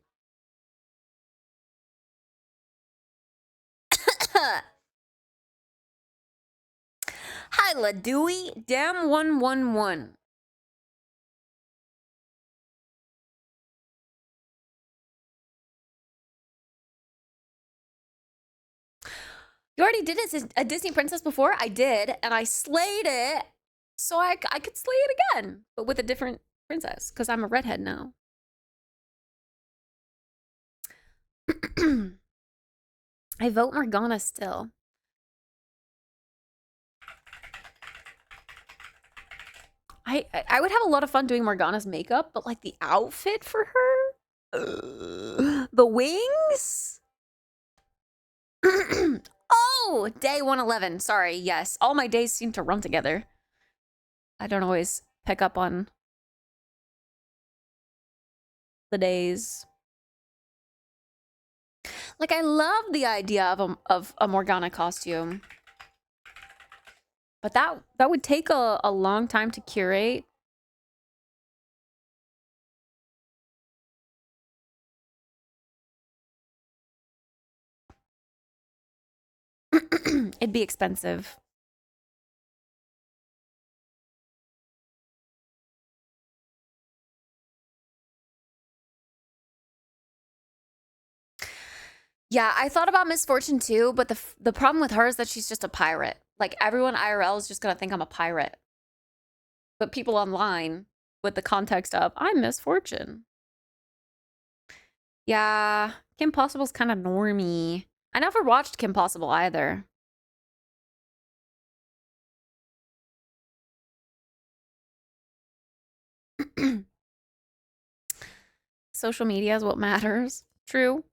Hi, La Dewey. Damn 111. You already did a Disney princess before? I did, and I slayed it. So I could slay it again, but with a different princess, because I'm a redhead now. I vote Morgana still. I would have a lot of fun doing Morgana's makeup, but like the outfit for her? The wings? Oh, day 111. Sorry, yes. All my days seem to run together. I don't always pick up on the days. Like, I love the idea of a Morgana costume. But that would take a long time to curate. It'd be expensive. Yeah, I thought about Miss Fortune too, but the problem with her is that she's just a pirate. Like, everyone IRL is just gonna think I'm a pirate. But people online, with the context of, I'm Miss Fortune. Yeah, Kim Possible's kind of normie. I never watched Kim Possible either. Social media is what matters. True.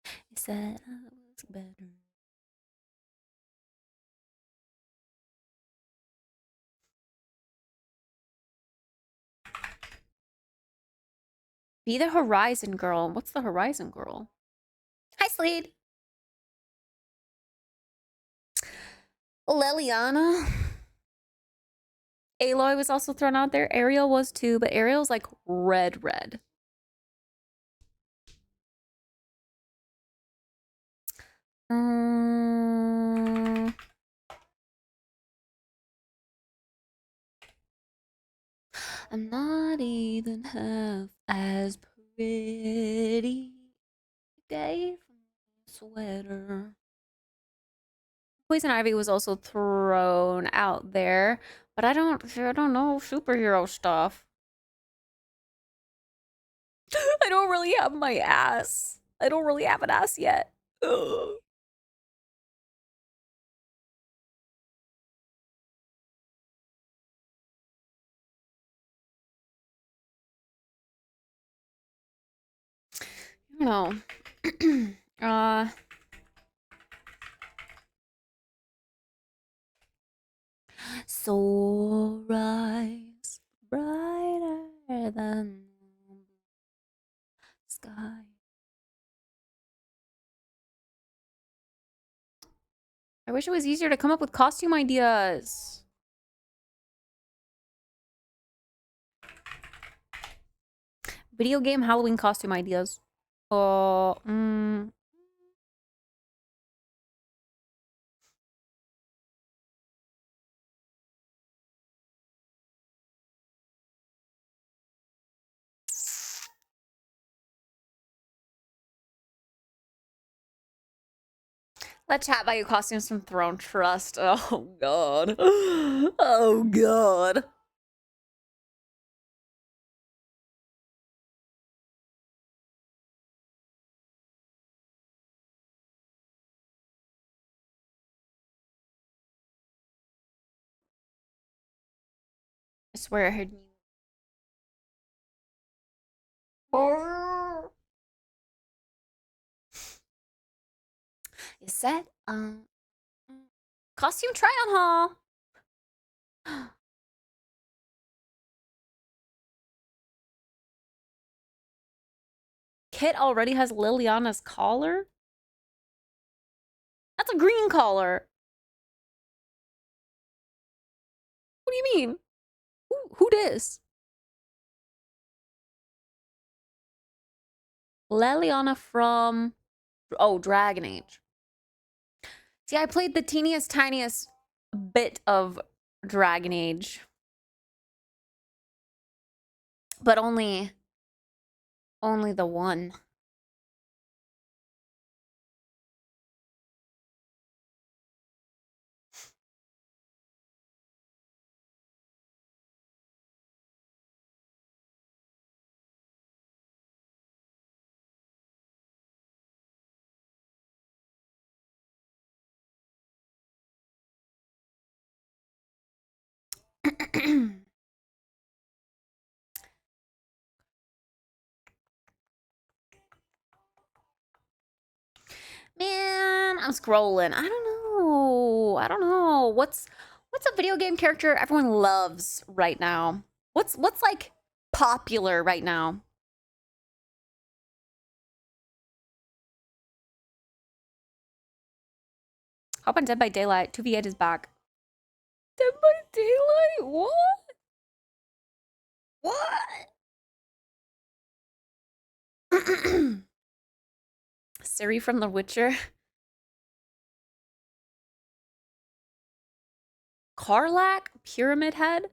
He said I was better. Be the Horizon Girl. What's the Horizon Girl? Hi, Slade. Leliana. Aloy was also thrown out there. Ariel was too, but Ariel's like red. I'm not even half as pretty. Gave me a sweater. Poison Ivy was also thrown out there, but I don't know superhero stuff. I don't really have my ass. I don't really have an ass yet. Ugh. No. So rise brighter than the sky. I wish it was easier to come up with costume ideas. Video game Halloween costume ideas. Oh, Let's chat about your costumes from Throne Trust. Oh god. Oh god. I swear I heard you. Is that costume try on haul? Kit already has Liliana's collar? That's a green collar. What do you mean? Who dis? Liliana from... Oh, Dragon Age. See, I played the teeniest, tiniest bit of Dragon Age. But only the one. Man, I'm scrolling. I don't know. What's a video game character everyone loves right now? What's like popular right now? Hop on Dead by Daylight. 2v8 is back. Dead by Daylight? What? What? Ciri from The Witcher. Karlach? Pyramid Head?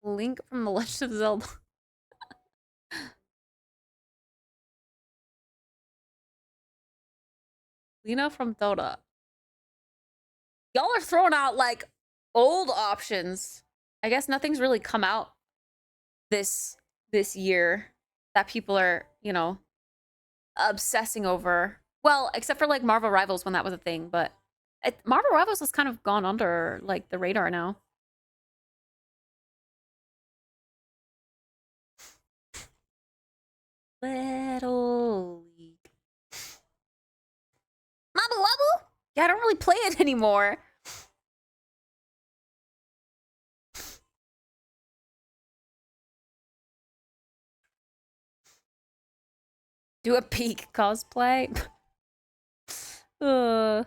Link from The Legend of Zelda. Lena from Dota. Y'all are throwing out like old options. I guess nothing's really come out this year that people are, you know, obsessing over. Well, except for like Marvel Rivals when that was a thing, but Marvel Rivals has kind of gone under like the radar now. Little League. Mabu Wabu? Yeah, I don't really play it anymore. Do a peak cosplay. I'm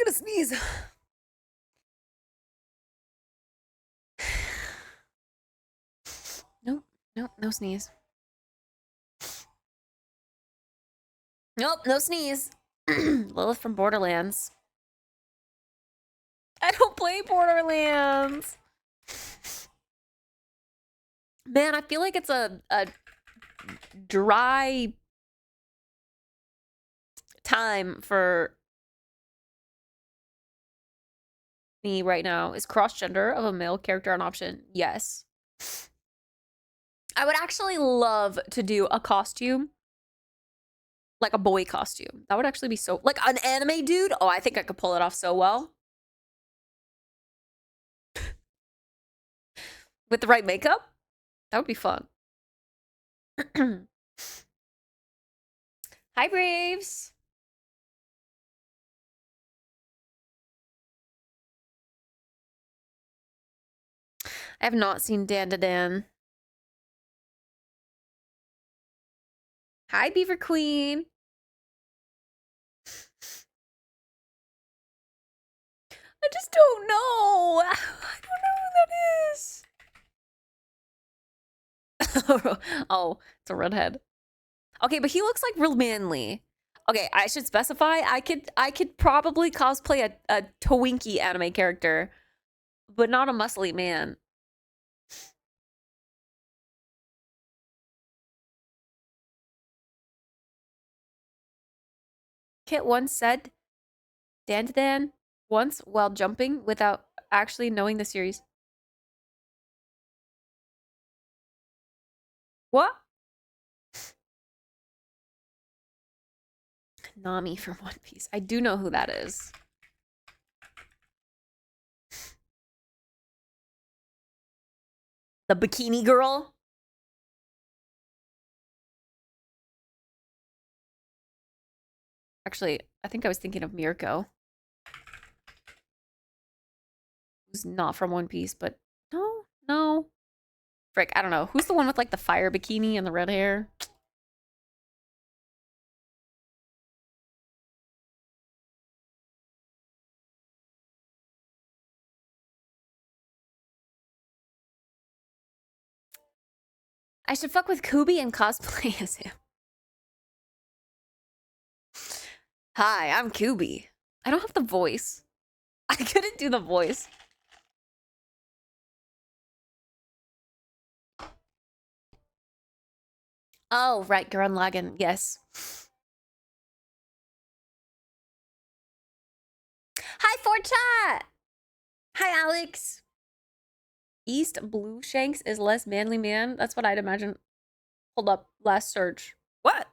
gonna sneeze. Nope, no sneeze. Nope, no sneeze. Lilith from Borderlands. I don't play Borderlands. Man, I feel like it's a dry time for me right now. Is cross-gender of a male character an option? Yes. I would actually love to do a costume. Like a boy costume. That would actually be so... Like an anime dude? Oh, I think I could pull it off so well. With the right makeup? That would be fun. Hi, Braves. I have not seen Dan to Dan. Hi, Beaver Queen. I just don't know. I don't know who that is. Oh, it's a redhead. Okay, but he looks like real manly. Okay, I should specify. I could probably cosplay a Twinkie anime character, but not a muscly man. Kit once said Dan to Dan once while jumping without actually knowing the series. What? Nami from One Piece. I do know who that is. The bikini girl? Actually, I think I was thinking of Mirko. Who's not from One Piece, but no. Frick, I don't know. Who's the one with like the fire bikini and the red hair? I should fuck with Kubi and cosplay as him. Hi, I'm Kubi. I don't have the voice. I couldn't do the voice. Oh, right, Gurren Lagann. Yes. Hi, Forchat! Hi, Alex. East Blue Shanks is less manly man. That's what I'd imagine. Hold up. Last search. What?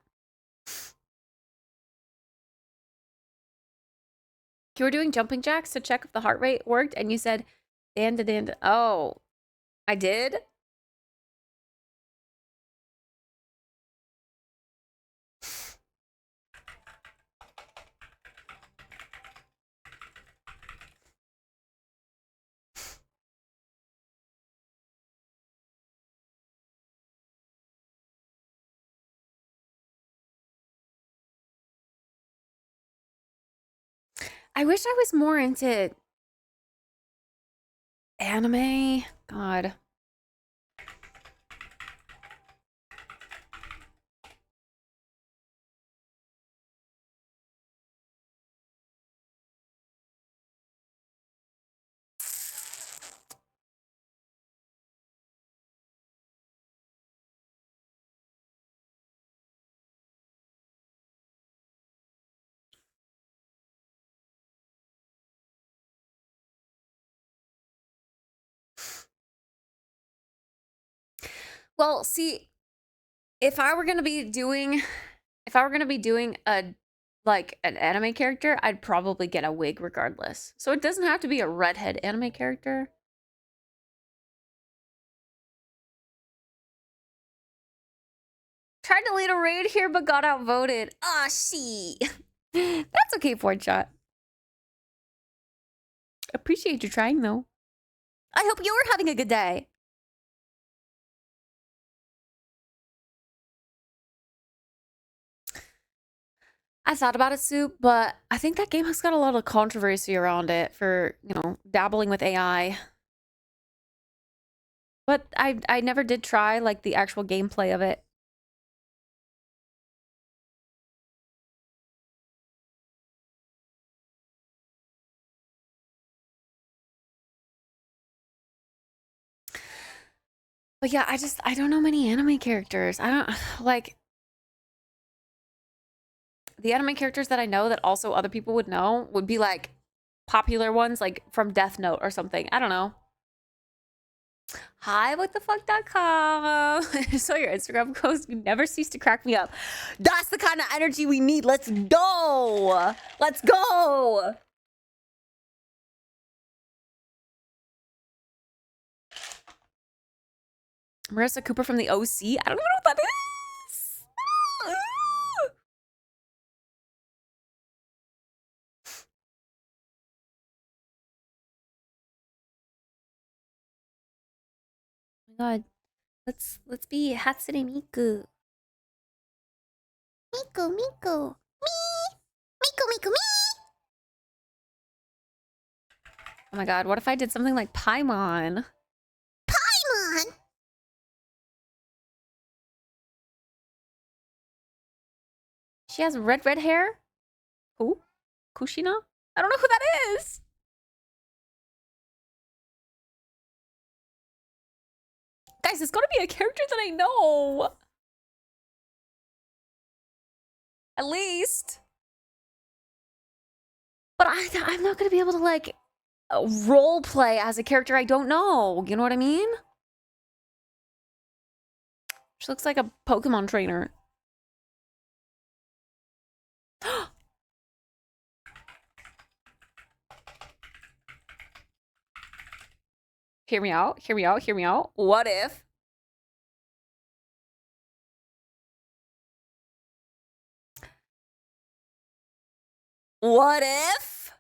You were doing jumping jacks to check if the heart rate worked, and you said, dan. Oh, I did? I wish I was more into anime. God. Well, see, if I were gonna be doing a like an anime character, I'd probably get a wig regardless. So it doesn't have to be a redhead anime character. Tried to lead a raid here, but got outvoted. Ah, she. That's okay, Fortshot. Appreciate you trying, though. I hope you're having a good day. I thought about it, Soup, but I think that game has got a lot of controversy around it for, you know, dabbling with AI. But I never did try, like, the actual gameplay of it. But yeah, I don't know many anime characters. I don't, like, the anime characters that I know that also other people would know would be, like, popular ones, like, from Death Note or something. I don't know. Hi, whatthefuck.com. I saw your Instagram post. You never cease to crack me up. That's the kind of energy we need. Let's go. Let's go. Marissa Cooper from the OC? I don't even know what that is. Oh my god. Let's be Hatsune Miku. Miku. Miku. Oh my god, what if I did something like Paimon? Paimon? She has red hair? Who? Kushina? I don't know who that is. Guys, it's gotta be a character that I know. At least. But I'm not gonna be able to, like, role play as a character I don't know. You know what I mean? She looks like a Pokemon trainer. Hear me out. What if What if?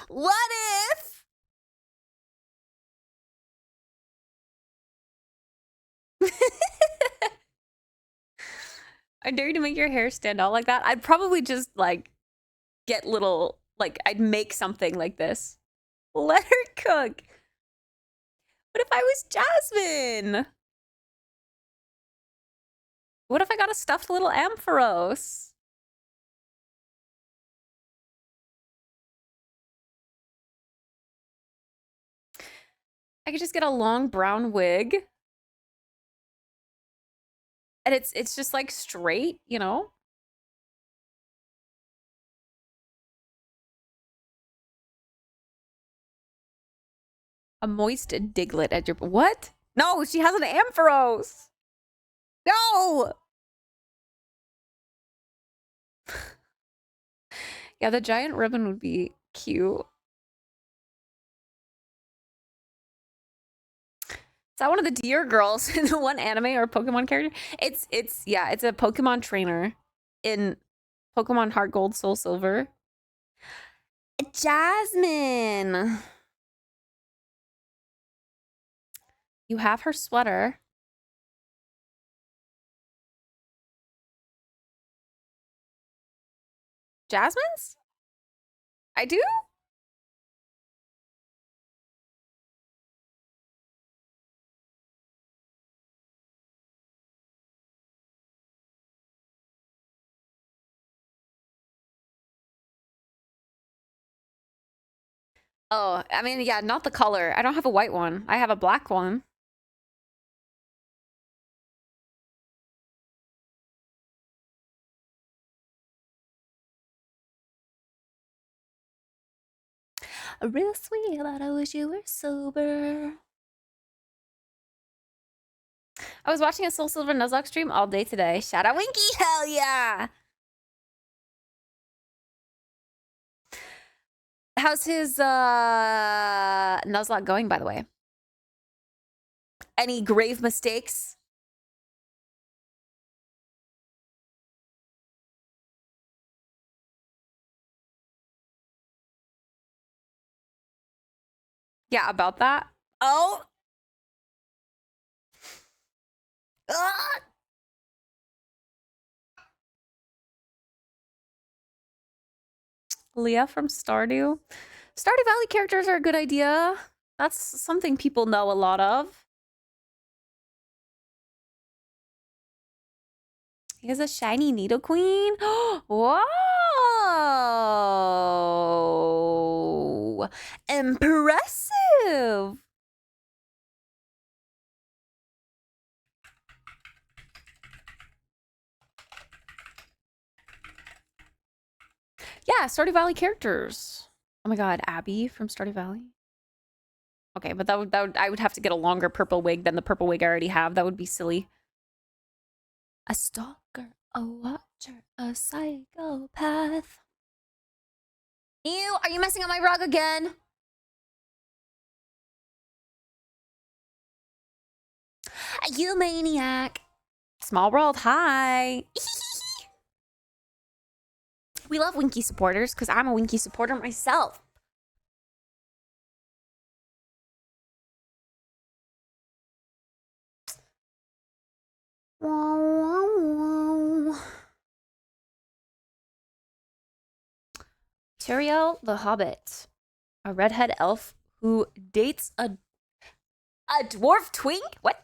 What if? I dare you to make your hair stand out like that. I'd probably just like get little, like I'd make something like this. Let her cook. What if I was Jasmine? What if I got a stuffed little Ampharos? I could just get a long brown wig. And it's just like straight, you know? A moist diglet at your... What? No, she has an Ampharos. No! Yeah, the giant ribbon would be cute. Is that one of the deer girls in the one anime or Pokemon character? It's a Pokemon trainer in Pokemon Heart Gold, Soul Silver. Jasmine. You have her sweater. Jasmine's? I do? Oh, I mean, yeah, not the color. I don't have a white one. I have a black one. Real sweet, but I wish you were sober. I was watching a Soul Silver Nuzlocke stream all day today. Shout out Winky, hell yeah! How's his Nuzlocke going, by the way? Any grave mistakes? Yeah, about that. Oh! Ah! Leah from Stardew. Stardew Valley characters are a good idea. That's something people know a lot of. He has a shiny Needle Queen. Whoa! Impressive! Yeah, Stardew Valley characters. Oh my god, Abby from Stardew Valley. Okay, but that would I would have to get a longer purple wig than the purple wig I already have. That would be silly. A stalker, a watcher, a psychopath. Ew, are you messing up my rug again? You maniac. Small world, hi. We love Winky supporters because I'm a Winky supporter myself. Tyrael the Hobbit, a redhead elf who dates a dwarf twink? What?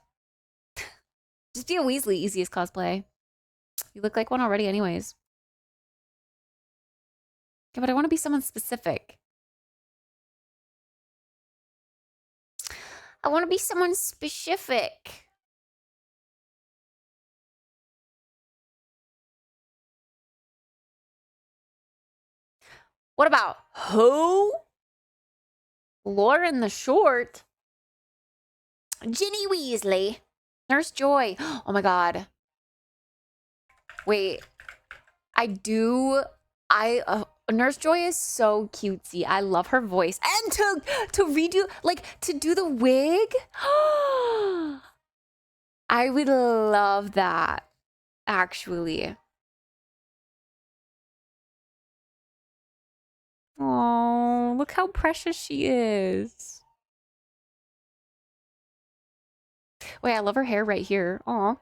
Just be a Weasley, easiest cosplay. You look like one already anyways. Yeah, but I want to be someone specific. I want to be someone specific. What about who? Lauren the Short? Ginny Weasley. Nurse Joy. Oh my god. Wait. Nurse Joy is so cutesy. I love her voice. And to redo, like, to do the wig. I would love that, actually. Oh, look how precious she is. Wait, I love her hair right here. Aw.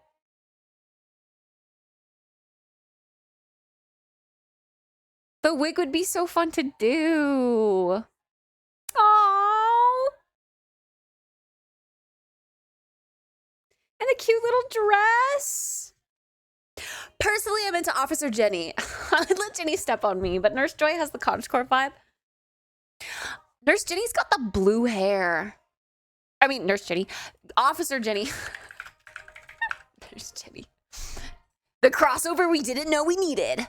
The wig would be so fun to do. Oh. And the cute little dress. Personally, I'm into Officer Jenny. I'd let Jenny step on me, but Nurse Joy has the cottagecore vibe. Nurse Jenny's got the blue hair. I mean, Nurse Jenny. Officer Jenny. Nurse Jenny. The crossover we didn't know we needed.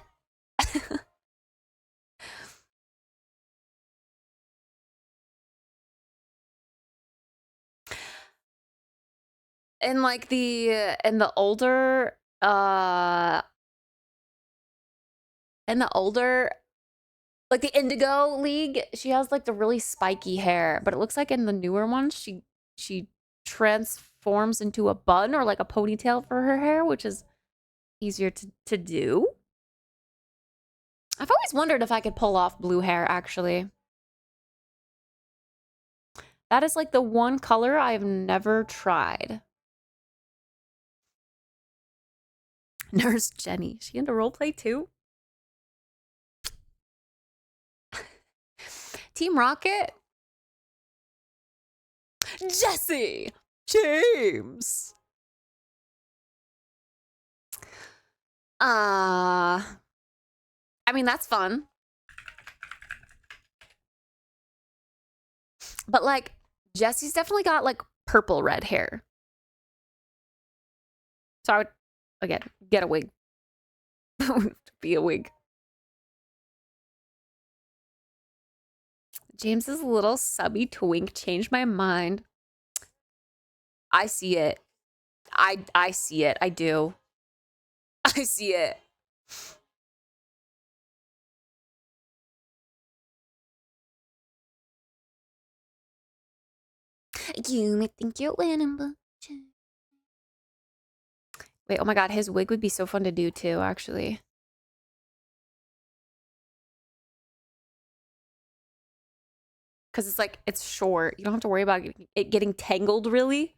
And like in the older like the Indigo League, she has like the really spiky hair, but it looks like in the newer ones she transforms into a bun or like a ponytail for her hair, which is easier to do. I've always wondered if I could pull off blue hair, actually. That is like the one color I've never tried. Nurse Jenny. She into roleplay too? Team Rocket? Jesse! James! I mean, that's fun. But like, Jesse's definitely got like purple red hair. So I would, again, get a wig. Be a wig. James's little subby twink changed my mind. I see it. I see it. I do. I see it. You may think you're winning, but wait, oh my god, his wig would be so fun to do too, actually. Because it's like, it's short. You don't have to worry about it getting tangled, really.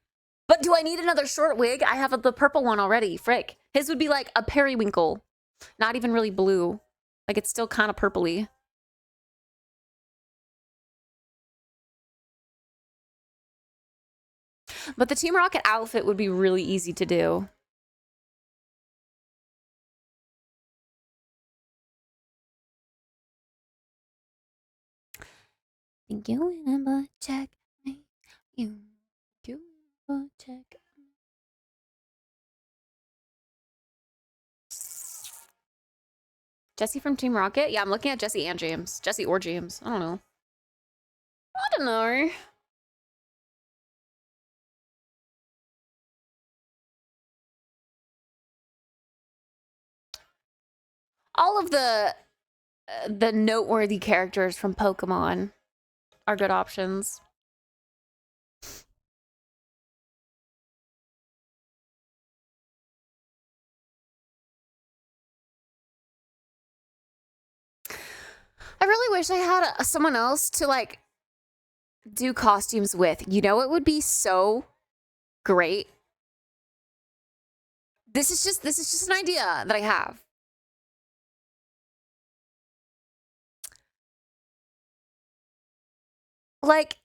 But do I need another short wig? I have the purple one already. Frick. His would be like a periwinkle. Not even really blue. Like, it's still kind of purpley. But the Team Rocket outfit would be really easy to do. Think you in a butt check me. You butt check. Jesse from Team Rocket? Yeah, I'm looking at Jesse and James. Jesse or James. I don't know. I don't know. All of the noteworthy characters from Pokemon are good options. I really wish I had someone else to like do costumes with. You know, it would be so great. This is just an idea that I have. Like,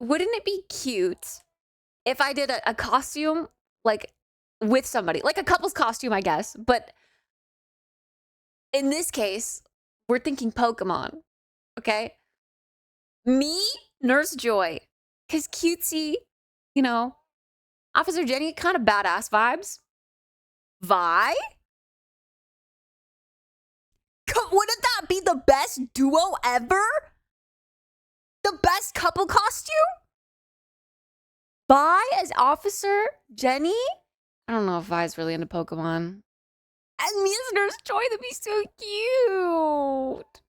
wouldn't it be cute if I did a costume like with somebody, like a couple's costume, I guess, but in this case, we're thinking Pokemon, okay? Me, Nurse Joy, because cutesy, you know, Officer Jenny, kind of badass vibes. Vi? Wouldn't that be the best duo ever? The best couple costume? Vi as Officer Jenny? I don't know if Vi's really into Pokemon. And me as Nurse Joy, that'd be so cute.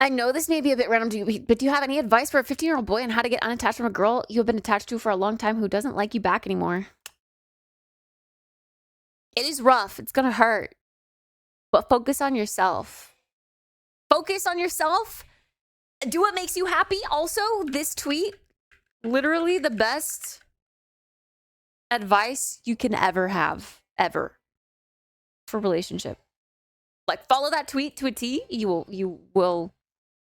I know this may be a bit random to you, but do you have any advice for a 15-year-old boy on how to get unattached from a girl you have been attached to for a long time who doesn't like you back anymore? It is rough. It's gonna hurt. But focus on yourself. Focus on yourself. Do what makes you happy. Also, this tweet, literally the best advice you can ever have, ever, for relationship. Like, follow that tweet to a T. You will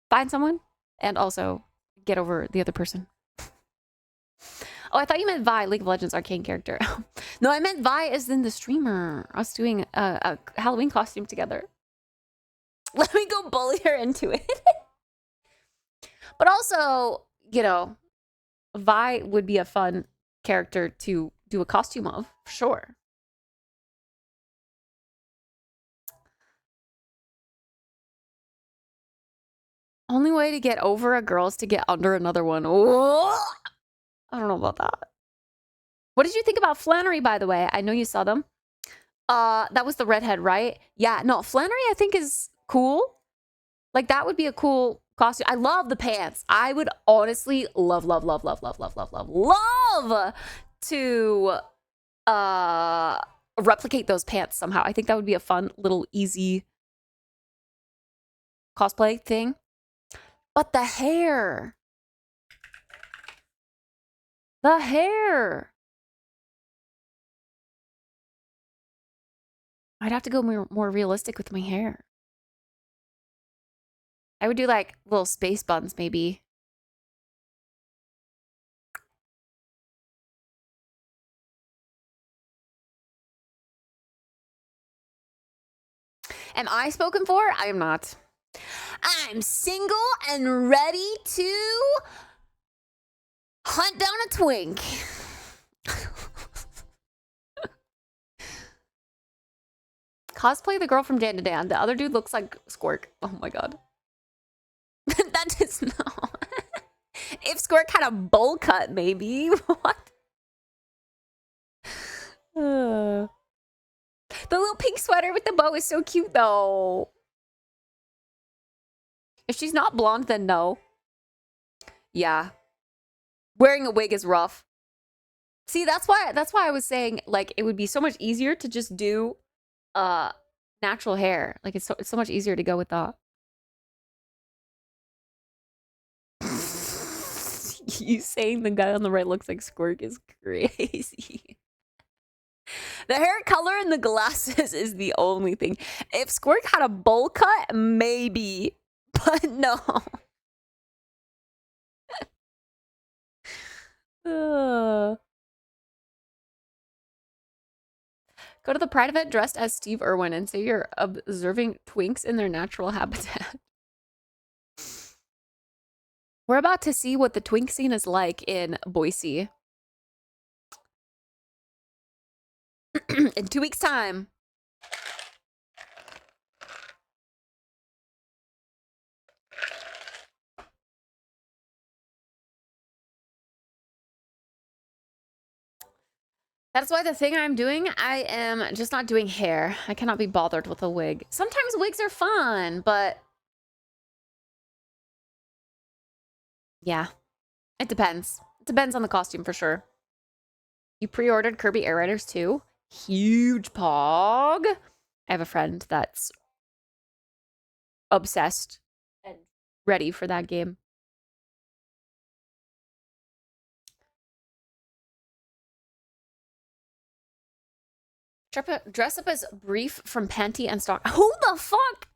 find someone and also get over the other person. Oh, I thought you meant Vi, League of Legends arcane character. No, I meant Vi as in the streamer. Us doing a Halloween costume together. Let me go bully her into it. But also, you know, Vi would be a fun character to do a costume of, for sure. Only way to get over a girl is to get under another one. Oh, I don't know about that. What did you think about Flannery, by the way? I know you saw them. That was the redhead, right? Yeah, no, Flannery I think is cool. Like, that would be a cool costume. I love the pants. I would honestly love to replicate those pants somehow. I think that would be a fun little easy cosplay thing. But the hair. The hair. I'd have to go more realistic with my hair. I would do like little space buns, maybe. Am I spoken for? I am not. I'm single and ready to hunt down a twink. Cosplay the girl from Dan to Dan. The other dude looks like Squirk. Oh my god. That is not. If Squirk had a bowl cut, maybe. What? The little pink sweater with the bow is so cute, though. If she's not blonde, then no. Yeah. Wearing a wig is rough. See, that's why I was saying, like, it would be so much easier to just do natural hair. Like, it's so much easier to go with that. You saying the guy on the right looks like Squirk is crazy. The hair color and the glasses is the only thing. If Squirk had a bowl cut, maybe. But no. Go to the Pride event dressed as Steve Irwin and say you're observing twinks in their natural habitat. We're about to see what the twink scene is like in Boise. In 2 weeks' time. That's why the thing I'm doing, I am just not doing hair. I cannot be bothered with a wig. Sometimes wigs are fun, but yeah, it depends. It depends on the costume for sure. You pre-ordered Kirby Air Riders too? Huge pog. I have a friend that's obsessed and ready for that game. Dress up as Brief from Panty and Stock. Who the fuck?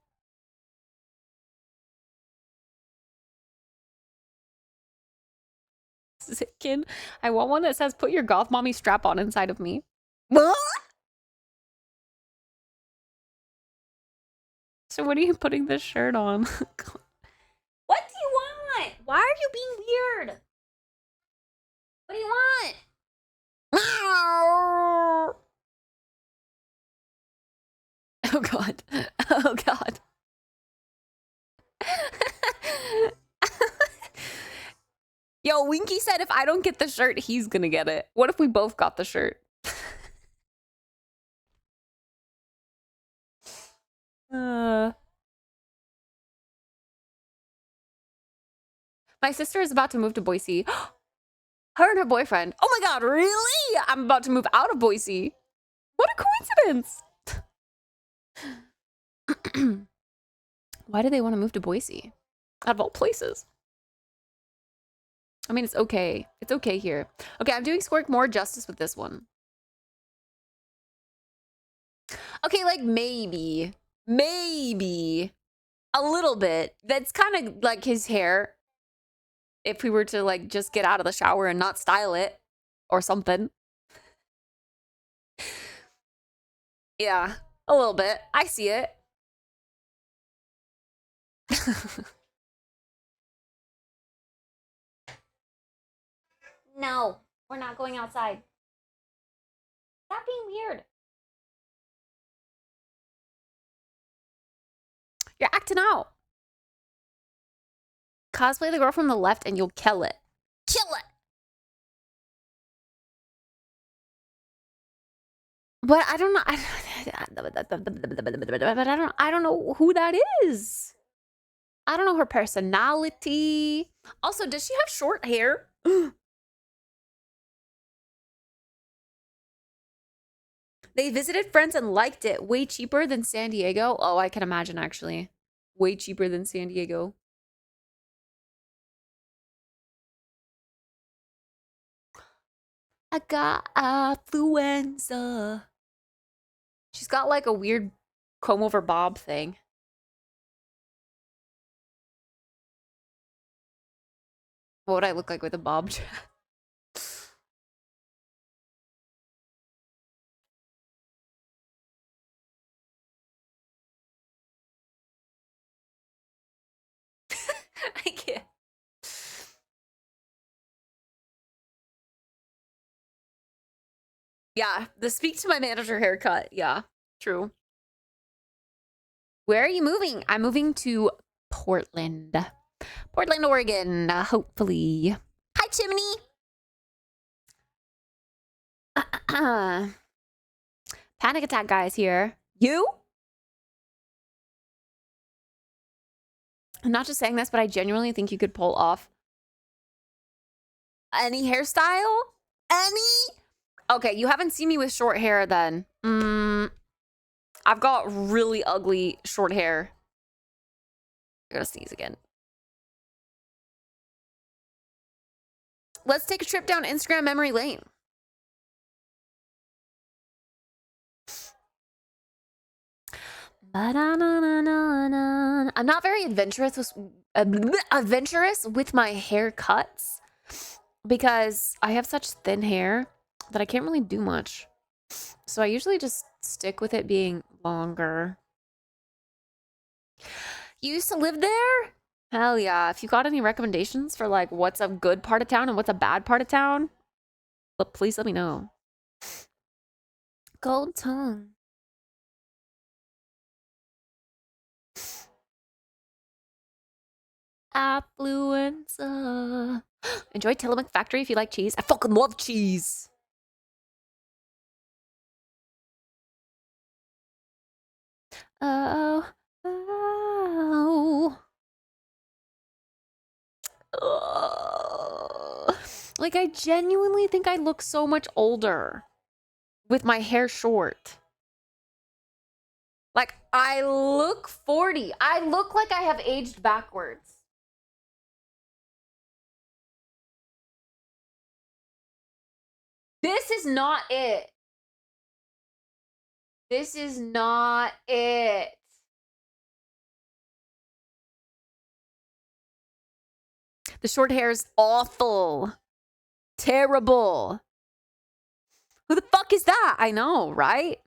Zitkin. I want one that says, put your goth mommy strap on inside of me. What? So what are you putting this shirt on? What do you want? Why are you being weird? What do you want? Oh god. Oh god. Yo, Winky said if I don't get the shirt, he's gonna get it. What if we both got the shirt? My sister is about to move to Boise. Her and her boyfriend. Oh my god, really? I'm about to move out of Boise. What a coincidence. Why do they want to move to Boise? Out of all places. I mean, it's okay. It's okay here. Okay, I'm doing Squirk more justice with this one. Okay, like maybe a little bit. That's kind of like his hair. If we were to like just get out of the shower and not style it or something. Yeah, a little bit. I see it. No, we're not going outside. Stop being weird. You're acting out. Cosplay the girl from the left and you'll kill it. Kill it! But I don't know. I don't know who that is. I don't know her personality. Also, does she have short hair? They visited friends and liked it. Way cheaper than San Diego. Oh, I can imagine actually. Way cheaper than San Diego. I got affluenza. She's got like a weird comb over bob thing. What would I look like with a bob? I can't. Yeah, the speak to my manager haircut. Yeah, true. Where are you moving? I'm moving to Portland. Portland, Oregon, hopefully. Hi, Chimney. Panic attack guys here. You? I'm not just saying this, but I genuinely think you could pull off any hairstyle? Any? Okay, you haven't seen me with short hair then. I've got really ugly short hair. I gotta sneeze again. Let's take a trip down Instagram memory lane. I'm not very adventurous with my haircuts because I have such thin hair that I can't really do much. So I usually just stick with it being longer. You used to live there? Hell yeah. If you got any recommendations for like what's a good part of town and what's a bad part of town, but please let me know. Gold tongue. Affluenza. Enjoy Tillamook Factory if you like cheese. I fucking love cheese. Oh. Like, I genuinely think I look so much older with my hair short. Like, I look 40. I look like I have aged backwards. This is not it. This is not it. The short hair is awful. Terrible. Who the fuck is that? I know, right?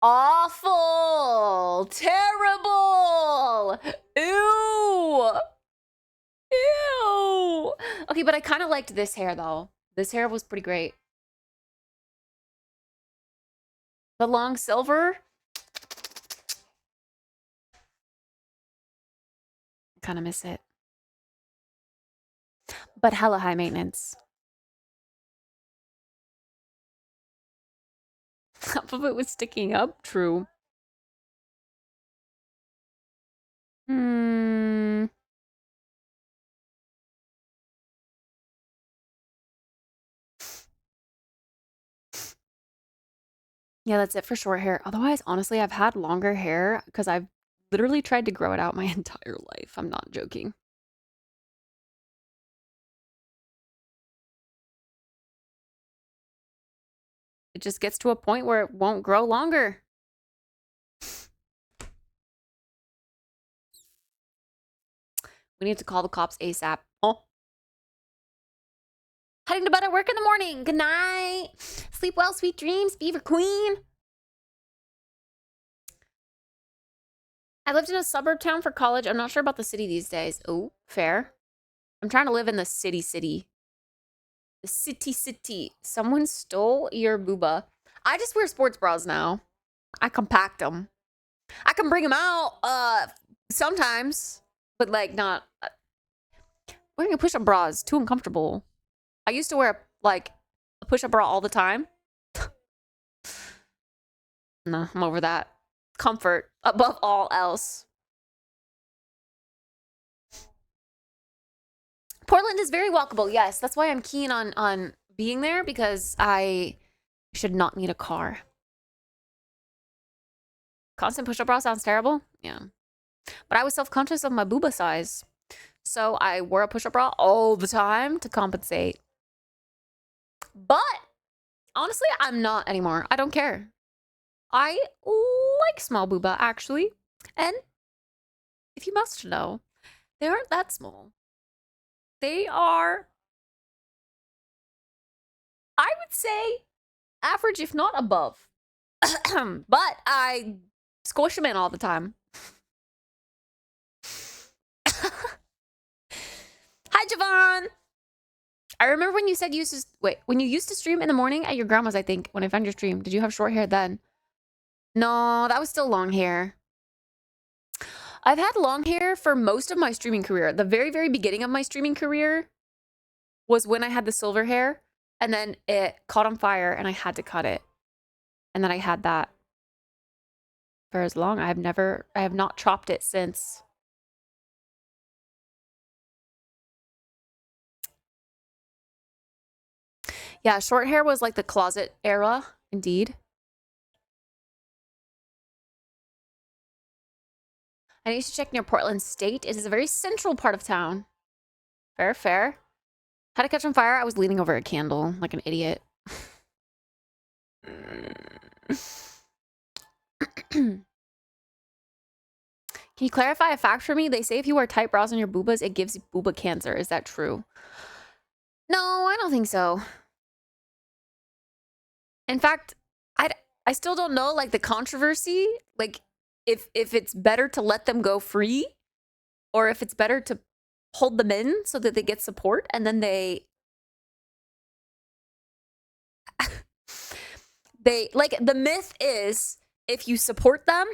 Awful. Terrible. Ew. Ew. Okay, but I kind of liked this hair, though. This hair was pretty great. The long silver. Kind of miss it. But hella high maintenance. Half of it was sticking up. True. Yeah, that's it for short hair. Otherwise, honestly, I've had longer hair because I've literally tried to grow it out my entire life. I'm not joking. It just gets to a point where it won't grow longer. We need to call the cops ASAP. Oh. Heading to bed at work in the morning. Good night. Sleep well, sweet dreams, Beaver Queen. I lived in a suburb town for college. I'm not sure about the city these days. Oh, fair. I'm trying to live in the city. The city. Someone stole your booba. I just wear sports bras now. I compact them. I can bring them out sometimes, but like not. Wearing a push-up bra is too uncomfortable. I used to wear like a push-up bra all the time. No, I'm over that. Comfort above all else. Portland is very walkable. Yes, that's why I'm keen on being there, because I should not need a car. Constant push-up bra sounds terrible. Yeah. But I was self-conscious of my booba size. So I wore a push-up bra all the time to compensate. But honestly, I'm not anymore. I don't care. I like small booba, actually. And if you must know, they aren't that small. They are, I would say, average, if not above. But I squish them in all the time. Hi, Javon. I remember when you said you used to, when you used to stream in the morning at your grandma's, I think, when I found your stream. Did you have short hair then? No, that was still long hair. I've had long hair for most of my streaming career. The very, very beginning of my streaming career was when I had the silver hair, and then it caught on fire and I had to cut it. And then I had that for as long. I have not chopped it since. Yeah, short hair was like the closet era, indeed. I need to check near Portland State. It is a very central part of town. Fair, fair. How to catch on fire? I was leaning over a candle like an idiot. Can you clarify a fact for me? They say if you wear tight bras on your boobas, it gives booba cancer. Is that true? No, I don't think so. In fact, I still don't know, like, the controversy. Like, if it's better to let them go free, or if it's better to hold them in so that they get support, and then they like, the myth is if you support them,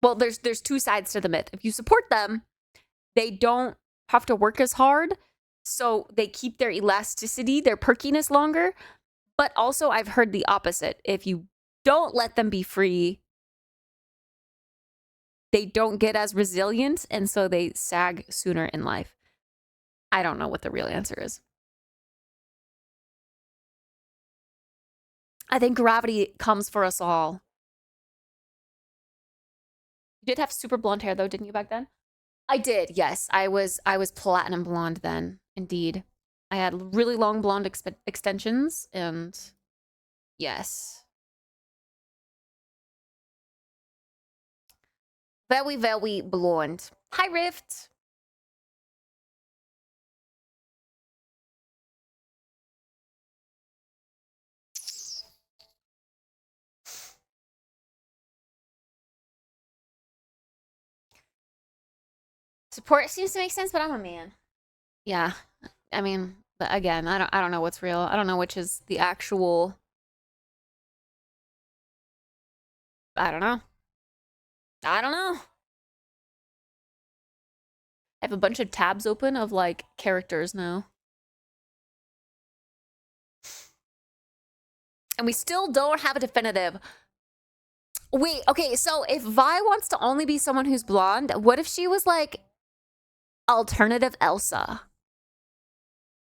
well, there's two sides to the myth. If you support them, they don't have to work as hard, so they keep their elasticity, their perkiness longer. But also, I've heard the opposite. If you don't let them be free, they don't get as resilient, and so they sag sooner in life. I don't know what the real answer is. I think gravity comes for us all. You did have super blonde hair, though, didn't you, back then? I did, yes. I was platinum blonde then, indeed. I had really long blonde extensions, and yes. Very, very blonde. Hi, Rift. Support seems to make sense, but I'm a man. Yeah, I mean, but again, I don't know what's real. I don't know which is the actual. I don't know. I don't know. I have a bunch of tabs open of like characters now. And we still don't have a definitive. Wait, okay, so if Vi wants to only be someone who's blonde, what if she was like alternative Elsa?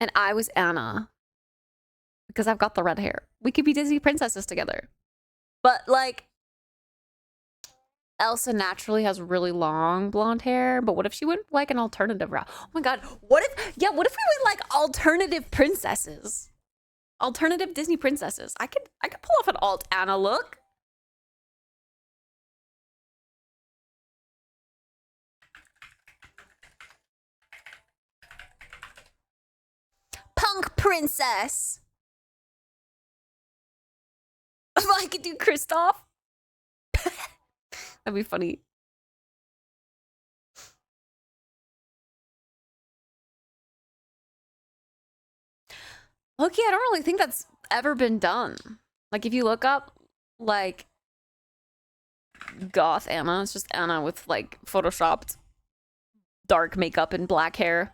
And I was Anna. Because I've got the red hair. We could be Disney princesses together. But like Elsa naturally has really long blonde hair, but what if she went like an alternative route? Oh my god, what if we went like alternative princesses? Alternative Disney princesses. I could pull off an alt Anna look. Punk princess. I could do Kristoff. That'd be funny. Okay, I don't really think that's ever been done. Like if you look up like goth Anna, it's just Anna with like photoshopped dark makeup and black hair.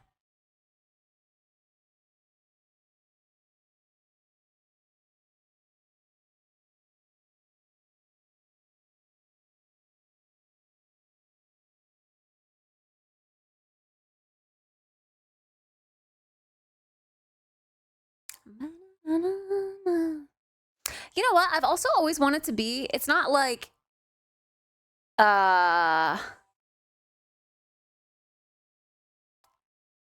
You know what? I've also always wanted to be, it's not like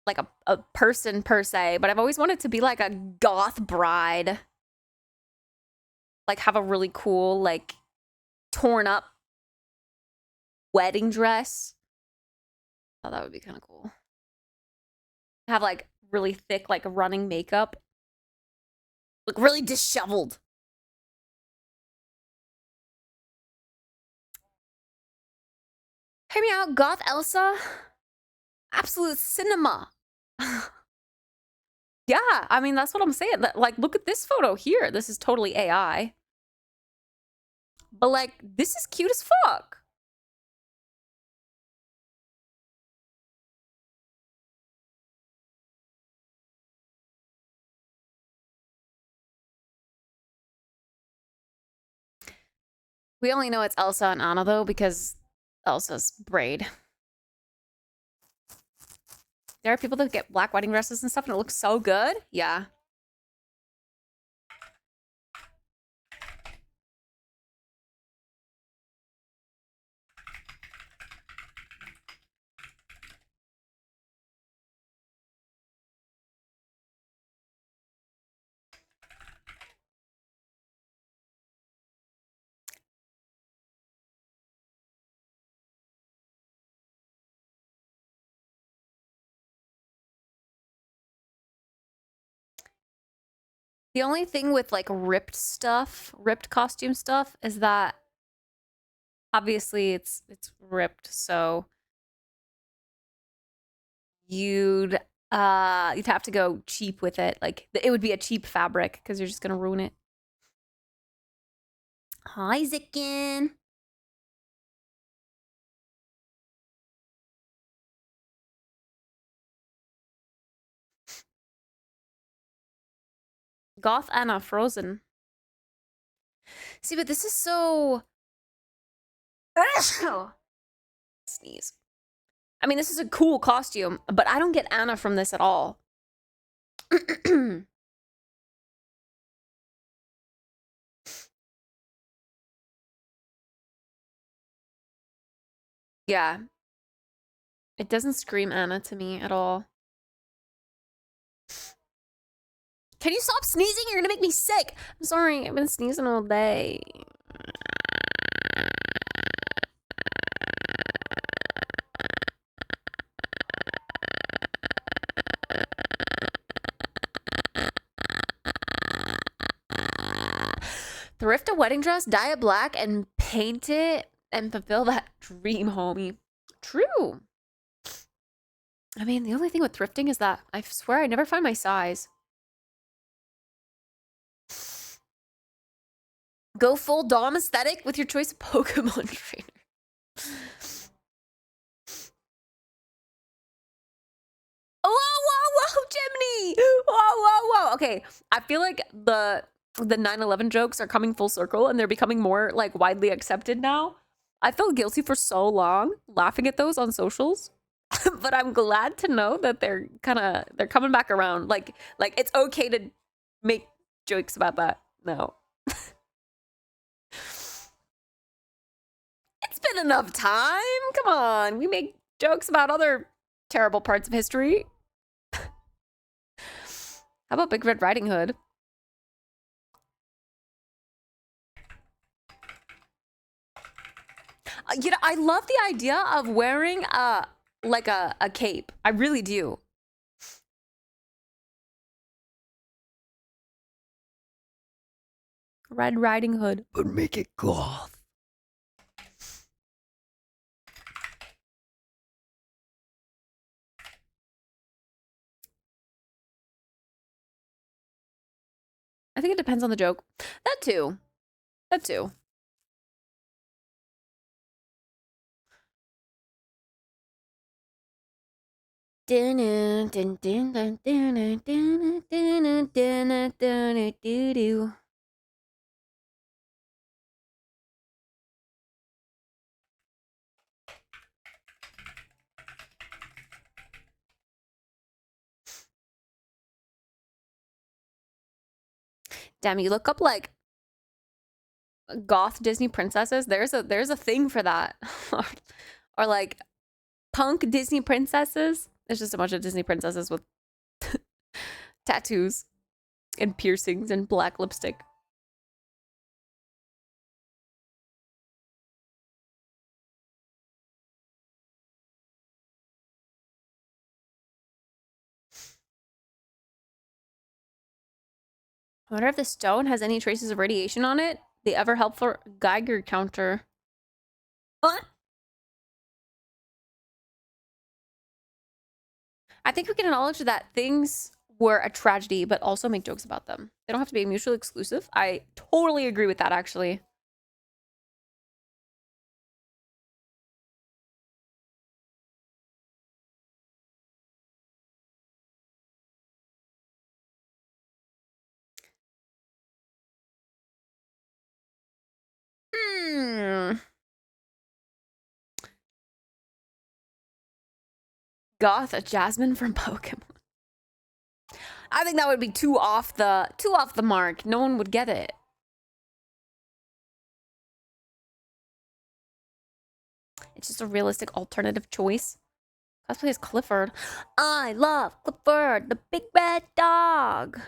like a person per se, but I've always wanted to be like a goth bride. Like have a really cool, like torn up wedding dress. Oh, that would be kind of cool. Have like really thick, like running makeup. Look really disheveled. Hear me out, goth Elsa. Absolute cinema. Yeah, I mean, that's what I'm saying. Like, look at this photo here. This is totally AI. But like, this is cute as fuck. We only know it's Elsa and Anna though, because Elsa's braid. There are people that get black wedding dresses and stuff and it looks so good. Yeah. The only thing with like ripped costume stuff is that obviously it's ripped, so you'd have to go cheap with it. Like it would be a cheap fabric because you're just gonna ruin it. Hi, Zikin. Goth Anna Frozen. See, but this is so... Sneeze. I mean, this is a cool costume, but I don't get Anna from this at all. Yeah. It doesn't scream Anna to me at all. Can you stop sneezing? You're gonna make me sick. I'm sorry, I've been sneezing all day. Thrift a wedding dress, dye it black, and paint it and fulfill that dream, homie. True. I mean, the only thing with thrifting is that I swear I never find my size. Go full Dom aesthetic with your choice of Pokemon trainer. Whoa, Jiminy! Whoa. Okay, I feel like the 9/11 jokes are coming full circle and they're becoming more like widely accepted now. I felt guilty for so long laughing at those on socials, but I'm glad to know that they're coming back around. Like it's okay to make jokes about that now. been enough time. Come on. We make jokes about other terrible parts of history. How about Big Red Riding Hood? You know, I love the idea of wearing like a cape. I really do. Red Riding Hood, but make it goth. I think it depends on the joke. That too. That too. Damn, you look up like goth Disney princesses. There's a thing for that. Or like punk Disney princesses. There's just a bunch of Disney princesses with tattoos and piercings and black lipstick. I wonder if the stone has any traces of radiation on it. The ever helpful Geiger counter. What? I think we can acknowledge that things were a tragedy, but also make jokes about them. They don't have to be mutually exclusive. I totally agree with that, actually. Goth, a Jasmine from Pokemon. I think that would be too off the mark. No one would get it. It's just a realistic alternative choice. Cosplay as Clifford. I love Clifford, the big red dog.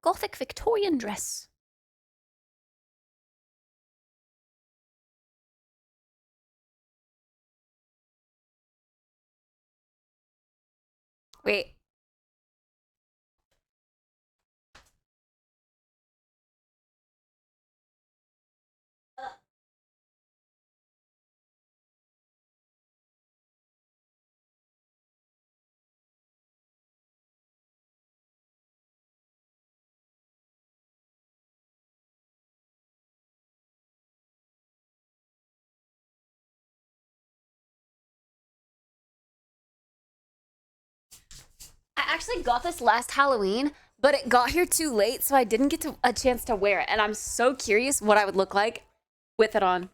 Gothic Victorian dress. Wait. I actually got this last Halloween, but it got here too late, so I didn't get a chance to wear it. And I'm so curious what I would look like with it on.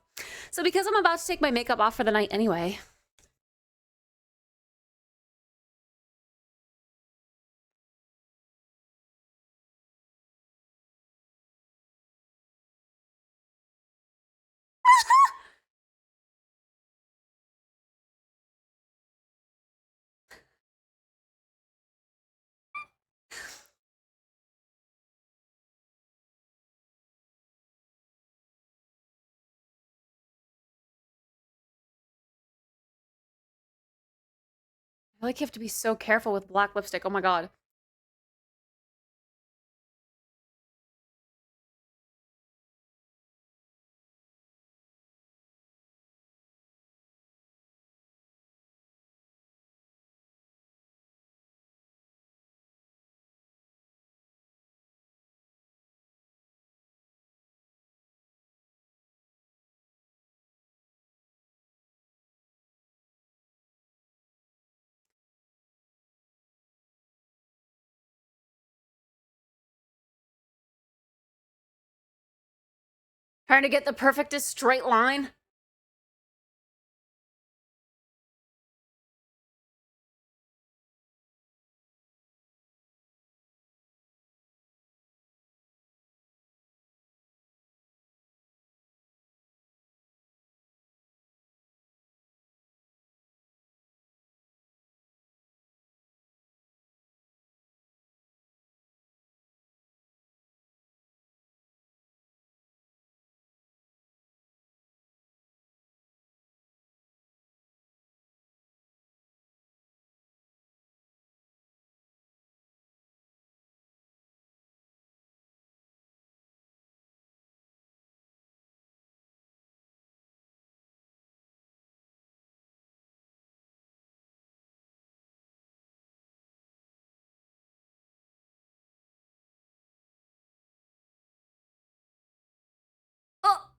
So because I'm about to take my makeup off for the night anyway. I feel like you have to be so careful with black lipstick. Oh my god. Trying to get the perfectest straight line. Oh!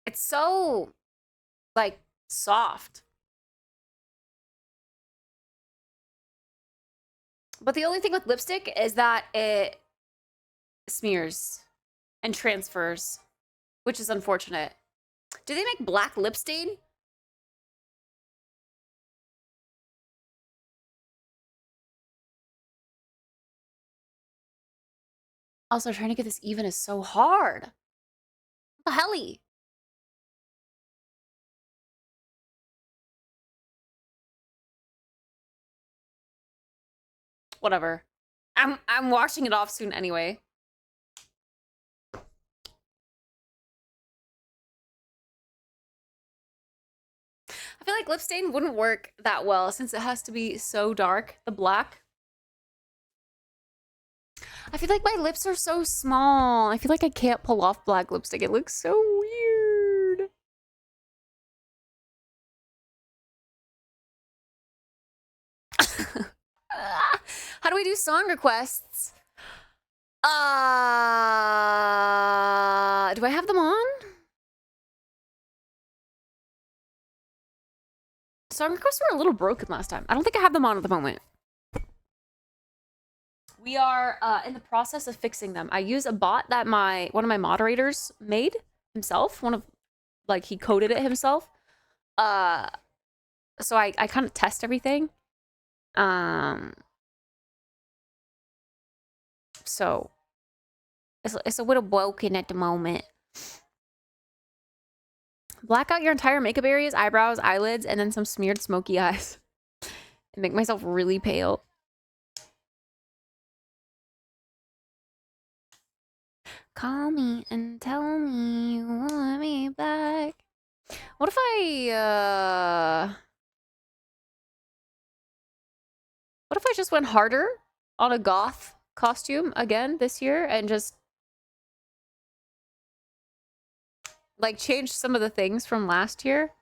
It's so, like, soft. But the only thing with lipstick is that it smears and transfers, which is unfortunate. Do they make black lip stain? Also, trying to get this even is so hard. What the helly? Whatever. I'm washing it off soon anyway. I feel like lip stain wouldn't work that well since it has to be so dark, the black. I feel like my lips are so small. I feel like I can't pull off black lipstick. It looks so weird. How do we do song requests? Do I have them on? Song requests were a little broken last time. I don't think I have them on at the moment. We are in the process of fixing them. I use a bot that one of my moderators made himself. He coded it himself. So I kind of test everything. So it's a little broken at the moment. Black out your entire makeup areas, eyebrows, eyelids, and then some smeared smoky eyes. And make myself really pale. Call me and tell me you want me back. What if I just went harder on a goth costume again this year and just like changed some of the things from last year?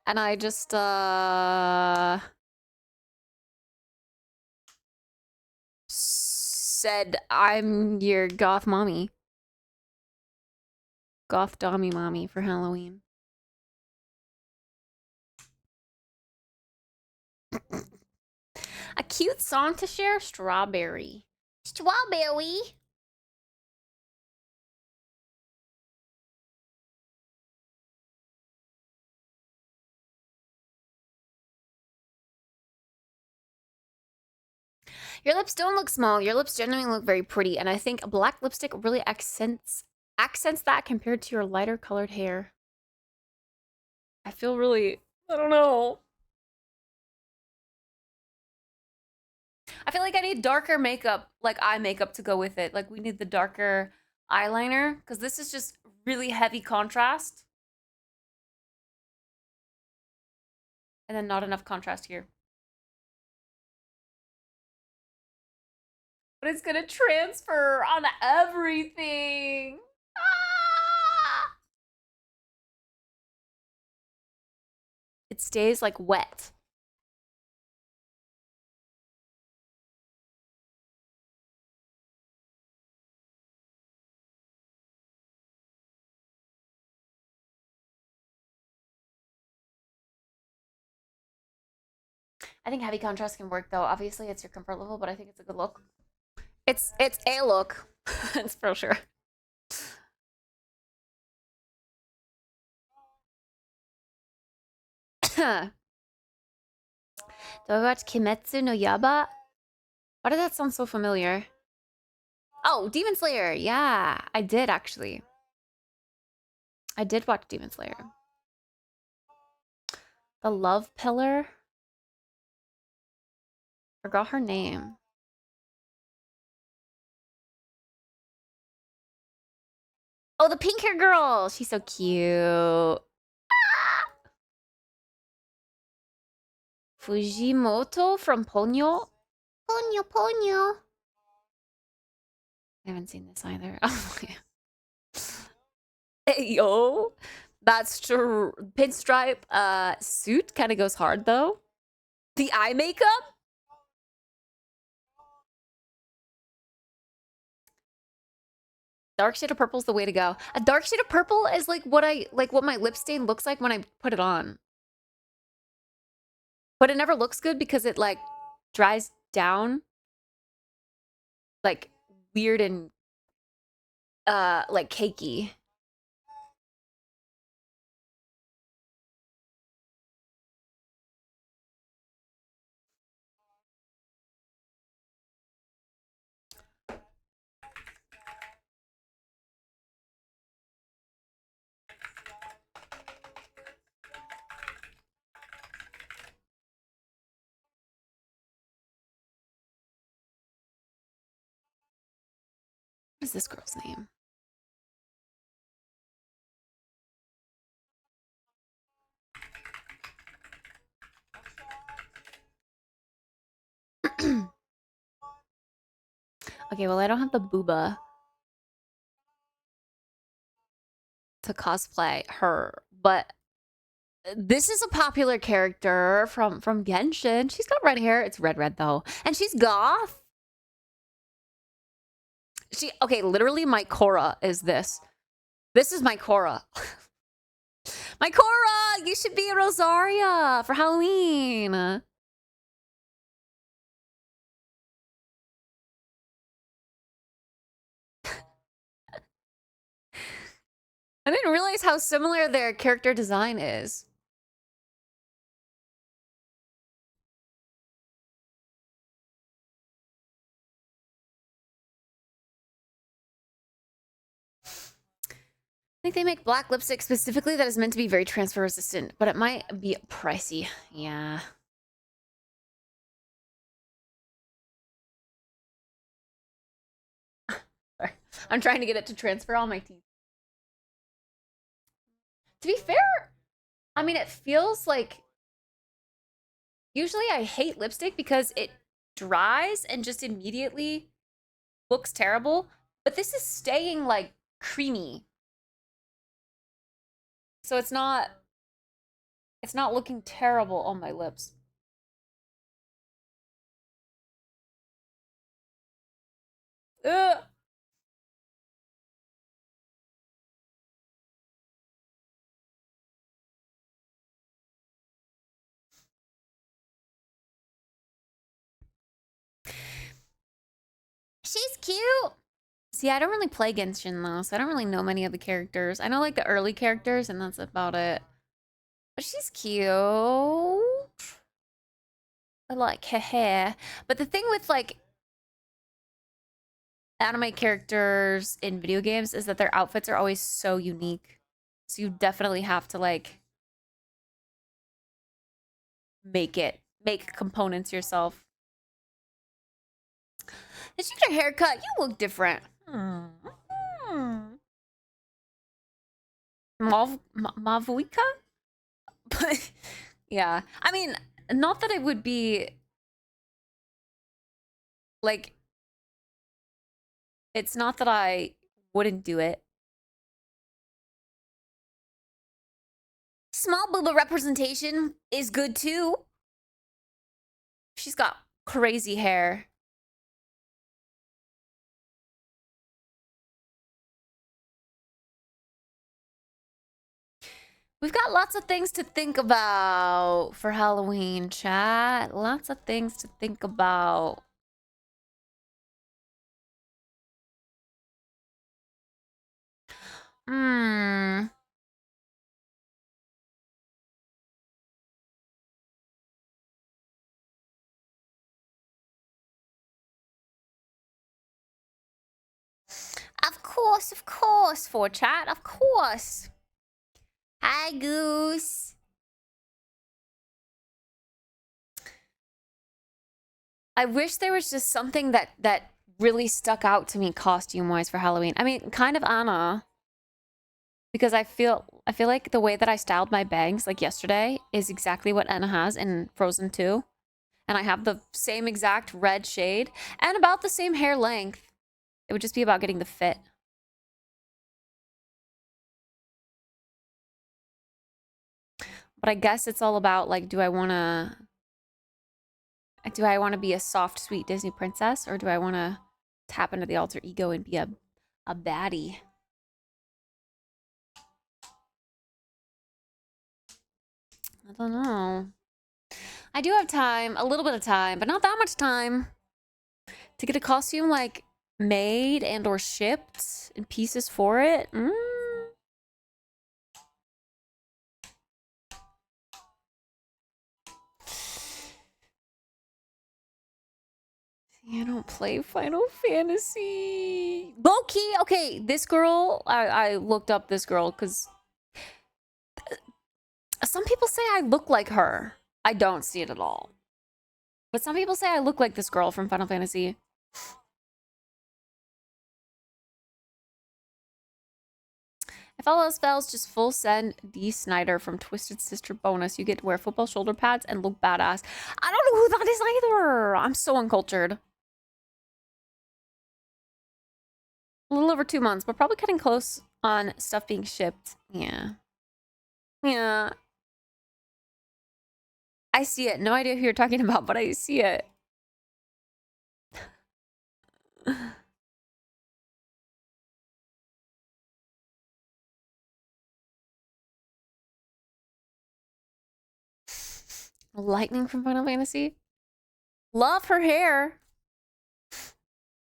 And I just said I'm your goth mommy. Goth dommy mommy for Halloween. A cute song to share? Strawberry. Strawberry. Your lips don't look small. Your lips genuinely look very pretty. And I think black lipstick really accents that compared to your lighter colored hair. I feel really, I don't know. I feel like I need darker makeup, like eye makeup to go with it. Like we need the darker eyeliner because this is just really heavy contrast. And then not enough contrast here. But it's gonna transfer on everything. it stays like wet. I think heavy contrast can work though. Obviously it's your comfort level, but I think it's a good look. It's a look. It's for sure. Do I watch Kimetsu no Yaiba? Why did that sound so familiar? Oh, Demon Slayer. Yeah, I did actually. I did watch Demon Slayer. The Love Pillar? Forgot her name. Oh, the pink hair girl. She's so cute. Fujimoto from Ponyo. Ponyo. I haven't seen this either. Oh, yeah. Hey, yo. That's true. Pinstripe suit kind of goes hard, though. The eye makeup? Dark shade of purple is the way to go. A dark shade of purple is like what my lip stain looks like when I put it on. But it never looks good because it like dries down like weird and like cakey. What is this girl's name? Okay, well, I don't have the booba to cosplay her, but this is a popular character from Genshin. She's got red hair. It's red though. And she's goth. Okay, literally my Korra is this. This is my Korra. My Korra! You should be a Rosaria for Halloween. I didn't realize how similar their character design is. I think they make black lipstick specifically that is meant to be very transfer resistant, but it might be pricey. Yeah. I'm trying to get it to transfer all my teeth. To be fair, I mean, it feels like... Usually I hate lipstick because it dries and just immediately looks terrible. But this is staying, like, creamy. So it's not looking terrible on my lips. Ugh. She's cute. See, I don't really play Genshin though, so I don't really know many of the characters. I know like the early characters and that's about it. But she's cute. I like her hair. But the thing with like anime characters in video games is that their outfits are always so unique. So you definitely have to like make components yourself. Did you get a haircut? You look different. Mavuika? But yeah, I mean, not that it would be like, it's not that I wouldn't do it. Small booba representation is good too. She's got crazy hair. We've got lots of things to think about for Halloween, chat. Lots of things to think about. Hmm. Of course, for chat, of course. Hi, Goose. I wish there was just something that really stuck out to me costume-wise for Halloween. I mean, kind of Anna. Because I feel like the way that I styled my bangs like yesterday is exactly what Anna has in Frozen 2. And I have the same exact red shade and about the same hair length. It would just be about getting the fit. But I guess it's all about like, do I want to be a soft, sweet Disney princess, or do I want to tap into the alter ego and be a baddie? I don't know. I do have time, a little bit of time, but not that much time to get a costume like made and or shipped in pieces for it. I don't play Final Fantasy. Low-key, okay, this girl, I looked up this girl because some people say I look like her. I don't see it at all. But some people say I look like this girl from Final Fantasy. If all else fails, just full send D. Snyder from Twisted Sister bonus. You get to wear football shoulder pads and look badass. I don't know who that is either. I'm so uncultured. A little over 2 months, but probably cutting close on stuff being shipped. Yeah. Yeah. I see it. No idea who you're talking about, but I see it. Lightning from Final Fantasy? Love her hair.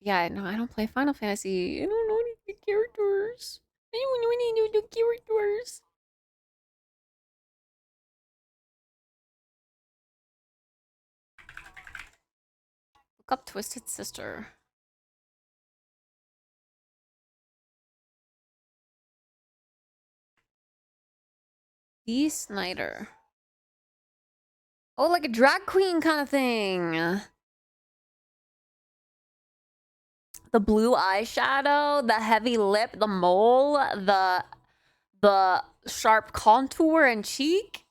Yeah, no, I don't play Final Fantasy. I don't know any of the characters. I don't know any of the characters. Look up Twisted Sister. D. Snyder. Oh, like a drag queen kind of thing. The blue eyeshadow, the heavy lip, the mole, the sharp contour and cheek.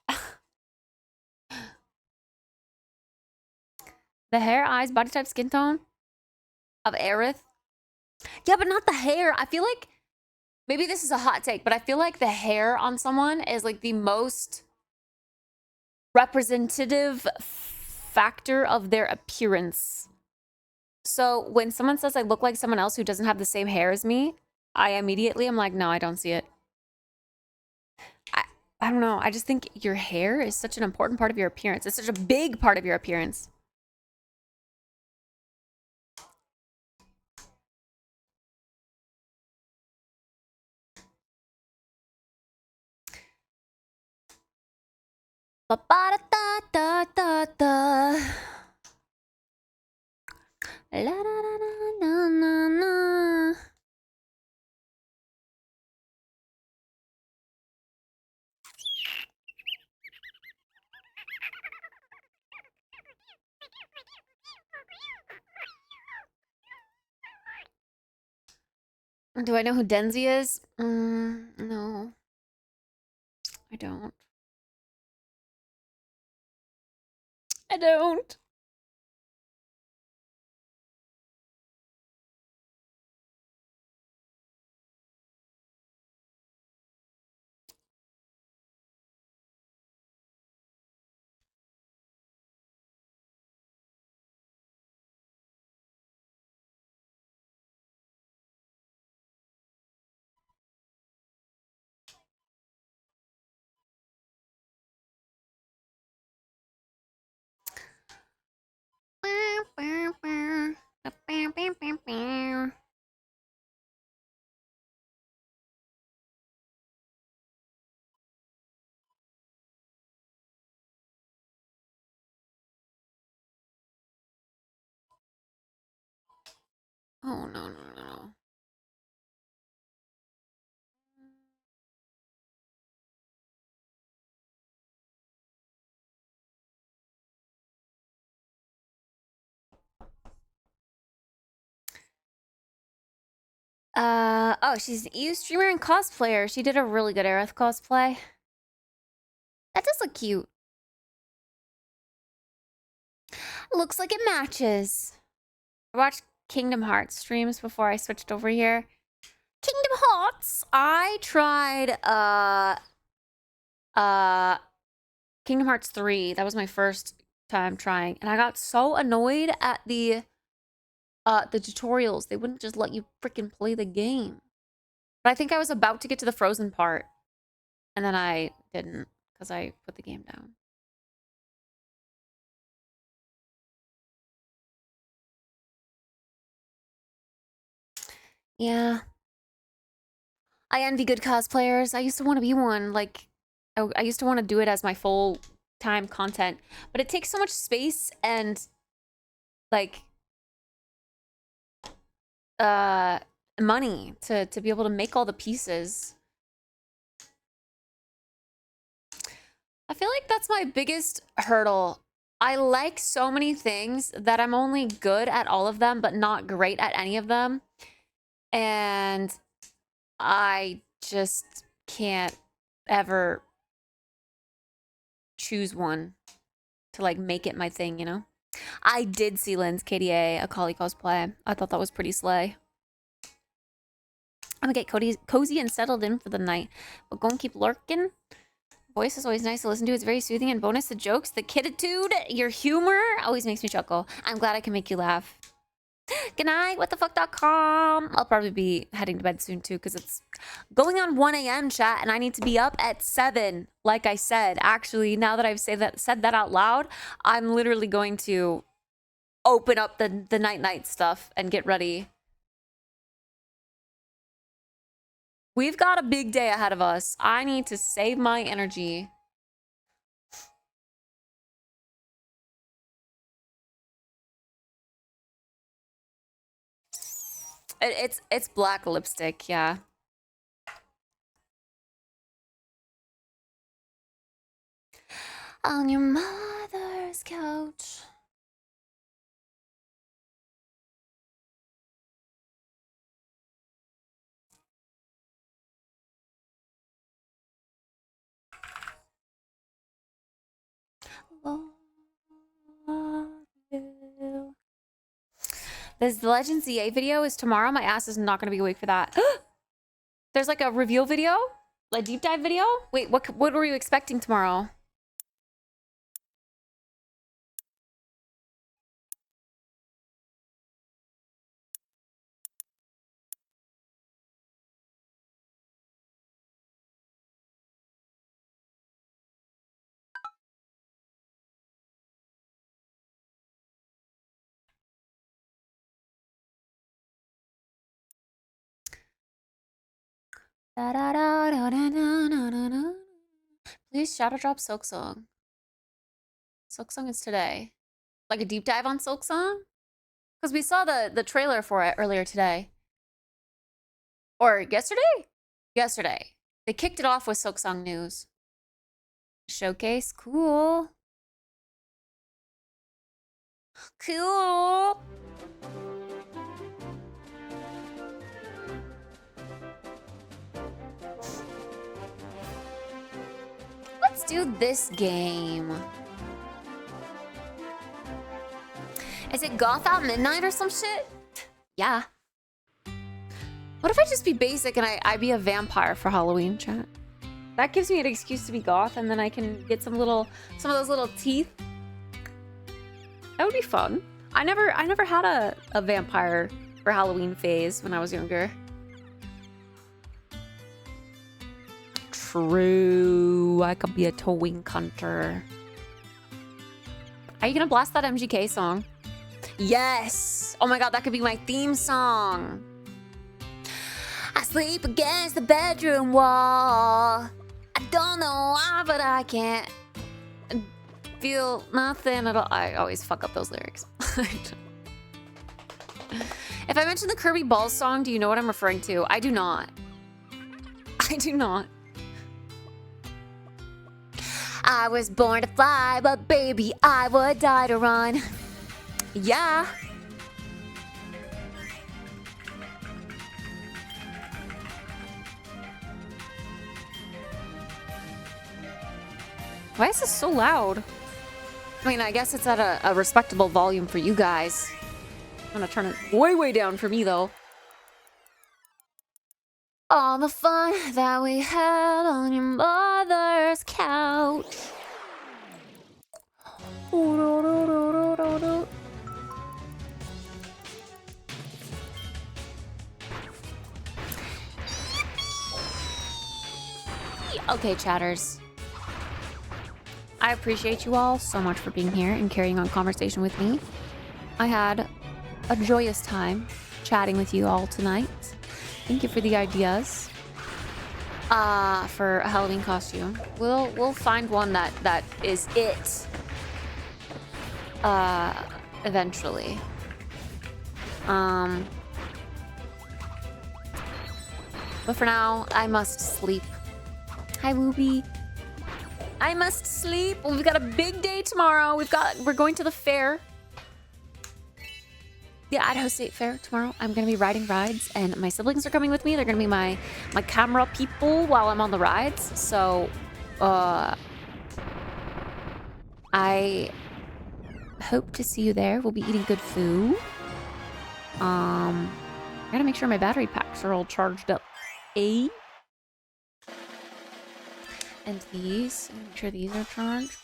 The hair, eyes, body type, skin tone of Aerith. Yeah, but not the hair. I feel like maybe this is a hot take, but I feel like the hair on someone is like the most representative factor of their appearance. So when someone says I look like someone else who doesn't have the same hair as me, I immediately am like, no, I don't see it. I don't know. I just think your hair is such an important part of your appearance. It's such a big part of your appearance. Ba-ba-da-da-da-da-da. La-da-da-da-da-da-da. Do I know who Denzi is? No. I don't. I don't. Oh, no, no, no. Oh, she's an EU streamer and cosplayer. She did a really good Aerith cosplay. That does look cute. Looks like it matches. I watched Kingdom Hearts streams before I switched over here. Kingdom Hearts! I tried, Kingdom Hearts 3. That was my first time trying. And I got so annoyed at the tutorials. They wouldn't just let you freaking play the game. But I think I was about to get to the frozen part. And then I didn't, because I put the game down. Yeah. I envy good cosplayers. I used to want to be one. Like, I used to want to do it as my full-time content. But it takes so much space and, like, money to be able to make all the pieces. I feel like that's my biggest hurdle. I like so many things that I'm only good at all of them, but not great at any of them. And I just can't ever choose one to like make it my thing, you know? I did see Lynn's KDA, a Kali cosplay. I thought that was pretty slay. I'm gonna get cozy and settled in for the night. But go and keep lurking. Voice is always nice to listen to. It's very soothing. And bonus, the jokes, the kittitude, your humor always makes me chuckle. I'm glad I can make you laugh. Good night, whatthefuck.com. I'll probably be heading to bed soon too, because it's going on 1 a.m. chat, and I need to be up at 7. Like I said, actually, now that I've said that out loud, I'm literally going to open up the night stuff and get ready. We've got a big day ahead of us. I need to save my energy. It's black lipstick, yeah. On your mother's couch. This Legends EA video is tomorrow. My ass is not gonna be awake for that. There's like a reveal video? Like deep dive video? Wait, what were you expecting tomorrow? Please shadow drop Silk Song. Silk Song is today. Like a deep dive on Silk Song? Because we saw the trailer for it earlier today. Or yesterday? Yesterday. They kicked it off with Silk Song news. Showcase? Cool. Cool. Let's do this game. Is it Goth Out Midnight or some shit? Yeah. What if I just be basic and I be a vampire for Halloween, chat? That gives me an excuse to be goth, and then I can get some of those little teeth. That would be fun. I never had a vampire for Halloween phase when I was younger. True, I could be a towing hunter. Are you gonna blast that MGK song? Yes! Oh my god, that could be my theme song. I sleep against the bedroom wall. I don't know why, but I can't feel nothing at all. I always fuck up those lyrics. If I mention the Kirby Balls song, do you know what I'm referring to? I do not. I do not. I was born to fly, but baby, I would die to run. Yeah. Why is this so loud? I mean, I guess it's at a respectable volume for you guys. I'm gonna turn it way, way down for me, though. All the fun that we had on your mother's couch. Okay, chatters. I appreciate you all so much for being here and carrying on conversation with me. I had a joyous time chatting with you all tonight. Thank you for the ideas for a Halloween costume. We'll find one that is it eventually. But for now, I must sleep. Hi, Wooby. I must sleep. Well, we've got a big day tomorrow. We're going to the fair. The Idaho State Fair tomorrow. I'm gonna be riding rides, and my siblings are coming with me. They're gonna be my camera people while I'm on the rides. So, I hope to see you there. We'll be eating good food. I gotta make sure my battery packs are all charged up. And these, make sure these are charged.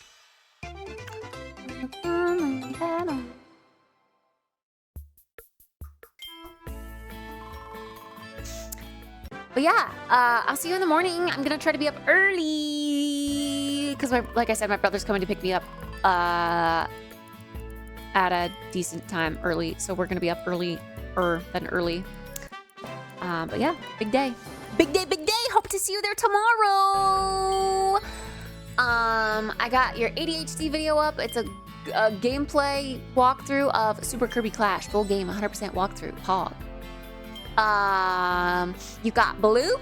But yeah, I'll see you in the morning. I'm gonna try to be up early because, like I said, my brother's coming to pick me up at a decent time early. So we're gonna be up earlier than early. But yeah, big day. Big day, big day. Hope to see you there tomorrow. I got your ADHD video up. It's a gameplay walkthrough of Super Kirby Clash. Full game, 100% walkthrough. Pog. You got Bloop,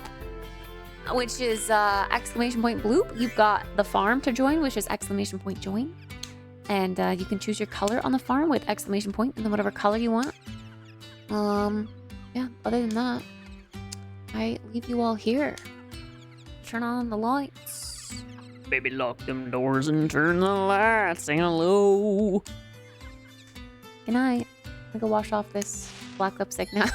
which is exclamation point Bloop. You've got the farm to join, which is exclamation point join. And you can choose your color on the farm with exclamation point and then whatever color you want. Yeah, other than that, I leave you all here. Turn on the lights. Baby, lock them doors and turn the lights. Say hello. Good night. I'm gonna go wash off this black lipstick now.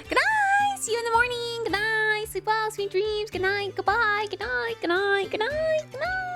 Good night. See you in the morning. Good night. Sleep well. Sweet dreams. Good night. Goodbye. Good night. Good night. Good night. Good night.